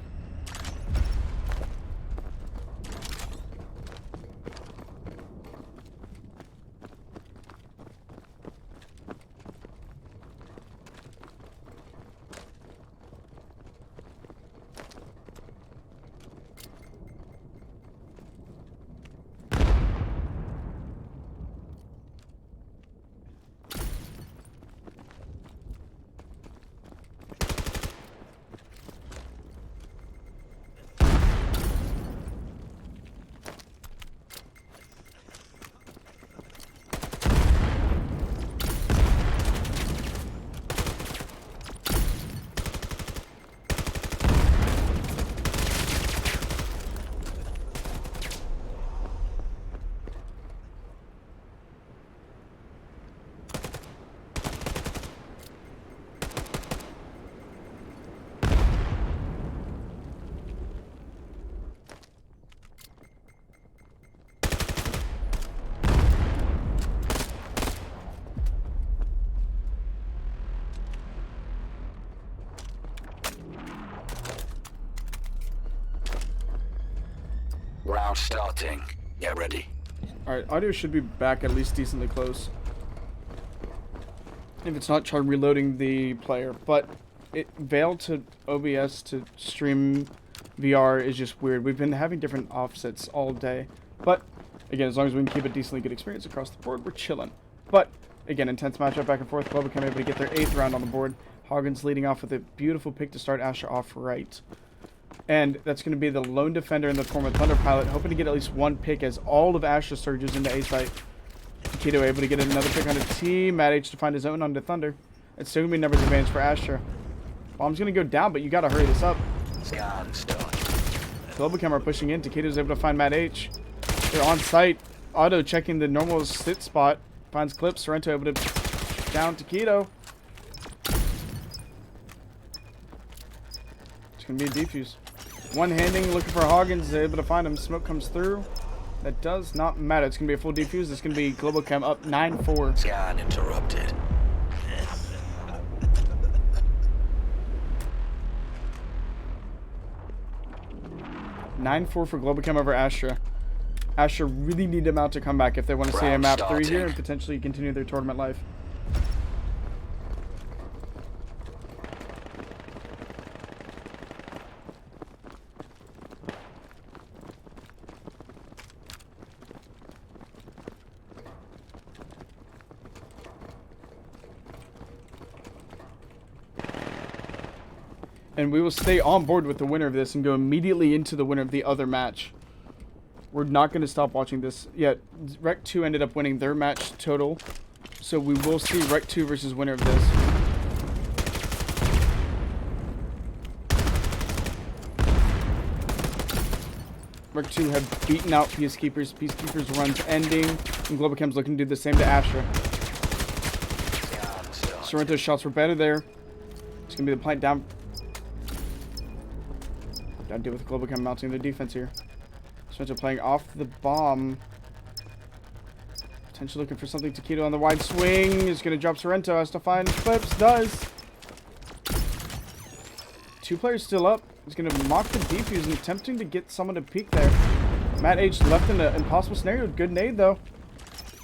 Round starting. Get ready.
Alright, audio should be back at least decently close. If it's not, try reloading the player. But it Veil to OBS to stream VR is just weird. We've been having different offsets all day. But again, as long as we can keep a decently good experience across the board, we're chilling. But again, intense matchup back and forth. Globochem able to get their 8th round on the board. Hoggins leading off with a beautiful pick to start Astra off right. And that's going to be the lone defender in the form of Thunder Pilot, hoping to get at least one pick as all of Astra surges into A site. Keto able to get another pick onto T. Matt H to find his own onto Thunder. It's still going to be numbers advantage for Astra. Bomb's going to go down, but you got to hurry this up. Globochem are pushing in. Taketo's able to find Matt H. They're on site. Auto checking the normal sit spot. Finds Clip. Sorrento able to down Taketo. It's going to be a defuse. One-handing, looking for Hoggins, able to find him. Smoke comes through. That does not matter. It's going to be a full defuse. It's going to be Globochem up 9-4.
Scan interrupted.
9-4 for Globochem over Astra. Astra really need them out to come back if they want to see a map 3 here and potentially continue their tournament life. And we will stay on board with the winner of this and go immediately into the winner of the other match. We're not going to stop watching this yet. REKT ended up winning their match total. So we will see REKT versus winner of this. REKT have beaten out PeaceKeepers. PeaceKeepers runs ending. And Globochem's looking to do the same to Astra. Sorrento's shots were better there. It's going to be the plant down. Gotta deal with Globochem mounting their defense here. Sorrento playing off the bomb. Potentially looking for something. Taketo on the wide swing. Is going to drop Sorrento. Has to find Clips. Does. 2 players still up. He's going to mock the defuse and attempting to get someone to peek there. Matt H left in an impossible scenario. Good nade though.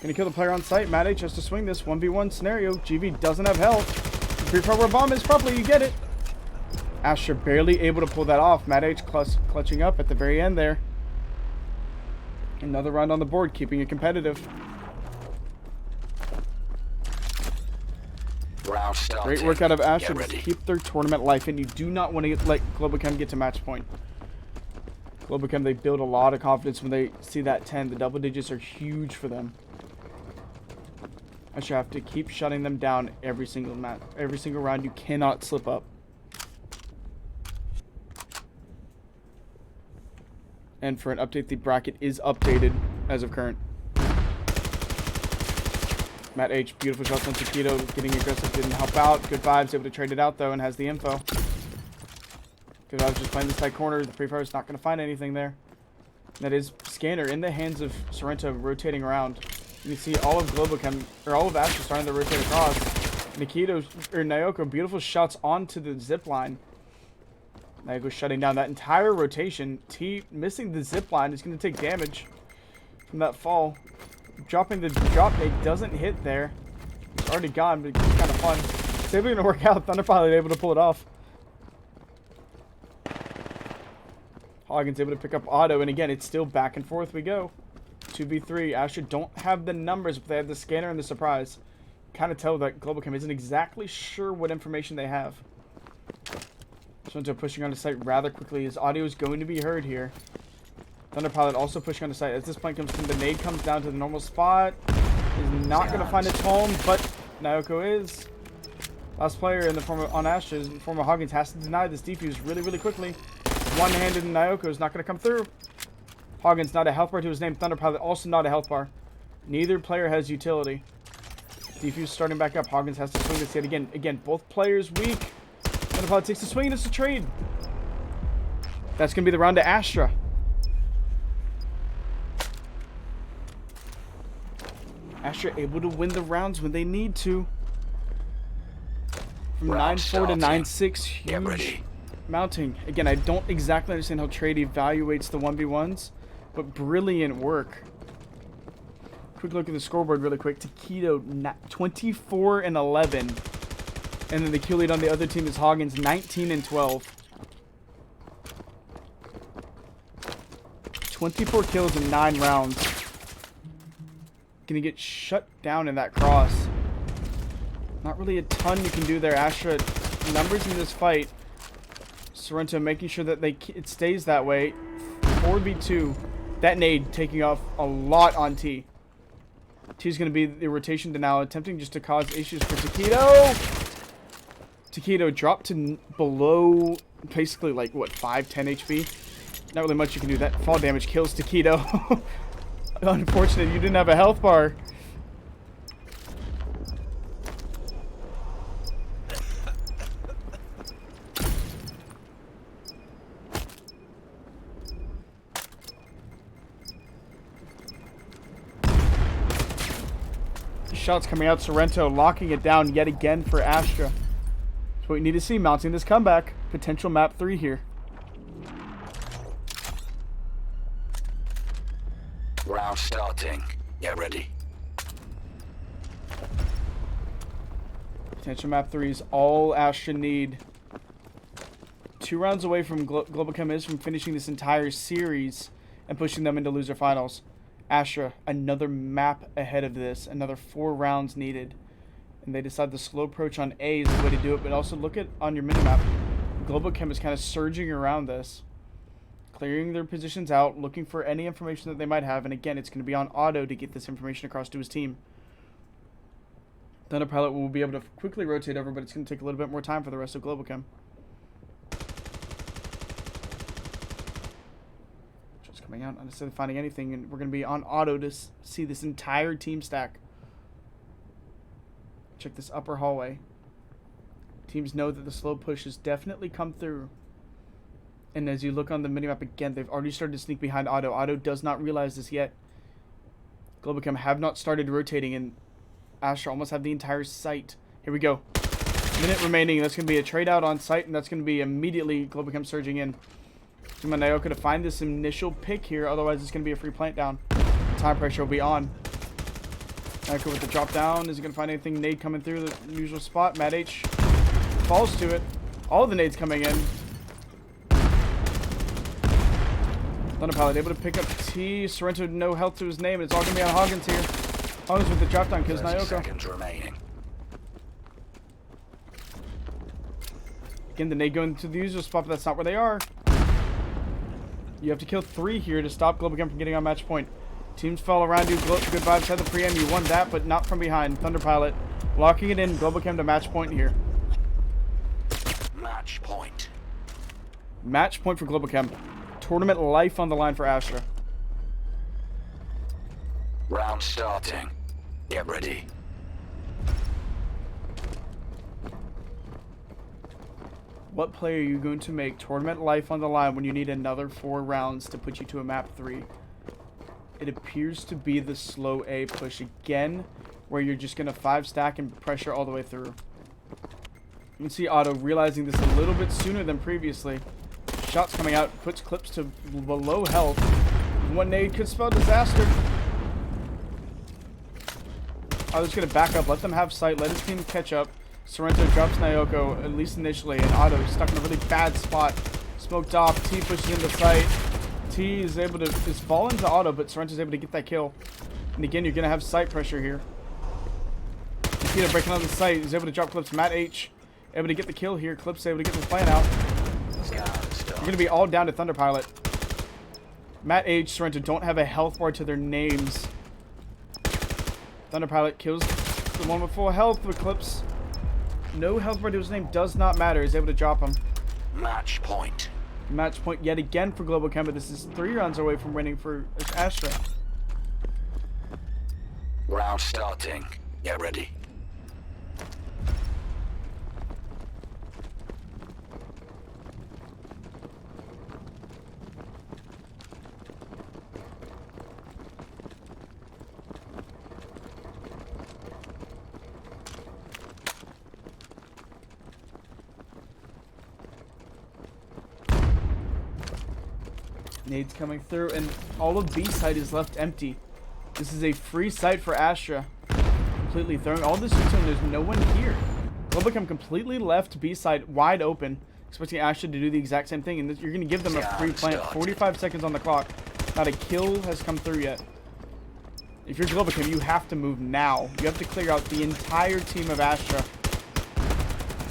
Going to kill the player on site. Matt H has to swing this 1v1 scenario. GV doesn't have health. Pre-pro where bomb is properly. You get it. Astra barely able to pull that off. Matt H clutching up at the very end there. Another round on the board, keeping it competitive.
Round starting.
Great work out of Astra
Get
to
ready.
keep their tournament life, and you do not want to let Globochem get to match point. Globochem, they build a lot of confidence when they see that 10. The double digits are huge for them. Astra have to keep shutting them down every single match, every single round. You cannot slip up. And for an update, the bracket is updated as of current. Matt H, beautiful shots on Taquito, getting aggressive, didn't help out. Good vibes, able to trade it out though, and has the info. Good vibes, just playing this tight corner. The Pre-Fire is not going to find anything there. That is Scanner in the hands of Sorrento, rotating around. You can see all of Globochem, or all of Astra starting to rotate across. Nyoko, beautiful shots onto the zip line. Nyoko shutting down that entire rotation. T missing the zip line is going to take damage from that fall. Dropping the drop nade doesn't hit there. It's already gone, but it's kind of fun. It's able to work out. Thunderpilot able to pull it off. Hoggin's able to pick up auto, and again, it's still back and forth we go. 2v3. Astra don't have the numbers, but they have the scanner and the surprise. Kind of tell that Globochem isn't exactly sure what information they have. Sorrento pushing onto site rather quickly. His audio is going to be heard here. Thunderpilot also pushing onto site. As this point comes through, the nade comes down to the normal spot. Is not going to find its home, but Nyoko is. Last player in the form of, on Astra, in the form of Hoggins, has to deny this defuse really, really quickly. One-handed Nyoko is not going to come through. Hoggins not a health bar to his name. Thunderpilot also not a health bar. Neither player has utility. Defuse starting back up. Hoggins has to swing this yet again. Again, both players weak. Thunderpilot takes the swing and it's a trade. That's going to be the round to Astra. Astra able to win the rounds when they need to. From 9-4 to 9-6, huge mounting. Again, I don't exactly understand how Trade evaluates the 1v1s, but brilliant work. Quick look at the scoreboard really quick. Taquito 24 and 11. And then the kill lead on the other team is Hoggins 19 and 12. 24 kills in 9 rounds. Gonna get shut down in that cross. Not really a ton you can do there. Astra numbers in this fight. Sorrento making sure that it stays that way. 4v2. That nade taking off a lot on T. T's going to be the rotation denial, attempting just to cause issues for Taquito. Taquito dropped to below, basically like, what, 5-10 HP? Not really much you can do. That fall damage kills Taquito. Unfortunate, you didn't have a health bar. Shots coming out. Sorrento locking it down yet again for Astra. That's what we need to see, mounting this comeback. Potential map 3 here.
Round starting. Get ready.
Potential map 3 is all Astra need. 2 rounds away from Globochem is from finishing this entire series and pushing them into loser finals. Astra, another map ahead of this, another 4 rounds needed. And they decide the slow approach on A is the way to do it, but also look at on your minimap. Globochem is kind of surging around this. Clearing their positions out, looking for any information that they might have, and again, it's going to be on auto to get this information across to his team. Thunderpilot will be able to quickly rotate over, but it's going to take a little bit more time for the rest of Globochem. Coming out, not necessarily finding anything, and we're going to be on auto to see this entire team stack. Check this upper hallway. Teams know that the slow push has definitely come through. And as you look on the minimap again, they've already started to sneak behind auto. Auto does not realize this yet. Globochem have not started rotating, and Astra almost have the entire site. Here we go. Minute remaining. That's going to be a trade out on site, and that's going to be immediately Globochem surging in. Nyoko to find this initial pick here, otherwise it's going to be a free plant down. Time pressure will be on. Nyoko with the drop down. Is he going to find anything? Nade coming through the usual spot. Matt H falls to it. All the nades coming in. Thunderpilot able to pick up T. Sorrento no health to his name. It's all going to be on Hoggins here. Hoggins with the drop down kills Nyoko.
Seconds remaining.
Again, the nade going to the user spot, but that's not where they are. You have to kill 3 here to stop Globochem from getting on match point. Teams fall around you. Good vibes had the pre-aim. You won that, but not from behind. Thunderpilot locking it in. Globochem to match point here.
Match point.
Match point for Globochem. Tournament life on the line for Astra.
Round starting. Get ready.
What play are you going to make tournament life on the line when you need another 4 rounds to put you to a map 3? It appears to be the slow A push again, where you're just going to 5 stack and pressure all the way through. You can see Otto realizing this a little bit sooner than previously. Shots coming out, puts clips to below health. One nade could spell disaster. Otto's going to back up, let them have sight, let his team catch up. Sorrento drops Nyoko, at least initially, and Otto stuck in a really bad spot. Smoked off, T pushes into sight. T is able to just fall into Otto, but Sorrento's able to get that kill. And again, you're going to have sight pressure here. Nikita breaking on the sight, he's able to drop clips. Matt H able to get the kill here. Clips able to get the plan out. You're going to be all down to Thunderpilot. Matt H, Sorrento don't have a health bar to their names. Thunderpilot kills the one with full health with clips. No health bar to his name does not matter. He's able to drop him.
Match point.
Match point yet again for Globochem, but this is 3 rounds away from winning for Astra.
Round starting. Get ready.
Nades coming through, and all of B site is left empty. This is a free site for Astra. Completely throwing all this into him. There's no one here. Globochem completely left B site wide open, expecting Astra to do the exact same thing, and you're going to give them a free plant. 45 seconds on the clock. Not a kill has come through yet. If you're Globochem, you have to move now. You have to clear out the entire team of Astra.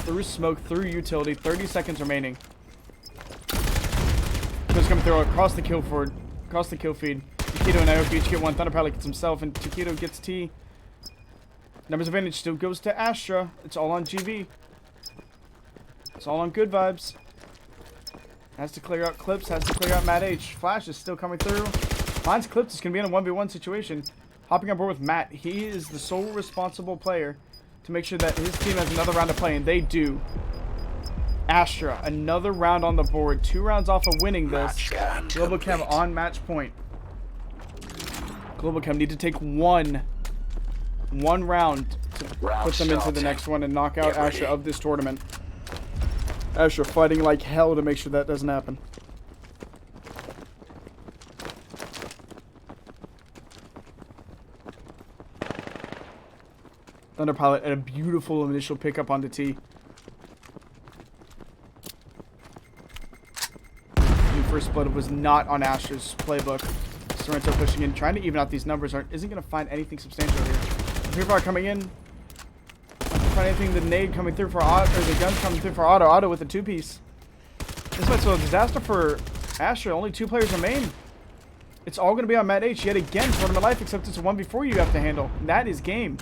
Through smoke, through utility. 30 seconds remaining. Just coming through across the kill feed. Taquito and Aoki each get 1. Thunderpilot gets himself, and Taquito gets T. Numbers advantage still goes to Astra. It's all on GV. It's all on good vibes. Has to clear out clips. Has to clear out Matt H. Flash is still coming through. Finds clips. It's going to be in a 1v1 situation. Hopping on board with Matt. He is the sole responsible player to make sure that his team has another round to play, and they do. Astra, another round on the board. 2 rounds off of winning this. Globochem on match point. Globochem need to take one round to put them into the next one and knock out Astra of this tournament. Astra fighting like hell to make sure that doesn't happen. Thunderpilot at a beautiful initial pickup onto T. First blood was not on Astra's playbook. Sorrento pushing in, trying to even out these numbers. Isn't going to find anything substantial here. People are coming in. Not going to find anything. The nade coming through for Otto, or the gun's coming through for Otto. Otto with a 2-piece. This might be a disaster for Astra. Only 2 players remain. It's all going to be on Matt H yet again. Tournament life, except it's a 1v4 you have to handle. And that is game.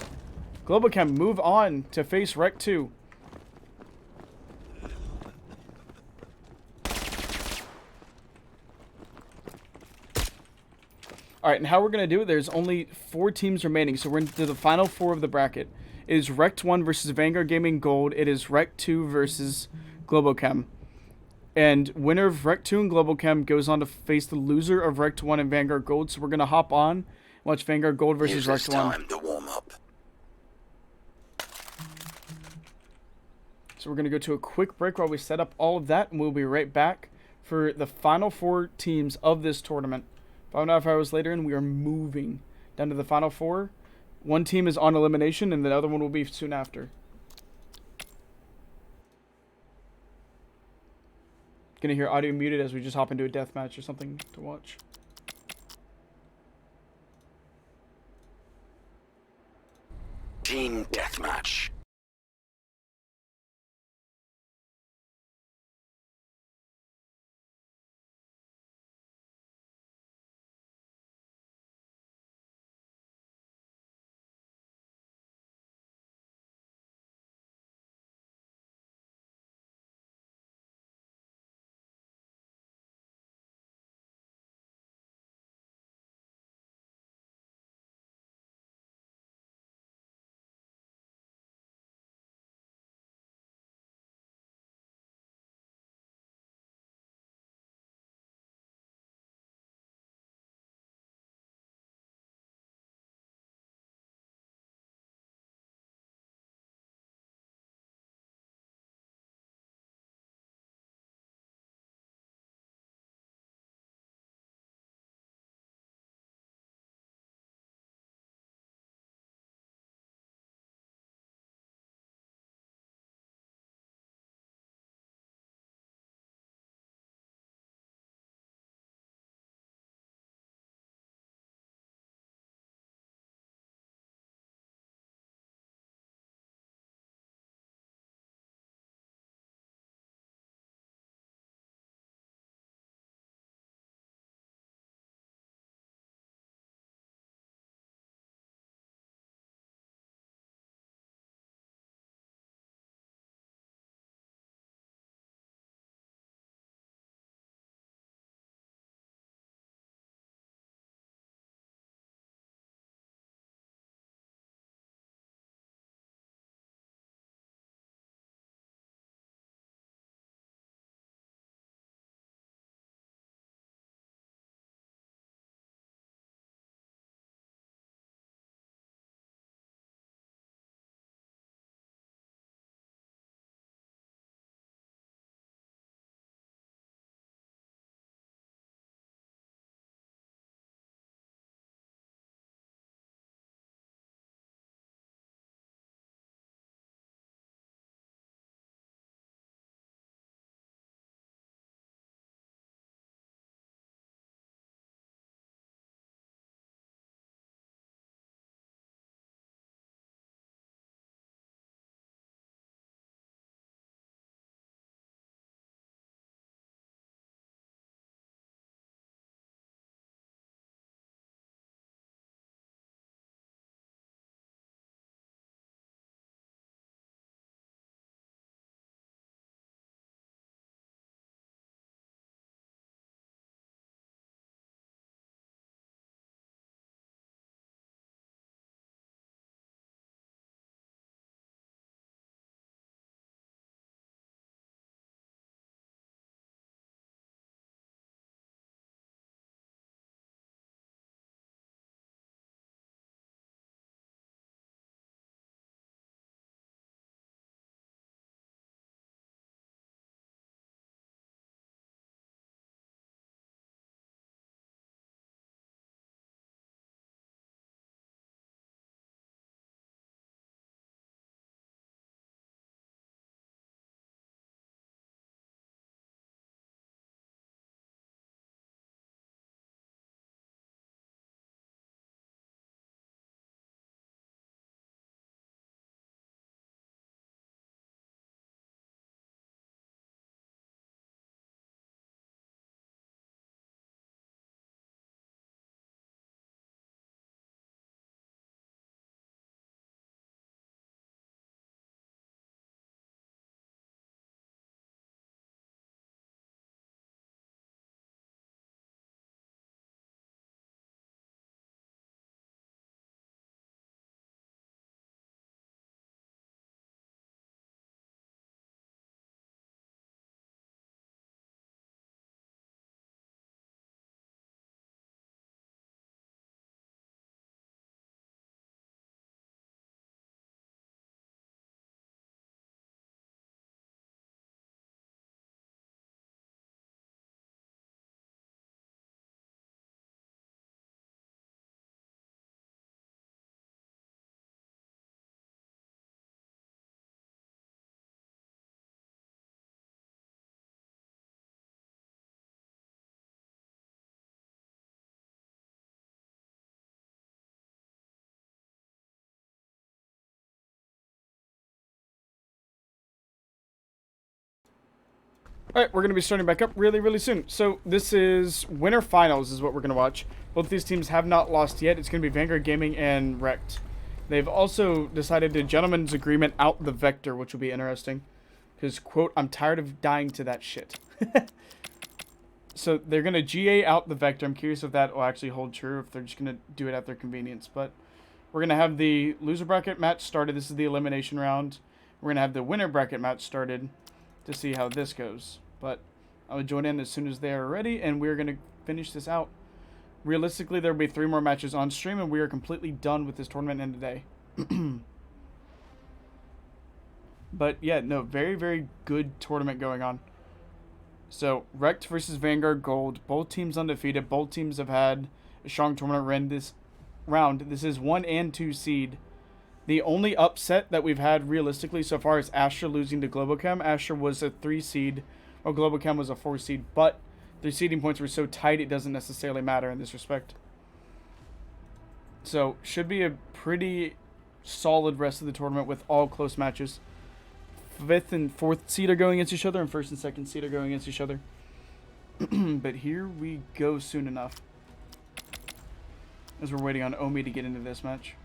Globochem move on to face REKT 2. Alright, and how we're going to do it, there's only 4 teams remaining, so we're into the final 4 of the bracket. It is REKT 1 versus Vanguard Gold. It is REKT 2 versus Globochem. And winner of REKT 2 and Globochem goes on to face the loser of REKT 1 and Vanguard Gold. So we're going to hop on and watch Vanguard Gold versus REKT 1.
Time to warm up.
So we're going to go to a quick break while we set up all of that, and we'll be right back for the final 4 teams of this tournament. 5.5 hours later, and we are moving down to the final 4. One team is on elimination, and the other one will be soon after. Gonna hear audio muted as we just hop into a deathmatch or something to watch.
Team deathmatch.
Alright, we're going to be starting back up really soon. So this is winter finals is what we're going to watch. Both these teams have not lost yet. It's going to be Vanguard Gaming and REKT. They've also decided to gentleman's agreement out the Vector, which will be interesting. Because, quote, I'm tired of dying to that shit. So they're going to GA out the Vector. I'm curious if that will actually hold true, if they're just going to do it at their convenience. But we're going to have the loser bracket match started. This is the elimination round. We're going to have the winner bracket match started to see how this goes. But I would join in as soon as they are ready, and we're going to finish this out. Realistically, there will be 3 more matches on stream, and we are completely done with this tournament end today. But yeah, no, very good tournament going on. So, REKT versus Vanguard Gold. Both teams undefeated. Both teams have had a strong tournament run this round. This is 1 and 2 seed. The only upset that we've had realistically so far is Astra losing to Globochem. Astra was a 3 seed, while Globochem was a 4 seed, but their seeding points were so tight it doesn't necessarily matter in this respect. So, should be a pretty solid rest of the tournament with all close matches. 5th and 4th seed are going against each other, and 1st and 2nd seed are going against each other. But here we go soon enough, as we're waiting on Omi to get into this match.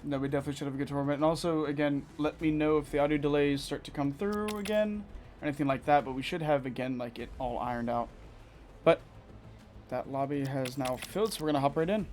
No, we definitely should have a good tournament. And also, again, let me know if the audio delays start to come through again, or anything like that. But we should have, again, like, it all ironed out. But that lobby has now filled, so we're going to hop right in.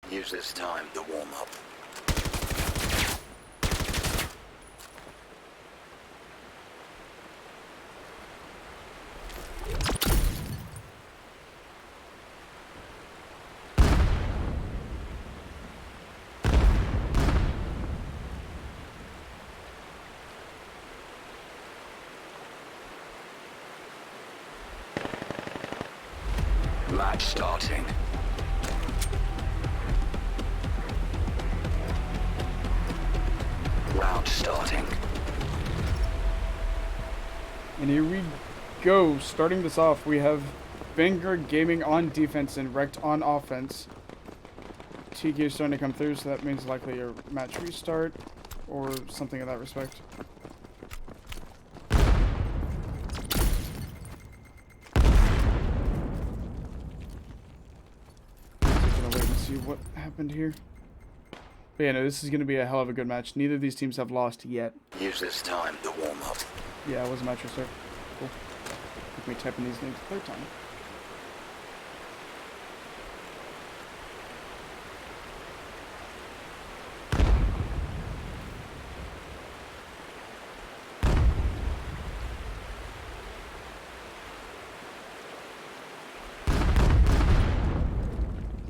Use this time to warm up. Match starting. Round starting.
And here we go. Starting this off, we have Vanguard Gaming on defense and REKT on offense. TK is starting to come through, so that means likely a match restart or something of that respect. Just gonna wait and see what happened here. But yeah, no, this is going to be a hell of a good match. Neither of these teams have lost yet.
Use this time to warm up.
Yeah, it was a match restart. Cool. Let me type in these names a 3rd time.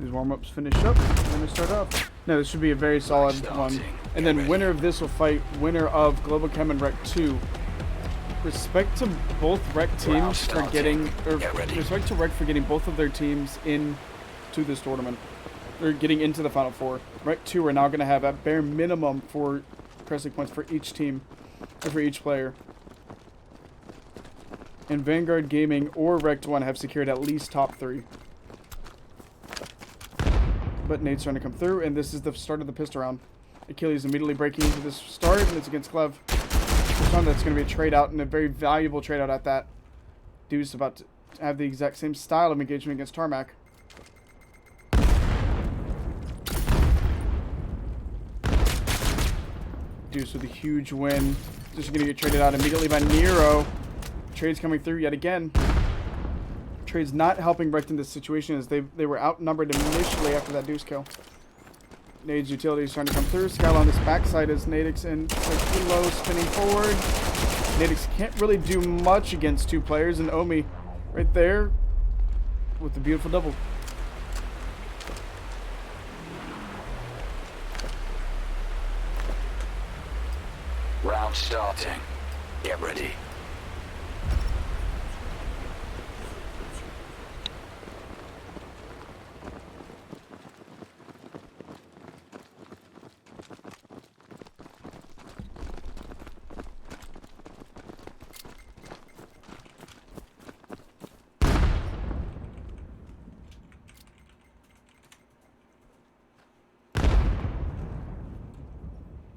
These warm-ups finish up, and then we start off. No, this should be a very solid one. And then winner of this will fight winner of Globochem and REKT 2. Respect to both REKT teams for getting, or respect to REKT for getting both of their teams into this tournament, or getting into the Final Four. REKT 2 are now going to have at bare minimum 4 Crest points for each team, or for each player. And Vanguard Gaming or REKT 1 have secured at least top 3. But Nate's trying to come through, and this is the start of the pistol round. Achilles immediately breaking into this start, and it's against Clev. This round that's going to be a trade out, and a very valuable trade out at that. Deuce about to have the exact same style of engagement against Tarmac. Deuce with a huge win. Just going to get traded out immediately by Nero. Trade's coming through yet again. Trade's not helping REKT in this situation as they were outnumbered initially after that Deuce kill. Nade's utility is trying to come through. Skyla on this backside as Nadix and Kilo spinning forward. Nadix can't really do much against two players, and Omi right there with the beautiful double.
Round starting. Get ready.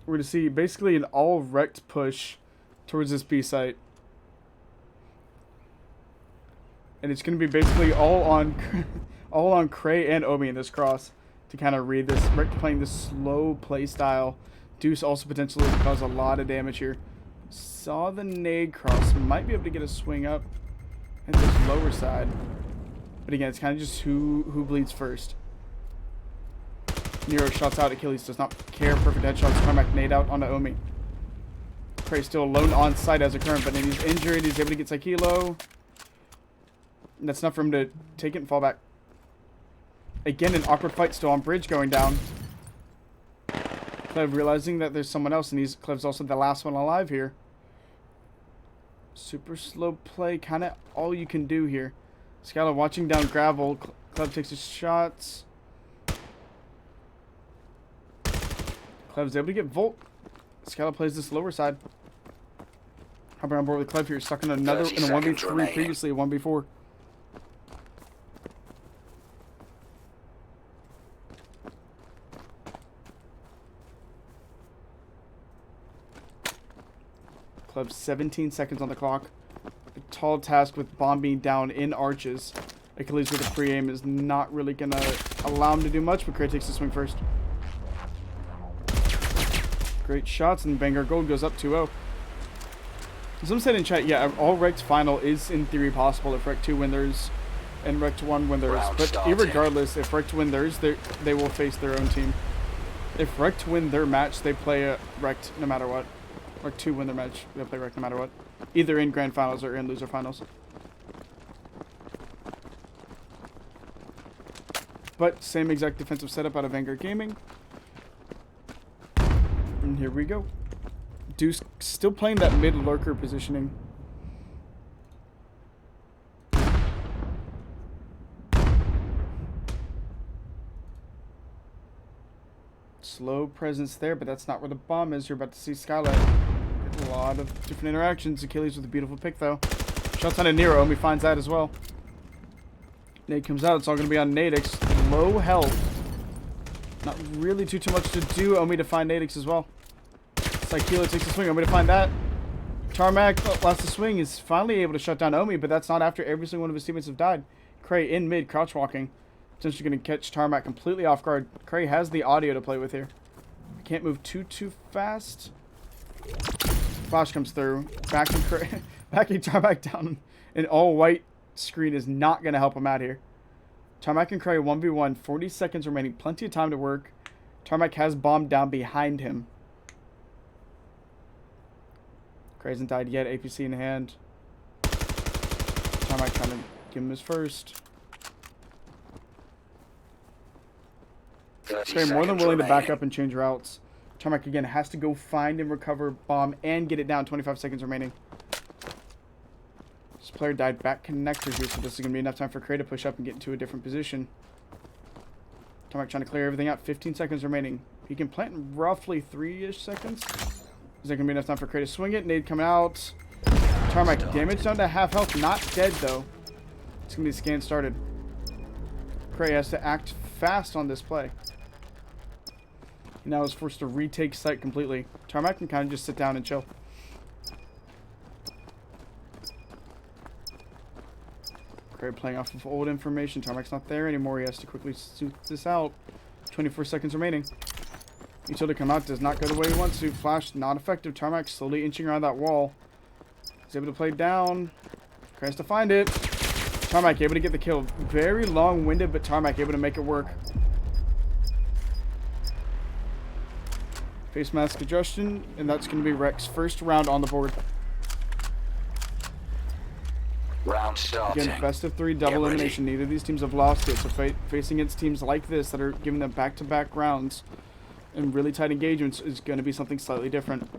We're going to see basically an all REKT push towards this B site. And it's going to be basically all on Cray and Omi in this cross to kind of read this. REKT playing this slow play style. Deuce also potentially cause a lot of damage here. Saw the nade cross. Might be able to get a swing up at this lower side. But again, it's kind of just who bleeds first. Nero shots out. Achilles does not care. Perfect headshots. Tarmac nade out onto Omi. Cray still alone on site as a current, but then he's injured. He's able to get Psychelo. And that's enough for him to take it and fall back. Again, an awkward fight still on bridge going down. Clev realizing that there's someone else, and Clev's also the last one alive here. Super slow play. Kind of all you can do here. Skylar watching down gravel. Clev takes his shots. Clev's able to get Volt. Skylar plays this lower side. Hopping on board with Clev here. Stuck in another in a 1v3 previously, a 1v4. Clev 17 seconds on the clock. A tall task with bomb being down in arches. Achilles with a free aim is not really going to allow him to do much, but Cray takes the swing first. Great shots, and Vanguard Gold goes up 2-0. Someone said in chat, yeah, all REKT final is in theory possible if REKT 2 win theirs and REKT 1 win theirs. But irregardless, if REKT win theirs, they will face their own team. If REKT win their match, they play a REKT no matter what. REKT 2 win their match, they play REKT no matter what. Either in grand finals or in loser finals. But same exact defensive setup out of Vanguard Gaming. And here we go. Deuce still playing that mid lurker positioning. Slow presence there, but that's not where the bomb is. You're about to see Skylight. A lot of different interactions. Achilles with a beautiful pick though. Shots on a Nero, and he finds that as well. Nade comes out. It's all going to be on Nadix. Low health. Not really too much to do. Omi to find Nadix as well. Psychelo takes the swing. Omi to find that. Tarmac lost the swing. Is finally able to shut down Omi, but that's not after every single one of his teammates have died. Cray in mid, crouch walking. Potentially going to catch Tarmac completely off guard. Cray has the audio to play with here. Can't move too fast. Flash comes through. Backing Tarmac down. An all white screen is not going to help him out here. Tarmac and Cray 1v1, 40 seconds remaining, plenty of time to work. Tarmac has bomb down behind him. Cray hasn't died yet, APC in hand. Tarmac trying to give him his first. Cray more than willing to back up and change routes. Tarmac again has to go find and recover bomb and get it down, 25 seconds remaining. This player died back connector here, so this is going to be enough time for Cray to push up and get into a different position. Tarmac trying to clear everything out. 15 seconds remaining. He can plant in roughly 3-ish seconds. Is there going to be enough time for Cray to swing it? Nade coming out. Tarmac damage down to half health. Not dead, though. It's going to be scan started. Cray has to act fast on this play. He now is forced to retake site completely. Tarmac can kind of just sit down and chill. Craig playing off of old information. Tarmac's not there anymore. He has to quickly suit this out. 24 seconds remaining. Utility come out, does not go the way he wants to. Flash not effective. Tarmac slowly inching around that wall. He's able to play down. Tries to find it. Tarmac able to get the kill. Very long-winded, but Tarmac able to make it work. Face mask adjustion, and that's going to be REKT's first round on the board.
Round starting.
Again, best of 3 double elimination. Neither of these teams have lost it, so facing against teams like this that are giving them back-to-back rounds and really tight engagements is going to be something slightly different.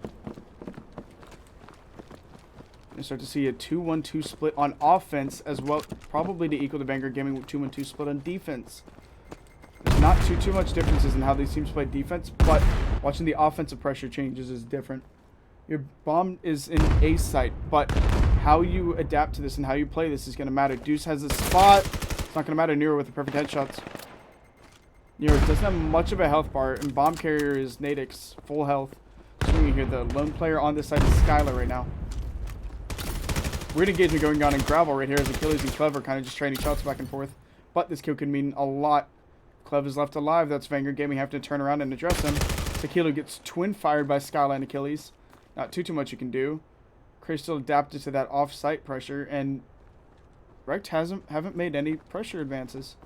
You start to see a 2-1-2 split on offense as well, probably to equal the Vanguard Gaming 2-1-2 split on defense. There's not too much differences in how these teams play defense, but watching the offensive pressure changes is different. Your bomb is in A site, but how you adapt to this and how you play this is going to matter. Deuce has a spot. It's not going to matter. Nero with the perfect headshots. Nero doesn't have much of a health bar, and bomb carrier is Nadix, full health. Swinging here, the lone player on this side is Skylar right now. Weird engagement going on in gravel right here as Achilles and Clever kind of just trading shots back and forth. But this kill could mean a lot. Clev is left alive. That's Vanguard Gaming having to turn around and address him. Tequila gets twin fired by Skylar and Achilles. Not too much you can do. Crest still adapted to that off-site pressure, and REKT haven't made any pressure advances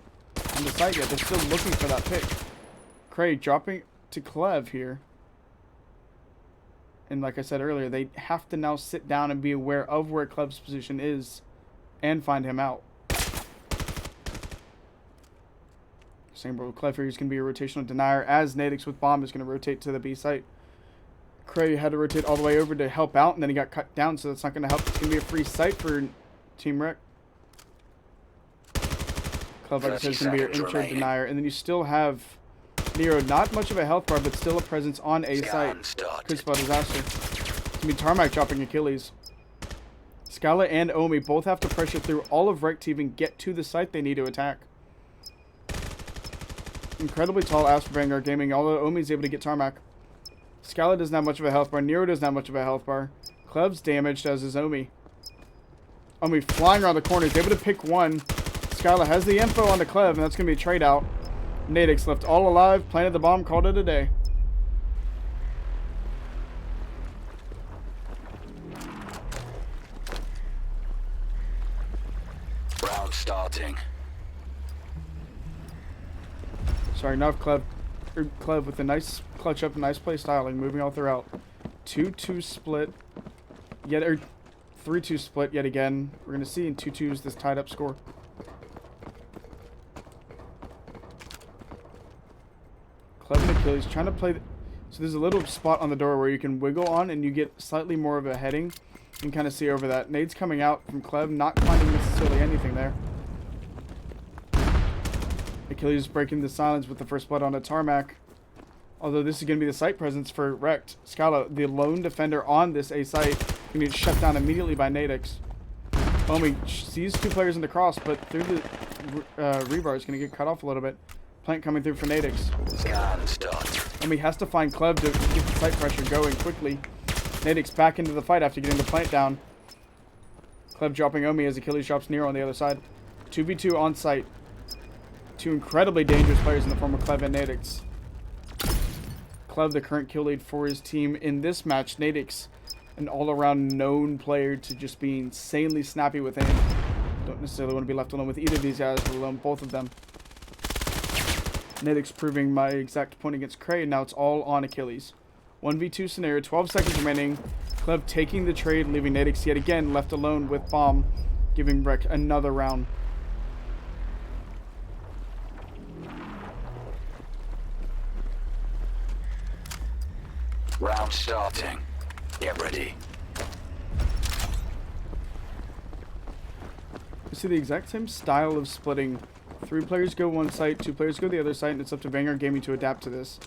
on the site yet. They're still looking for that pick. Craig dropping to Clev here. And like I said earlier, they have to now sit down and be aware of where Clev's position is and find him out. Same with Clev here. He's going to be a rotational denier as Nadix with bomb is going to rotate to the B site. Cray had to rotate all the way over to help out, and then he got cut down, so that's not going to help. It's going to be a free site for Team REKT. Clev, like I said, is going to be your intro denier, and then you still have Nero, not much of a health bar, but still a presence on A site. Could spell disaster. It's going to be Tarmac dropping Achilles. Scala and Omi both have to pressure through all of REKT to even get to the site they need to attack. Incredibly tall ass for Vanguard Gaming, although Omi's able to get Tarmac. Scala doesn't have much of a health bar. Nero doesn't have much of a health bar. Clev's damaged, as is Omi. Omi flying around the corners, able to pick one. Scala has the info on the Clev, and that's going to be a trade out. Nadix left all alive, planted the bomb, called it a day.
Round starting.
Sorry, enough Clev with a nice clutch up, nice play styling, moving all throughout. 2-2 split. Yet, or 3-2 split yet again. We're going to see in 2-2s this tied up score. Clev and Achilles trying to play. So there's a little spot on the door where you can wiggle on and you get slightly more of a heading. You can kind of see over that. Nade's coming out from Clev, not finding necessarily anything there. Achilles breaking the silence with the first blood on a Tarmac. Although this is going to be the site presence for REKT. Scala, the lone defender on this A site, going to get shut down immediately by Nadix. Omi sees 2 players in the cross, but through the rebar is going to get cut off a little bit. Plant coming through for Nadix. Omi has to find Clev to get the site pressure going quickly. Nadix back into the fight after getting the plant down. Clev dropping Omi as Achilles drops Nero on the other side. 2v2 on site. 2 incredibly dangerous players in the form of Clev and Nadix. Clev, the current kill lead for his team in this match. Nadix, an all-around known player to just be insanely snappy with aim. Don't necessarily want to be left alone with either of these guys, let alone both of them. Nadix proving my exact point against Cray, and now it's all on Achilles. 1v2 scenario, 12 seconds remaining. Clev taking the trade, leaving Nadix yet again left alone with bomb, giving REKT another round.
Round starting. Get ready.
You see the exact same style of splitting. 3 players go one site, 2 players go the other site, and it's up to Vanguard Gaming to adapt to this.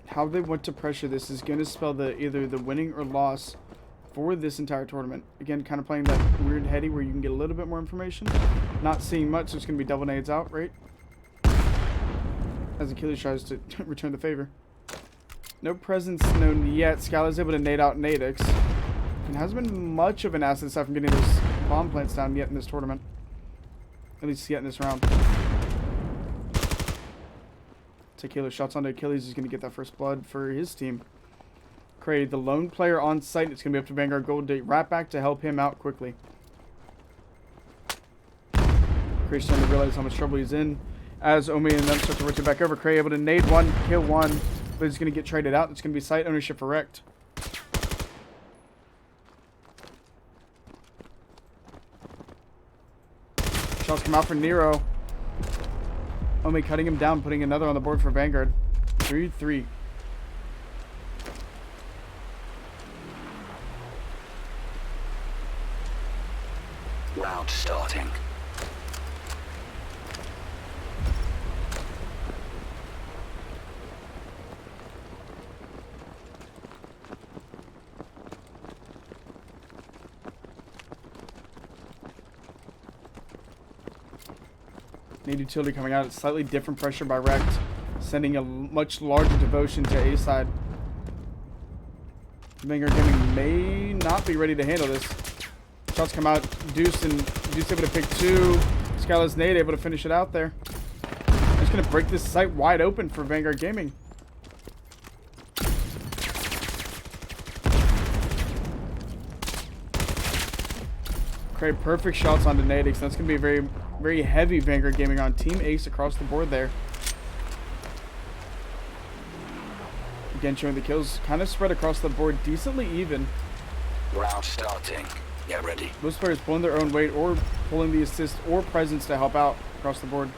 How they want to pressure this is going to spell either the winning or loss for this entire tournament. Again, kind of playing that weird heady where you can get a little bit more information. Not seeing much, so it's going to be double nades out, right? As Achilles tries to return the favor. No presence known yet. Skylar's able to nade out Nadix. It hasn't been much of an asset aside from getting those bomb plants down yet in this tournament. At least yet in this round. Tequila shots onto Achilles is going to get that first blood for his team. Cray, the lone player on site. It's going to be up to Vanguard Gold to wrap back to help him out quickly. Cray's starting to realize how much trouble he's in. As Omi and them start to rotate back over, Cray able to nade one, kill one, but he's going to get traded out. It's going to be site ownership for REKT. Shots come out for Nero. Omi cutting him down, putting another on the board for Vanguard. 3-3.
Round starting.
Need utility coming out. It's slightly different pressure by REKT, sending a much larger devotion to A side. Vanguard Gaming may not be ready to handle this. Shots come out. Deuce able to pick two. Skylar's nade able to finish it out there. Just gonna break this site wide open for Vanguard Gaming. Cray, perfect shots onto Nadix. That's gonna be a very heavy Vanguard Gaming on Team Ace across the board there. Again, showing the kills kind of spread across the board, decently even.
Round starting. Get ready.
Most players pulling their own weight or pulling the assist or presence to help out across the board.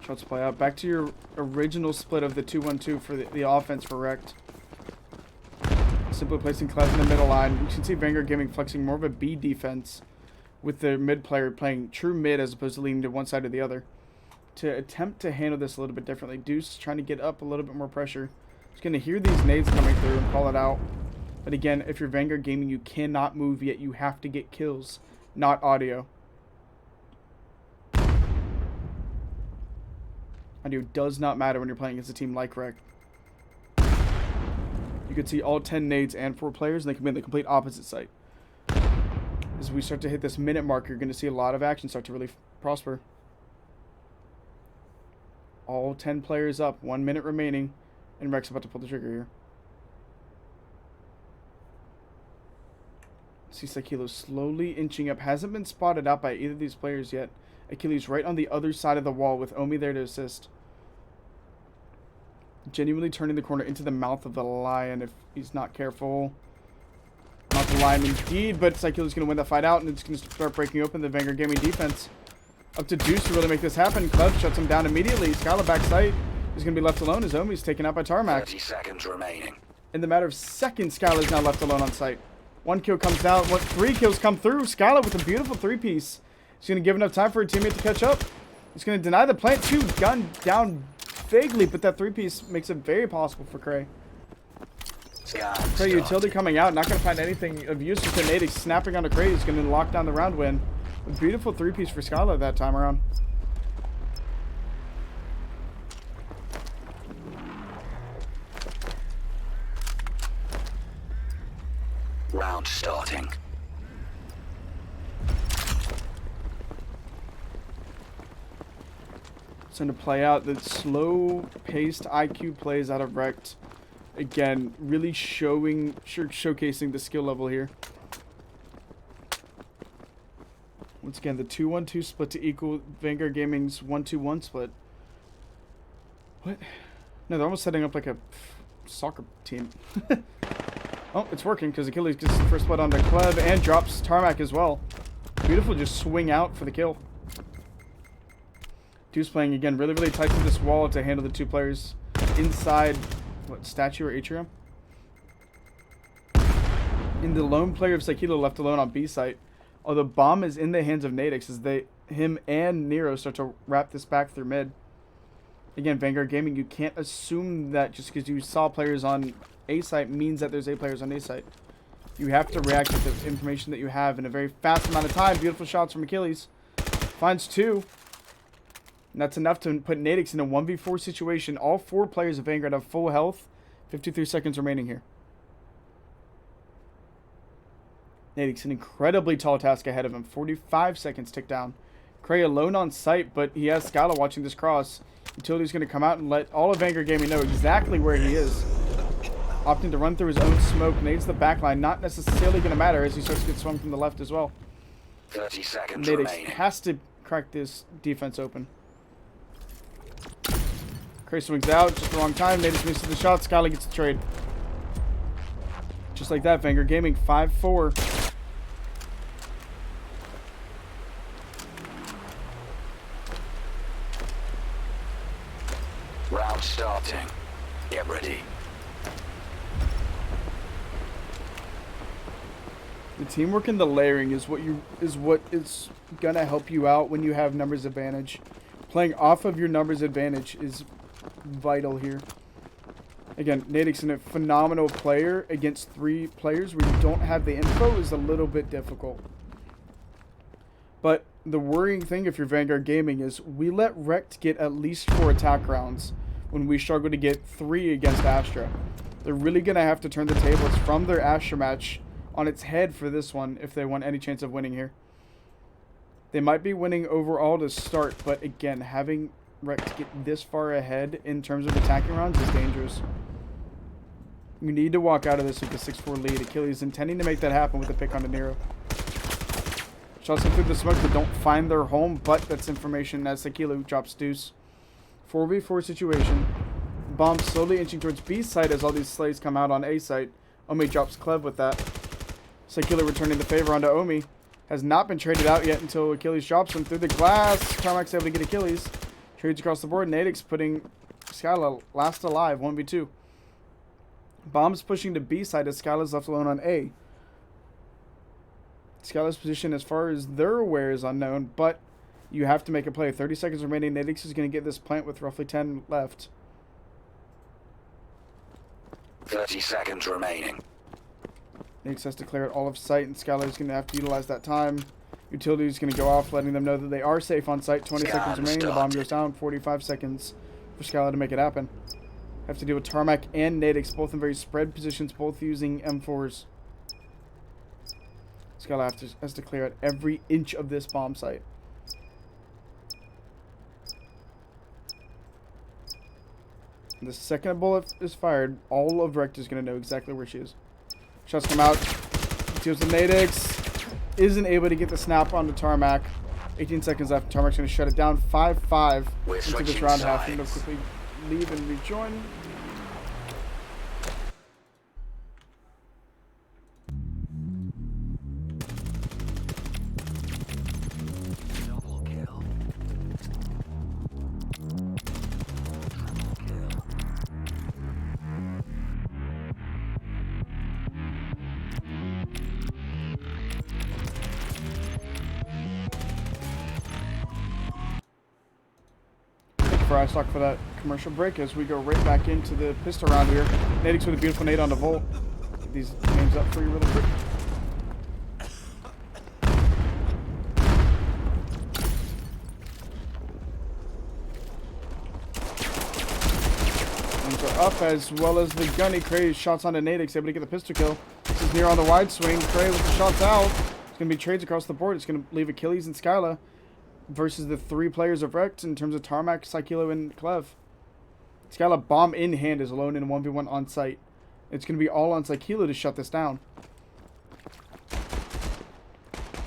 Shots play out. Back to your original split of the 2-1-2 for the offense for REKT. Simply placing Clev in the middle line. You can see Vanguard Gaming flexing more of a B defense with the mid player playing true mid as opposed to leaning to one side or the other. To attempt to handle this a little bit differently. Deuce trying to get up a little bit more pressure. He's going to hear these nades coming through and call it out. But again, if you're Vanguard Gaming, you cannot move yet. You have to get kills, not audio. Audio does not matter when you're playing against a team like REKT. You can see all 10 nades and 4 players, and they can be in the complete opposite site. As we start to hit this minute mark, you're going to see a lot of action start to really prosper. All 10 players up, 1 minute remaining, and REKT's about to pull the trigger here. See Sakilo slowly inching up. Hasn't been spotted out by either of these players yet. Achilles right on the other side of the wall with Omi there to assist. Genuinely turning the corner into the mouth of the lion if he's not careful. Not the lion indeed, but Sakilo's going to win that fight out, and it's going to start breaking open the Vanguard Gaming defense. Up to Deuce to really make this happen. Clev shuts him down immediately. Skylar back sight. He's going to be left alone as Omi's taken out by Tarmac.
30 seconds remaining.
In the matter of seconds, Skylar's now left alone on site. 1 kill comes down. 3 kills come through. Skylar with a beautiful 3-piece. He's going to give enough time for a teammate to catch up. He's going to deny the plant. 2 gunned down vaguely, but that 3-piece makes it very possible for Cray. Cray utility coming out. Not going to find anything of use with the nade. Snapping onto Cray. He's going to lock down the round win. A beautiful 3-piece for Skylar that time around.
Round starting.
It's going to play out the slow-paced IQ plays out of REKT. Again, really showcasing the skill level here. Once again, the 2-1-2 split to equal Vanguard Gaming's 1-2-1 split. What? No, they're almost setting up like a soccer team. Oh, it's working because Achilles gets the first blood onto Clev and drops Tarmac as well. Beautiful, just swing out for the kill. Deuce playing again really tight to this wall to handle the 2 players inside, what, statue or atrium? And the lone player of Sakilo left alone on B site. Although bomb is in the hands of Nadix as him and Nero start to wrap this back through mid. Again, Vanguard Gaming, you can't assume that just because you saw players on A site means that there's A players on A site. You have to react with the information that you have in a very fast amount of time. Beautiful shots from Achilles. Finds 2. And that's enough to put Nadix in a 1v4 situation. All 4 players of Vanguard have full health. 53 seconds remaining here. Nadix, an incredibly tall task ahead of him. 45 seconds tick down. Cray alone on site, but he has Scala watching this cross. Utility's going to come out and let all of Vanguard Gaming know exactly where he is. Opting to run through his own smoke. Nades the backline. Not necessarily going to matter as he starts to get swung from the left as well.
30 seconds
Nadix
remaining.
has to crack this defense open. Cray swings out. Just the wrong time. Nadix misses the shot. Scala gets the trade. Just like that, Vanguard Gaming 5-4.
Round starting. Get ready.
The teamwork and the layering is what is gonna help you out when you have numbers advantage. Playing off of your numbers advantage is vital here. Again, Nadix, a phenomenal player against 3 players where you don't have the info is a little bit difficult. But the worrying thing if you're Vanguard Gaming is we let REKT get at least 4 attack rounds when we struggle to get 3 against Astra. They're really going to have to turn the tables from their Astra match on its head for this one if they want any chance of winning here. They might be winning overall to start, but again, having REKT get this far ahead in terms of attacking rounds is dangerous. You need to walk out of this with a 6-4 lead. Achilles intending to make that happen with a pick on De Niro. Shots in through the smoke that don't find their home, but that's information as Sekilo drops Deuce. 4v4 situation. Bomb slowly inching towards B site as all these slays come out on A site. Omi drops Clev with that. Sekilo returning the favor onto Omi. Has not been traded out yet until Achilles drops him through the glass. Carmack's able to get Achilles. Trades across the board. Nadix putting Scala last alive, 1v2. Bombs pushing to B side as Scala's left alone on A. Scala's position as far as they're aware is unknown, but you have to make a play. 30 seconds remaining. Nadix is going to get this plant with roughly 10 left.
30 seconds remaining.
Nadix has to clear it all of sight, and Scala is going to have to utilize that time. Utility is going to go off, letting them know that they are safe on site. 20 seconds remaining. The bomb goes down. 45 seconds for Scala to make it happen. Have to deal with Tarmac and Nadix, both in very spread positions, both using M4s. Scala has to clear out every inch of this bomb site. The second a bullet is fired, all of REKT is going to know exactly where she is. Shots come out. Deals with Nadix. Isn't able to get the snap on the Tarmac. 18 seconds left. Tarmac's going to shut it down. 5-5 into this round half. He's going to quickly leave and rejoin. For iStock for that commercial break as we go right back into the pistol round here. Nadix with a beautiful nade on the Volt. Get these names up for you really quick. Names are up as well as the gunny. Cray shots onto Nadix, able to get the pistol kill. This is near on the wide swing. Cray with the shots out. It's going to be trades across the board. It's going to leave Achilles and Skyla versus the 3 players of REKT in terms of Tarmac, Sakilo, and Clev. Skyla bomb in hand is alone in 1v1 on site. It's going to be all on Sakilo to shut this down.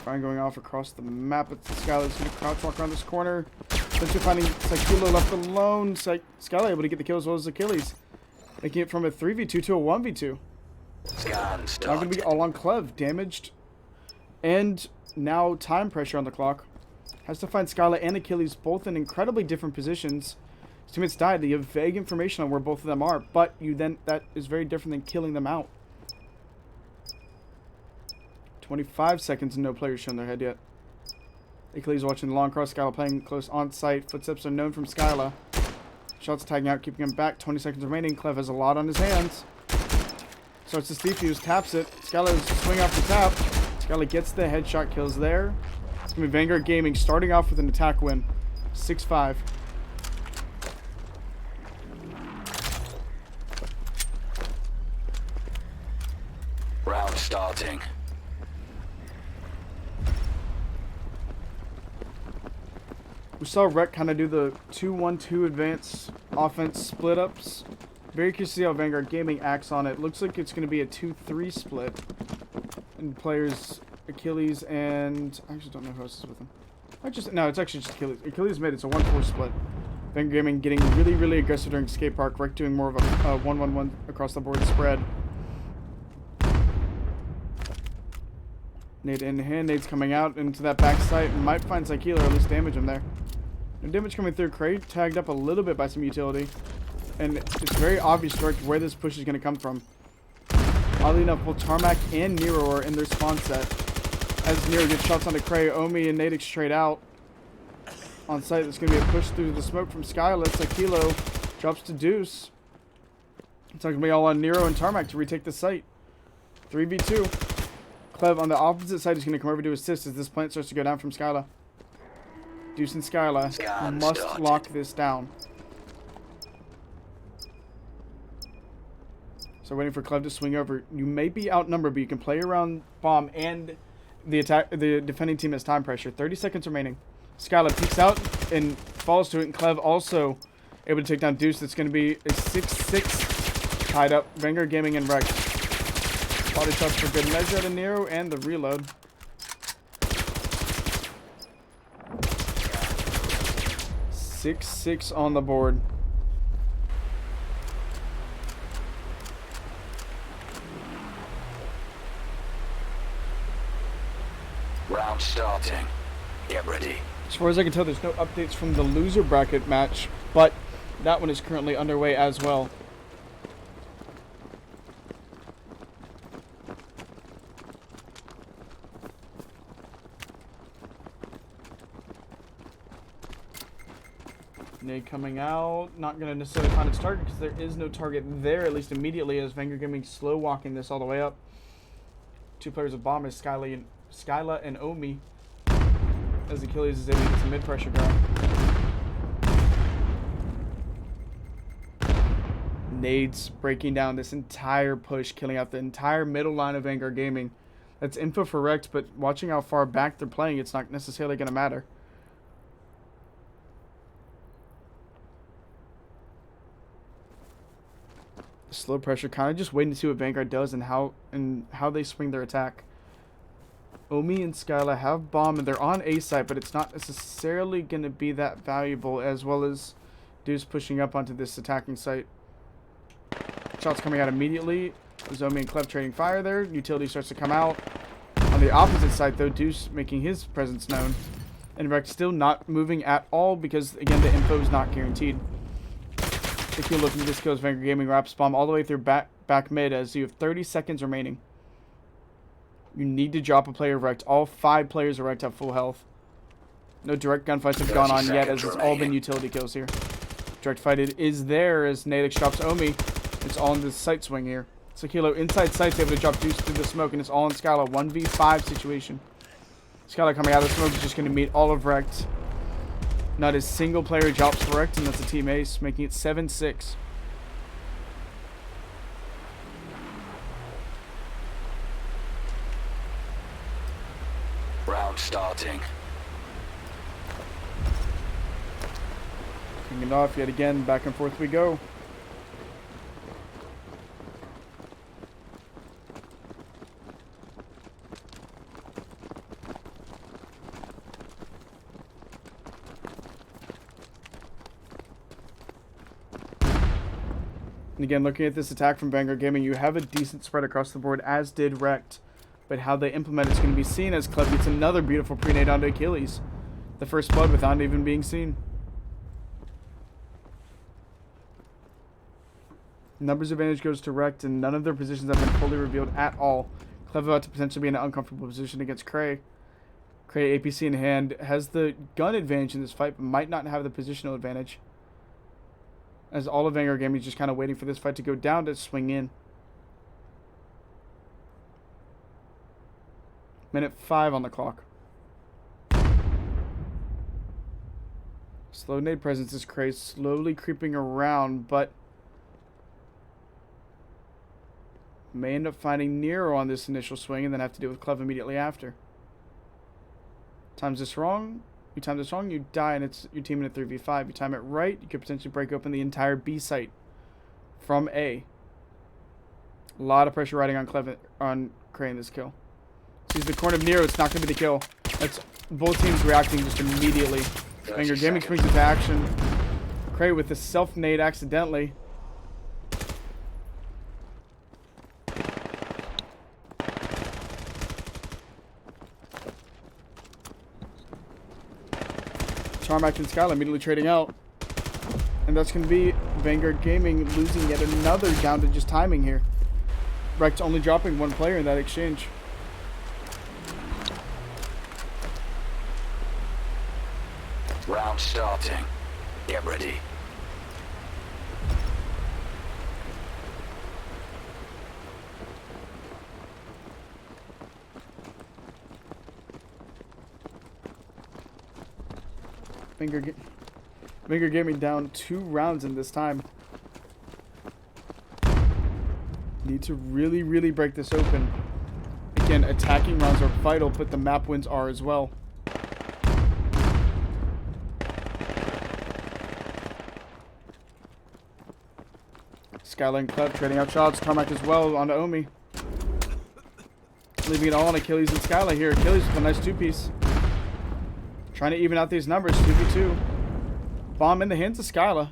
Fire going off across the map. Skyla's going to crouch walk around this corner. Eventually finding Sakilo left alone. Skyla able to get the kill as well as Achilles. Making it from a 3v2 to a 1v2. Now going to be all on Clev. Damaged. And now time pressure on the clock. Has to find Skyla and Achilles both in incredibly different positions. His teammates died. You have vague information on where both of them are, but that is very different than killing them out. 25 seconds and no players shown their head yet. Achilles watching the long cross. Skyla playing close on site. Footsteps are known from Skyla. Shots tagging out, keeping him back. 20 seconds remaining. Clev has a lot on his hands. Starts to defuse, taps it. Skyla is swing off the tap. Skyla gets the headshot kills there. It's going to be Vanguard Gaming starting off with an attack win. 6-5.
Round starting.
We saw REKT kind of do the 2-1-2 advance offense split ups. Very curious to see how Vanguard Gaming acts on it. Looks like it's going to be a 2-3 split. And players Achilles and I actually don't know who else is with him. No, it's actually just Achilles. Achilles mid. It's a 1-4 split. Vanguard Gaming getting really, really aggressive during skate park. REKT doing more of a 1-1-1 across the board spread. Nade in hand. Nade's coming out into that back site. Might find Psykelo or at least damage him there. No damage coming through. Crate tagged up a little bit by some utility. And it's very obvious direct where this push is going to come from. Oddly enough, both Tarmac and Nero are in their spawn set. As Nero gets shots onto Cray, Omi and Nate straight out. On site, there's going to be a push through the smoke from Skyla. Psykelo drops to Deuce. It's going to be all on Nero and Tarmac to retake the site. 3v2. Clev on the opposite side is going to come over to assist as this plant starts to go down from Skyla. Deuce and Skyla must lock this down. So waiting for Clev to swing over. You may be outnumbered, but you can play around bomb and the defending team has time pressure. 30 seconds remaining. Skyla peeks out and falls to it, and Clev also able to take down Deuce. That's going to be a 6-6 tied up. Vanguard Gaming and REKT. Body shots for good measure out of Nero and the reload. Six on the board.
Round starting. Get ready.
As far as I can tell, there's no updates from the loser bracket match, but that one is currently underway as well. Nade coming out, not going to necessarily find its target because there is no target there, at least immediately, as Vanguard Gaming slow walking this all the way up. Two players with bomb is Skyla and Omi, as Achilles is able to get some mid-pressure going. Nades breaking down this entire push, killing out the entire middle line of Vanguard Gaming. That's info for REKT, but watching how far back they're playing, it's not necessarily going to matter. Slow pressure, kind of just waiting to see what Vanguard does and how they swing their attack. Omi and Skyla have bomb and they're on A site, but it's not necessarily going to be that valuable, as well as Deuce pushing up onto this attacking site. Shots coming out immediately. There's Omi and Clev trading fire there. Utility starts to come out. On the opposite side, though, Deuce making his presence known. And REKT still not moving at all because, again, the info is not guaranteed. If you look at this kills Vanguard Gaming wraps bomb all the way through back mid as you have 30 seconds remaining. You need to drop a player of REKT. All 5 players of REKT have full health. No direct gunfights have gone on yet as it's all been utility kills here. Direct fight is there as Nadix drops Omi. It's all in the sight swing here. Psykelo inside sight's able to drop Deuce through the smoke and it's all in Skyla. 1v5 situation. Skyla coming out of the smoke is just going to meet all of REKT. Not a single player drops for REKT, and that's a team ace, making it 7-6.
Round starting.
Kicking it off yet again, back and forth we go. And again, looking at this attack from Vanguard Gaming, you have a decent spread across the board, as did REKT. But how they implement it's going to be seen as Clev gets another beautiful pre-nade onto Achilles. The first blood without even being seen. Numbers advantage goes to REKT, and none of their positions have been fully revealed at all. Clev about to potentially be in an uncomfortable position against Cray. Cray, APC in hand, has the gun advantage in this fight, but might not have the positional advantage. As all of Vanguard Gaming is just kind of waiting for this fight to go down to swing in. Minute 5 on the clock. Slow nade presence is Cray slowly creeping around, but May end up finding Nero on this initial swing and then have to deal with Cleve immediately after. Times this wrong. You time this wrong, you die, and it's your team in a 3v5. You time it right, you could potentially break open the entire B site from A. A lot of pressure riding on Cleve on Crane this kill. Sees the corner of Nero, it's not going to be the kill. That's both teams reacting just immediately. Vanguard Gaming springs into action. Cray with the self-nade accidentally. Tarmac and Skyla immediately trading out. And that's going to be Vanguard Gaming losing yet another down to just timing here. REKT only dropping one player in that exchange.
Round starting. Get ready.
Vanguard Gaming down 2 rounds in this time. Need to really break this open. Again, attacking rounds are vital, but the map wins are as well. Skyline Cleve trading out shots. Tarmac as well onto Omi. Leaving it all on Achilles and Skyline here. Achilles with a nice 2-piece. Trying to even out these numbers. 2v2. Bomb in the hands of Skyla.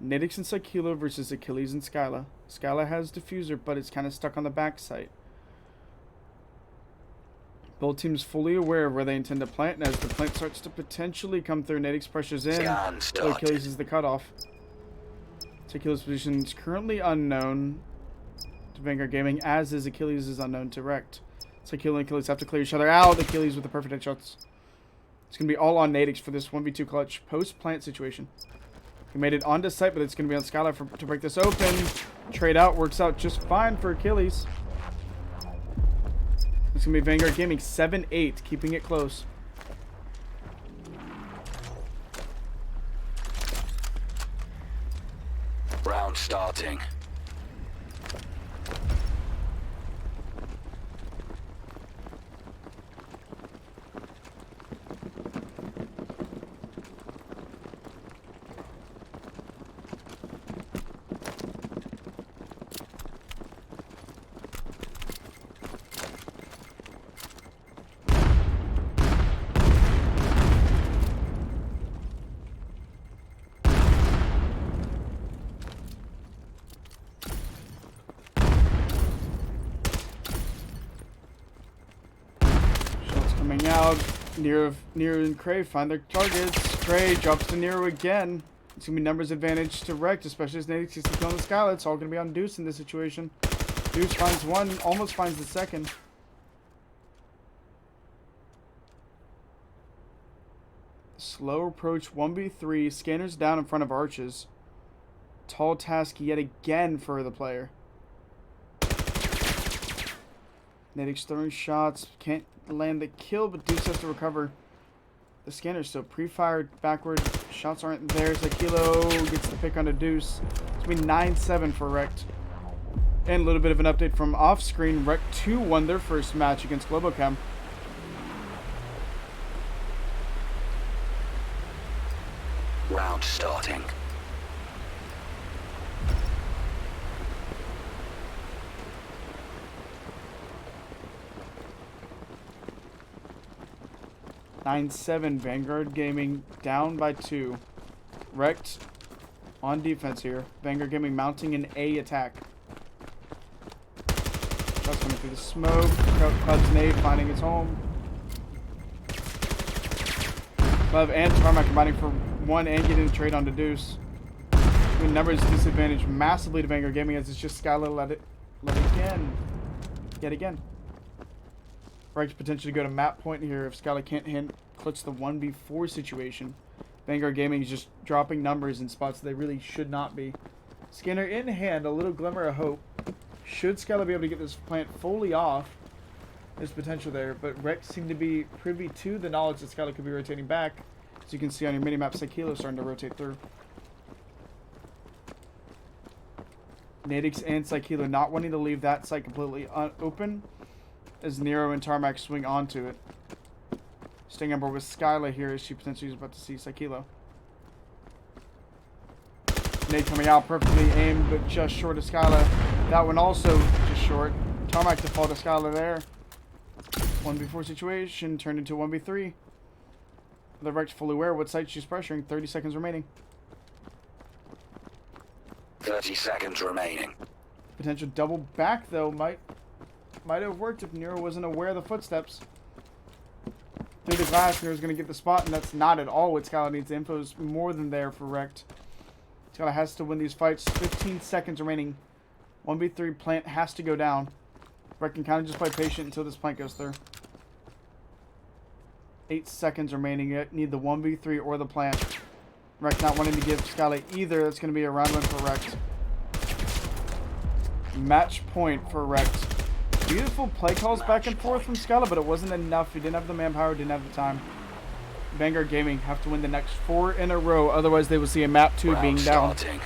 Nidix and Psykilo versus Achilles and Skyla. Skyla has diffuser, but it's kind of stuck on the back site. Both teams fully aware of where they intend to plant, and as the plant starts to potentially come through, Nidix pressures in. So Achilles is the cutoff. Psykilo's position is currently unknown to Vanguard Gaming, as is Achilles is unknown to REKT. Psykilo and Achilles have to clear each other out. Achilles with the perfect headshots. It's going to be all on Nidix for this 1v2 clutch post-plant situation. He made it onto site, but it's going to be on Skylar to break this open. Trade out works out just fine for Achilles. It's going to be Vanguard Gaming 7-8, keeping it close.
Round starting.
Out. Nero and Cray find their targets. Cray drops to Nero again. It's going to be numbers advantage to REKT, especially as Nidix gets to kill on the Skyla. It's all going to be on Deuce in this situation. Deuce finds one, almost finds the second. Slow approach 1v3. Scanners down in front of arches. Tall task yet again for the player. Nidix throwing shots. Can't land the kill, but Deuce has to recover the scanner. So pre-fired backward shots aren't there. Psykilo gets the pick onto Deuce. It's going to be 9-7 for REKT. And a little bit of an update from off-screen. REKT 2 won their first match against Globochem.
Round starting.
Vanguard Gaming down by 2. REKT on defense here. Vanguard Gaming mounting an A attack. Shots coming through the smoke. Cleve's nade finding its home. Cleve and Tarmac combining for 1 and getting the trade onto Deuce. The numbers disadvantage massively to Vanguard Gaming as it's just Skylar let it again. Yet again. REKT potentially go to map point here if Skylar can't clutch the 1v4 situation. Vanguard Gaming is just dropping numbers in spots they really should not be. Scanner in hand, a little glimmer of hope. Should Skylar be able to get this plant fully off, there's potential there, but REKT seem to be privy to the knowledge that Skylar could be rotating back. As you can see on your minimap, Psykilo starting to rotate through. Nadix and Psykilo not wanting to leave that site completely open as Nero and Tarmac swing onto it. Staying on board with Skyla here as she potentially is about to see Psykilo. Nade coming out, perfectly aimed, but just short of Skyla. That one also just short. Tarmac to fall to Skyla there. 1v4 situation turned into 1v3. The REKT fully aware what site she's pressuring. 30 seconds remaining.
30 seconds remaining.
Potential double back though might have worked if Nero wasn't aware of the footsteps. Through the glass, Nero's going to get the spot, and that's not at all what Skyla needs. The info is more than there for REKT. Skyla has to win these fights. 15 seconds remaining. 1v3 plant has to go down. REKT can kind of just play patient until this plant goes through. 8 seconds remaining. You need the 1v3 or the plant. REKT not wanting to give Skyla either. That's going to be a round win for REKT. Match point for REKT. Beautiful play calls back and forth from Skyla, but it wasn't enough. He didn't have the manpower, didn't have the time. Vanguard Gaming have to win the next 4 in a row. Otherwise, they will see a map 2 being down.
Starting.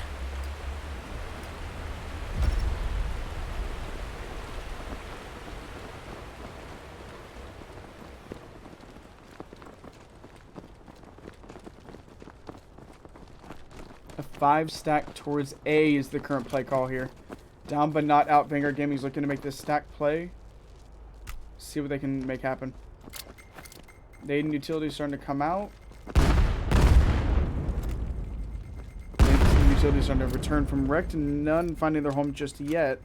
A 5 stack towards A is the current play call here. Down but not out. Vanguard Gaming is looking to make this stack play. See what they can make happen. Nade and utility starting to come out. Utility starting to return from REKT, and none finding their home just yet.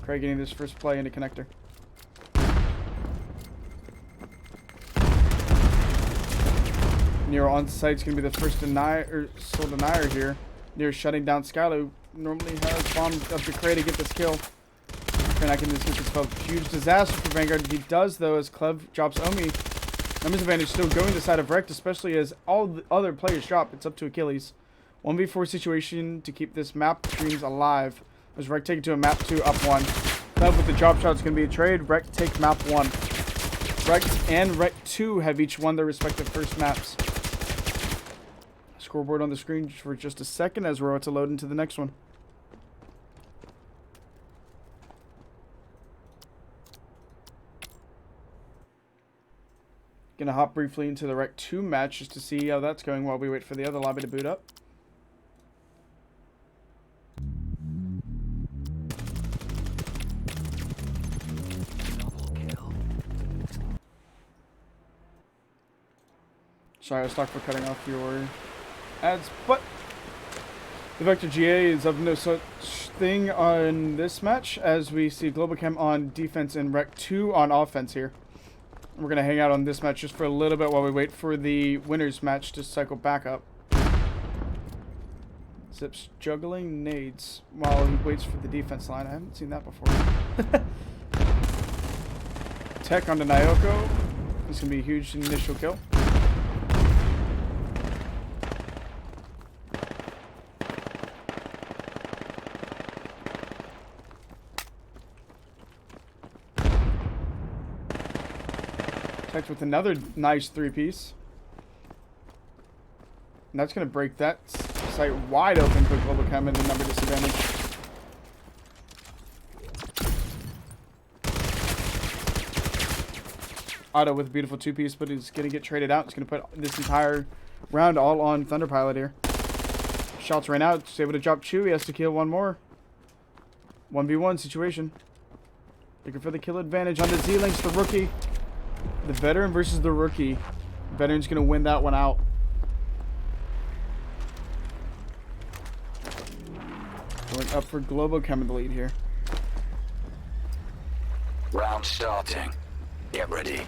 Craig getting this first play into connector. Nero on site is going to be the first soul denier here. Nero shutting down Skylo, who normally has bombs up the crate to get this kill. I can just get this spell. Huge disaster for Vanguard. He does, though, as Clev drops Omi. Numbers advantage still going to the side of REKT, especially as all the other players drop. It's up to Achilles. 1v4 situation to keep this map streams alive. As REKT take it to a map 2 up 1. Clev with the drop shot is going to be a trade. REKT take map 1. REKT and REKT 2 have each won their respective first maps. Scoreboard on the screen for just a second as we're about to load into the next one. Gonna hop briefly into the REKT 2 match just to see how that's going while we wait for the other lobby to boot up. Sorry, I was stuck for cutting off your ads, but the Vector GA is of no such thing on this match as we see Globochem on defense and REKT 2 on offense here. We're going to hang out on this match just for a little bit while we wait for the winners match to cycle back up. Zips juggling nades while he waits for the defense line. I haven't seen that before. Tech onto Nyoko. This is going to be a huge initial kill. Tech with another nice 3-piece. And that's going to break that site wide open for Globochem and the number disadvantage. Otto with a beautiful 2-piece, but he's going to get traded out. He's going to put this entire round all on Thunderpilot here. Shots ran out. He's able to drop Chew. He has to kill one more. 1v1 situation. Looking for the kill advantage on the Z-Links, the rookie. The veteran versus the rookie. The veteran's going to win that one out. Going up for Globochem in the lead here.
Round starting. Get ready.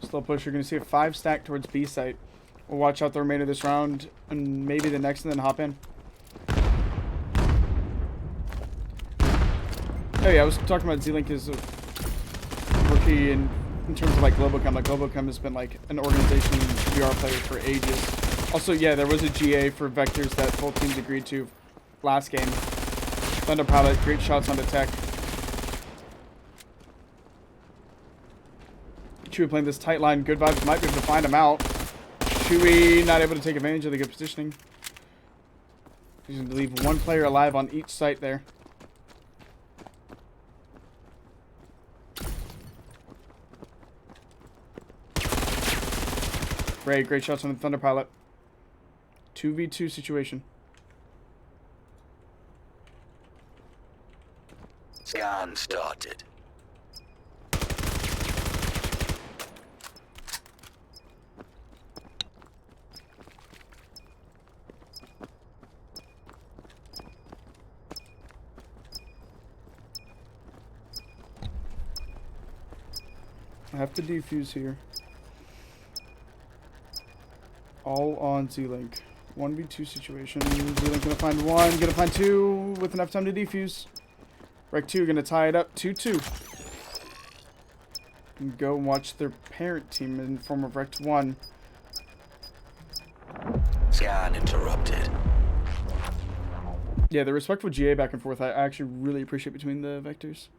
Slow push. You're going to see a 5 stack towards B site. We'll watch out the remainder of this round and maybe the next and then hop in. Oh yeah, I was talking about Z-Link as a rookie in terms of like Globochem. Like Globochem has been like an organization VR player for ages. Also, yeah, there was a GA for Vectors that both teams agreed to last game. Thunder Pilot, great shots on the tech. Chewie playing this tight line. Good vibes might be able to find him out. Chewie not able to take advantage of the good positioning. He's going to leave one player alive on each site there. Great shots on the Thunder Pilot. 2v2 situation.
Scan started.
I have to defuse here. All on Z-Link. 1v2 situation. Z-Link gonna find one, gonna find two with enough time to defuse. REKT gonna tie it up 2-2. And go watch their parent team in the form of REKT 1.
Scan interrupted.
Yeah, the respectful GA back and forth I actually really appreciate between the vectors.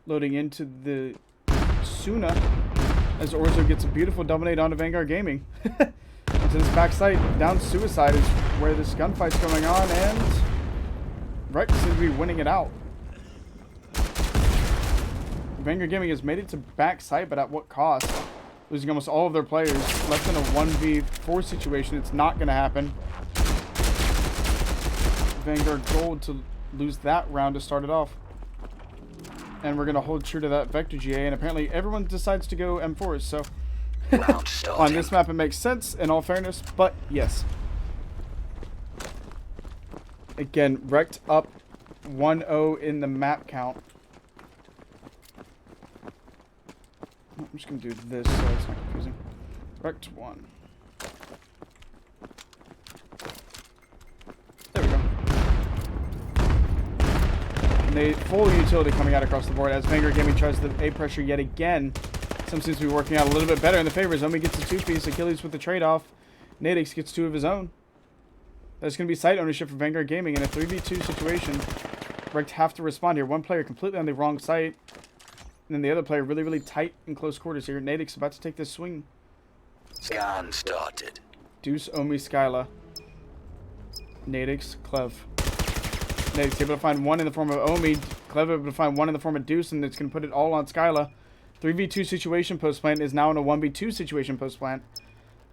Loading into the Suna as Orzo gets a beautiful dominate onto Vanguard Gaming. Into this backside, down Suicide is where this gunfight's going on, and REKT seems to be winning it out. Vanguard Gaming has made it to backside, but at what cost? Losing almost all of their players. Left in a 1v4 situation, it's not going to happen. Vanguard Gold to lose that round to start it off. And we're going to hold true to that Vector GA, and apparently everyone decides to go M4s, so on this map it makes sense, in all fairness, but yes. Again, REKT up 1-0 in the map count. I'm just going to do this so it's not confusing. REKT 1. There we go. And a full utility coming out across the board as Vanguard Gaming tries the A pressure yet again. Some seems to be working out a little bit better in the favor. Zombie gets a 2-piece. Achilles with the trade-off. Nadix gets 2 of his own. There's going to be site ownership for Vanguard Gaming in a 3v2 situation. REKT have to respond here. One player completely on the wrong site. And then the other player really, really tight in close quarters here. Nadix about to take this swing.
Scan started.
Deuce, Omi, Skyla. Nadix, Clev. Nadix able to find one in the form of Omi. Clev able to find one in the form of Deuce, and it's going to put it all on Skyla. 3v2 situation post-plant is now in a 1v2 situation post-plant.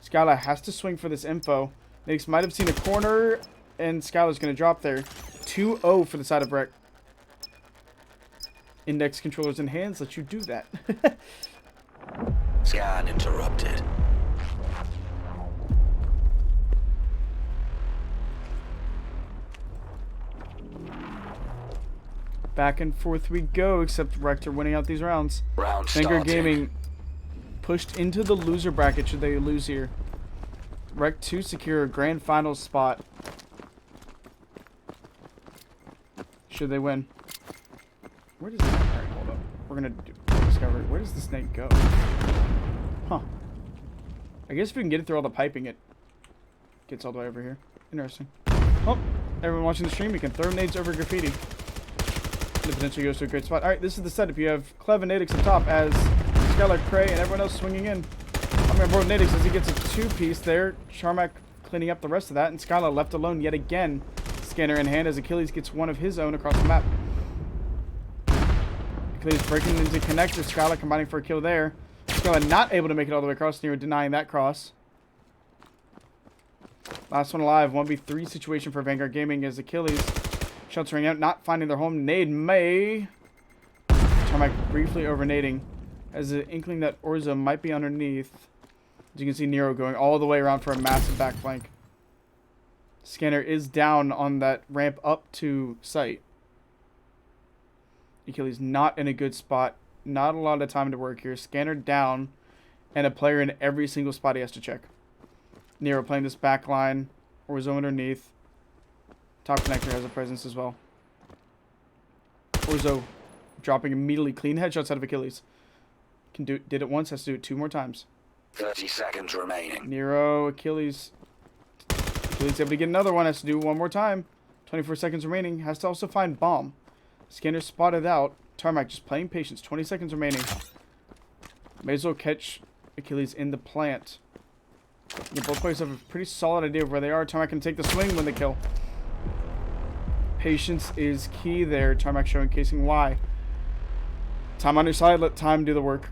Skyla has to swing for this info. Nadix might have seen a corner, and Skyla's going to drop there. 2-0 for the side of REKT. Index controllers in hands let you do that.
Scan interrupted.
Back and forth we go, except REKT are winning out these rounds.
Round
Vanguard
starting.
Gaming pushed into the loser bracket should they lose here. REKT to secure a grand final spot. Should they win? Where does the snake... Alright, hold up. We're gonna discover it. Where does the snake go? Huh. I guess if we can get it through all the piping, it gets all the way over here. Interesting. Oh, everyone watching the stream, you can throw nades over graffiti. It potentially goes to a great spot. Alright, this is the setup. You have Clev and Nadix up top as Skylar, Cray, and everyone else swinging in. I'm on board Nadix as he gets a 2-piece there. Charmac cleaning up the rest of that, and Skylar left alone yet again. Scanner in hand as Achilles gets one of his own across the map. Achilles breaking into connector. Skylar combining for a kill there. Skylar not able to make it all the way across. Nero denying that cross. Last one alive. 1v3 situation for Vanguard Gaming as Achilles shots ring out, not finding their home. Nade May. Tarmac briefly overnading as an inkling that Orza might be underneath. As you can see, Nero going all the way around for a massive back flank. Scanner is down on that ramp up to site. Achilles not in a good spot. Not a lot of time to work here. Scanner down, and a player in every single spot he has to check. Nero playing this back line. Orzo underneath. Top connector has a presence as well. Orzo dropping immediately. Clean headshots out of Achilles. Did it once, has to do it 2 more times.
30 seconds remaining.
Nero, Achilles. Achilles able to get another one, has to do 1 more time. 24 seconds remaining. Has to also find bomb. Scanner spotted out. Tarmac just playing patience. 20 seconds remaining. May as well catch Achilles in the plant. Yeah, both players have a pretty solid idea of where they are. Tarmac can take the swing when they kill. Patience is key there. Tarmac showcasing why. Time on your side. Let time do the work.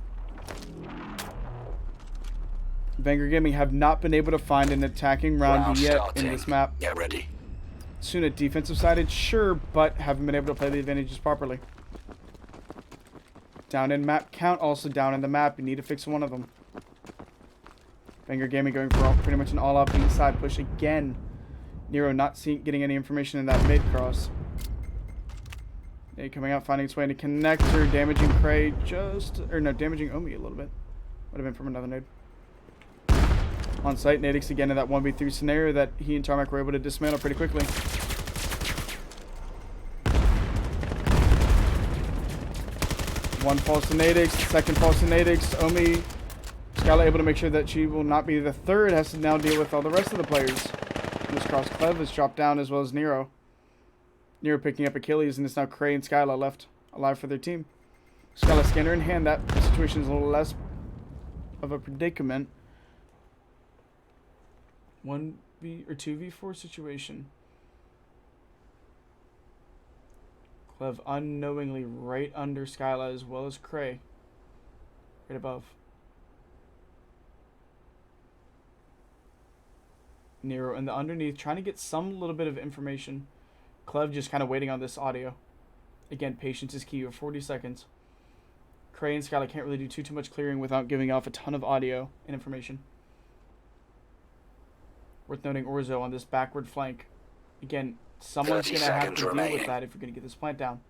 Vanguard Gaming have not been able to find an attacking round yet in this map.
Get ready.
Soon a defensive sided, sure, but haven't been able to play the advantages properly. Down in map count, also down in the map. You need to fix one of them. Vanguard Gaming going for pretty much an all-out B-side push again. Nero not getting any information in that mid cross. Nate coming out, finding its way into connector, damaging Cray damaging Omi a little bit. Would have been from another nade. On site, Nadix again in that 1v3 scenario that he and Tarmac were able to dismantle pretty quickly. One falls to Nadix, second falls to Nadix. Omi, Skyla able to make sure that she will not be the third, has to now deal with all the rest of the players. This cross Clev is dropped down as well as Nero. Nero picking up Achilles, and it's now Cray and Skyla left alive for their team. Skyla scanner in hand, that situation is a little less of a predicament. 1v or 2v4 situation. Clev unknowingly right under Skyla as well as Cray. Right above. Nero in the underneath trying to get some little bit of information. Clev just kind of waiting on this audio. Again, patience is key. You have 40 seconds. Cray and Skyla can't really do too much clearing without giving off a ton of audio and information. Worth noting Orzo on this backward flank. Again, someone's going to have to deal with that if you're going to get this plant down.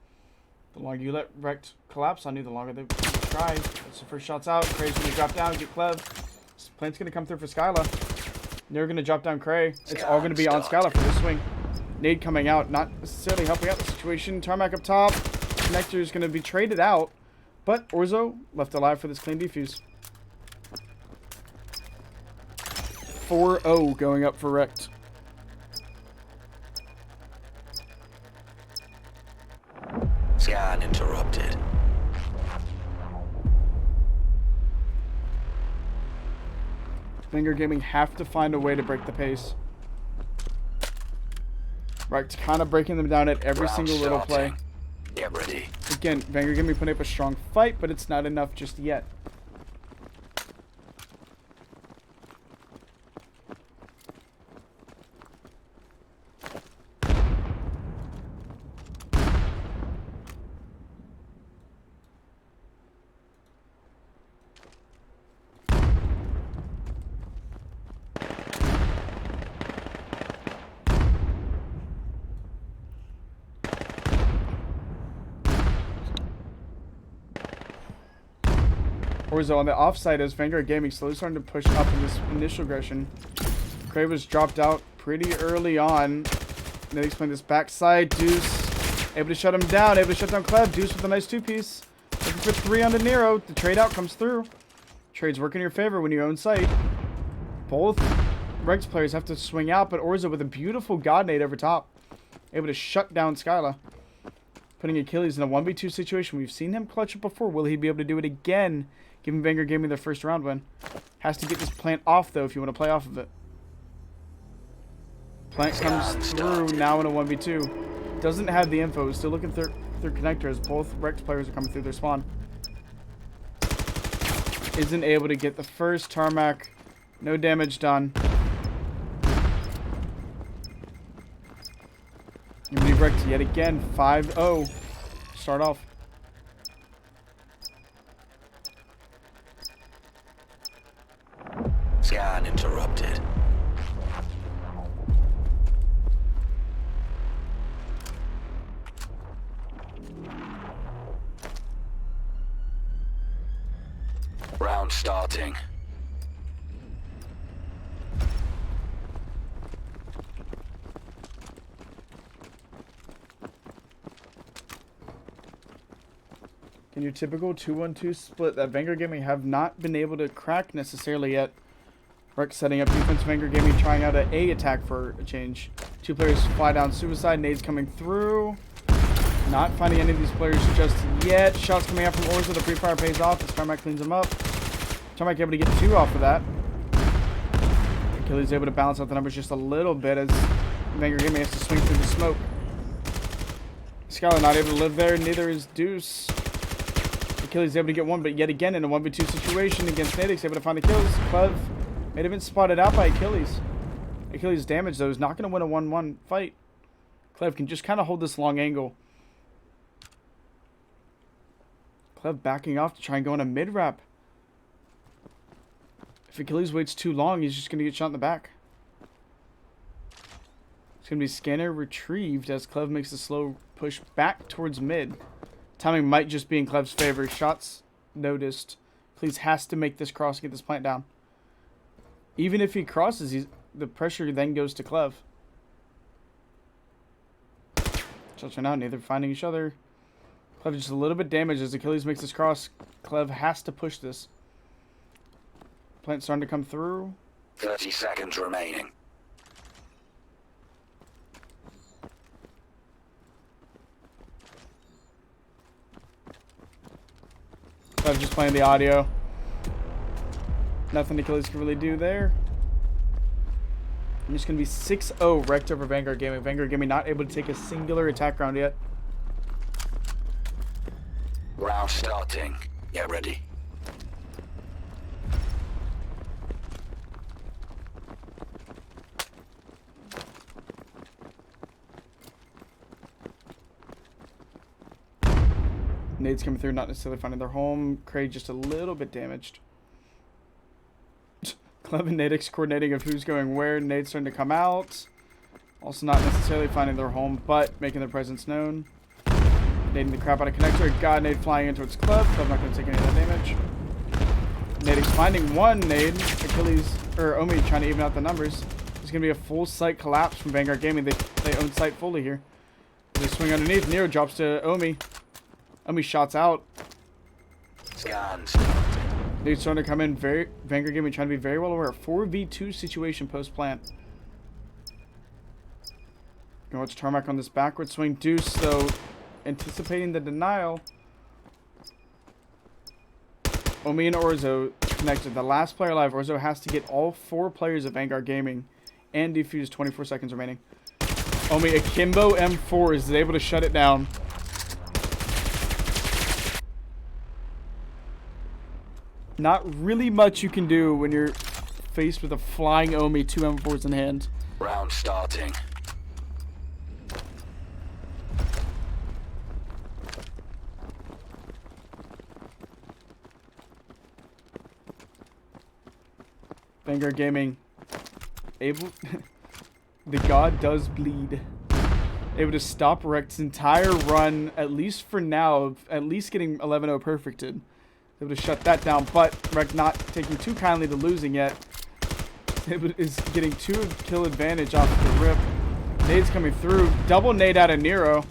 The longer you let REKT collapse on you, the longer they try. That's the first shots out. Cray's going to drop down, get Clev. This plant's going to come through for Skyla. They're going to drop down Cray. It's all going to be on Skyla for this swing. Nade coming out, not necessarily helping out the situation. Tarmac up top. Connector is going to be traded out. But Orzo left alive for this clean defuse. 4-0 going up for REKT.
Scan interrupted.
Vanguard Gaming have to find a way to break the pace. REKT kind of breaking them down at every single little play.
Get ready.
Again, Vanguard Gaming putting up a strong fight, but it's not enough just yet. Orzo on the offside as Vanguard Gaming slowly starting to push up in this initial aggression. Cray was dropped out pretty early on. Nadix playing this backside. Deuce able to shut him down. Able to shut down Clev. Deuce with a nice 2-piece. Looking for 3 on the Nero. The trade out comes through. Trades work in your favor when you own site. Both REKT players have to swing out, but Orzo with a beautiful God nade over top. Able to shut down Skyla. Putting Achilles in a 1v2 situation. We've seen him clutch it before. Will he be able to do it again? Giving Vanguard Gaming their first round win. Has to get this plant off, though, if you want to play off of it. Plant comes through now in a 1v2. Doesn't have the info. Still looking through connectors. Both REKT players are coming through their spawn. Isn't able to get the first. Tarmac. No damage done. You believe REKT yet again. 5-0. Start off.
Scan interrupted. Round starting.
In your typical 2-1-2 split that Vanguard Gaming have not been able to crack necessarily yet. REKT setting up defense, Vanguard Gaming trying out an A attack for a change. Two players fly down suicide, nades coming through. Not finding any of these players just yet. Shots coming out from Orza, the pre-fire pays off as Tarmac cleans them up. Tarmac able to get 2 off of that. Achilles able to balance out the numbers just a little bit as Vanguard Gaming has to swing through the smoke. Skylar not able to live there, neither is Deuce. Achilles able to get 1, but yet again in a 1v2 situation against Nadix, able to find the kills. Clev may have been spotted out by Achilles. Achilles' damage though is not going to win a 1-1 fight. Clev can just kind of hold this long angle. Clev backing off to try and go on a mid-wrap. If Achilles waits too long, he's just going to get shot in the back. It's going to be scanner retrieved as Clev makes a slow push back towards mid. Timing might just be in Clev's favor. Shots noticed. Achilles has to make this cross and get this plant down. Even if he crosses, the pressure then goes to Clev. Shots are now neither finding each other. Clev just a little bit damaged as Achilles makes this cross. Clev has to push this. Plant starting to come through.
30 seconds remaining.
Clev just playing the audio. Nothing Achilles can really do there. I'm just going to be 6-0 REKT over Vanguard Gaming. Vanguard Gaming not able to take a singular attack round yet.
Round starting. Get ready.
Nades coming through, not necessarily finding their home. Craig just a little bit damaged. Clem and Nadix coordinating of who's going where. Nade's starting to come out. Also not necessarily finding their home, but making their presence known. Nading the crap out of connector. God, Nade flying in towards Clem. Clem not going to take any of that damage. Nadix finding 1 nade. Achilles, or Omi trying to even out the numbers. There's going to be a full site collapse from Vanguard Gaming. They own site fully here. They swing underneath. Nero drops to Omi. Omi shots out.
Scans.
Nade's starting to come in. Vanguard Gaming trying to be very well aware. 4v2 situation post plant. Gonna watch Tarmac on this backward swing. Deuce, though, anticipating the denial. Omi and Orzo connected. The last player alive. Orzo has to get all 4 players of Vanguard Gaming and defuse. 24 seconds remaining. Omi Akimbo M4 is able to shut it down. Not really much you can do when you're faced with a flying Omi, 2 M4s in hand.
Round starting.
Vanguard Gaming able the god does bleed. Able to stop REKT's entire run, at least for now, of at least getting 11-0 perfected. Able to shut that down, but REKT not taking too kindly to losing yet. It is getting 2 kill advantage off the rip. Nade's coming through. Double nade out of Nero.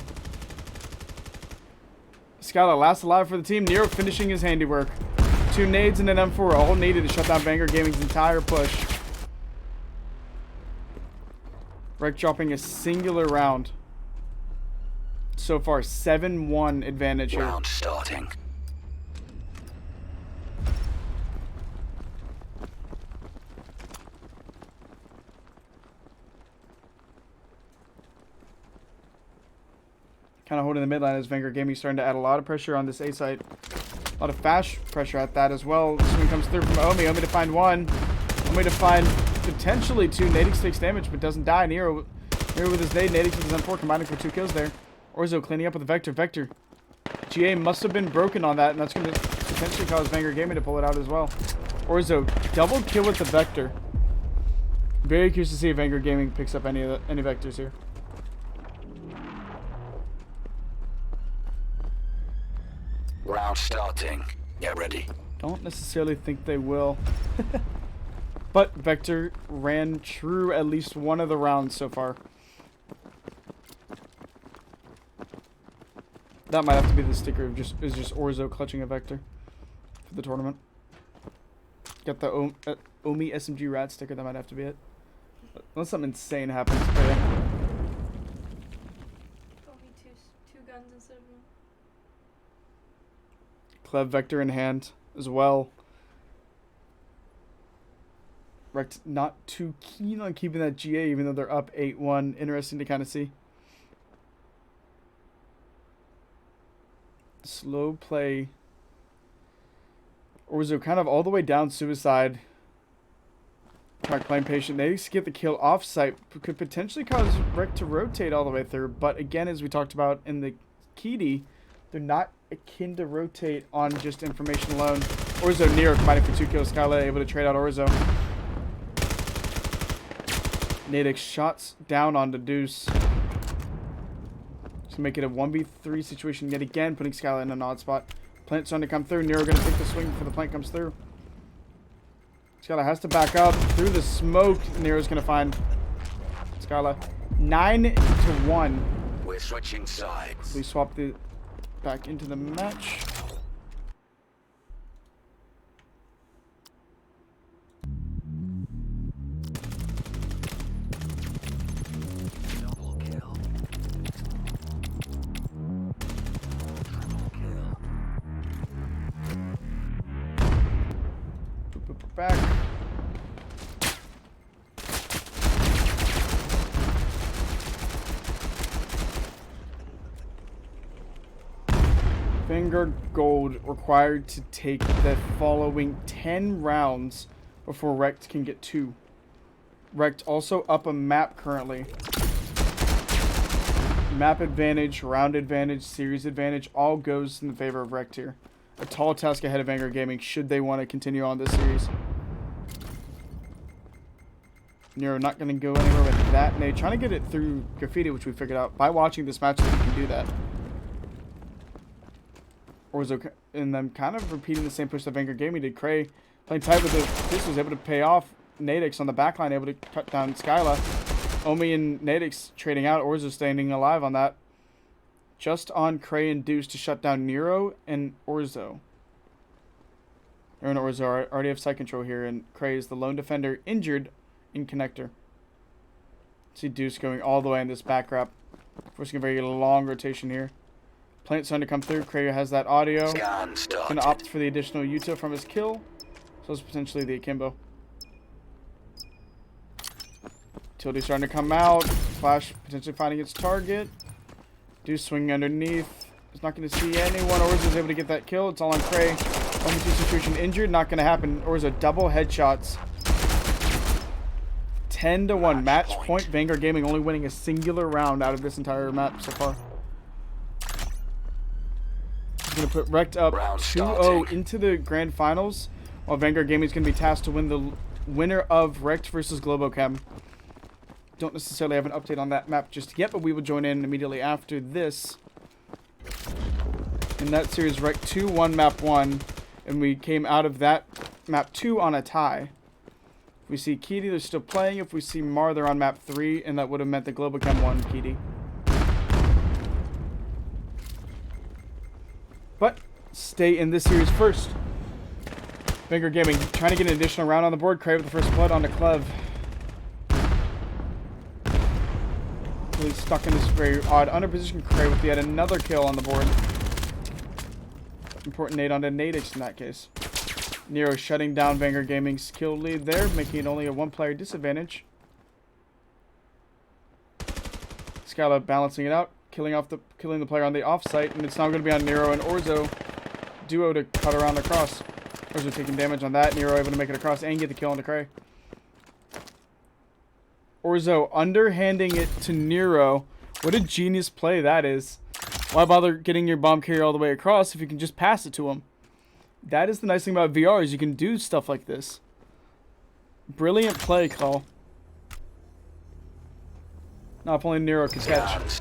Skylar last alive for the team. Nero finishing his handiwork. 2 nades and an M4 all needed to shut down Vanguard Gaming's entire push. REKT dropping a singular round. So far, 7-1 advantage here.
Round starting.
Kind of holding the midline as Vanguard Gaming starting to add a lot of pressure on this A site. A lot of fast pressure at that as well. This one comes through from Omi. Omi to find 1. Omi to find potentially 2. Nadix takes damage but doesn't die. Nero with his nade. Nadix with his M4 combining for 2 kills there. Orzo cleaning up with the Vector. Vector. GA must have been broken on that, and that's going to potentially cause Vanguard Gaming to pull it out as well. Orzo double kill with the Vector. Very curious to see if Vanguard Gaming picks up any Vectors here.
Round starting. Get ready.
Don't necessarily think they will. But Vector ran true at least one of the rounds so far. That might have to be the sticker of just Orzo clutching a Vector for the tournament. Got the Omi SMG rat sticker, that might have to be it. Unless something insane happens. But yeah.
Only two guns instead of one.
Clev Vector in hand as well. REKT not too keen on keeping that GA even though they're up 8-1. Interesting to kind of see. Slow play. Orzo kind of all the way down suicide. Track playing patient. They get the kill off site. Could potentially cause REKT to rotate all the way through. But again, as we talked about in the KD, they're not akin to rotate on just information alone. Orzo Nero combining for 2 kills. Skyla able to trade out Orzo. Nadix shots down onto Deuce. To make it a 1v3 situation yet again, putting Skyla in an odd spot. Plant's starting to come through. Nero going to take the swing before the plant comes through. Skyla has to back up through the smoke. Nero's going to find Skyla. 9-1.
We're switching sides.
We swap the back into the match.
Double kill.
Back. Vanguard Gold required to take the following 10 rounds before REKT can get 2. REKT also up a map currently. Map advantage, round advantage, series advantage, all goes in the favor of REKT here. A tall task ahead of Vanguard Gaming should they want to continue on this series. Nero not going to go anywhere with that. Nate trying to get it through Graffiti, which we figured out by watching this match that he can do that. Orzo and them kind of repeating the same push that Vanguard Gaming did. Cray playing tight with it. This was able to pay off. Nadix on the backline able to cut down Skyla. Omi and Nadix trading out. Orzo standing alive on that. Just on Cray and Deuce to shut down Nero and Orzo. Nero and Orzo already have side control here, and Cray is the lone defender injured in connector. See Deuce going all the way in this back wrap. Forcing a very long rotation here. Plant's starting to come through. Cray has that audio. Going to opt for the additional Utah from his kill. So it's potentially the Akimbo. Tilde starting to come out. Flash potentially finding its target. Deuce swinging underneath. He's not going to see anyone. Orzo's able to get that kill. It's all on Cray. Only 2 situation injured. Not going to happen. Orzo double headshots. 10-1 match point. Vanguard Gaming only winning a singular round out of this entire map so far. He's going to put REKT up 2-0 into the grand finals, while Vanguard Gaming is going to be tasked to win the winner of REKT versus Globochem. Don't necessarily have an update on that map just yet, but we will join in immediately after this. In that series, REKT 2-1 map 1, and we came out of that map 2 on a tie. If we see Kitty, they're still playing. If we see Mar, they're on map 3, and that would have meant the Globochem won Kitty. But stay in this series first. Vanguard Gaming trying to get an additional round on the board. Cray with the first blood on the Clev. Really stuck in this very odd underposition. Cray with yet another kill on the board. Important nade onto Nadix in that case. Nero shutting down Vanguard Gaming's kill lead there, making it only a 1-player disadvantage. Scala balancing it out, killing the player on the offsite, and it's now going to be on Nero and Orzo duo to cut around across. Orzo taking damage on that. Nero able to make it across and get the kill on the Cray. Orzo underhanding it to Nero. What a genius play that is. Why bother getting your bomb carrier all the way across if you can just pass it to him? That is the nice thing about VR, is you can do stuff like this. Brilliant play call. Now if only Nero can catch.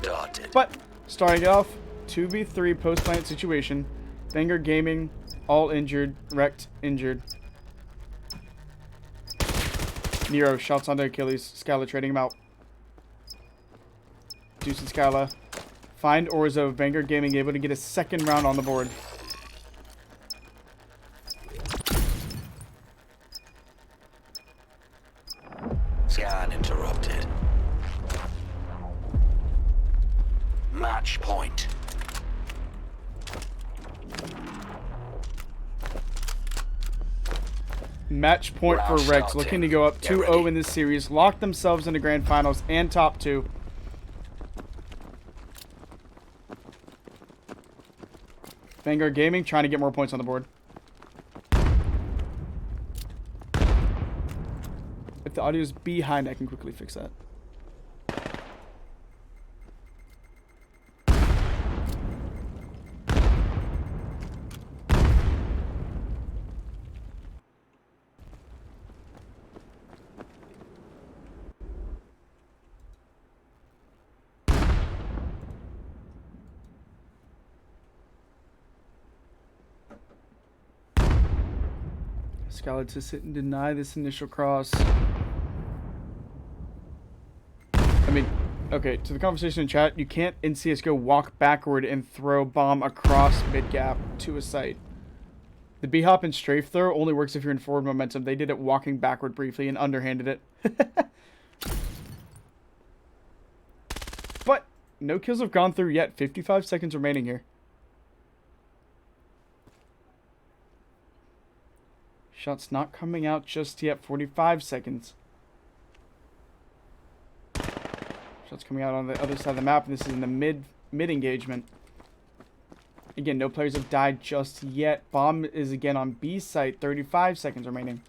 But starting it off, 2v3 post-plant situation. Vanguard Gaming All injured. REKT injured. Nero shouts onto Achilles. Scala trading him out. Deuce and Scala. Find Orzo. Vanguard Gaming able to get a second round on the board.
Scan interrupted. Match point.
Match point for
Round
REKT,
starting.
looking to go up
Get
2-0
ready.
in this series. Lock themselves into grand finals and top 2. Vanguard Gaming trying to get more points on the board. If the audio is behind, I can quickly fix that. Skylar to sit and deny this initial cross. I mean, okay, to the conversation in chat, you can't in CSGO walk backward and throw bomb across mid-gap to a site. The B-hop and strafe throw only works if you're in forward momentum. They did it walking backward briefly and underhanded it. But no kills have gone through yet. 55 seconds remaining here. Shots not coming out just yet. 45 seconds. Shots coming out on the other side of the map. And this is in the mid engagement. Again, no players have died just yet. Bomb is again on B site. 35 seconds remaining.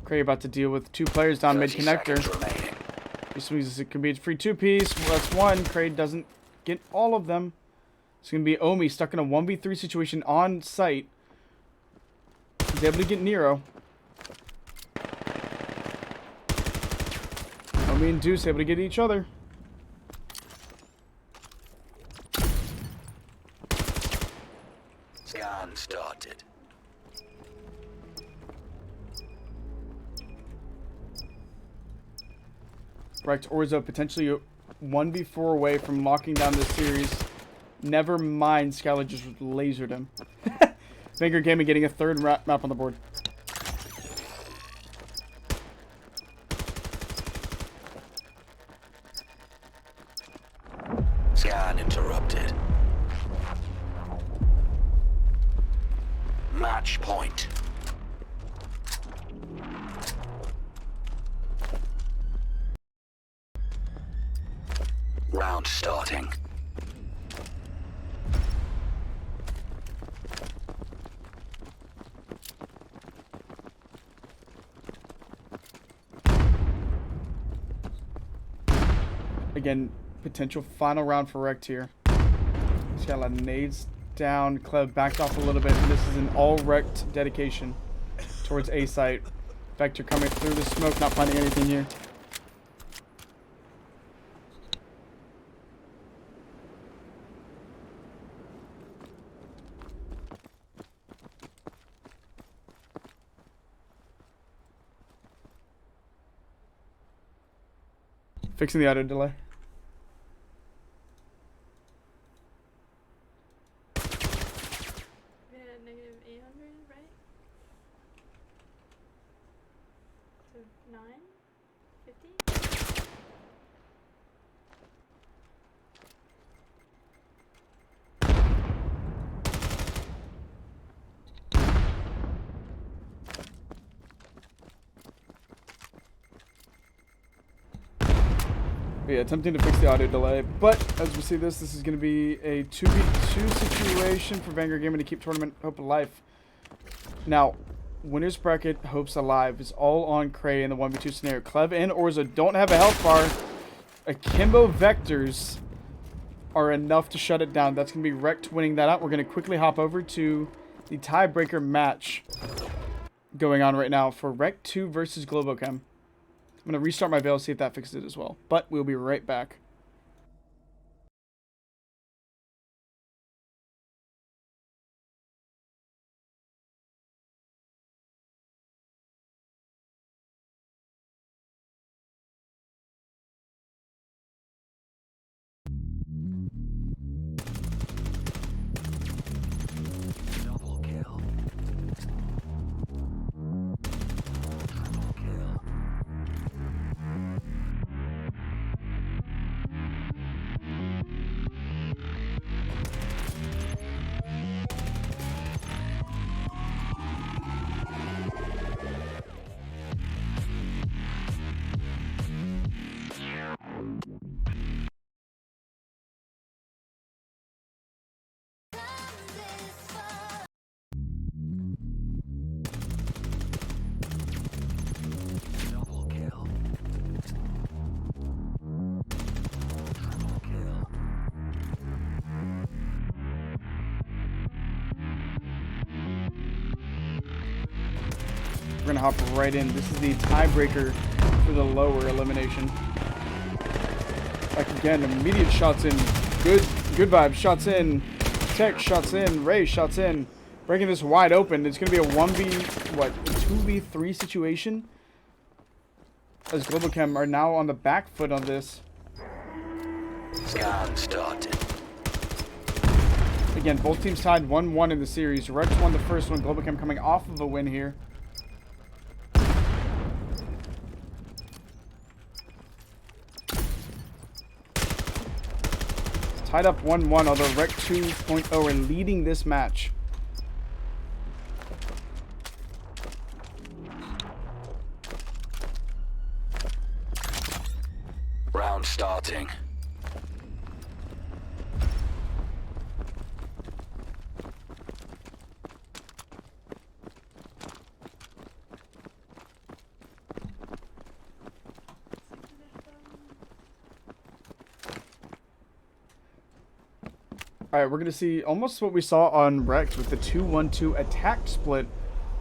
Cray about to deal with 2 players down mid
30
connector.
seconds remaining.
This means it could be a free 2-piece. Well, that's 1. Cray doesn't get all of them. It's going to be Omi stuck in a 1v3 situation on site. He's able to get Nero. Omi and Deuce able to get each other.
Scan started.
REKT Orzo potentially 1v4 away from locking down this series. Never mind, Skylar just lasered him. Vanguard Gaming getting a 3rd map on the board.
Scan interrupted. Match point. Round starting.
Again, potential final round for REKT here. Scala nades down. Clev backed off a little bit. And this is an all REKT dedication towards A site. Vector coming through the smoke, not finding anything here. Fixing the auto delay.
Negative 800, right? So 950?
Yeah, attempting to fix the audio delay, but as we see this is going to be a 2v2 situation for Vanguard Gaming to keep tournament hope alive. Now, winner's bracket hopes alive is all on Cray in the 1v2 scenario. Clev and Orzo don't have a health bar. Akimbo Vectors are enough to shut it down. That's going to be REKT winning that out. We're going to quickly hop over to the tiebreaker match going on right now for REKT 2 versus Globochem. I'm going to restart my veil, see if that fixes it as well. But we'll be right back. we're gonna hop right in. This is the tiebreaker for the lower elimination. Like again, immediate shots in. Good vibes, shots in. Tech shots in. Ray shots in. Breaking this wide open. It's gonna be a 2v3 situation. As Globochem are now on the back foot on this.
Scan started.
Again, both teams tied 1-1 in the series. REKT won the first one. Globochem coming off of a win here. Tied up 1-1, although REKT 2.0 are leading this match.
Round starting.
Alright, we're going to see almost what we saw on REKT with the 2-1-2 attack split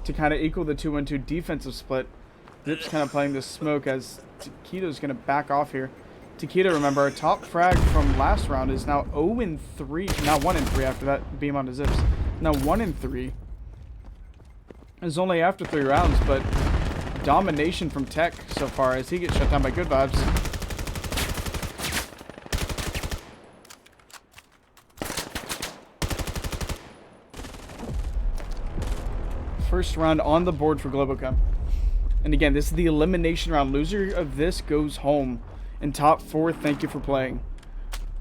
to kind of equal the 2-1-2 defensive split. Rip's kind of playing this smoke as Taquito's going to back off here. Taquito, remember, our top frag from last round is now 0-3. Now 1-3 after that beam on the zips. Now 1-3. It's only after 3 rounds, but domination from Tech so far as he gets shut down by Good Vibes. First round on the board for Globochem. And again, this is the elimination round. Loser of this goes home. And top 4, thank you for playing.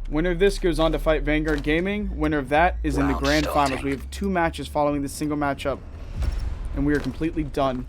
Winner of this goes on to fight Vanguard Gaming. Winner of that is in the grand finals. We have 2 matches following this single matchup. And we are completely done.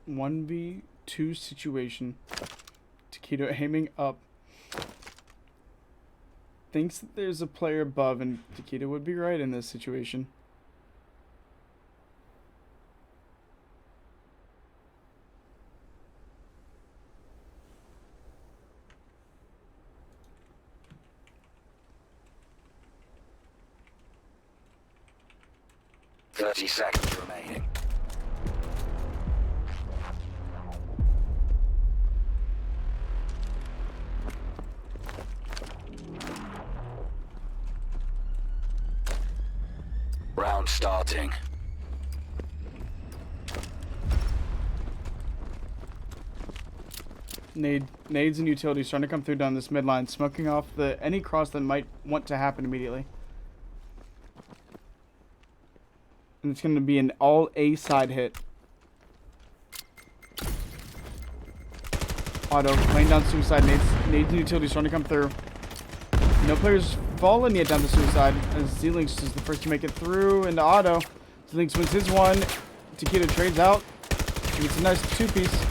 One v 2 situation. Taquito aiming up. Thinks that there's a player above, and Taquito would be right in this situation.
Thirty seconds remaining. Round starting.
Nades and utilities starting to come through down this midline, smoking off any cross that might want to happen immediately. And it's going to be an all A side hit. Auto laying down suicide. Nades and utilities starting to come through. No players fallen yet down the suicide, as Z-Links is the first to make it through into Auto. Z-Links wins his one. Taquito trades out. It's a nice 2-piece.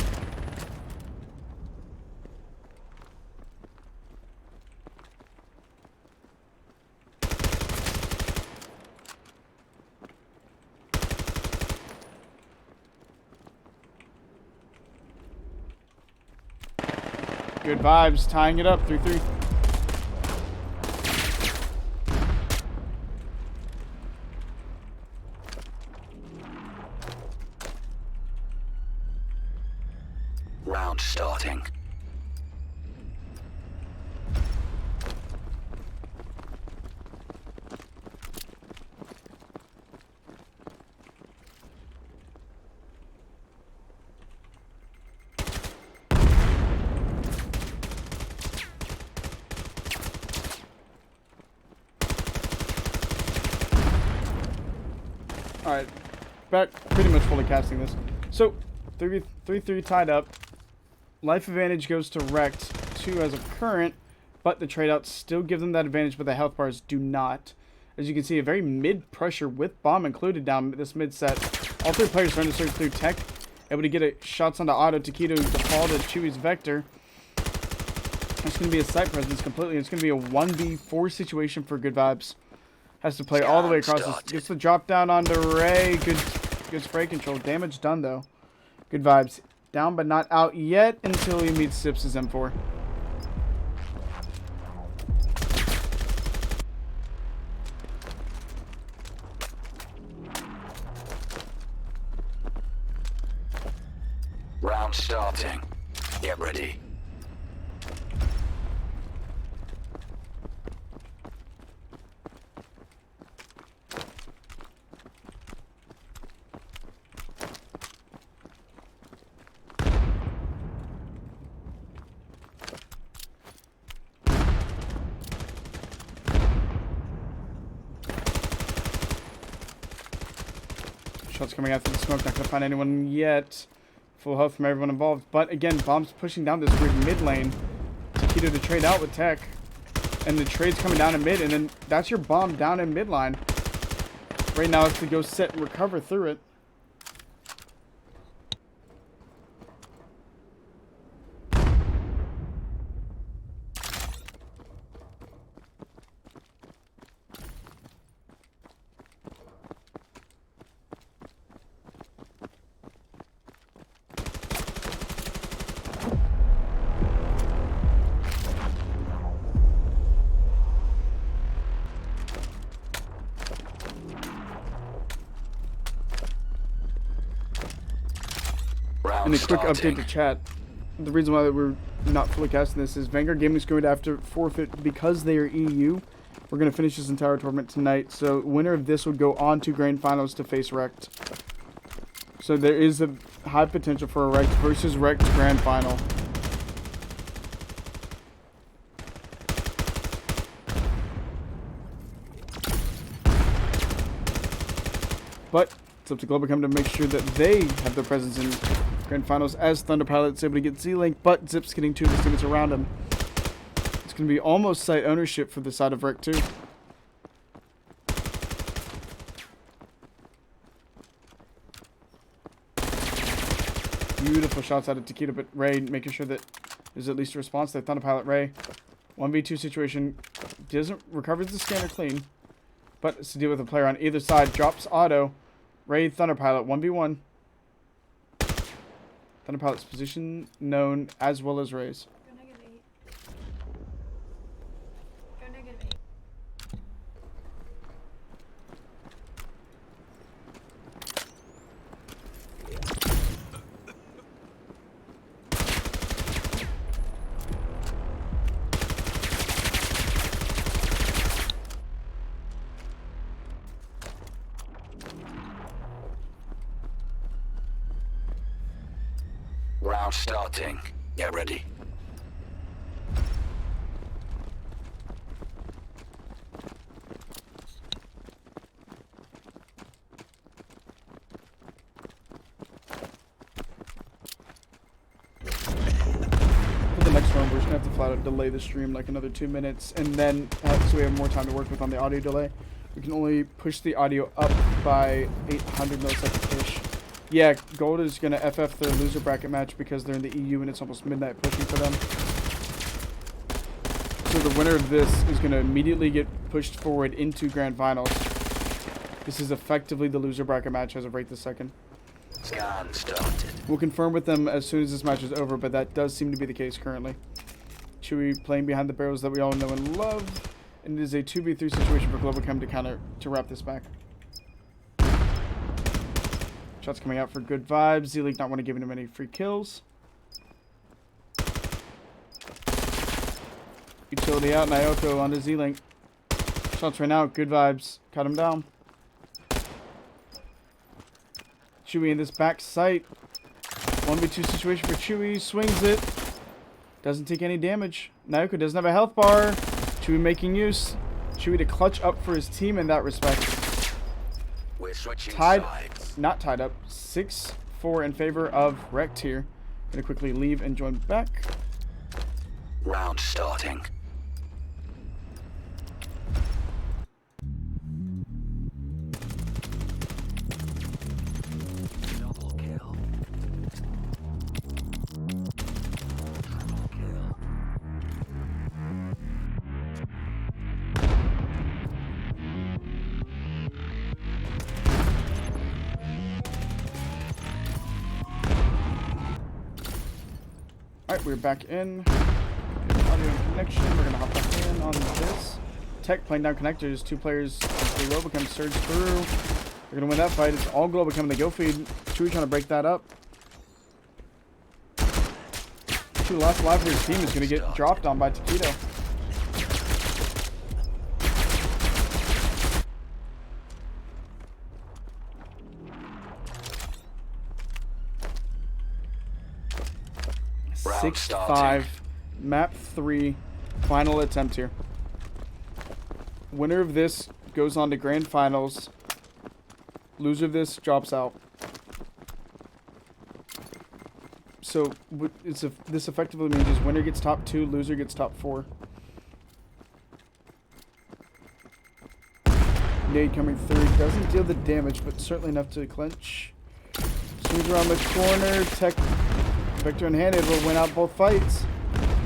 Good vibes, tying it up, 3-3.
Round starting.
Alright. Back pretty much fully casting this. So, 3-3 tied up. Life advantage goes to REKT. 2 as of current, but the trade outs still give them that advantage, but the health bars do not. As you can see, a very mid pressure with bomb included down this mid set. All 3 players trying to surge through tech, able to get it shots onto auto. Taquito to fall to Chewy's vector. It's going to be a site presence completely. It's going to be a 1v4 situation for Good Vibes. Has to play all the way across. This. Gets the drop down onto Ray. Good spray control. Damage done though. Good Vibes. Down but not out yet until he meets Sips' M4.
Round starting. Get ready.
Shots coming out through the smoke. Not going to find anyone yet. Full health from everyone involved. But again, bombs pushing down this weird mid lane. Taquito to trade out with tech. And the trade's coming down in mid. And then that's your bomb down in mid line. Right now it's to go sit and recover through it. And a quick update to chat. The reason why we're not fully casting this is Vanguard Gaming is going to have to forfeit because they are EU. We're going to finish this entire tournament tonight. So winner of this would go on to grand finals to face REKT. So there is a high potential for a REKT versus REKT grand final. But it's up to Globochem to make sure that they have their presence in grand finals as Thunder Pilot's able to get Z-Link, but Zip's getting 2 of his teammates around him. It's going to be almost site ownership for the side of REKT 2. Beautiful shots out of Taquito, but Ray making sure that there's at least a response there. Thunder Pilot Ray. 1v2 situation. Doesn't recover the scanner clean, but it's to deal with a player on either side. Drops auto. Ray, Thunder Pilot, 1v1. Thunder Pilot's position known as well as Ray's.
Go -8. Go -8.
Round starting. Get ready.
For the next round, we're just going to have to flat out delay the stream like another 2 minutes, and then so we have more time to work with on the audio delay. We can only push the audio up by 800 milliseconds-ish. Yeah, Gold is going to FF their loser bracket match because they're in the EU and it's almost midnight pushing for them. So the winner of this is going to immediately get pushed forward into grand finals. This is effectively the loser bracket match as of right this second.
Scan started.
We'll confirm with them as soon as this match is over, but that does seem to be the case currently. Chewy playing behind the barrels that we all know and love. And it is a 2v3 situation for Globochem to counter to wrap this back. Shots coming out for Good Vibes. Z-League not want to give him any free kills. Utility out. Nyoko onto Z-Link. Shots right now. Good Vibes. Cut him down. Chewy in this back sight. 1v2 situation for Chewy. Swings it. Doesn't take any damage. Nyoko doesn't have a health bar. Chewy making use. Chewy to clutch up for his team in that respect.
We're switching
tied,
sides.
not tied up, 6-4 in favor of REKT here. Gonna quickly leave and join back.
Round starting. Double kill. Triple kill.
Alright, we're back in. Audio connection. We're gonna hop back in on this. Tech playing down connectors. 2 players. The Globochem surge through. We're gonna win that fight. It's all Globochem in the go feed. Chewy trying to break that up. The last alive for his team is gonna get dropped on by Taquito.
Round
6-5,
starting.
map 3, final attempt here. Winner of this goes on to grand finals. Loser of this drops out. So this effectively means is winner gets top 2, loser gets top 4. Nade coming through, doesn't deal the damage, but certainly enough to clinch. Swings around the corner, Tech Vector in hand, it will win out both fights.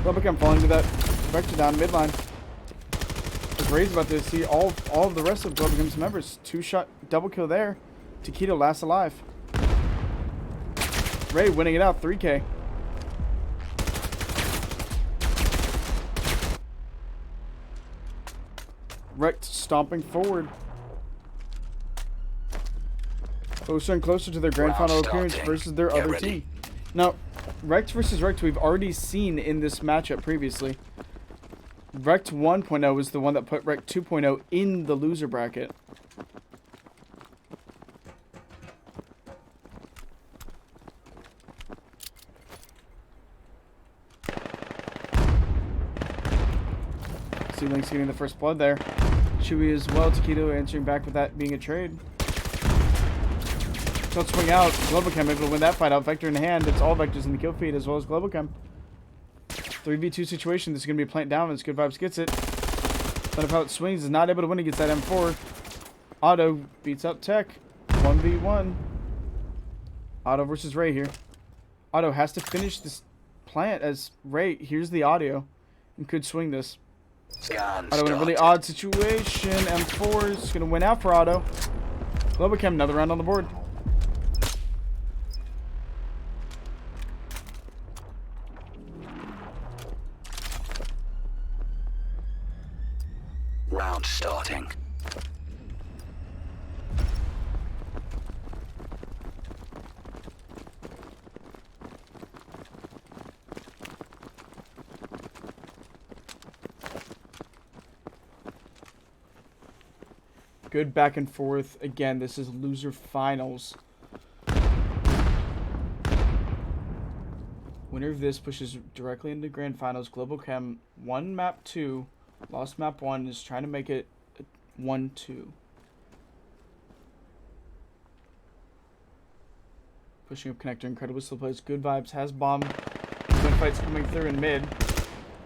Globochem falling to that Vector down midline. I was raised about to see all of the rest of Globochem's members. 2-shot double kill there. Taquito last alive. Ray winning it out, 3K. REKT stomping forward. Closer and closer to their grand final appearance versus their other team. Now, REKT versus REKT we've already seen in this matchup previously. REKT 1.0 was the one that put REKT 2.0 in the loser bracket. Link's getting the first blood there. Chewy as well. Taquito answering back with that being a trade. Don't swing out. Globochem able to win that fight out. Vector in hand. It's all Vectors in the kill feed as well as Globochem. 3v2 situation. This is going to be a plant down as Good Vibes gets it. Thunderpilot swings. Is not able to win against that M4. Auto beats up Tech. 1v1. Auto versus Ray here. Auto has to finish this plant as Ray hears the audio and could swing this. Auto in a really odd situation. M4 is going to win out for Auto. Globochem, another round on the board.
Round starting.
Good back and forth. Again, this is loser finals. Winner of this pushes directly into grand finals. Globochem won map 2, lost map 1, is trying to make it 1-2. Pushing up connector, incredible still plays. Good Vibes has bomb. Twin fights coming through in mid.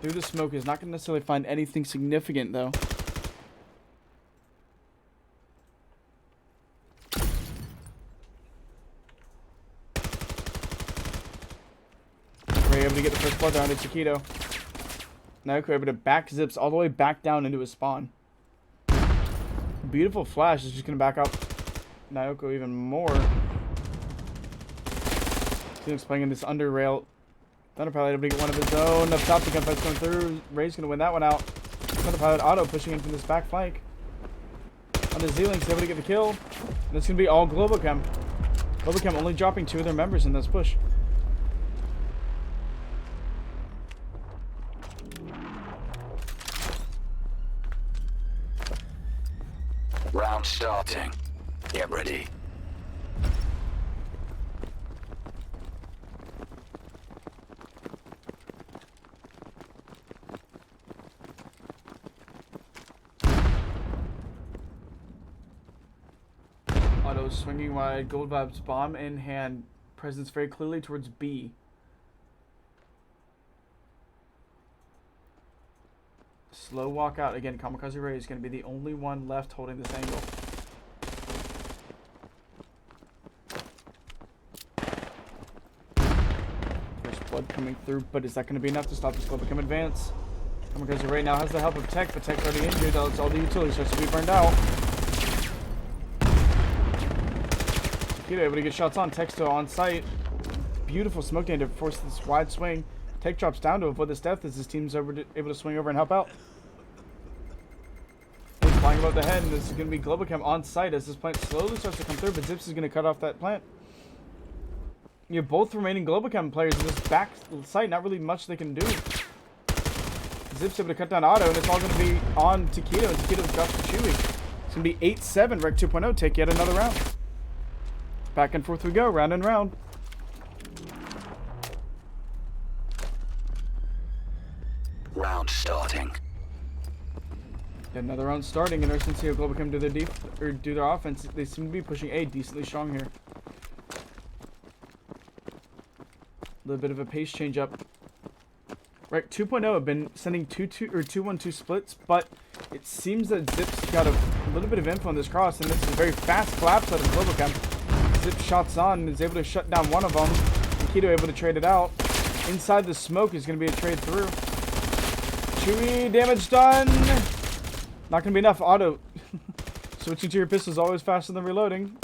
Through the smoke is not going to necessarily find anything significant though. Able to get the first blood down to Taquito. Naoko able to back zips all the way back down into his spawn. Beautiful flash is just going to back up Naoko even more. Phoenix playing in this under rail. Thunderpilot able to get one of his own. Up top, the gunfight's going through. Ray's going to win that one out. Thunderpilot Auto pushing in from this back flank. On the Z-Link's able to get the kill. And it's going to be all Globochem. Globochem only dropping 2 of their members in this push.
Round starting. Get ready.
Auto Auto swinging wide. Gold Vibes bomb in hand. Presence very clearly towards B. Slow walk out. Again, Kamikaze Ray is going to be the only one left holding this angle. First blood coming through, but is that going to be enough to stop this Globochem advance? Kamikaze Ray now has the help of Tech, but Tech's already injured. That's all the utility starts to be burned out. Takeda able to get shots on. Tech still on site. Beautiful smoke game to force this wide swing. Tech drops down to avoid this death as his team's able to swing over and help out. He's flying above the head, and this is going to be Globochem on site as this plant slowly starts to come through, but Zips is going to cut off that plant. You have both remaining Globochem players in this back site, not really much they can do. Zips able to cut down Auto, and it's all going to be on Takedo, and Takedo drops to Chewy. It's going to be 8-7. REKT 2.0 take yet another round. Back and forth we go, round and round.
Round starting.
Got another round starting. Interesting to see how Globochem do their offense. They seem to be pushing A decently strong here. A little bit of a pace change up. REKT 2.0 have been sending 2-1-2 splits, but it seems that Zips got a little bit of info on this cross, and this is a very fast collapse out of Globochem. Zip shots on and is able to shut down one of them. Nikito able to trade it out. Inside the smoke is going to be a trade through. Chewy, damage done. Not going to be enough. Auto. Switching to your pistol is always faster than reloading.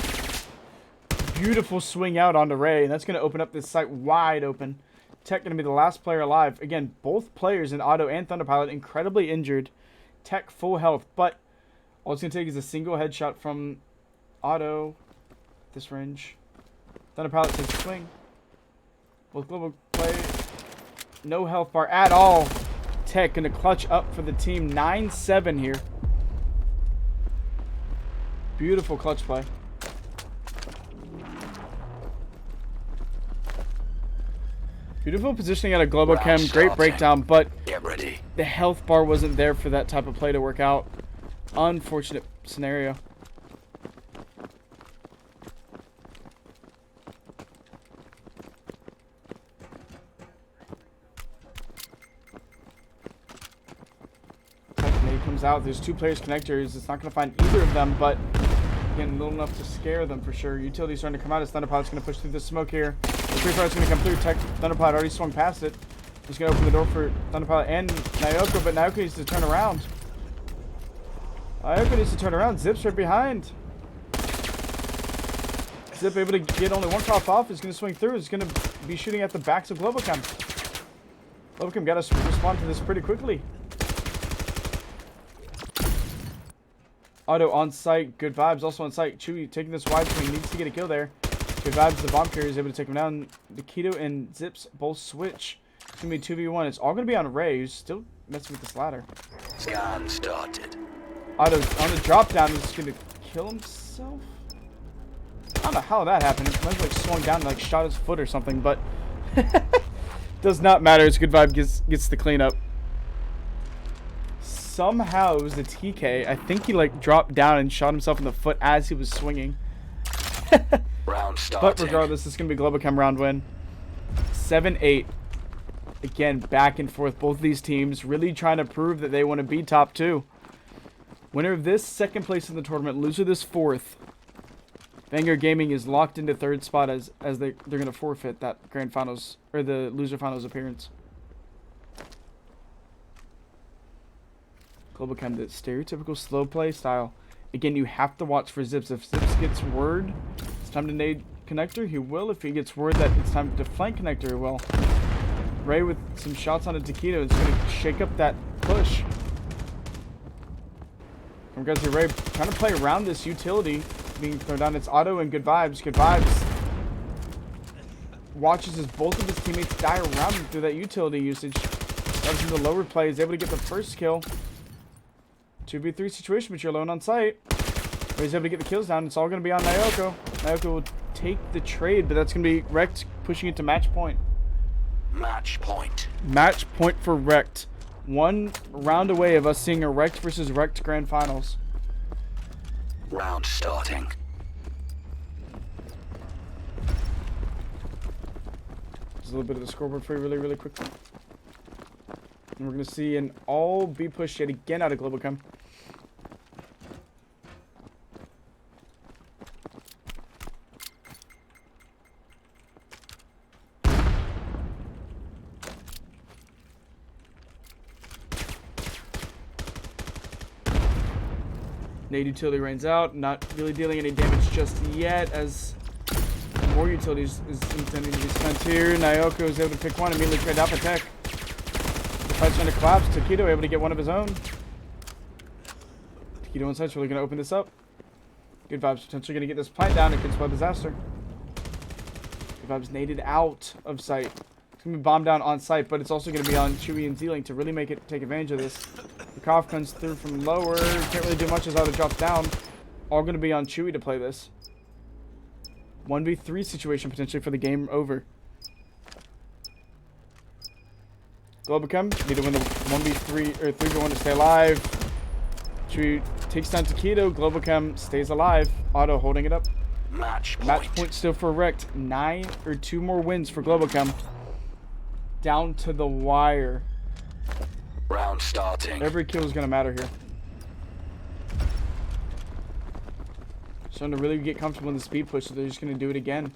Beautiful swing out onto Ray, and that's going to open up this site wide open. Tech going to be the last player alive. Again, both players in Auto and Thunderpilot incredibly injured. Tech full health, but all it's going to take is a single headshot from Auto. This range. Thunderpilot takes a swing. Both global play. No health bar at all. Tech going to clutch up for the team. 9-7 here. Beautiful clutch play. Beautiful positioning out of Globochem. Great breakdown, but
Get ready.
the health bar wasn't there for that type of play to work out. Unfortunate scenario. Comes out. There's two players connectors. It's not going to find either of them, but again, little enough to scare them for sure. Utility's starting to come out as Thunderpilot's going to push through the smoke here. The free fire's going to come through. Thunderpilot already swung past it. He's going to open the door for Thunderpilot and Naoko, but Naoko needs to turn around. Naoko needs to turn around. Zip's right behind. Zip able to get only one cough off. Is going to swing through. Is going to be shooting at the backs of Globochem. Globochem got to respond to this pretty quickly. Auto on site. Good Vibes also on site. Chewy taking this wide swing. Needs to get a kill there. Good Vibes, the bomb carrier, is able to take him down. Nikito and Zips both switch. It's going to be 2v1. It's all going to be on Ray, who's still messing with this ladder.
Scan started.
Auto on the drop down is going to kill himself. I don't know how that happened. He might have like swung down and like shot his foot or something, but does not matter. It's Good Vibe gets the cleanup. Somehow it was a TK. I think he like dropped down and shot himself in the foot as he was swinging.
Round starting.
But regardless, this is going to be Globochem round win. 7-8. Again, back and forth. Both of these teams really trying to prove that they want to be top 2. Winner of this, second place in the tournament. Loser this, fourth. Vanguard Gaming is locked into third spot as they're going to forfeit that grand finals or the loser finals appearance. Globochem, the stereotypical slow play style. Again, you have to watch for Zips. If Zips gets word it's time to nade connector, he will. If he gets word that it's time to flank connector, he will. Ray with some shots on a Takedo is going to shake up that push. From Grizzly Ray trying to play around this utility being thrown down. It's Auto and Good Vibes. Good Vibes watches as both of his teammates die around him through that utility usage. Does in the lower play, is able to get the first kill. 2v3 situation, but you're alone on site. Ray's able to get the kills down. It's all going to be on Naoko. Naoko will take the trade, but that's going to be REKT pushing it to match point.
Match point.
Match point for REKT. One round away of us seeing a REKT versus REKT grand finals.
Round starting.
Just a little bit of the scoreboard for you really quickly. And we're going to see an all B push yet again out of Globochem. Nade utility rains out, not really dealing any damage just yet, as more utilities is intending to be spent here. Nyoko is able to pick one, immediately trade out for tech. The fight's trying to collapse. Taquito able to get one of his own. Taquito insight's really going to open this up. Good vibes potentially going to get this plant down. It could spell disaster. Good vibes naded out of sight. It's going to be bombed down on site, but it's also going to be on Chewy and Z-Link to really make it take advantage of this. The cough comes through from lower. Can't really do much as either drops down. All going to be on Chewy to play this. 1v3 situation potentially for the game over. Globochem need to win the 1v3 or 3v1 to stay alive. Chewy takes down Taquito. Globochem stays alive. Auto holding it up.
Match
point still for REKT. 9 or 2 more wins for Globochem. Down to the wire.
Round starting.
Every kill is going to matter here. Starting to really get comfortable in the speed push, so they're just going to do it again.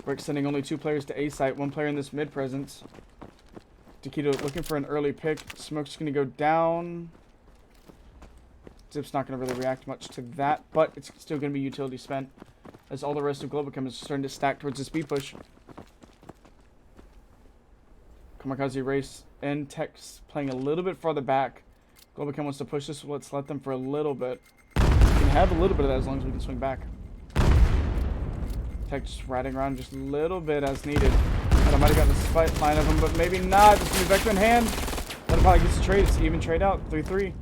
REKT sending only 2 players to A site, 1 player in this mid presence. Taquito looking for an early pick. Smoke's going to go down. Zip's not going to really react much to that, but it's still going to be utility spent, as all the rest of Globochem is starting to stack towards the speed push. Kamikaze race and Tech's playing a little bit farther back. Globochem wants to push this. Let's let them for a little bit. We can have a little bit of that as long as we can swing back. Tech just riding around just a little bit as needed. And I might have gotten the fight line of him, but maybe not. Just gonna be vector in hand. That probably gets the trade. It's an even trade out. 3-3.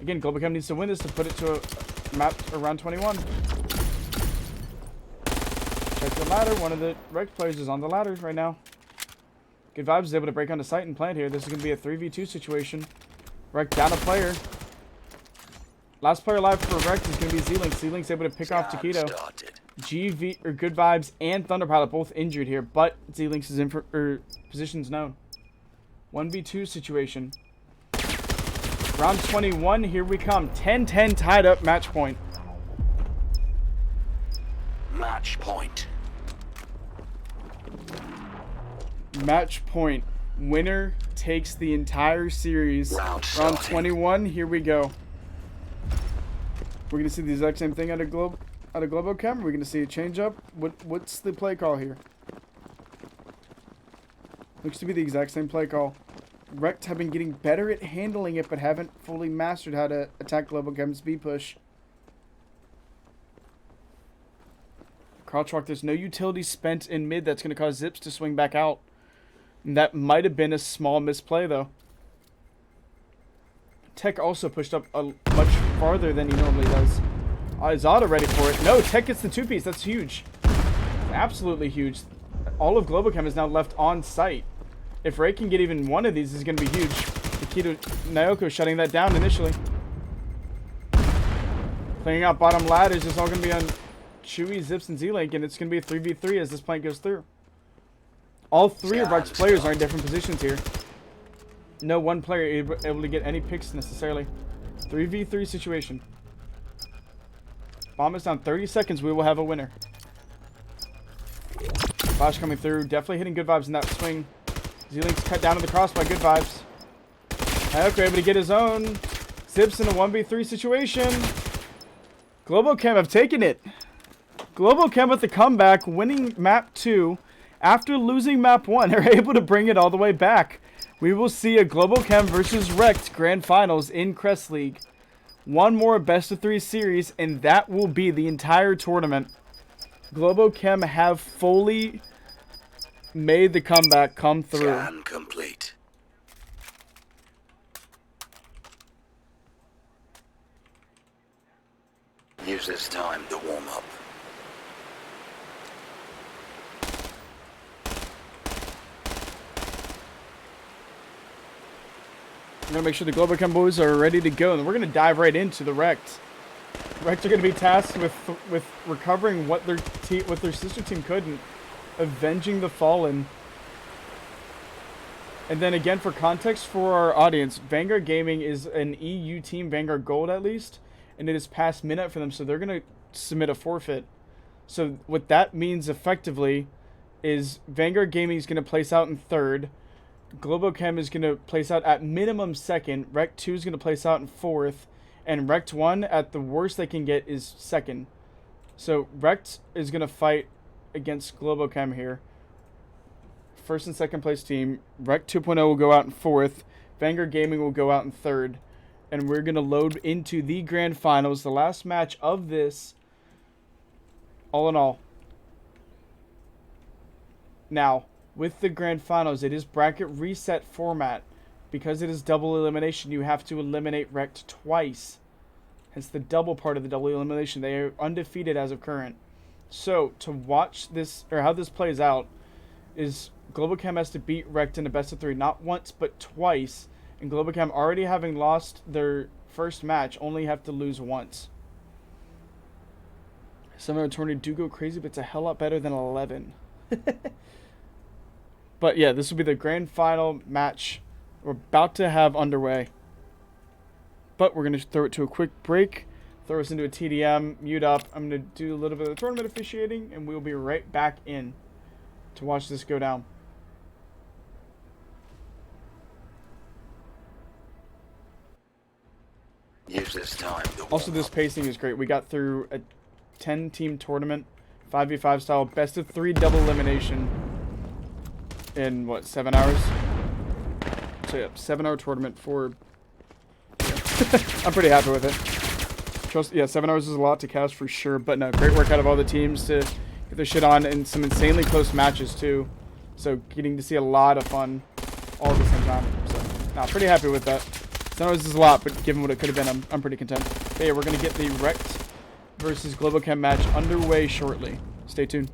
Again, Globochem needs to win this to put it to a map around 21. Check the ladder. One of the REKT players is on the ladder right now. Good vibes is able to break onto site and plant here. This is going to be a 3v2 situation. REKT down a player. Last player alive for REKT is going to be Z-Link. Z-Link's able to pick off Taquito. GV or Good Vibes and Thunderpilot both injured here, but Z-Link's is in for positions known. 1v2 situation. Round 21, here we come. 10-10 tied up, match point.
Match point.
Match point. Winner takes the entire series. Round 21, here we go. We're going to see the exact same thing out of Globochem. We're going to see a change up. What's the play call here? Looks to be the exact same play call. REKT have been getting better at handling it, but haven't fully mastered how to attack Globochem's speed push. Crouch walk, there's no utility spent in mid that's going to cause Zips to swing back out. And that might have been a small misplay, though. Tech also pushed up much farther than he normally does. Is Auto ready for it? No, Tech gets the 2-piece. That's huge. Absolutely huge. All of Globochem is now left on site. If REKT can get even one of these, it's going to be huge. Taquito Nyoko shutting that down initially. Playing out bottom ladders is all going to be on Chewy, Zips, and Z-Link, and it's going to be a 3v3 as this plank goes through. All 3 of REKT's players are in different positions here. No one player able to get any picks necessarily. 3v3 situation. Bomb is down 30 seconds. We will have a winner. Flash coming through. Definitely hitting Good Vibes in that swing. Z-Link's cut down to the cross by Good Vibes. Nyoko able to get his own. Zips in a 1v3 situation. Globochem have taken it. Globochem with the comeback, winning map 2. After losing map 1, they're able to bring it all the way back. We will see a Globochem versus REKT Grand Finals in Crest League. One more best of 3 series, and that will be the entire tournament. Globochem have fully made the comeback come through.
Scan complete. Use this time to warm up.
I'm going to make sure the Globochem boys are ready to go, and we're going to dive right into the REKT. REKT are going to be tasked with recovering what their sister team couldn't, avenging the fallen. And then again, for context for our audience, Vanguard Gaming is an EU team, Vanguard Gold at least, and it is past midnight for them, so they're going to submit a forfeit. So what that means effectively is Vanguard Gaming is going to place out in third, Globochem is going to place out at minimum second, REKT 2 is going to place out in fourth, and REKT 1 at the worst they can get is second. So REKT is going to fight against Globochem here. First and second place team. REKT 2.0 will go out in fourth. Vanguard Gaming will go out in third. And we're going to load into the grand finals, the last match of this, all in all. Now, with the grand finals, it is bracket reset format. Because it is double elimination, you have to eliminate REKT twice. Hence the double part of the double elimination. They are undefeated as of current. So, to watch this, or how this plays out, is Globochem has to beat REKT in a best of 3, not once, but twice. And Globochem, already having lost their first match, only have to lose once. Some of the Tourney do go crazy, but it's a hell lot better than 11. But yeah, this will be the grand final match we're about to have underway. But we're going to throw it to a quick break, throw us into a TDM, mute up. I'm going to do a little bit of the tournament officiating, and we'll be right back in to watch this go down.
Use this time to
Also,
warm
this
up.
pacing is great. We got through a 10-team tournament, 5v5 style, best of 3 double elimination in, what, 7 hours? So, yeah, 7-hour tournament for... Yeah. I'm pretty happy with it. Trust, yeah, 7 hours is a lot to cast for sure, but no, great work out of all the teams to get their shit on, and some insanely close matches, too. So, getting to see a lot of fun all at the same time. So, no, pretty happy with that. 7 hours is a lot, but given what it could have been, I'm pretty content. But yeah, we're going to get the REKT versus Globochem match underway shortly. Stay tuned.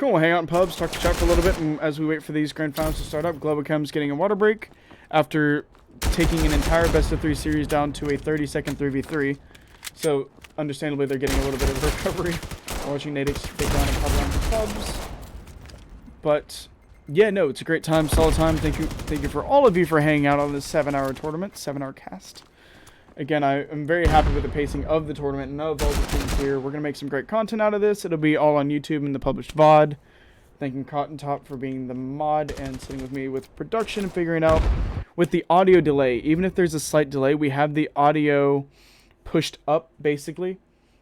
cool. We'll hang out in pubs, talk to chat for a little bit, and as we wait for these grand finals to start up, Globochem's getting a water break after taking an entire best-of-3 series down to a 30-second 3v3. So, understandably, they're getting a little bit of recovery. Watching Nadix take down and pop around the pubs. But, yeah, no, it's a great time, solid time. Thank you for all of you for hanging out on this 7-hour tournament, 7-hour cast. Again, I am very happy with the pacing of the tournament and of all the teams here. We're going to make some great content out of this. It'll be all on YouTube and the published VOD. Thanking Cotton Top for being the mod and sitting with me with production and figuring out with the audio delay. Even if there's a slight delay, we have the audio pushed up basically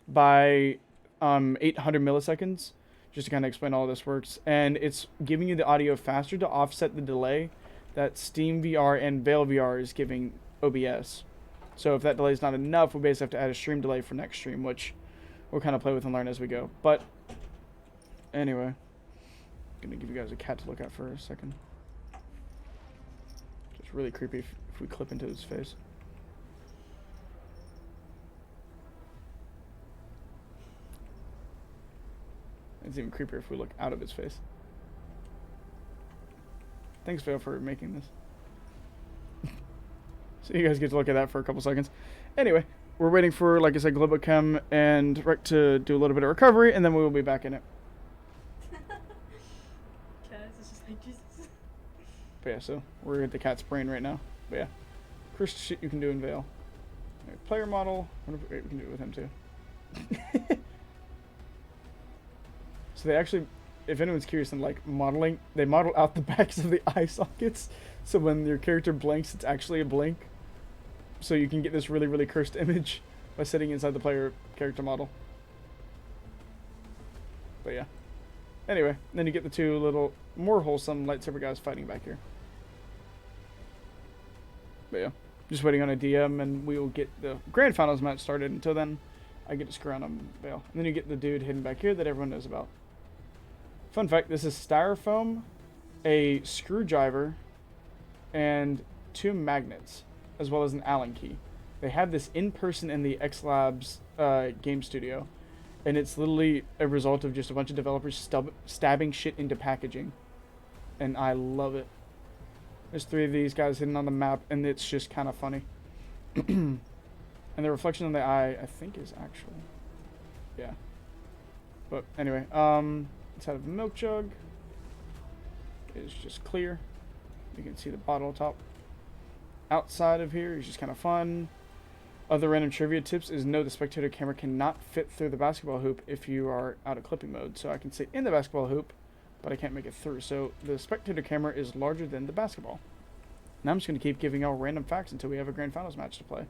by 800 milliseconds. Just to kind of explain how all this works. And it's giving you the audio faster to offset the delay that Steam VR and Veil VR is giving OBS. So if that delay is not enough, we basically have to add a stream delay for next stream, which we'll kind of play with and learn as we go. But anyway, I'm going to give you guys a cat to look at for a second. Just really creepy if we clip into his face. It's even creepier if we look out of his face. Thanks, Veil, for making this. So you guys get to look at that for a couple seconds. Anyway, we're waiting for, like I said, Globochem and REKT to do a little bit of recovery, and then we will be back in it.
It's just like Jesus.
But yeah, so we're at the cat's brain right now. But yeah, first shit you can do in Veil. Right, player model. Wait, we can do it with him too. So they actually, if anyone's curious in like modeling, they model out the backs of the eye sockets. So when your character blinks, it's actually a blink. So you can get this really, really cursed image by sitting inside the player character model. But yeah. Anyway, then you get the two little more wholesome lightsaber guys fighting back here. But yeah, just waiting on a DM and we will get the grand finals match started. Until then, I get to screw around on Veil. And then you get the dude hidden back here that everyone knows about. Fun fact, this is styrofoam, a screwdriver, and 2 magnets, as well as an Allen key. They have this in person in the X Labs game studio, and it's literally a result of just a bunch of developers stabbing shit into packaging, and I love it. There's 3 of these guys hidden on the map, and it's just kind of funny. And the reflection on the eye, I think, is actually, yeah. But anyway, inside of the milk jug is just clear. You can see the bottle top. Outside of here is just kind of fun. Other random trivia tips is no, the spectator camera cannot fit through the basketball hoop if you are out of clipping mode. So I can sit in the basketball hoop, but I can't make it through. So the spectator camera is larger than the basketball. Now I'm just going to keep giving y'all random facts until we have a grand finals match to play.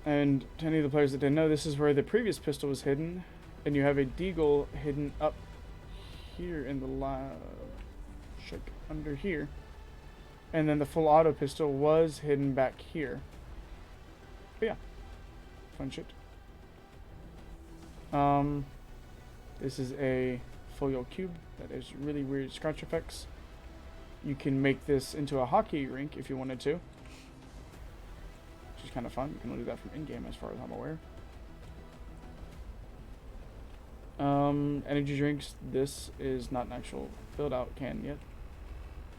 And to any of the players that didn't know, this is where the previous pistol was hidden. And you have a deagle hidden up here in the lab. Check under here. And then the full auto pistol was hidden back here. But yeah. Fun shit. This is a full yellow cube that is really weird scratch effects. You can make this into a hockey rink if you wanted to. Which is kind of fun. You can only do that from in-game as far as I'm aware. Energy drinks. This is not an actual build-out can yet.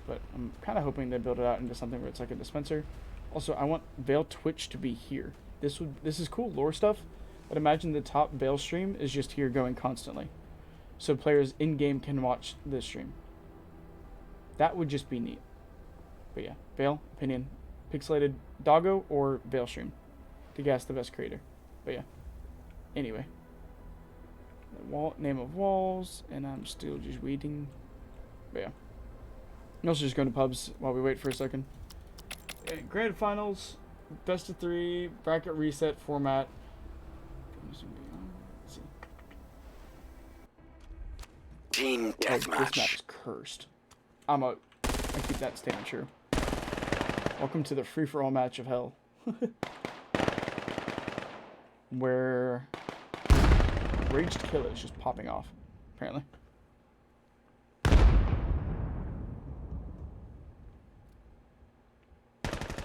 But I'm kind of hoping they build it out into something where it's like a dispenser. Also, I want Veil Twitch to be here. This is cool lore stuff. But imagine the top Veil stream is just here going constantly. So players in-game can watch this stream. That would just be neat. But yeah, Veil, opinion. Pixelated Doggo or Veil stream to guess the best creator. But yeah. Anyway. The name of walls, and I'm still just waiting. But yeah. I'm also just going to pubs while we wait for a second. And grand finals, best of 3, bracket reset format. Let's see.
Team
This map
deathmatch.
is cursed. I keep that statement true. Welcome to the free-for-all match of hell. Where Raged Kill is just popping off, apparently.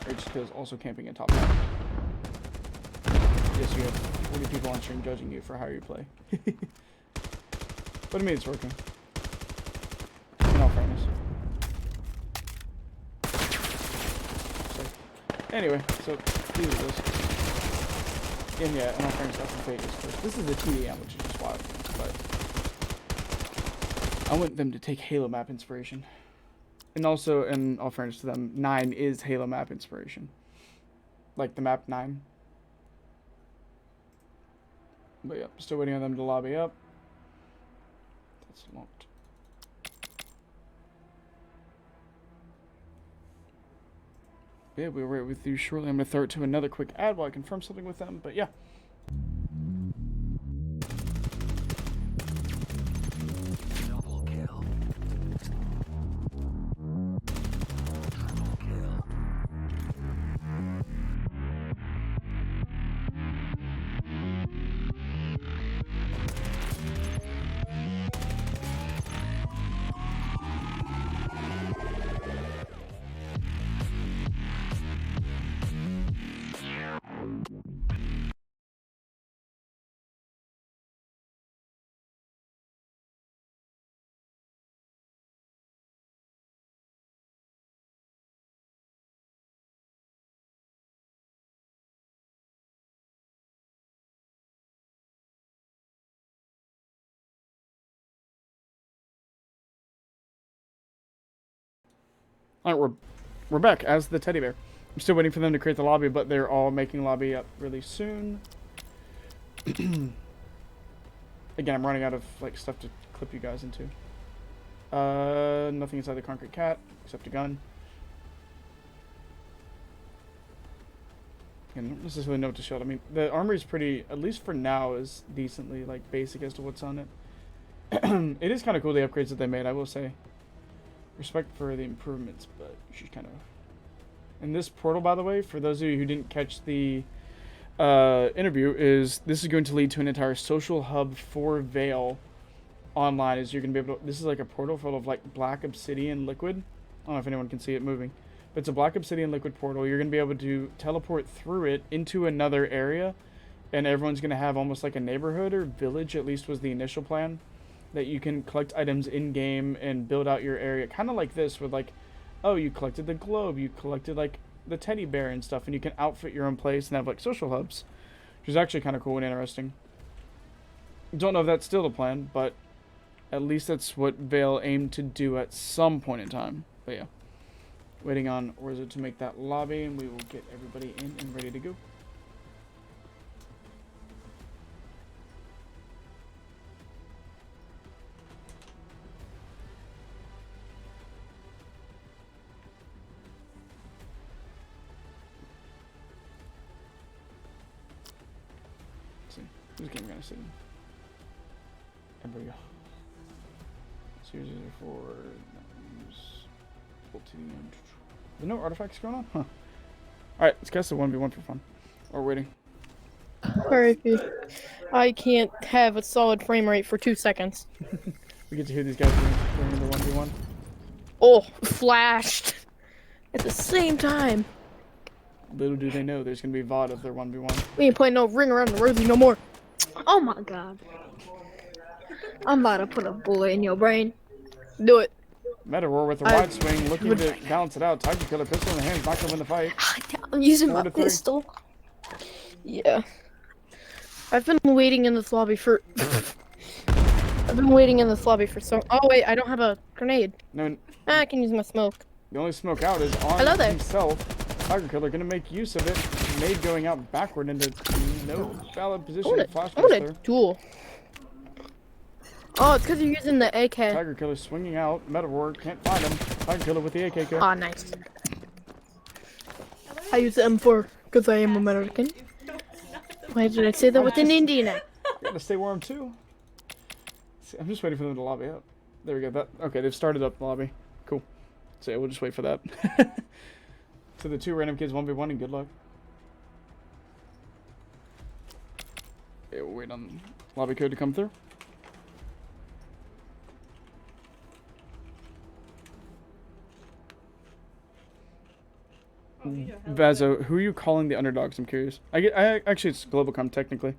Raged Kill is also camping in top left. guess you have 40 people on stream judging you for how you play. But I mean, it's working. In all fairness. So, anyway, so these are this. And yeah, in all fairness, that's the Vegas first. This is the TDM, which is just wild. But I want them to take Halo map inspiration. And also, in all fairness to them, 9 is Halo map inspiration. Like the map 9. But yeah, still waiting on them to lobby up. That's locked. Yeah, we'll be right with you shortly. I'm going to throw it to another quick ad while I confirm something with them. But yeah. Alright, we're back as the teddy bear. I'm still waiting for them to create the lobby, but they're all making lobby up really soon. Again, I'm running out of like stuff to clip you guys into. Nothing inside the concrete cat except a gun. And I don't necessarily know what to show. I mean, the armor is pretty, at least for now, is decently like basic as to what's on it. It is kind of cool, the upgrades that they made, I will say. Respect for the improvements, but she's kind of... And this portal, by the way, for those of you who didn't catch the interview, this is going to lead to an entire social hub for Vale online. Is you're going to be able to... This is like a portal full of like black obsidian liquid. I don't know if anyone can see it moving. But it's a black obsidian liquid portal. You're going to be able to teleport through it into another area. And everyone's going to have almost like a neighborhood or village, at least was the initial plan. That you can collect items in-game and build out your area. Kind of like this, with like, oh, you collected the globe, you collected like the teddy bear and stuff, and you can outfit your own place and have like social hubs. Which is actually kind of cool and interesting. Don't know if that's still the plan, but at least that's what Vale aimed to do at some point in time. But yeah. Waiting on Orza to make that lobby, and we will get everybody in and ready to go. Who's game gonna sit in? There we go. So here's for use There no artifacts going on? Huh. Alright, let's cast a 1v1 for fun. Or waiting.
Alright, I can't have a solid frame rate for 2 seconds.
We get to hear these guys doing the 1v1.
Oh, flashed! At the same time!
Little do they know there's gonna be VOD of their 1v1.
We ain't playing no ring around the rosy no more. Oh my god. I'm about to put a bullet in your brain. Do it.
Metaroar with a wide swing, looking to balance it out. Tiger Killer pistol in the hands, not gonna win the fight.
I'm using my pistol. Yeah. I've been waiting in this lobby for... I've been waiting in this lobby for so... Oh wait, I don't have a grenade.
No.
I can use my smoke.
The only smoke out is on himself. Tiger Killer gonna make use of it. Nade going out backward into no valid position. Flash
a duel. Oh, it's because you're using the AK.
Tiger Killer swinging out. Metaroar can't find him. Tiger Killer with the AK kill.
Ah, nice. I use the M4 because I am American. Why did I say that with an Indian accent?
You gotta stay warm too. See, I'm just waiting for them to lobby up. There we go. Okay, they've started up the lobby. Cool. So yeah, we'll just wait for that. So the 2 random kids 1v1 and good luck. Okay, we'll wait on lobby code to come through.
Oh, yeah.
Vazo, who are you calling the underdogs? I'm curious. Actually, it's Globochem technically.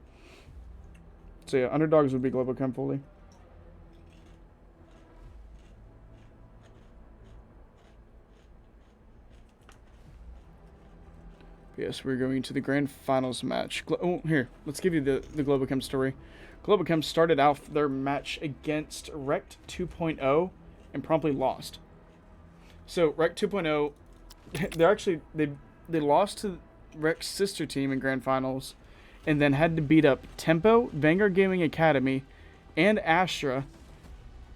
So yeah, underdogs would be Globochem fully. Yes, we're going to the grand finals match. Oh, here, let's give you the Globochem story. Globochem started out their match against REKT 2.0 and promptly lost. So REKT 2.0, they lost to REKT's sister team in grand finals, and then had to beat up Tempo, Vanguard Gaming Academy, and Astra,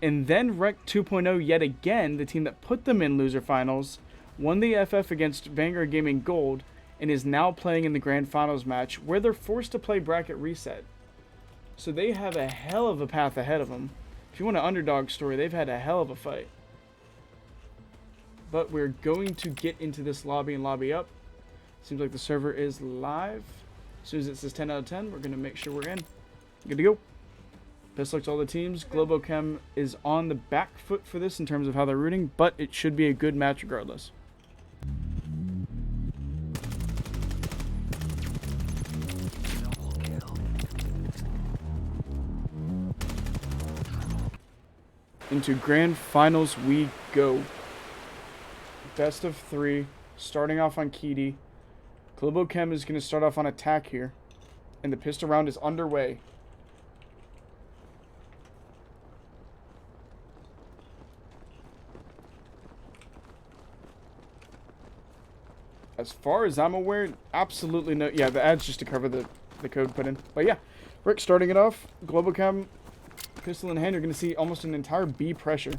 and then REKT 2.0 yet again, the team that put them in loser finals, won the FF against Vanguard Gaming Gold, and is now playing in the grand finals match where they're forced to play bracket reset. So they have a hell of a path ahead of them. If you want an underdog story, they've had a hell of a fight. But we're going to get into this lobby and lobby up. Seems like the server is live. As soon as it says 10 out of 10, we're going to make sure we're in. Good to go. Best luck to all the teams. Globochem is on the back foot for this in terms of how they're rooting, but it should be a good match regardless. Into grand finals we go. Best of 3, starting off on REKKT. Globochem is going to start off on attack here, and the pistol round is underway. As far as I'm aware, absolutely no. Yeah, the ad's just to cover the code put in. But yeah, Rick starting it off. Globochem, pistol in hand, you're going to see almost an entire B pressure.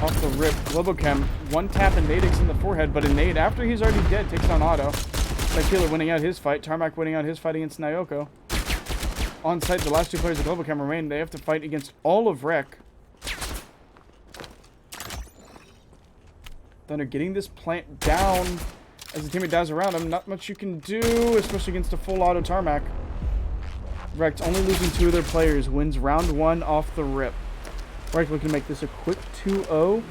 Off the rip, Globochem, one tap and Nadix in the forehead, but a nade after he's already dead takes down Auto. Killer winning out his fight, Tarmac winning out his fight against Nyoko. On site, the last two players of Globochem remain. They have to fight against all of REKT. Thunder getting this plant down as the teammate dies around him. Not much you can do, especially against a full auto Tarmac. REKT only losing 2 of their players, wins round 1 off the rip. REKT looking to make this a quick 2-0,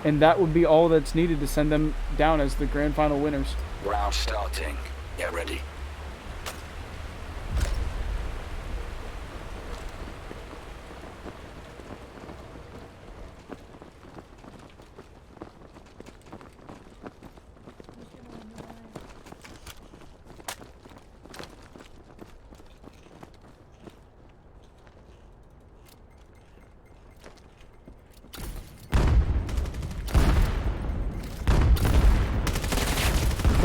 and that would be all that's needed to send them down as the grand final winners.
Round starting. Get ready.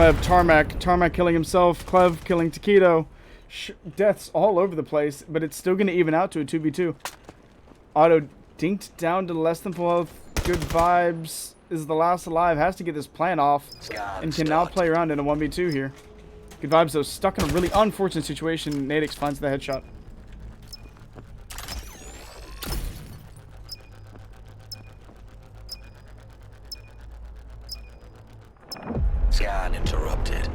Clev, Tarmac killing himself, Clev killing Taquito. Deaths all over the place, but it's still going to even out to a 2v2. Auto dinked down to less than full health. Good vibes is the last alive, has to get this plan off, and can now play around in a 1v2 here. Good vibes though, stuck in a really unfortunate situation. Nadix finds the headshot.
Scan interrupted.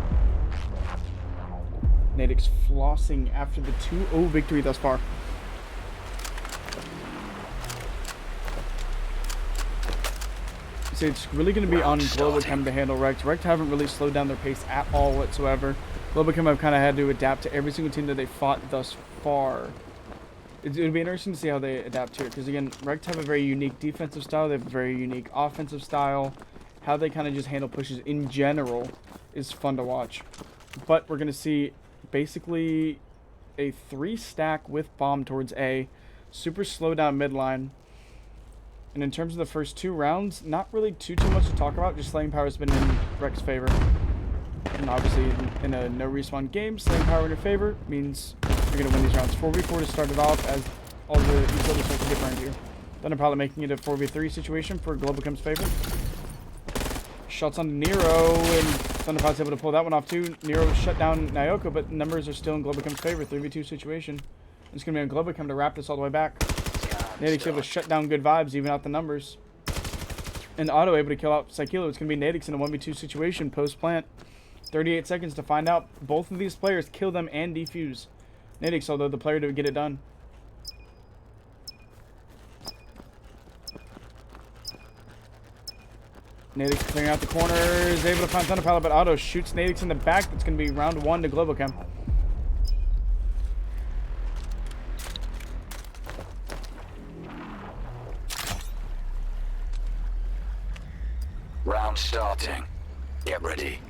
Nadix flossing after the 2-0 victory thus far. So it's really going to be on Globochem to handle REKT. REKT haven't really slowed down their pace at all whatsoever. Globochem have kind of had to adapt to every single team that they fought thus far. It would be interesting to see how they adapt here, because again, REKT have a very unique defensive style. They have a very unique offensive style. How they kind of just handle pushes in general is fun to watch. But we're going to see basically a 3-stack with bomb towards A. Super slow down midline. And in terms of the first 2 rounds, not really too much to talk about. Just slaying power has been in REKT's favor. And obviously in a no respawn game, slaying power in your favor means you're going to win these rounds. 4v4 to start it off as all the utilities start to get burned here. Thunder probably making it a 4v3 situation for Globochem's favor. Shots on Nero, and Thunderpod's able to pull that one off too. Nero shut down Nyoko, but numbers are still in Globochem's favor. 3v2 situation. It's going to be on Globochem to wrap this all the way back. Nadix able to shut down good vibes, even out the numbers. And Auto able to kill out Psykilo. It's going to be Nadix in a 1v2 situation post-plant. 38 seconds to find out. Both of these players kill them and defuse. Nadix, although the player to get it done. Nadix clearing out the corner, is able to find Thunder Pallet, but Otto shoots Nadix in the back. That's going to be round 1 to Globochem.
Round starting. Get ready.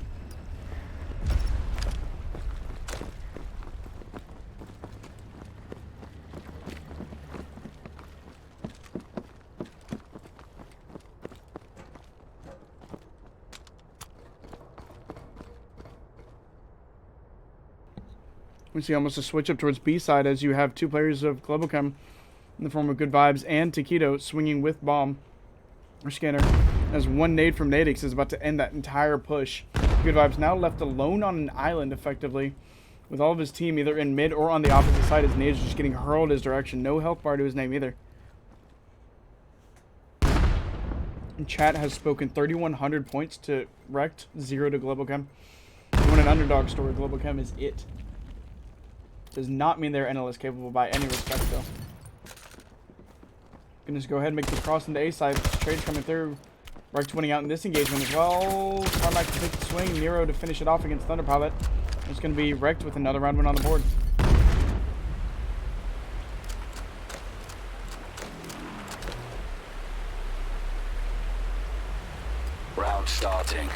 We see almost a switch up towards B side as you have 2 players of Globochem in the form of Good Vibes and Taquito swinging with bomb or scanner, as 1 nade from Nadix is about to end that entire push. Good Vibes now left alone on an island effectively with all of his team either in mid or on the opposite side as Nadix is just getting hurled his direction. No health bar to his name either. And chat has spoken 3,100 points to REKT, 0 to Globochem. If you want an underdog story, Globochem is it. Does not mean they're NLS capable by any respect, though. Gonna just go ahead and make the cross into A side. Trades coming through. REKT winning out in this engagement as well. Carmack to take the swing. Nero to finish it off against Thunder Pilot. It's gonna be REKT with another round win on the board.
Round starting.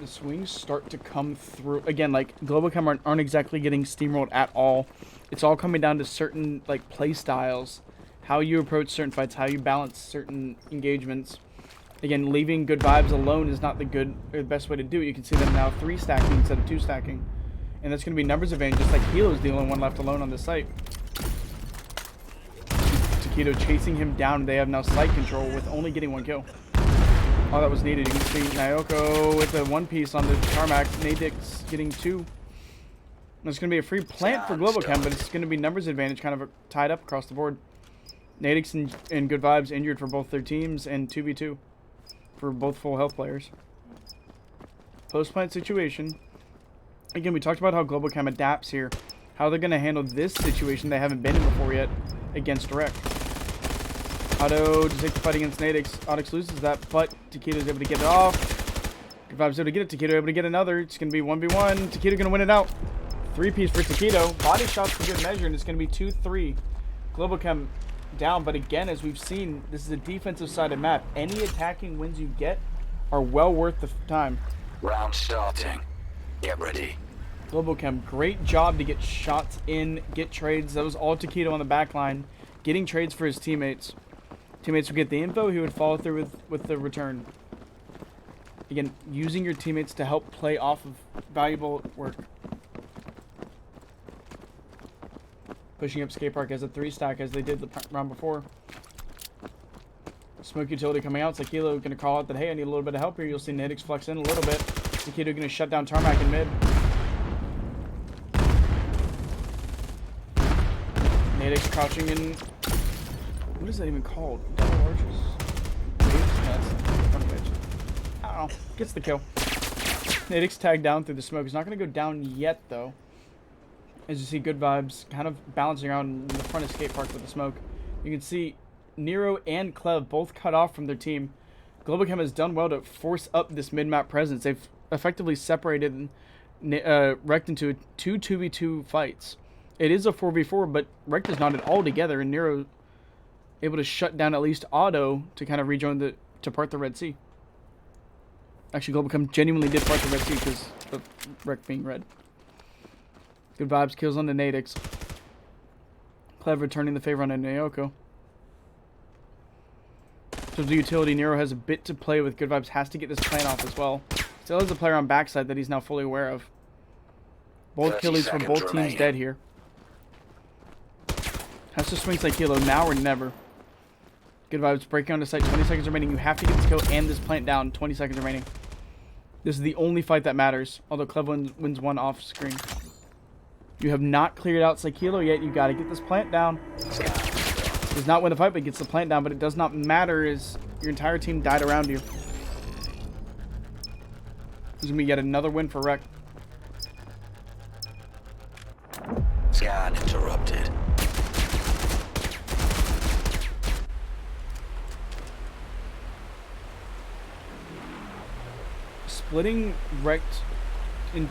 The swings start to come through again. Like Globochem aren't exactly getting steamrolled at all. It's all coming down to certain like play styles, how you approach certain fights, how you balance certain engagements. Again, leaving Good Vibes alone is not the best way to do it. You can see them now 3 stacking instead of 2 stacking, and that's going to be numbers advantage. Just like Hilo's the only one left alone on this site. Taquito chasing him down. They have now site control with only getting 1 kill. All that was needed. You can see Nyoko with the 1 piece on the tarmac. Nadix getting 2. It's going to be a free plant for Globochem, but it's going to be numbers advantage kind of tied up across the board. Nadix and Good Vibes injured for both their teams, and 2v2 for both full health players. Post-plant situation. Again, we talked about how Globochem adapts here. How they're going to handle this situation they haven't been in before yet against REKT. Otto to take the fight against Nadix. Onyx loses that, but Taquito's able to get it off. Good Vibes able to get it. Taquito able to get another. It's going to be 1v1. Taquito going to win it out. 3-piece for Taquito. Body shots for good measure, and it's going to be 2-3. Globochem down, but again, as we've seen, this is a defensive-sided map. Any attacking wins you get are well worth the time.
Round starting. Get ready.
Globochem, great job to get shots in, get trades. That was all Taquito on the back line, getting trades for his teammates. Teammates would get the info, he would follow through with the return. Again, using your teammates to help play off of valuable work. Pushing up skate park as a 3-stack as they did the round before. Smoke utility coming out. Sakilo going to call out that, hey, I need a little bit of help here. You'll see Nadix flex in a little bit. Sakilo going to shut down Tarmac in mid. Nadix crouching in. What is that even called? Double arches? I don't know. Gets the kill. Nadix tagged down through the smoke. He's not going to go down yet, though. As you see, Good Vibes kind of bouncing around in the front of skate park with the smoke. You can see Nero and Clev both cut off from their team. Globochem has done well to force up this mid-map presence. They've effectively separated REKT into 2 2v2 fights. It is a 4v4, but REKT is not at all together, and Nero able to shut down at least Auto to kind of rejoin to part the Red Sea. Actually, Globochem genuinely did part the Red Sea because of REKT being red. Good Vibes kills on the Nadix. Clev returning the favor on a Naoko. So the utility, Nero has a bit to play with. Good Vibes has to get this plan off as well. Still has a player on backside that he's now fully aware of. Both killies from both teams dead here. Has to swing Kilo now or never. Good Vibes breaking onto site. 20 seconds remaining. You have to get this kill and this plant down. 20 seconds remaining. This is the only fight that matters. Although Clev wins one off screen. You have not cleared out Kilo yet. You got to get this plant down. Does not win the fight, but gets the plant down. But it does not matter as your entire team died around you. This is going to be yet another win for REKT.
Scan interrupted.
splitting REKT in...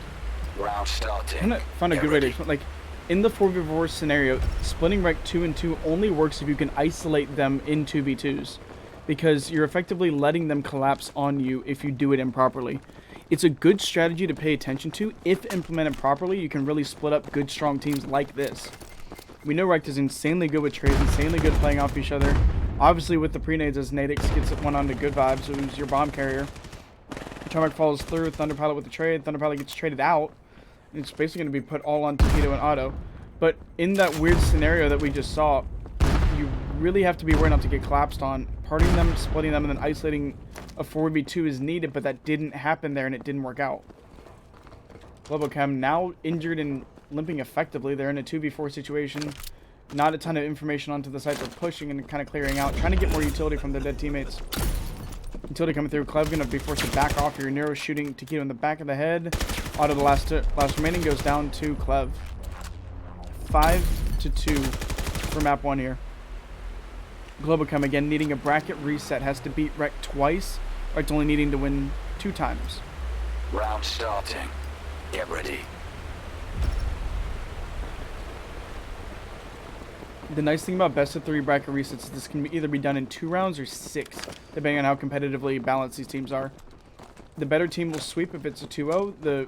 Round starting.
I'm gonna find a good way to explain. Like, in the 4v4 scenario, splitting REKT 2 and 2 only works if you can isolate them in 2v2s. Because you're effectively letting them collapse on you if you do it improperly. It's a good strategy to pay attention to. If implemented properly, you can really split up good, strong teams like this. We know REKT is insanely good with trades, insanely good playing off each other. Obviously, with the pre-nades, as Nadix gets one onto good vibes, who's your bomb carrier. Tarmac follows through, Thunderpilot with the trade. Thunderpilot gets traded out. And it's basically going to be put all on Taquito and Auto. But in that weird scenario that we just saw, you really have to be aware not to get collapsed on. Parting them, splitting them, and then isolating a 4v2 is needed, but that didn't happen there and it didn't work out. Globochem now injured and limping effectively. They're in a 2v4 situation. Not a ton of information onto the site. They're pushing and kind of clearing out, trying to get more utility from their dead teammates. Utility coming through. Clev gonna be forced to back off. Your Nero shooting Taquito in the back of the head. Auto, the last remaining, goes down to Clev. 5-2 for map 1 here. Globochem again needing a bracket reset, has to beat REKT twice. REKT only needing to win 2 times.
Round starting. Get ready.
The nice thing about best of 3 bracket resets is this can either be done in 2 rounds or 6, depending on how competitively balanced these teams are. The better team will sweep if it's a 2-0. The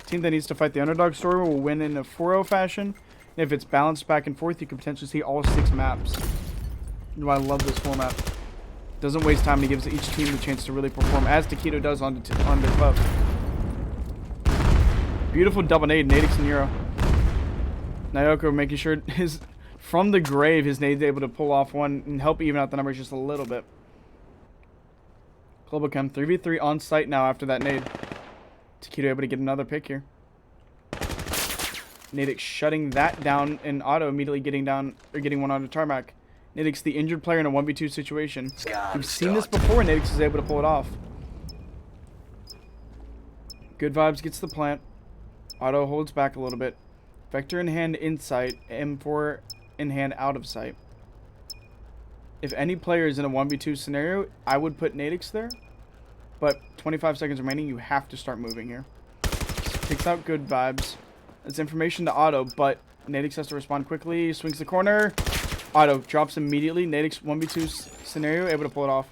team that needs to fight the underdog story will win in a 4-0 fashion. And if it's balanced back and forth, you can potentially see all 6 maps. That's why I love this format. Doesn't waste time and it gives each team the chance to really perform, as Taquito does on their club. Beautiful double nade, Nadix and Nero. Nyoko making sure from the grave his nade's able to pull off one and help even out the numbers just a little bit. Globochem 3v3 on site now after that nade. Taquito able to get another pick here. Nadix shutting that down, and Auto immediately getting one onto Tarmac. Nadix, the injured player in a 1v2 situation. We've seen this before, and Nadix is able to pull it off. Good vibes gets the plant. Auto holds back a little bit. Vector in hand in sight. M4 in hand out of sight. If any player is in a 1v2 scenario, I would put Nadix there. But 25 seconds remaining, you have to start moving here. Takes out good vibes. It's information to Auto, but Nadix has to respond quickly. Swings the corner. Auto drops immediately. Nadix 1v2 scenario, able to pull it off.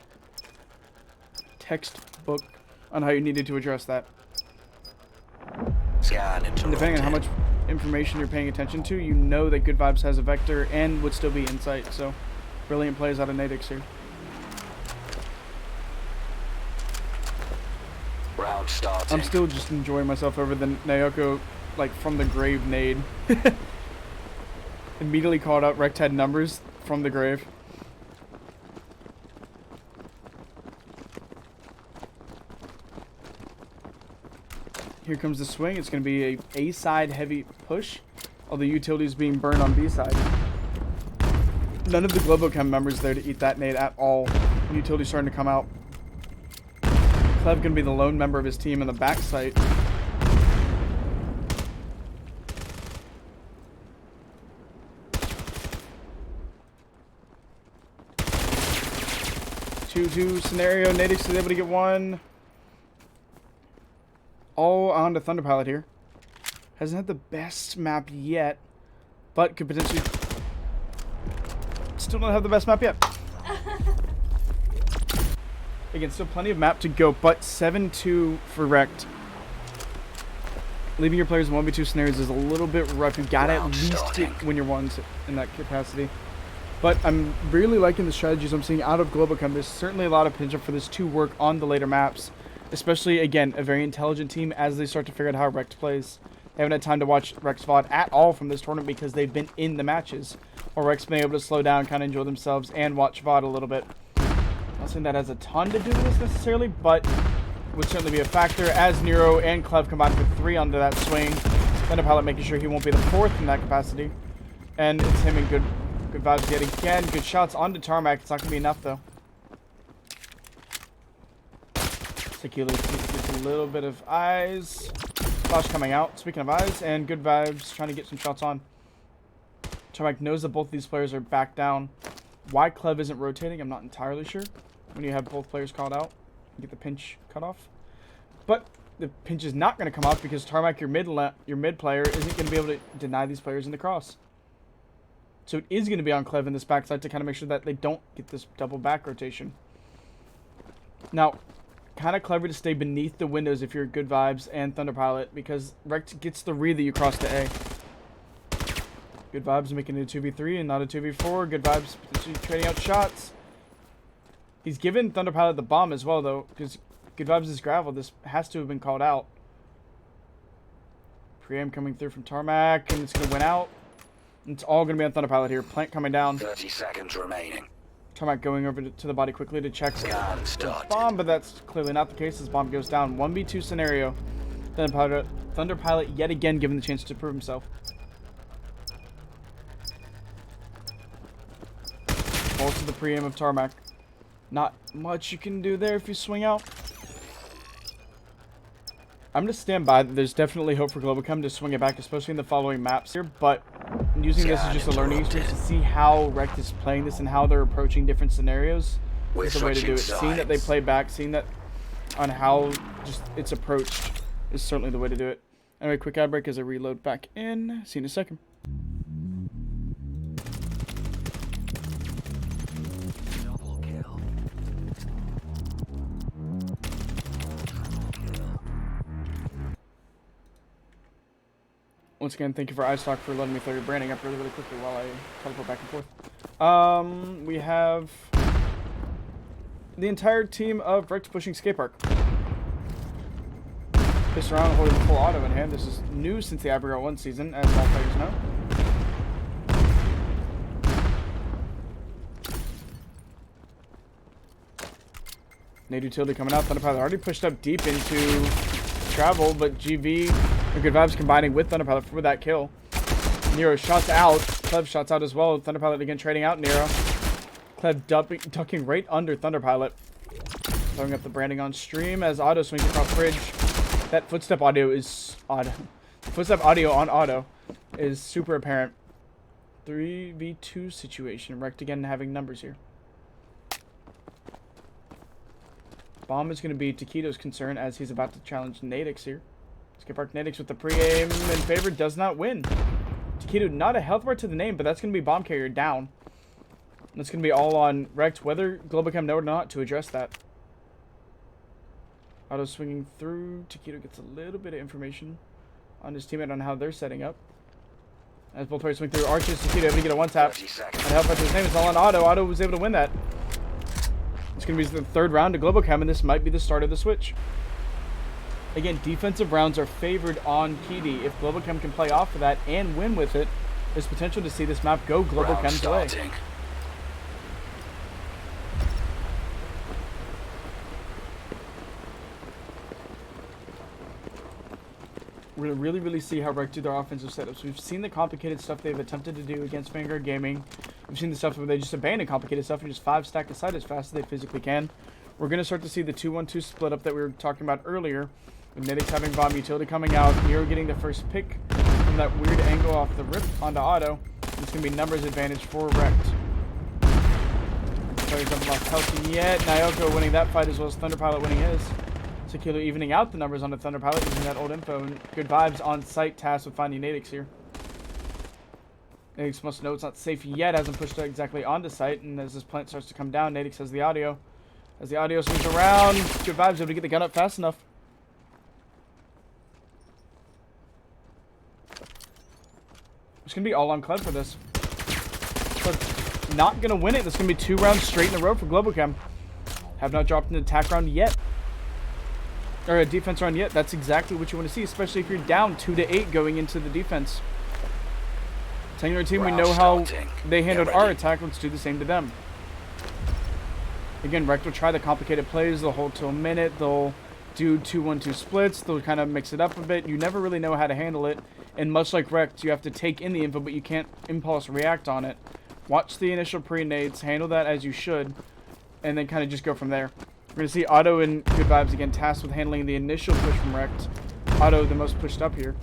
Textbook on how you needed to address that. And depending on how much information you're paying attention to, you know that Good Vibes has a Vector and would still be in sight. So, brilliant plays out of Nadix here.
Round starting.
I'm still just enjoying myself over the Nyoko, like, from the grave nade. Immediately called out REKT had numbers from the grave. Here comes the swing. It's going to be a A-side heavy push. All the utilities being burned on B-side. None of the Globochem members there to eat that nade at all. Utility starting to come out. Clev going to be the lone member of his team in the back site. Two scenario. Nadix is able to get one. All on to Thunderpilot here. Hasn't had the best map yet, but could potentially still not have the best map yet. Again, still plenty of map to go, but 7-2 for REKT. Leaving your players in 1v2 scenarios is a little bit rough. You gotta at least win your ones in that capacity. But I'm really liking the strategies I'm seeing out of Globochem. There's certainly a lot of potential for this to work on the later maps. Especially, again, a very intelligent team as they start to figure out how REKT plays. They haven't had time to watch REKT's VOD at all from this tournament because they've been in the matches. Or REKT's been able to slow down, kind of enjoy themselves, and watch VOD a little bit. Not saying that has a ton to do with this necessarily, but would certainly be a factor as Nero and Clev combine for 3 onto that swing. Thunderpilot making sure he won't be the 4th in that capacity. And it's him in good vibes yet again. Good shots onto Tarmac. It's not going to be enough, though. Tequila gets a little bit of eyes. Flash coming out. Speaking of eyes, and good vibes, trying to get some shots on. Tarmac knows that both these players are back down. Why Clev isn't rotating, I'm not entirely sure. When you have both players called out, you get the pinch cut off. But the pinch is not going to come off because Tarmac, your mid player, isn't going to be able to deny these players in the cross. So it is going to be on Clev in this backside to kind of make sure that they don't get this double back rotation. Now, kind of clever to stay beneath the windows if you're Good Vibes and Thunder Pilot, because REKT gets the read that you cross to A. Good Vibes making it a 2v3 and not a 2v4. Good Vibes potentially trading out shots. He's given Thunder Pilot the bomb as well, though, because Good Vibes is gravel. This has to have been called out. Pre-aim coming through from Tarmac, and it's going to win out. It's all going to be on Thunder Pilot here. Plant coming down.
30 seconds remaining.
Tarmac going over to the body quickly to check
Scan
the
started.
bomb, but that's clearly not the case as bomb goes down. 1v2 scenario. Thunder Pilot yet again given the chance to prove himself. Falls to the pre-aim of Tarmac. Not much you can do there if you swing out. I'm going to stand by that there's definitely hope for Globochem to swing it back, especially in the following maps here, but using this as just a learning experience to see how REKT is playing this and how they're approaching different scenarios is the way to do it. Seeing that they play back, seeing that on how just it's approached is certainly the way to do it. Anyway, quick ad break as I reload back in. See you in a second. Once again, thank you for iStock for letting me throw your branding up really quickly while I teleport back and forth. We have the entire team of REKT pushing skate park. Just around holding the full auto in hand. This is new since the AstraVR 1 season, as all players know. Nade utility coming out. Thunder Pilot already pushed up deep into travel, but GV and Good Vibes combining with Thunder Pilot for that kill. Nero shots out. Clev shots out as well. Thunder Pilot again trading out Nero. Clev ducking right under Thunder Pilot. Throwing up the branding on stream as Auto swings across bridge. That footstep audio is auto. Footstep audio on Auto is super apparent. 3v2 situation. REKT again having numbers here. Bomb is going to be Taquito's concern as he's about to challenge Nadix here. Skip Arc Nadix with the pre-aim in favor does not win. Taquito, not a health bar to the name, but that's going to be bomb carrier down. That's going to be all on REKT, whether Globochem know or not, to address that. Auto swinging through. Taquito gets a little bit of information on his teammate on how they're setting up. As both players swing through, Arches, Taquito able to get a one-tap. And health bar to his name is all on Auto. Auto was able to win that. It's going to be the third round to Globochem, and this might be the start of the switch. Again, defensive rounds are favored on PD. If Globochem can play off of that and win with it, there's potential to see this map go Globochem's way. We're going to really see how REKT do their offensive setups. We've seen the complicated stuff they've attempted to do against Vanguard Gaming. We've seen the stuff where they just abandon complicated stuff and just 5-stack aside as fast as they physically can. We're going to start to see the 2-1-2 split up that we were talking about earlier. With Nadix having bomb utility coming out. Nero getting the first pick from that weird angle off the rip onto Auto. It's going to be numbers advantage for REKT. Players haven't lost health yet. Nyoko winning that fight as well as Thunder Pilot winning his. Sekilo evening out the numbers on the Thunder Pilot using that old info. And Good Vibes on site tasked with finding Nadix here. Nadix must know it's not safe yet. Hasn't pushed exactly onto site. And as this plant starts to come down, Nadix has the audio. As the audio swings around, Good Vibes able to get the gun up fast enough. It's going to be all on Clev for this. Clev not going to win it. That's going to be 2 rounds straight in a row for Globochem. Have not dropped an attack round yet. Or a defense round yet. That's exactly what you want to see, especially if you're down 2-8 going into the defense. Telling our team we know how they handled our attack. Let's do the same to them. Again, REKT will try the complicated plays. They'll hold till a minute. They'll do 2-1-2 splits. They'll kind of mix it up a bit. You never really know how to handle it. And much like REKT, you have to take in the info, but you can't impulse react on it. Watch the initial pre-nades. Handle that as you should. And then kind of just go from there. We're going to see Auto and Good Vibes again tasked with handling the initial push from REKT. Auto the most pushed up here.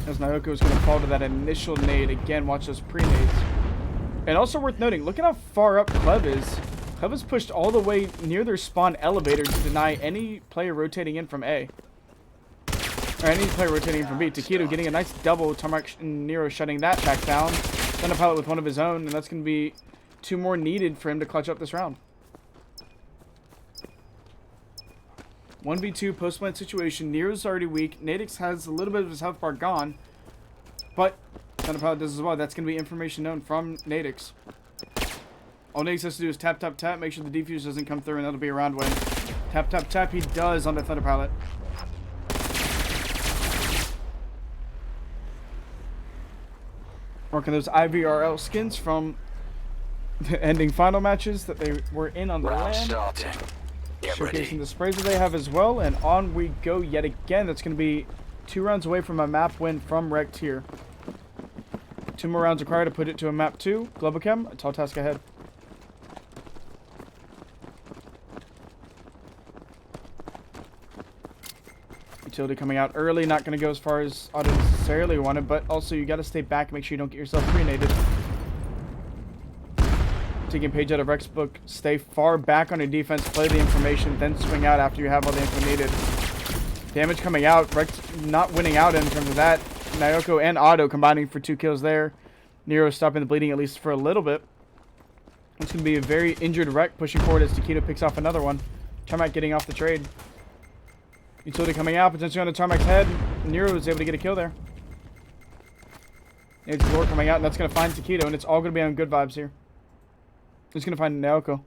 As Nyoko is going to fall to that initial nade. Again, watch those pre-nades. And also worth noting, look at how far up Clev is. Cleva's pushed all the way near their spawn elevator to deny any player rotating in from A. Or any player rotating in from B. Taquito getting a nice double. Tarmac and Nero shutting that back down. Then a pilot with one of his own, and that's going to be 2 more needed for him to clutch up this round. 1v2 post-plant situation. Nero's already weak. Nadix has a little bit of his health bar gone. But Thunder Pilot does as well. That's going to be information known from Nadix. All Nadix has to do is tap, tap, tap. Make sure the defuse doesn't come through, and that'll be a round win. Tap, tap, tap. He does on the Thunder Pilot. Working those IVRL skins from the ending final matches that they were in on the
Round
land.
starting. Get
Showcasing
ready.
the sprays that they have as well, and on we go yet again. That's going to be 2 rounds away from a map win from REKT here. 2 more rounds required to put it to a map 2. Globochem, a tall task ahead. Utility coming out early, not going to go as far as Auto necessarily wanted, but also you got to stay back and make sure you don't get yourself grenaded. Taking a page out of REKT's book, stay far back on your defense, play the information, then swing out after you have all the info needed. Damage coming out, REKT not winning out in terms of that. Naoko and Auto combining for 2 kills there. Nero stopping the bleeding at least for a little bit. It's going to be a very injured REKT pushing forward as Taquito picks off another one. Tarmac getting off the trade. Utility coming out, potentially on the Tarmac's head. Nero was able to get a kill there. It's Lore coming out, and that's going to find Taquito, and it's all going to be on good vibes here. It's going to find Naoko.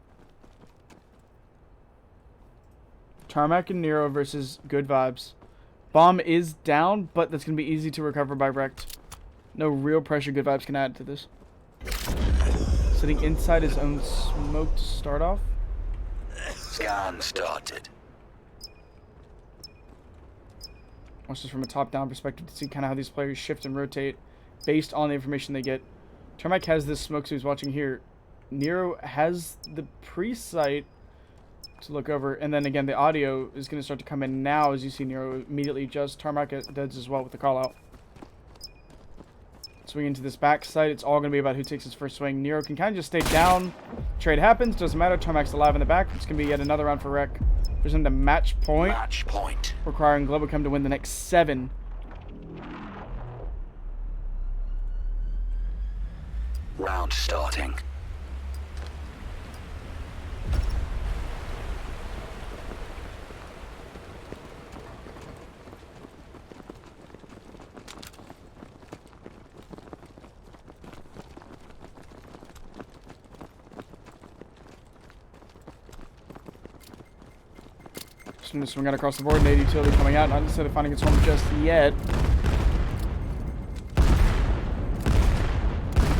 Tarmac and Nero versus good vibes. Bomb is down, but that's going to be easy to recover by REKT. No real pressure good vibes can add to this. Sitting inside his own smoke to start off.
Scan started.
Watch this from a top-down perspective to see kind of how these players shift and rotate based on the information they get. Tarmac has this smoke, so he's watching here. Nero has the pre-sight to look over, and then again the audio is going to start to come in now as you see Nero immediately adjust. Tarmac does as well with the call-out. Swing into this back side. It's all going to be about who takes his first swing. Nero can kind of just stay down. Trade happens. Doesn't matter. Tarmac's alive in the back. It's going to be yet another round for REKT. There's into match point.
Match point.
Requiring Globochem to win the next 7.
Round starting.
Just going to swing out across the board. Nade utility coming out. Not necessarily finding its home just yet.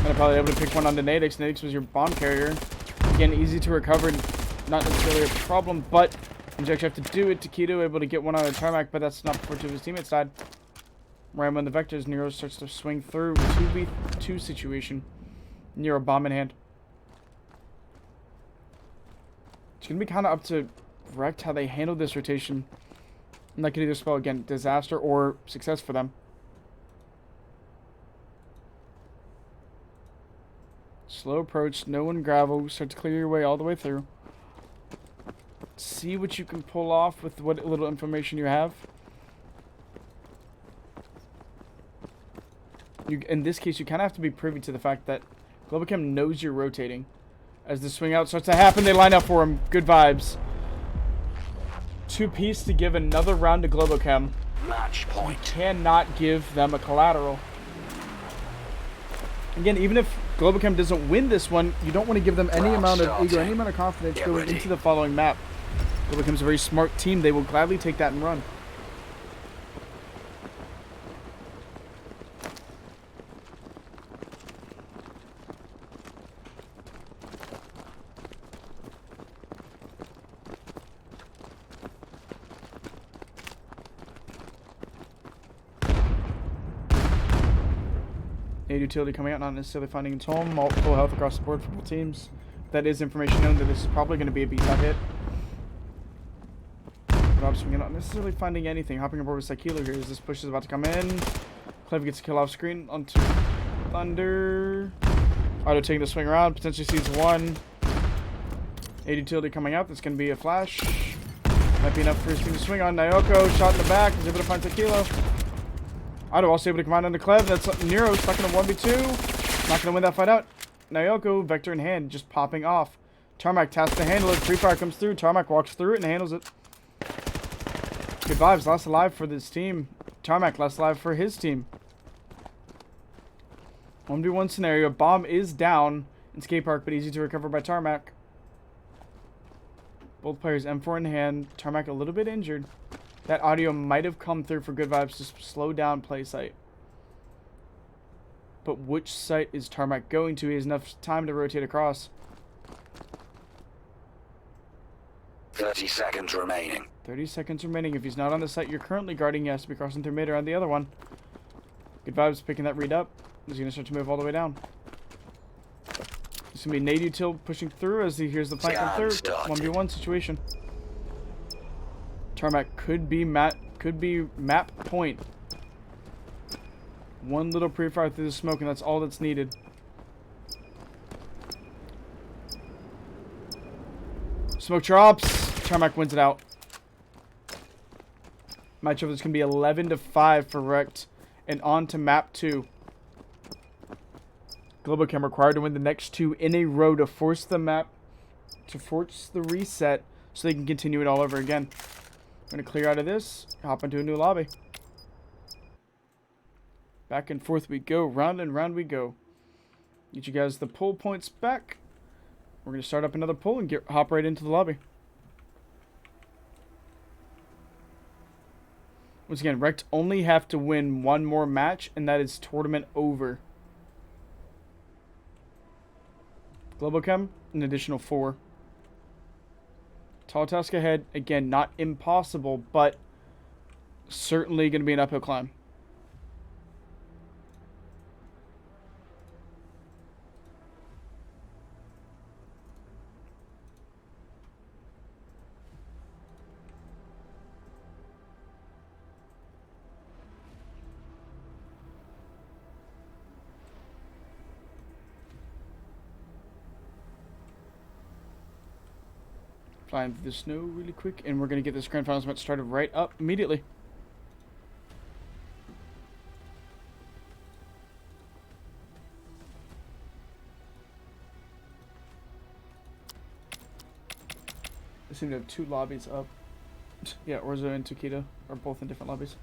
And probably able to pick one onto Nadix. Nadix was your bomb carrier. Again, easy to recover. Not necessarily a problem, but you actually have to do it. Taquito able to get one on the Tarmac, but that's not before to his teammate's side. Rambo in the vectors. Nero starts to swing through. 2v2 situation. Nero bomb in hand. It's going to be kind of up to REKT how they handle this rotation. And that could either spell, again, disaster or success for them. Slow approach, no one gravel. Start to clear your way all the way through. See what you can pull off with what little information you have. In this case, you kind of have to be privy to the fact that Globochem knows you're rotating. As the swing out starts to happen, they line up for him. Good vibes. 2-piece to give another round to Globochem.
Match point.
Cannot give them a collateral. Again, even if Globochem doesn't win this one, you don't want to give them any
Round
amount of
starting.
ego, any amount of confidence
Get
going
ready.
into the following map. Globochem's a very smart team. They will gladly take that and run. Aid utility coming out, not necessarily finding its home. Full health across the board for both teams. That is information known that this is probably going to be a beat-up hit. Rob swinging, not necessarily finding anything. Hopping aboard with Sakilo here as this push is about to come in. Cleve gets a kill off screen onto Thunder. Auto taking the swing around, potentially sees one. AD utility coming out. That's going to be a flash. Might be enough for his team to swing on. Nyoko, shot in the back. He's able to find Tequila. Otto also able to come out onto Clev. That's Nero stuck in a 1v2. Not going to win that fight out. Nyoko, Vector in hand, just popping off. Tarmac tasked to handle it. Free fire comes through. Tarmac walks through it and handles it. Good vibes. Last alive for this team. Tarmac last alive for his team. 1v1 scenario. Bomb is down in skate park, but easy to recover by Tarmac. Both players M4 in hand. Tarmac a little bit injured. That audio might have come through for good vibes to slow down play site. But which site is Tarmac going to? He has enough time to rotate across.
30 seconds remaining.
30 seconds remaining. If he's not on the site you're currently guarding, he has to be crossing through mid or on the other one. Good vibes picking that read up. He's going to start to move all the way down. It's going to be Nade Util pushing through as he hears the plant come through. 1v1 situation. Tarmac could be map point. One little pre-fire through the smoke and that's all that's needed. Smoke drops. Tarmac wins it out. Matchup is going to be 11-5 for REKT. And on to map 2. Globochem required to win the next 2 in a row to force the map, to force the reset so they can continue it all over again. I'm going to clear out of this, hop into a new lobby. Back and forth we go, round and round we go. Get you guys the pull points back. We're going to start up another pull and hop right into the lobby. Once again, REKT only have to win one more match, and that is tournament over. Globochem, an additional 4. Tall task ahead. Again, not impossible, but certainly going to be an uphill climb. Flying through the snow really quick, and we're going to get this Grand Finals match started right up immediately. I seem to have 2 lobbies up. Yeah, Orzo and Takeda are both in different lobbies.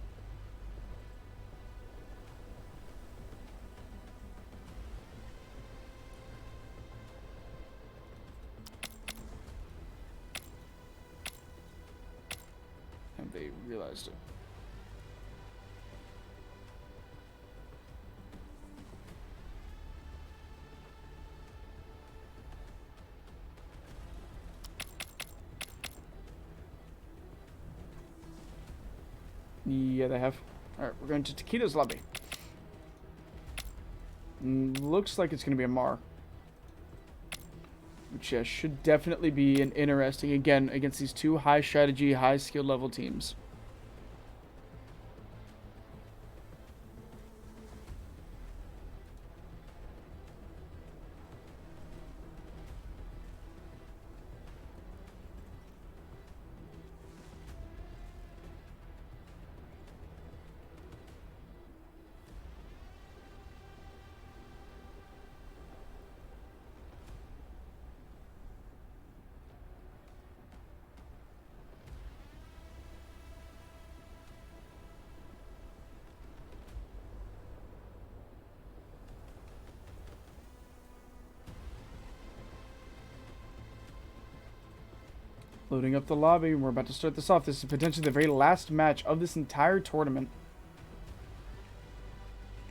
They realized it. Yeah, they have. Alright, we're going to Takeda's lobby. Looks like it's going to be a Mar. Which should definitely be an interesting, again, against these 2 high strategy, high skill level teams. Loading up the lobby. We're about to start this off. This is potentially the very last match of this entire tournament.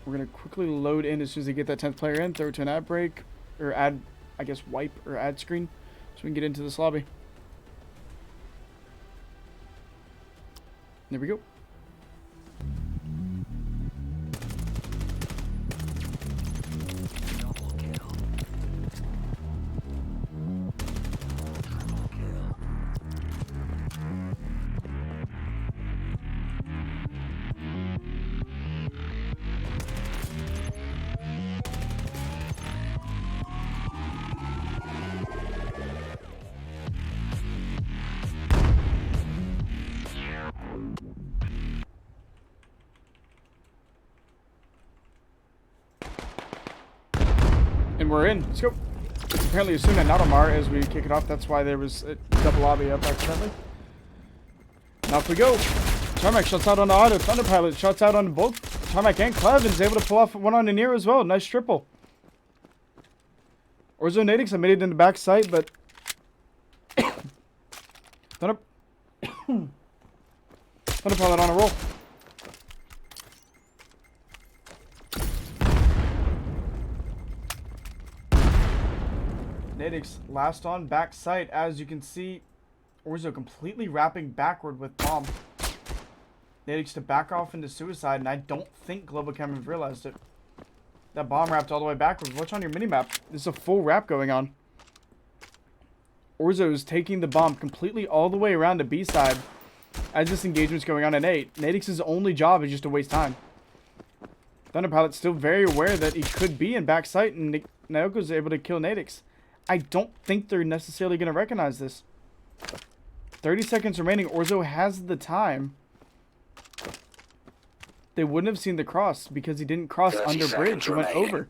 We're going to quickly load in as soon as they get that 10th player in. Throw it to an ad break. Or ad, I guess, wipe or ad screen. So we can get into this lobby. There we go. And we're in. Let's go. It's apparently as soon as Nadomar as we kick it off. That's why there was a double lobby up accidentally. Now off we go. Tarmac shuts out on the auto. Thunderpilot shuts out on both. Tarmac and Clev is able to pull off one on the near as well. Nice triple. Orzo Nadix, I made it in the back sight, but Thunderpilot on a roll. Nadix last on back sight. As you can see, Orzo completely wrapping backward with bomb. Nadix to back off into suicide, and I don't think Globochem have realized it. That bomb wrapped all the way backwards. Watch on your minimap. There's a full wrap going on. Orzo is taking the bomb completely all the way around to B side as this engagement's going on at 8. Nadix's only job is just to waste time. Thunderpilot's still very aware that he could be in back sight, and Naoko's able to kill Nadix. I don't think they're necessarily going to recognize this. 30 seconds remaining. Orzo has the time. They wouldn't have seen the cross because he didn't cross under bridge. He went over.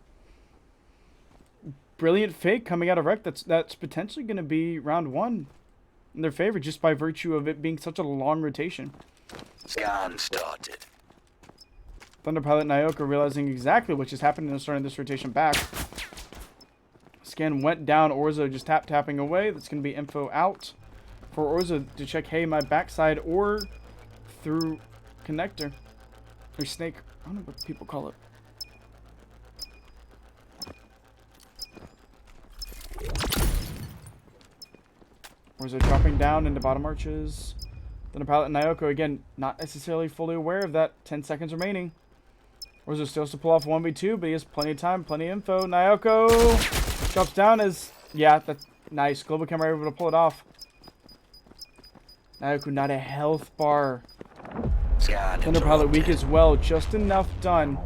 Brilliant fake coming out of REKT. That's potentially going to be round 1 in their favor just by virtue of it being such a long rotation.
Scan started.
Thunderpilot and Naoko realizing exactly what just happened and starting this rotation back. Scan went down. Orzo just tapping away. That's going to be info out for Orzo to check, hey, my backside or through connector. Or snake. I don't know what people call it. Orzo dropping down into bottom arches. Thunderpilot and Naoko, again, not necessarily fully aware of that. 10 seconds remaining. Orzo still has to pull off 1v2, but he has plenty of time, plenty of info. Naoko drops down as... Yeah, that's nice. Globochem able to pull it off. Naoko not a health bar. Thunderpilot weak as well. Just enough done.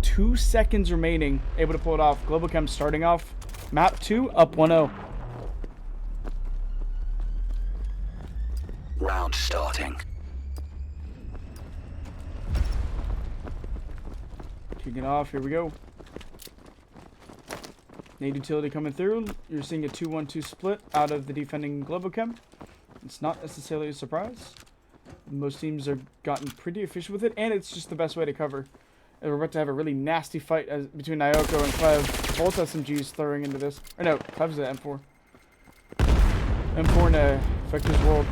2 seconds remaining. Able to pull it off. Globochem starting off. Map 2 up 1-0.
Round starting.
Kicking off. Here we go. Nade utility coming through. You're seeing a 2-1-2 split out of the defending Globochem. It's not necessarily a surprise. Most teams have gotten pretty efficient with it, and it's just the best way to cover. And we're about to have a really nasty fight between Naoko and Clev. Both SMGs throwing into this. Or no, Clev's at M4. M4 in a Vector's World.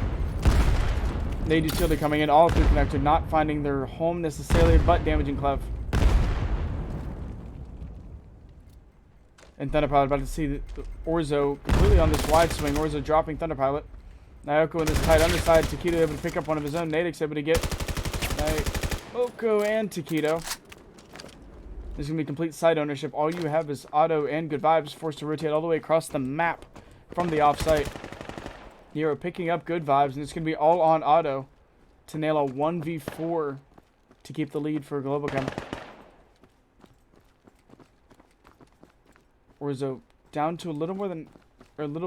Nade utility coming in all through connector, not finding their home necessarily, but damaging Clev. And Thunderpilot about to see the Orzo completely on this wide swing. Orzo dropping Thunderpilot. Naoko in this tight underside. Taquito able to pick up one of his own. Nadix able to get Naoko and Taquito. There's going to be complete side ownership. All you have is Auto and Good Vibes forced to rotate all the way across the map from the offsite. Nero picking up Good Vibes, and it's going to be all on Auto to nail a 1v4 to keep the lead for Globochem. Orzo down to a little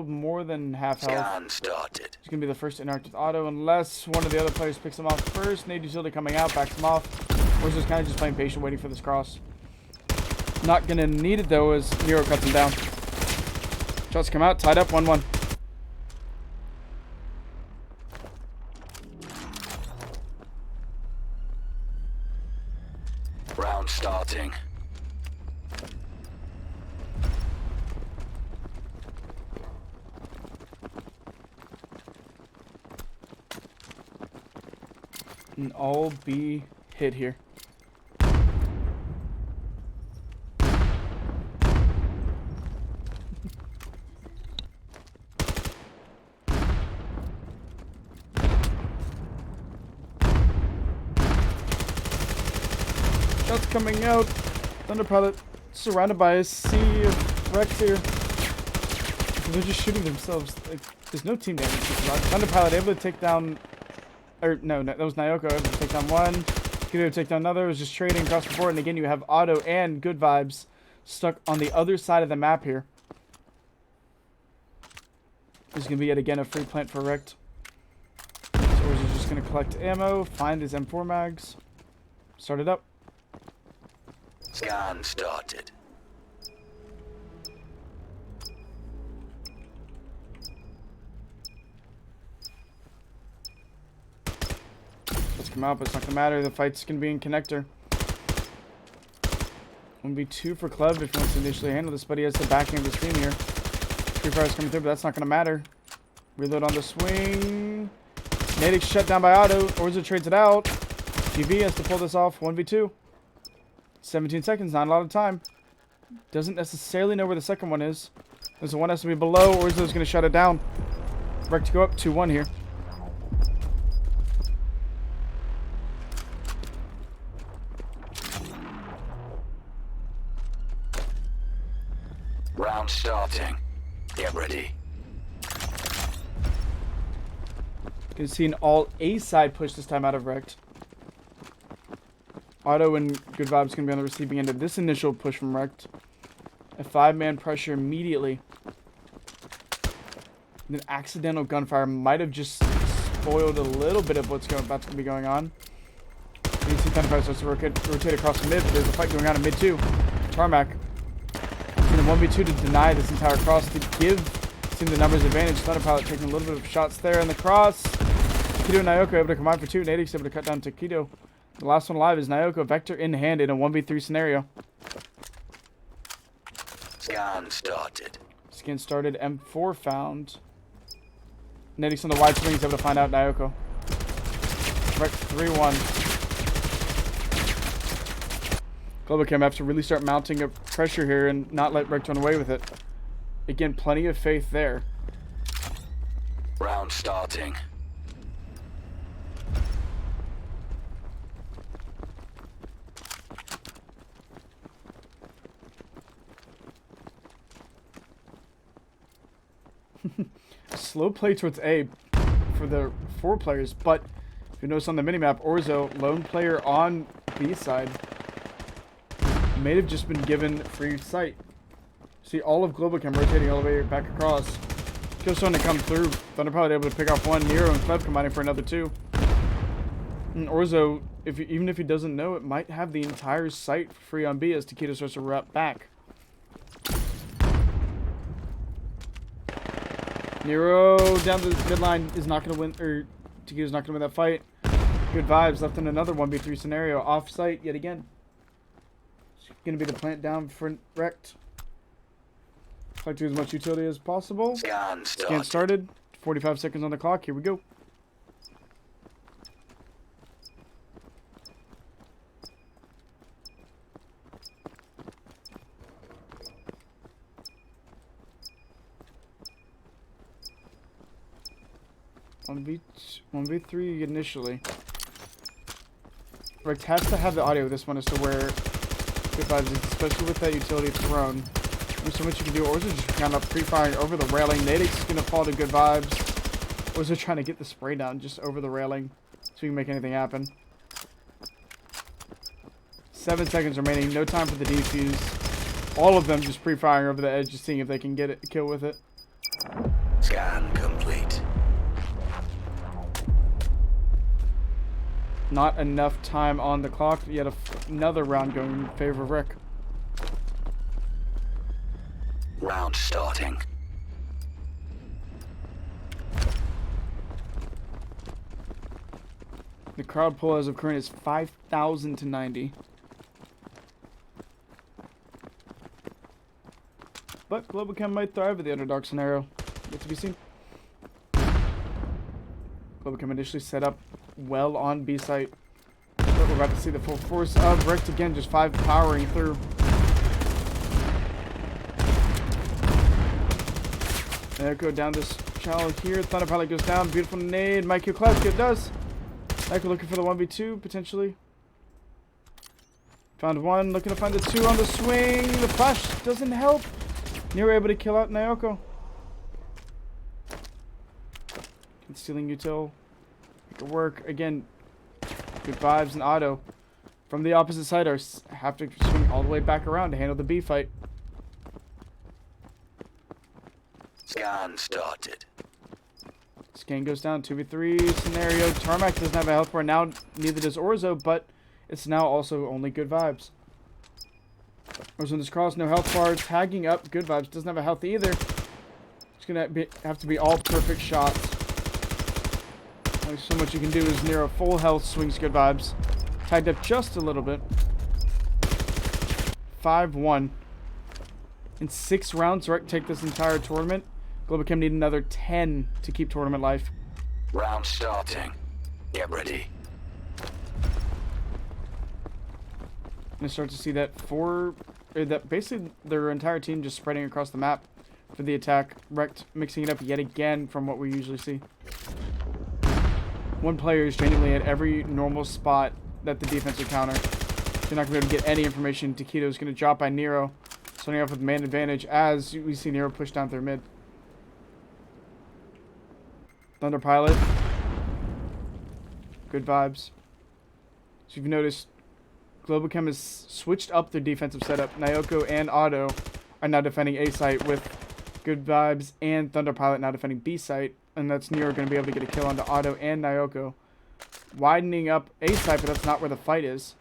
more than half health.
Scan started.
He's going to be the first to interact with Auto unless one of the other players picks him off first. Nade utility coming out, backs him off. Orzo's kind of just playing patient, waiting for this cross. Not going to need it though as Nero cuts him down. Shots come out, tied up 1-1.
Round starting.
And all be hit here. Shots coming out. Thunderpilot surrounded by a sea of REKT here. They're just shooting themselves. Like, there's no team damage. Thunderpilot able to take down... Or, no, that was Naoko able to take down one. Able to take down another. It was just trading across the board. And again, you have Auto and Good Vibes stuck on the other side of the map here. There's going to be yet again a free plant for REKT. So we're just going to collect ammo, find his M4 mags, start it up.
Scan started.
him out, but it's not gonna matter. The fight's gonna be in connector. 1v2 for Club if he wants to initially handle this, but he has the backing of the team here. Free fire's coming through, but that's not gonna matter. Reload on the swing. Natick shut down by Auto. Orza trades it out. TV has to pull this off. 1v2. 17 seconds, not a lot of time. Doesn't necessarily know where the second one is. There's the one has to be below. Orza's gonna shut it down. REKT to go up 2-1 here.
Round starting. Get ready.
Gonna see an all A side push this time out of REKT. Auto and Good Vibes gonna be on the receiving end of this initial push from REKT. A 5-man pressure immediately. And an accidental gunfire might have just spoiled a little bit of what's about to be going on. You see Thunderfire starts to rotate across the mid, but there's a fight going on in mid too. Tarmac. And 1v2 to deny this entire cross to give team the numbers advantage. Thunderpilot taking a little bit of shots there in the cross. Kido and Nyoko able to combine for 2. Natick's able to cut down to Kido. The last one alive is Nyoko, Vector in hand in a 1v3 scenario.
Scan started.
Scan started, M4 found. Natick's on the wide swing, he's able to find out Nyoko. REKT 3-1. Globochem have to really start mounting a pressure here and not let REKT run away with it. Again, plenty of faith there.
Round starting.
Slow play towards A for the 4 players, but if you notice on the minimap, Orzo, lone player on B side, may have just been given free sight. See all of Globochem rotating all the way back across. Just starting to come through. Thunderpilot able to pick off 1. Nero and Cleb combining for another 2. And Orzo, even if he doesn't know, it might have the entire site free on B as Takedo starts to wrap back. Nero down the midline is not going to win, or Takedo's not going to win that fight. Good Vibes left in another 1v3 scenario. Off site yet again. It's going to be the plant down for REKT. Try to do as much utility as possible.
Scan
Scan started. 45 seconds on the clock. Here we go. One v3 initially. REKT has to have the audio of this one as to where Good Vibes is, especially with that utility thrown. There's so much you can do. Orzo just kind of pre-firing over the railing. Natick's gonna fall to Good Vibes. Orzo trying to get the spray down just over the railing so we can make anything happen. 7 seconds remaining. No time for the defuse. All of them just pre-firing over the edge, just seeing if they can get a kill with it.
Scan complete.
Not enough time on the clock. Yet another round going in favor of REKT.
Round starting.
The crowd pull as of current is 5,000 to 90. But Globochem might thrive at the underdog scenario. Yet to be seen. Globochem initially set up well on B site. But we're about to see the full force of REKT again, just 5 powering through. There go down this channel here. Thunderpilot goes down. Beautiful nade. Mikey Klaus, it does. Mikey looking for the 1v2 potentially. Found 1. Looking to find the 2 on the swing. The flash doesn't help. Nero able to kill out Nyoko. Concealing util. Make it work. Again, Good Vibes and Auto from the opposite side have to swing all the way back around to handle the B fight.
Scan started.
Scan goes down. 2v3 scenario. Tarmac doesn't have a health bar now. Neither does Orzo, but it's now also only Good Vibes. Orzo in this cross, no health bar. Tagging up. Good Vibes doesn't have a health either. It's gonna have to be all perfect shots. Only so much you can do is Nero full health swings good vibes. Tagged up just a little bit. 5-1. In 6 rounds, REKT take this entire tournament. Globochem need another 10 to keep tournament life.
Round starting. Get ready.
And start to see that that basically their entire team just spreading across the map for the attack. REKT mixing it up yet again from what we usually see. One player is genuinely at every normal spot that the defense would counter. You're not going to be able to get any information. Taquito is going to drop by Nero, starting off with man advantage as we see Nero push down through mid. Thunder Pilot. Good vibes. So you've noticed Globochem has switched up their defensive setup. Nyoko and Otto are now defending A site with good vibes, and Thunder Pilot now defending B site. And that's Nero going to be able to get a kill onto Otto and Nyoko. Widening up A site, but that's not where the fight is.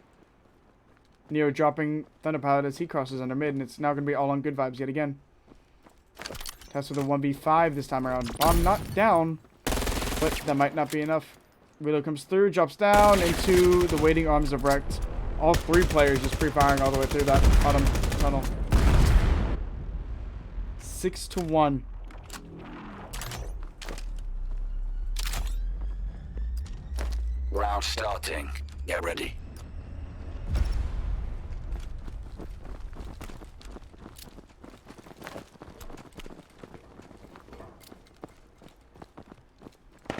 Nero dropping Thunder Pilot as he crosses under mid, and it's now going to be all on good vibes yet again. Test with a 1v5 this time around. Bomb not down, but that might not be enough. Reload comes through, drops down into the waiting arms of REKT. All 3 players just pre-firing all the way through that bottom tunnel. 6-1.
Round starting. Get ready.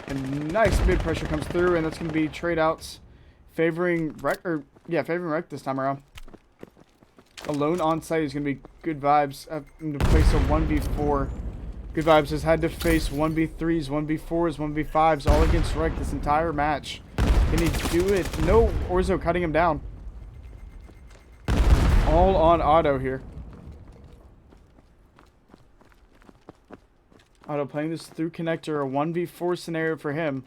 And nice mid pressure comes through, and that's going to be trade outs favoring REKT, favoring REKT this time around. Alone on site is going to be good vibes. Having to face a 1v4. Good vibes has had to face 1v3s, 1v4s, 1v5s, all against REKT this entire match. Can he do it? No, Orzo cutting him down. All on Otto here. Otto playing this through connector, a 1v4 scenario for him.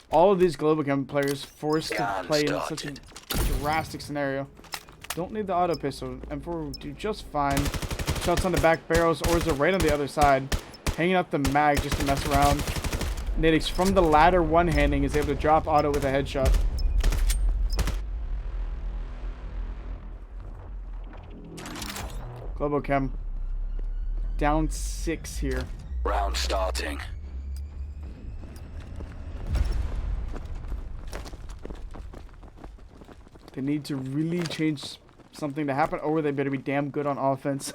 All of these Globochem players forced to play in such a drastic scenario. Don't need the auto pistol. M4 will do just fine. Shots on the back barrels. Orzo right on the other side. Hanging up the mag just to mess around. Nadix from the ladder one-handing is able to drop Otto with a headshot. Globochem down 6 here.
Round starting.
They need to really change something to happen, or they better be damn good on offense.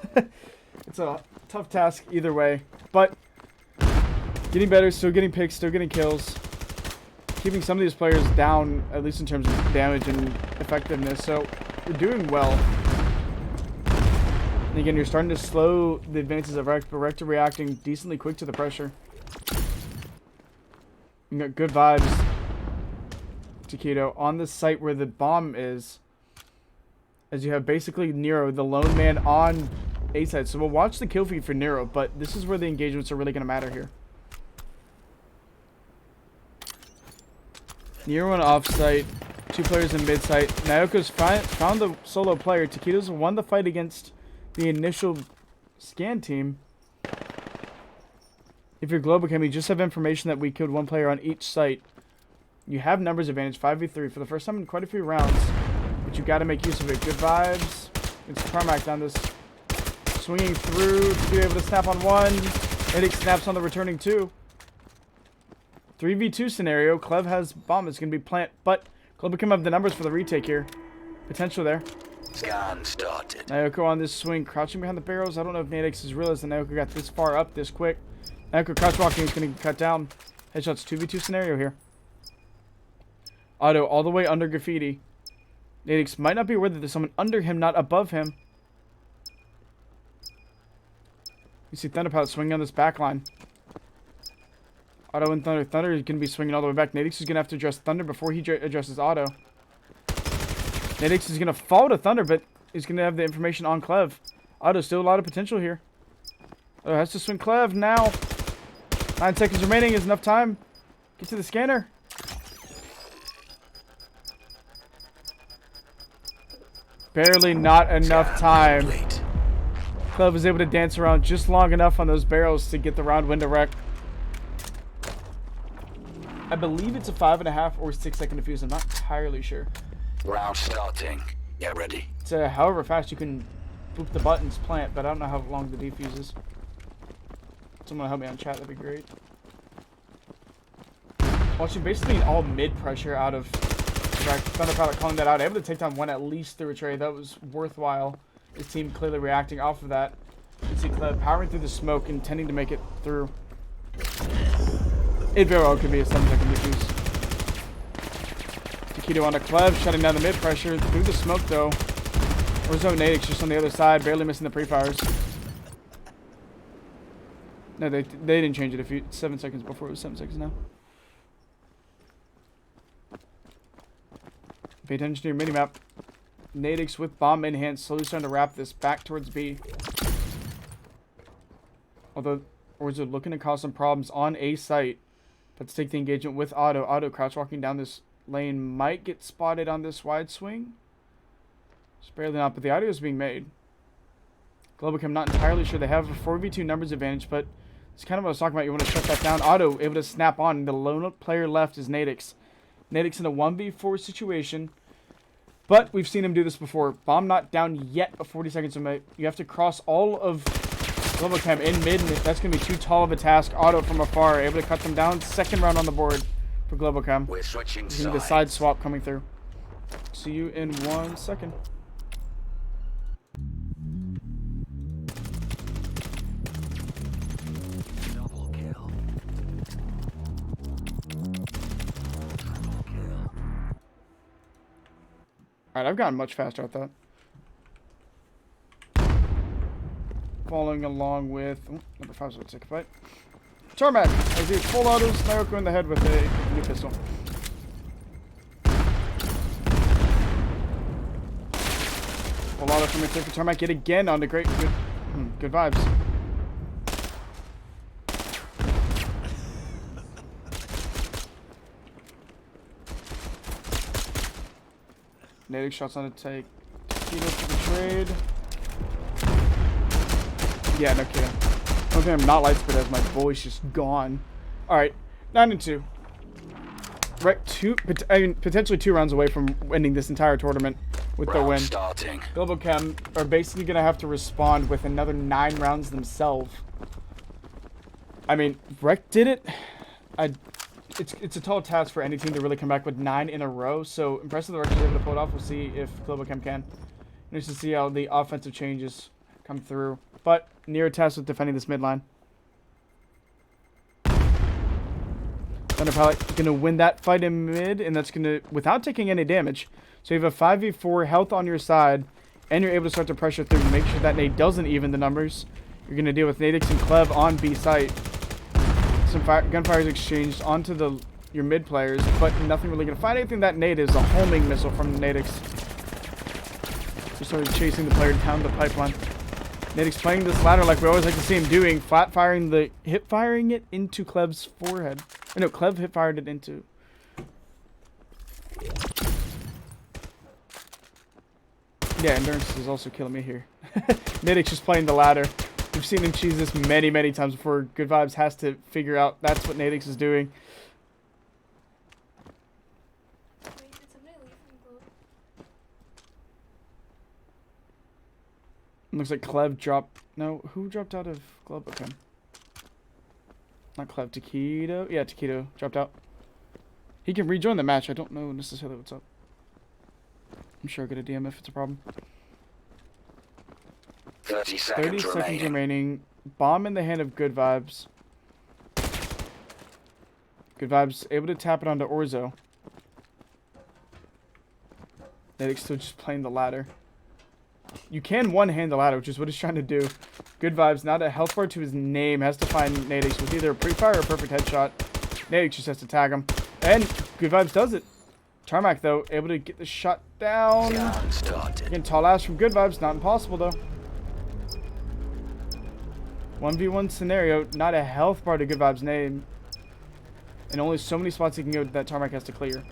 It's a tough task either way, but getting better, still getting picks, still getting kills. Keeping some of these players down, at least in terms of damage and effectiveness, so we're doing well. And again, you're starting to slow the advances of REKT, but REKT are reacting decently quick to the pressure. You got good vibes. Taquito on the site where the bomb is, as you have basically Nero, the lone man on A side. So we'll watch the kill feed for Nero, but this is where the engagements are really going to matter here. Nero on off site, 2 players in mid site. Nyoko's found the solo player. Taquito's won the fight against the initial scan team. If you're Globochem, you just have information that we killed 1 player on each site. You have numbers advantage, 5v3 for the first time in quite a few rounds, but you got to make use of it. Good vibes. It's Carmack down this, swinging through to be able to snap on 1. Eddie snaps on the returning 2. 3v2 scenario. Clev has bomb. It's going to be plant, but Globochem have the numbers for the retake here. Potential there.
Scan started.
Nyoko on this swing, crouching behind the barrels. I don't know if Nadix has realized that Nyoko got this far up this quick. Nyoko crouch walking is going to cut down. Headshots 2v2 scenario here. Otto all the way under graffiti. Nadix might not be aware that there's someone under him, not above him. You see Thunderpilot swinging on this back line. Otto and Thunder. Thunder is going to be swinging all the way back. Nadix is going to have to address Thunder before he addresses Otto. Nadix is going to fall to Thunder, but he's going to have the information on Clev. Otto, still a lot of potential here. Otto has to swing Clev now. 9 seconds remaining is enough time. Get to the scanner. Barely not enough time. Clev was able to dance around just long enough on those barrels to get the round win to REKT. I believe it's a 5.5 or 6 second defuse. I'm not entirely sure.
Round starting. Get ready.
It's however fast you can boop the buttons plant, but I don't know how long the defuse is. Someone help me on chat, that'd be great. Watching basically an all mid pressure out of Thunderpilot, calling that out. Able to take down one at least through a trade. That was worthwhile. His team clearly reacting off of that. You can see Cleb powering through the smoke, intending to make it through. It very well could be a 7-second defuse. Taquito on a Cleb, shutting down the mid pressure through the smoke though. Orzo Nadix just on the other side, barely missing the pre-fires. No, they didn't change it. 7 seconds before, it was 7 seconds now. Pay attention to your minimap. Nadix with bomb in hand, slowly starting to wrap this back towards B. Although Orzo looking to cause some problems on A site. Let's take the engagement with Otto. Otto crouch walking down this lane, might get spotted on this wide swing. Just barely not, but the audio is being made. Globochem not entirely sure. They have a 4v2 numbers advantage, but it's kind of what I was talking about. You want to shut that down. Otto able to snap on. The lone player left is Nadix. Nadix in a 1v4 situation. But we've seen him do this before. Bomb not down yet, but 40 seconds away. You have to cross all of Globochem in mid, and that's going to be too tall of a task. Otto from afar, able to cut them down. Second round on the board for Globochem.
We're switching
sides. The side swap coming through. See you in 1 second.
Double kill.
Alright, I've gotten much faster at that. Following along with number 5's going to take a fight. Tarmac, as he full autos, Naoko in the head with a new pistol. Full auto from for Tarmac yet again on the good vibes. Nadix shots on a take. Kilo for the trade. Yeah, no kidding. Okay, I'm not light spread as my voice just gone. Alright, 9-2. REKT 2, potentially 2 rounds away from winning this entire tournament with the win.
Starting.
Globochem are basically going to have to respond with another 9 rounds themselves. I mean, REKT did it. It's a tall task for any team to really come back with 9 in a row. So impressive the REKT is able to pull it off. We'll see if Globochem can. Nice to see how the offensive changes come through. But near task with defending this midline. Thunderpilot going to win that fight in mid, and that's going to, without taking any damage. So you have a 5v4 health on your side, and you're able to start to pressure through to make sure that nade doesn't even the numbers. You're going to deal with Nadix and Clev on B site. Some gunfire is exchanged onto your mid players, but nothing really going to find anything. That nade is a homing missile from Nadix. Just started chasing the player down the pipeline. Nadix playing this ladder like we always like to see him doing, flat firing hip firing it into Clev's forehead. Or no, Clev hip fired it into. Yeah, endurance is also killing me here. Nadix just playing the ladder. We've seen him cheese this many, many times before. Good Vibes has to figure out that's what Nadix is doing. Looks like Clev dropped. No, who dropped out of Globochem? Not Clev, Taquito. Yeah, Taquito dropped out. He can rejoin the match. I don't know necessarily what's up. I'm sure I'll get a DM if it's a problem.
30
30 seconds remaining. Bomb in the hand of Good Vibes. Good Vibes able to tap it onto Orzo. Nadix still just playing the ladder. You can one-hand the ladder, which is what he's trying to do. Good Vibes, not a health bar to his name. Has to find Nadix with either a pre-fire or a perfect headshot. Nadix just has to tag him. And Good Vibes does it. Tarmac, though, able to get the shot down. Again, tall ass from Good Vibes. Not impossible, though. 1v1 scenario. Not a health bar to Good Vibes' name. And only so many spots he can go that Tarmac has to clear.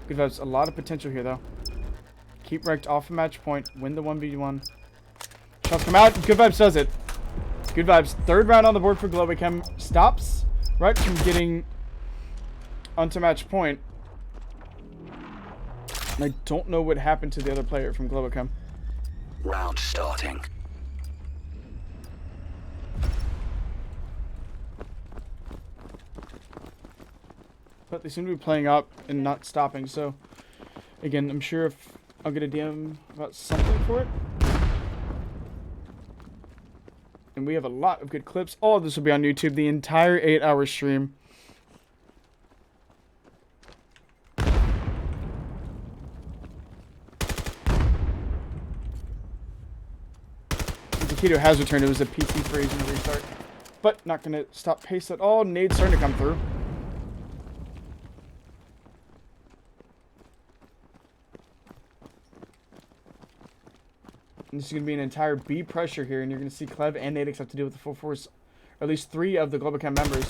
Good Vibes, a lot of potential here, though. Keep REKT off a match point. Win the 1v1. Shots come out. Good Vibes does it. Good Vibes. Third round on the board for Globochem. Stops REKT from getting onto match point. And I don't know what happened to the other player from Globochem.
Round starting.
But they seem to be playing up and not stopping, so again, I'm sure if I'll get a DM about something for it. And we have a lot of good clips. All of this will be on YouTube, the entire 8-hour stream. The Keto has returned. It was a PC freeze and a restart. But not going to stop pace at all. Nade's starting to come through. And this is going to be an entire B pressure here, and you're going to see Clev and Nadix have to deal with the full force, or at least 3 of the Globochem members.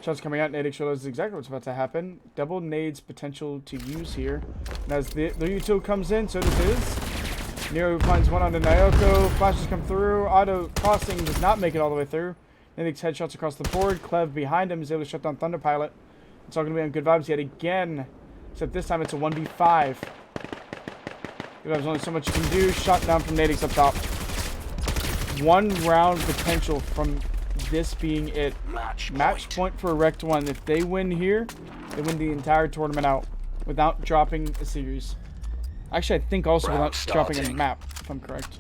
Shots coming out, Nadix realizes exactly what's about to happen. Double Nade's potential to use here. And as the util comes in, so does his. Nero finds one on the Nyoko. Flashes come through. Auto crossing does not make it all the way through. Nadix headshots across the board. Clev behind him is able to shut down Thunder Pilot. It's all going to be on good vibes yet again, except this time it's a 1v5. There's only so much you can do. Shot down from Nadix up top. 1 round potential from this being it. Match point for REKT 1. If they win here, they win the entire tournament out without dropping a series. Actually, I think also without dropping a map, if I'm correct.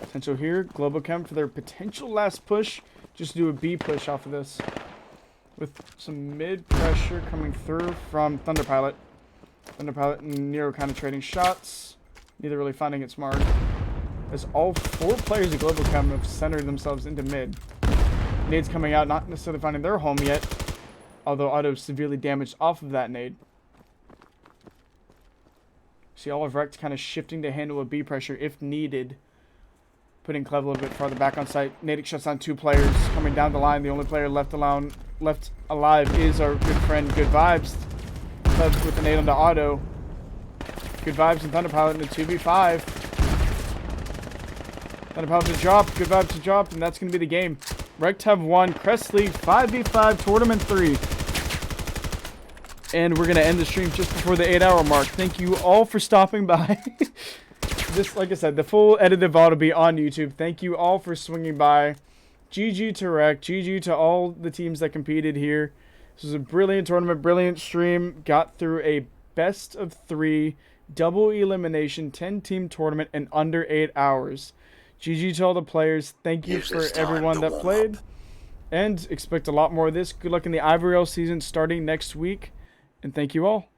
Potential here. Globochem for their potential last push. Just do a B push off of this. With some mid pressure coming through from Thunder Pilot. Thunder Pilot and Nero kind of trading shots. Neither really finding its mark. As all 4 players of Globochem have centered themselves into mid. Nade's coming out, not necessarily finding their home yet. Although Auto severely damaged off of that nade. See all of REKT kind of shifting to handle a B pressure if needed. Putting Clev a little bit farther back on site. Nadix shuts down 2 players coming down the line. The only player left alive is our good friend Good Vibes. Clev with the nade onto Auto. Good Vibes and Thunder Pilot in a 2v5. Thunder Pilot to drop. Good Vibes to drop, and that's going to be the game. REKT have won Crest League 5v5 Tournament 3. And we're going to end the stream just before the 8-hour mark. Thank you all for stopping by. This, like I said, the full edited VOD will be on YouTube. Thank you all for swinging by. GG to REKT. GG to all the teams that competed here. This was a brilliant tournament, brilliant stream. Got through a best of 3 double elimination 10-team tournament in under 8 hours. GG to all the players. Thank you for everyone that played. And expect a lot more of this. Good luck in the IVRL season starting next week. And thank you all.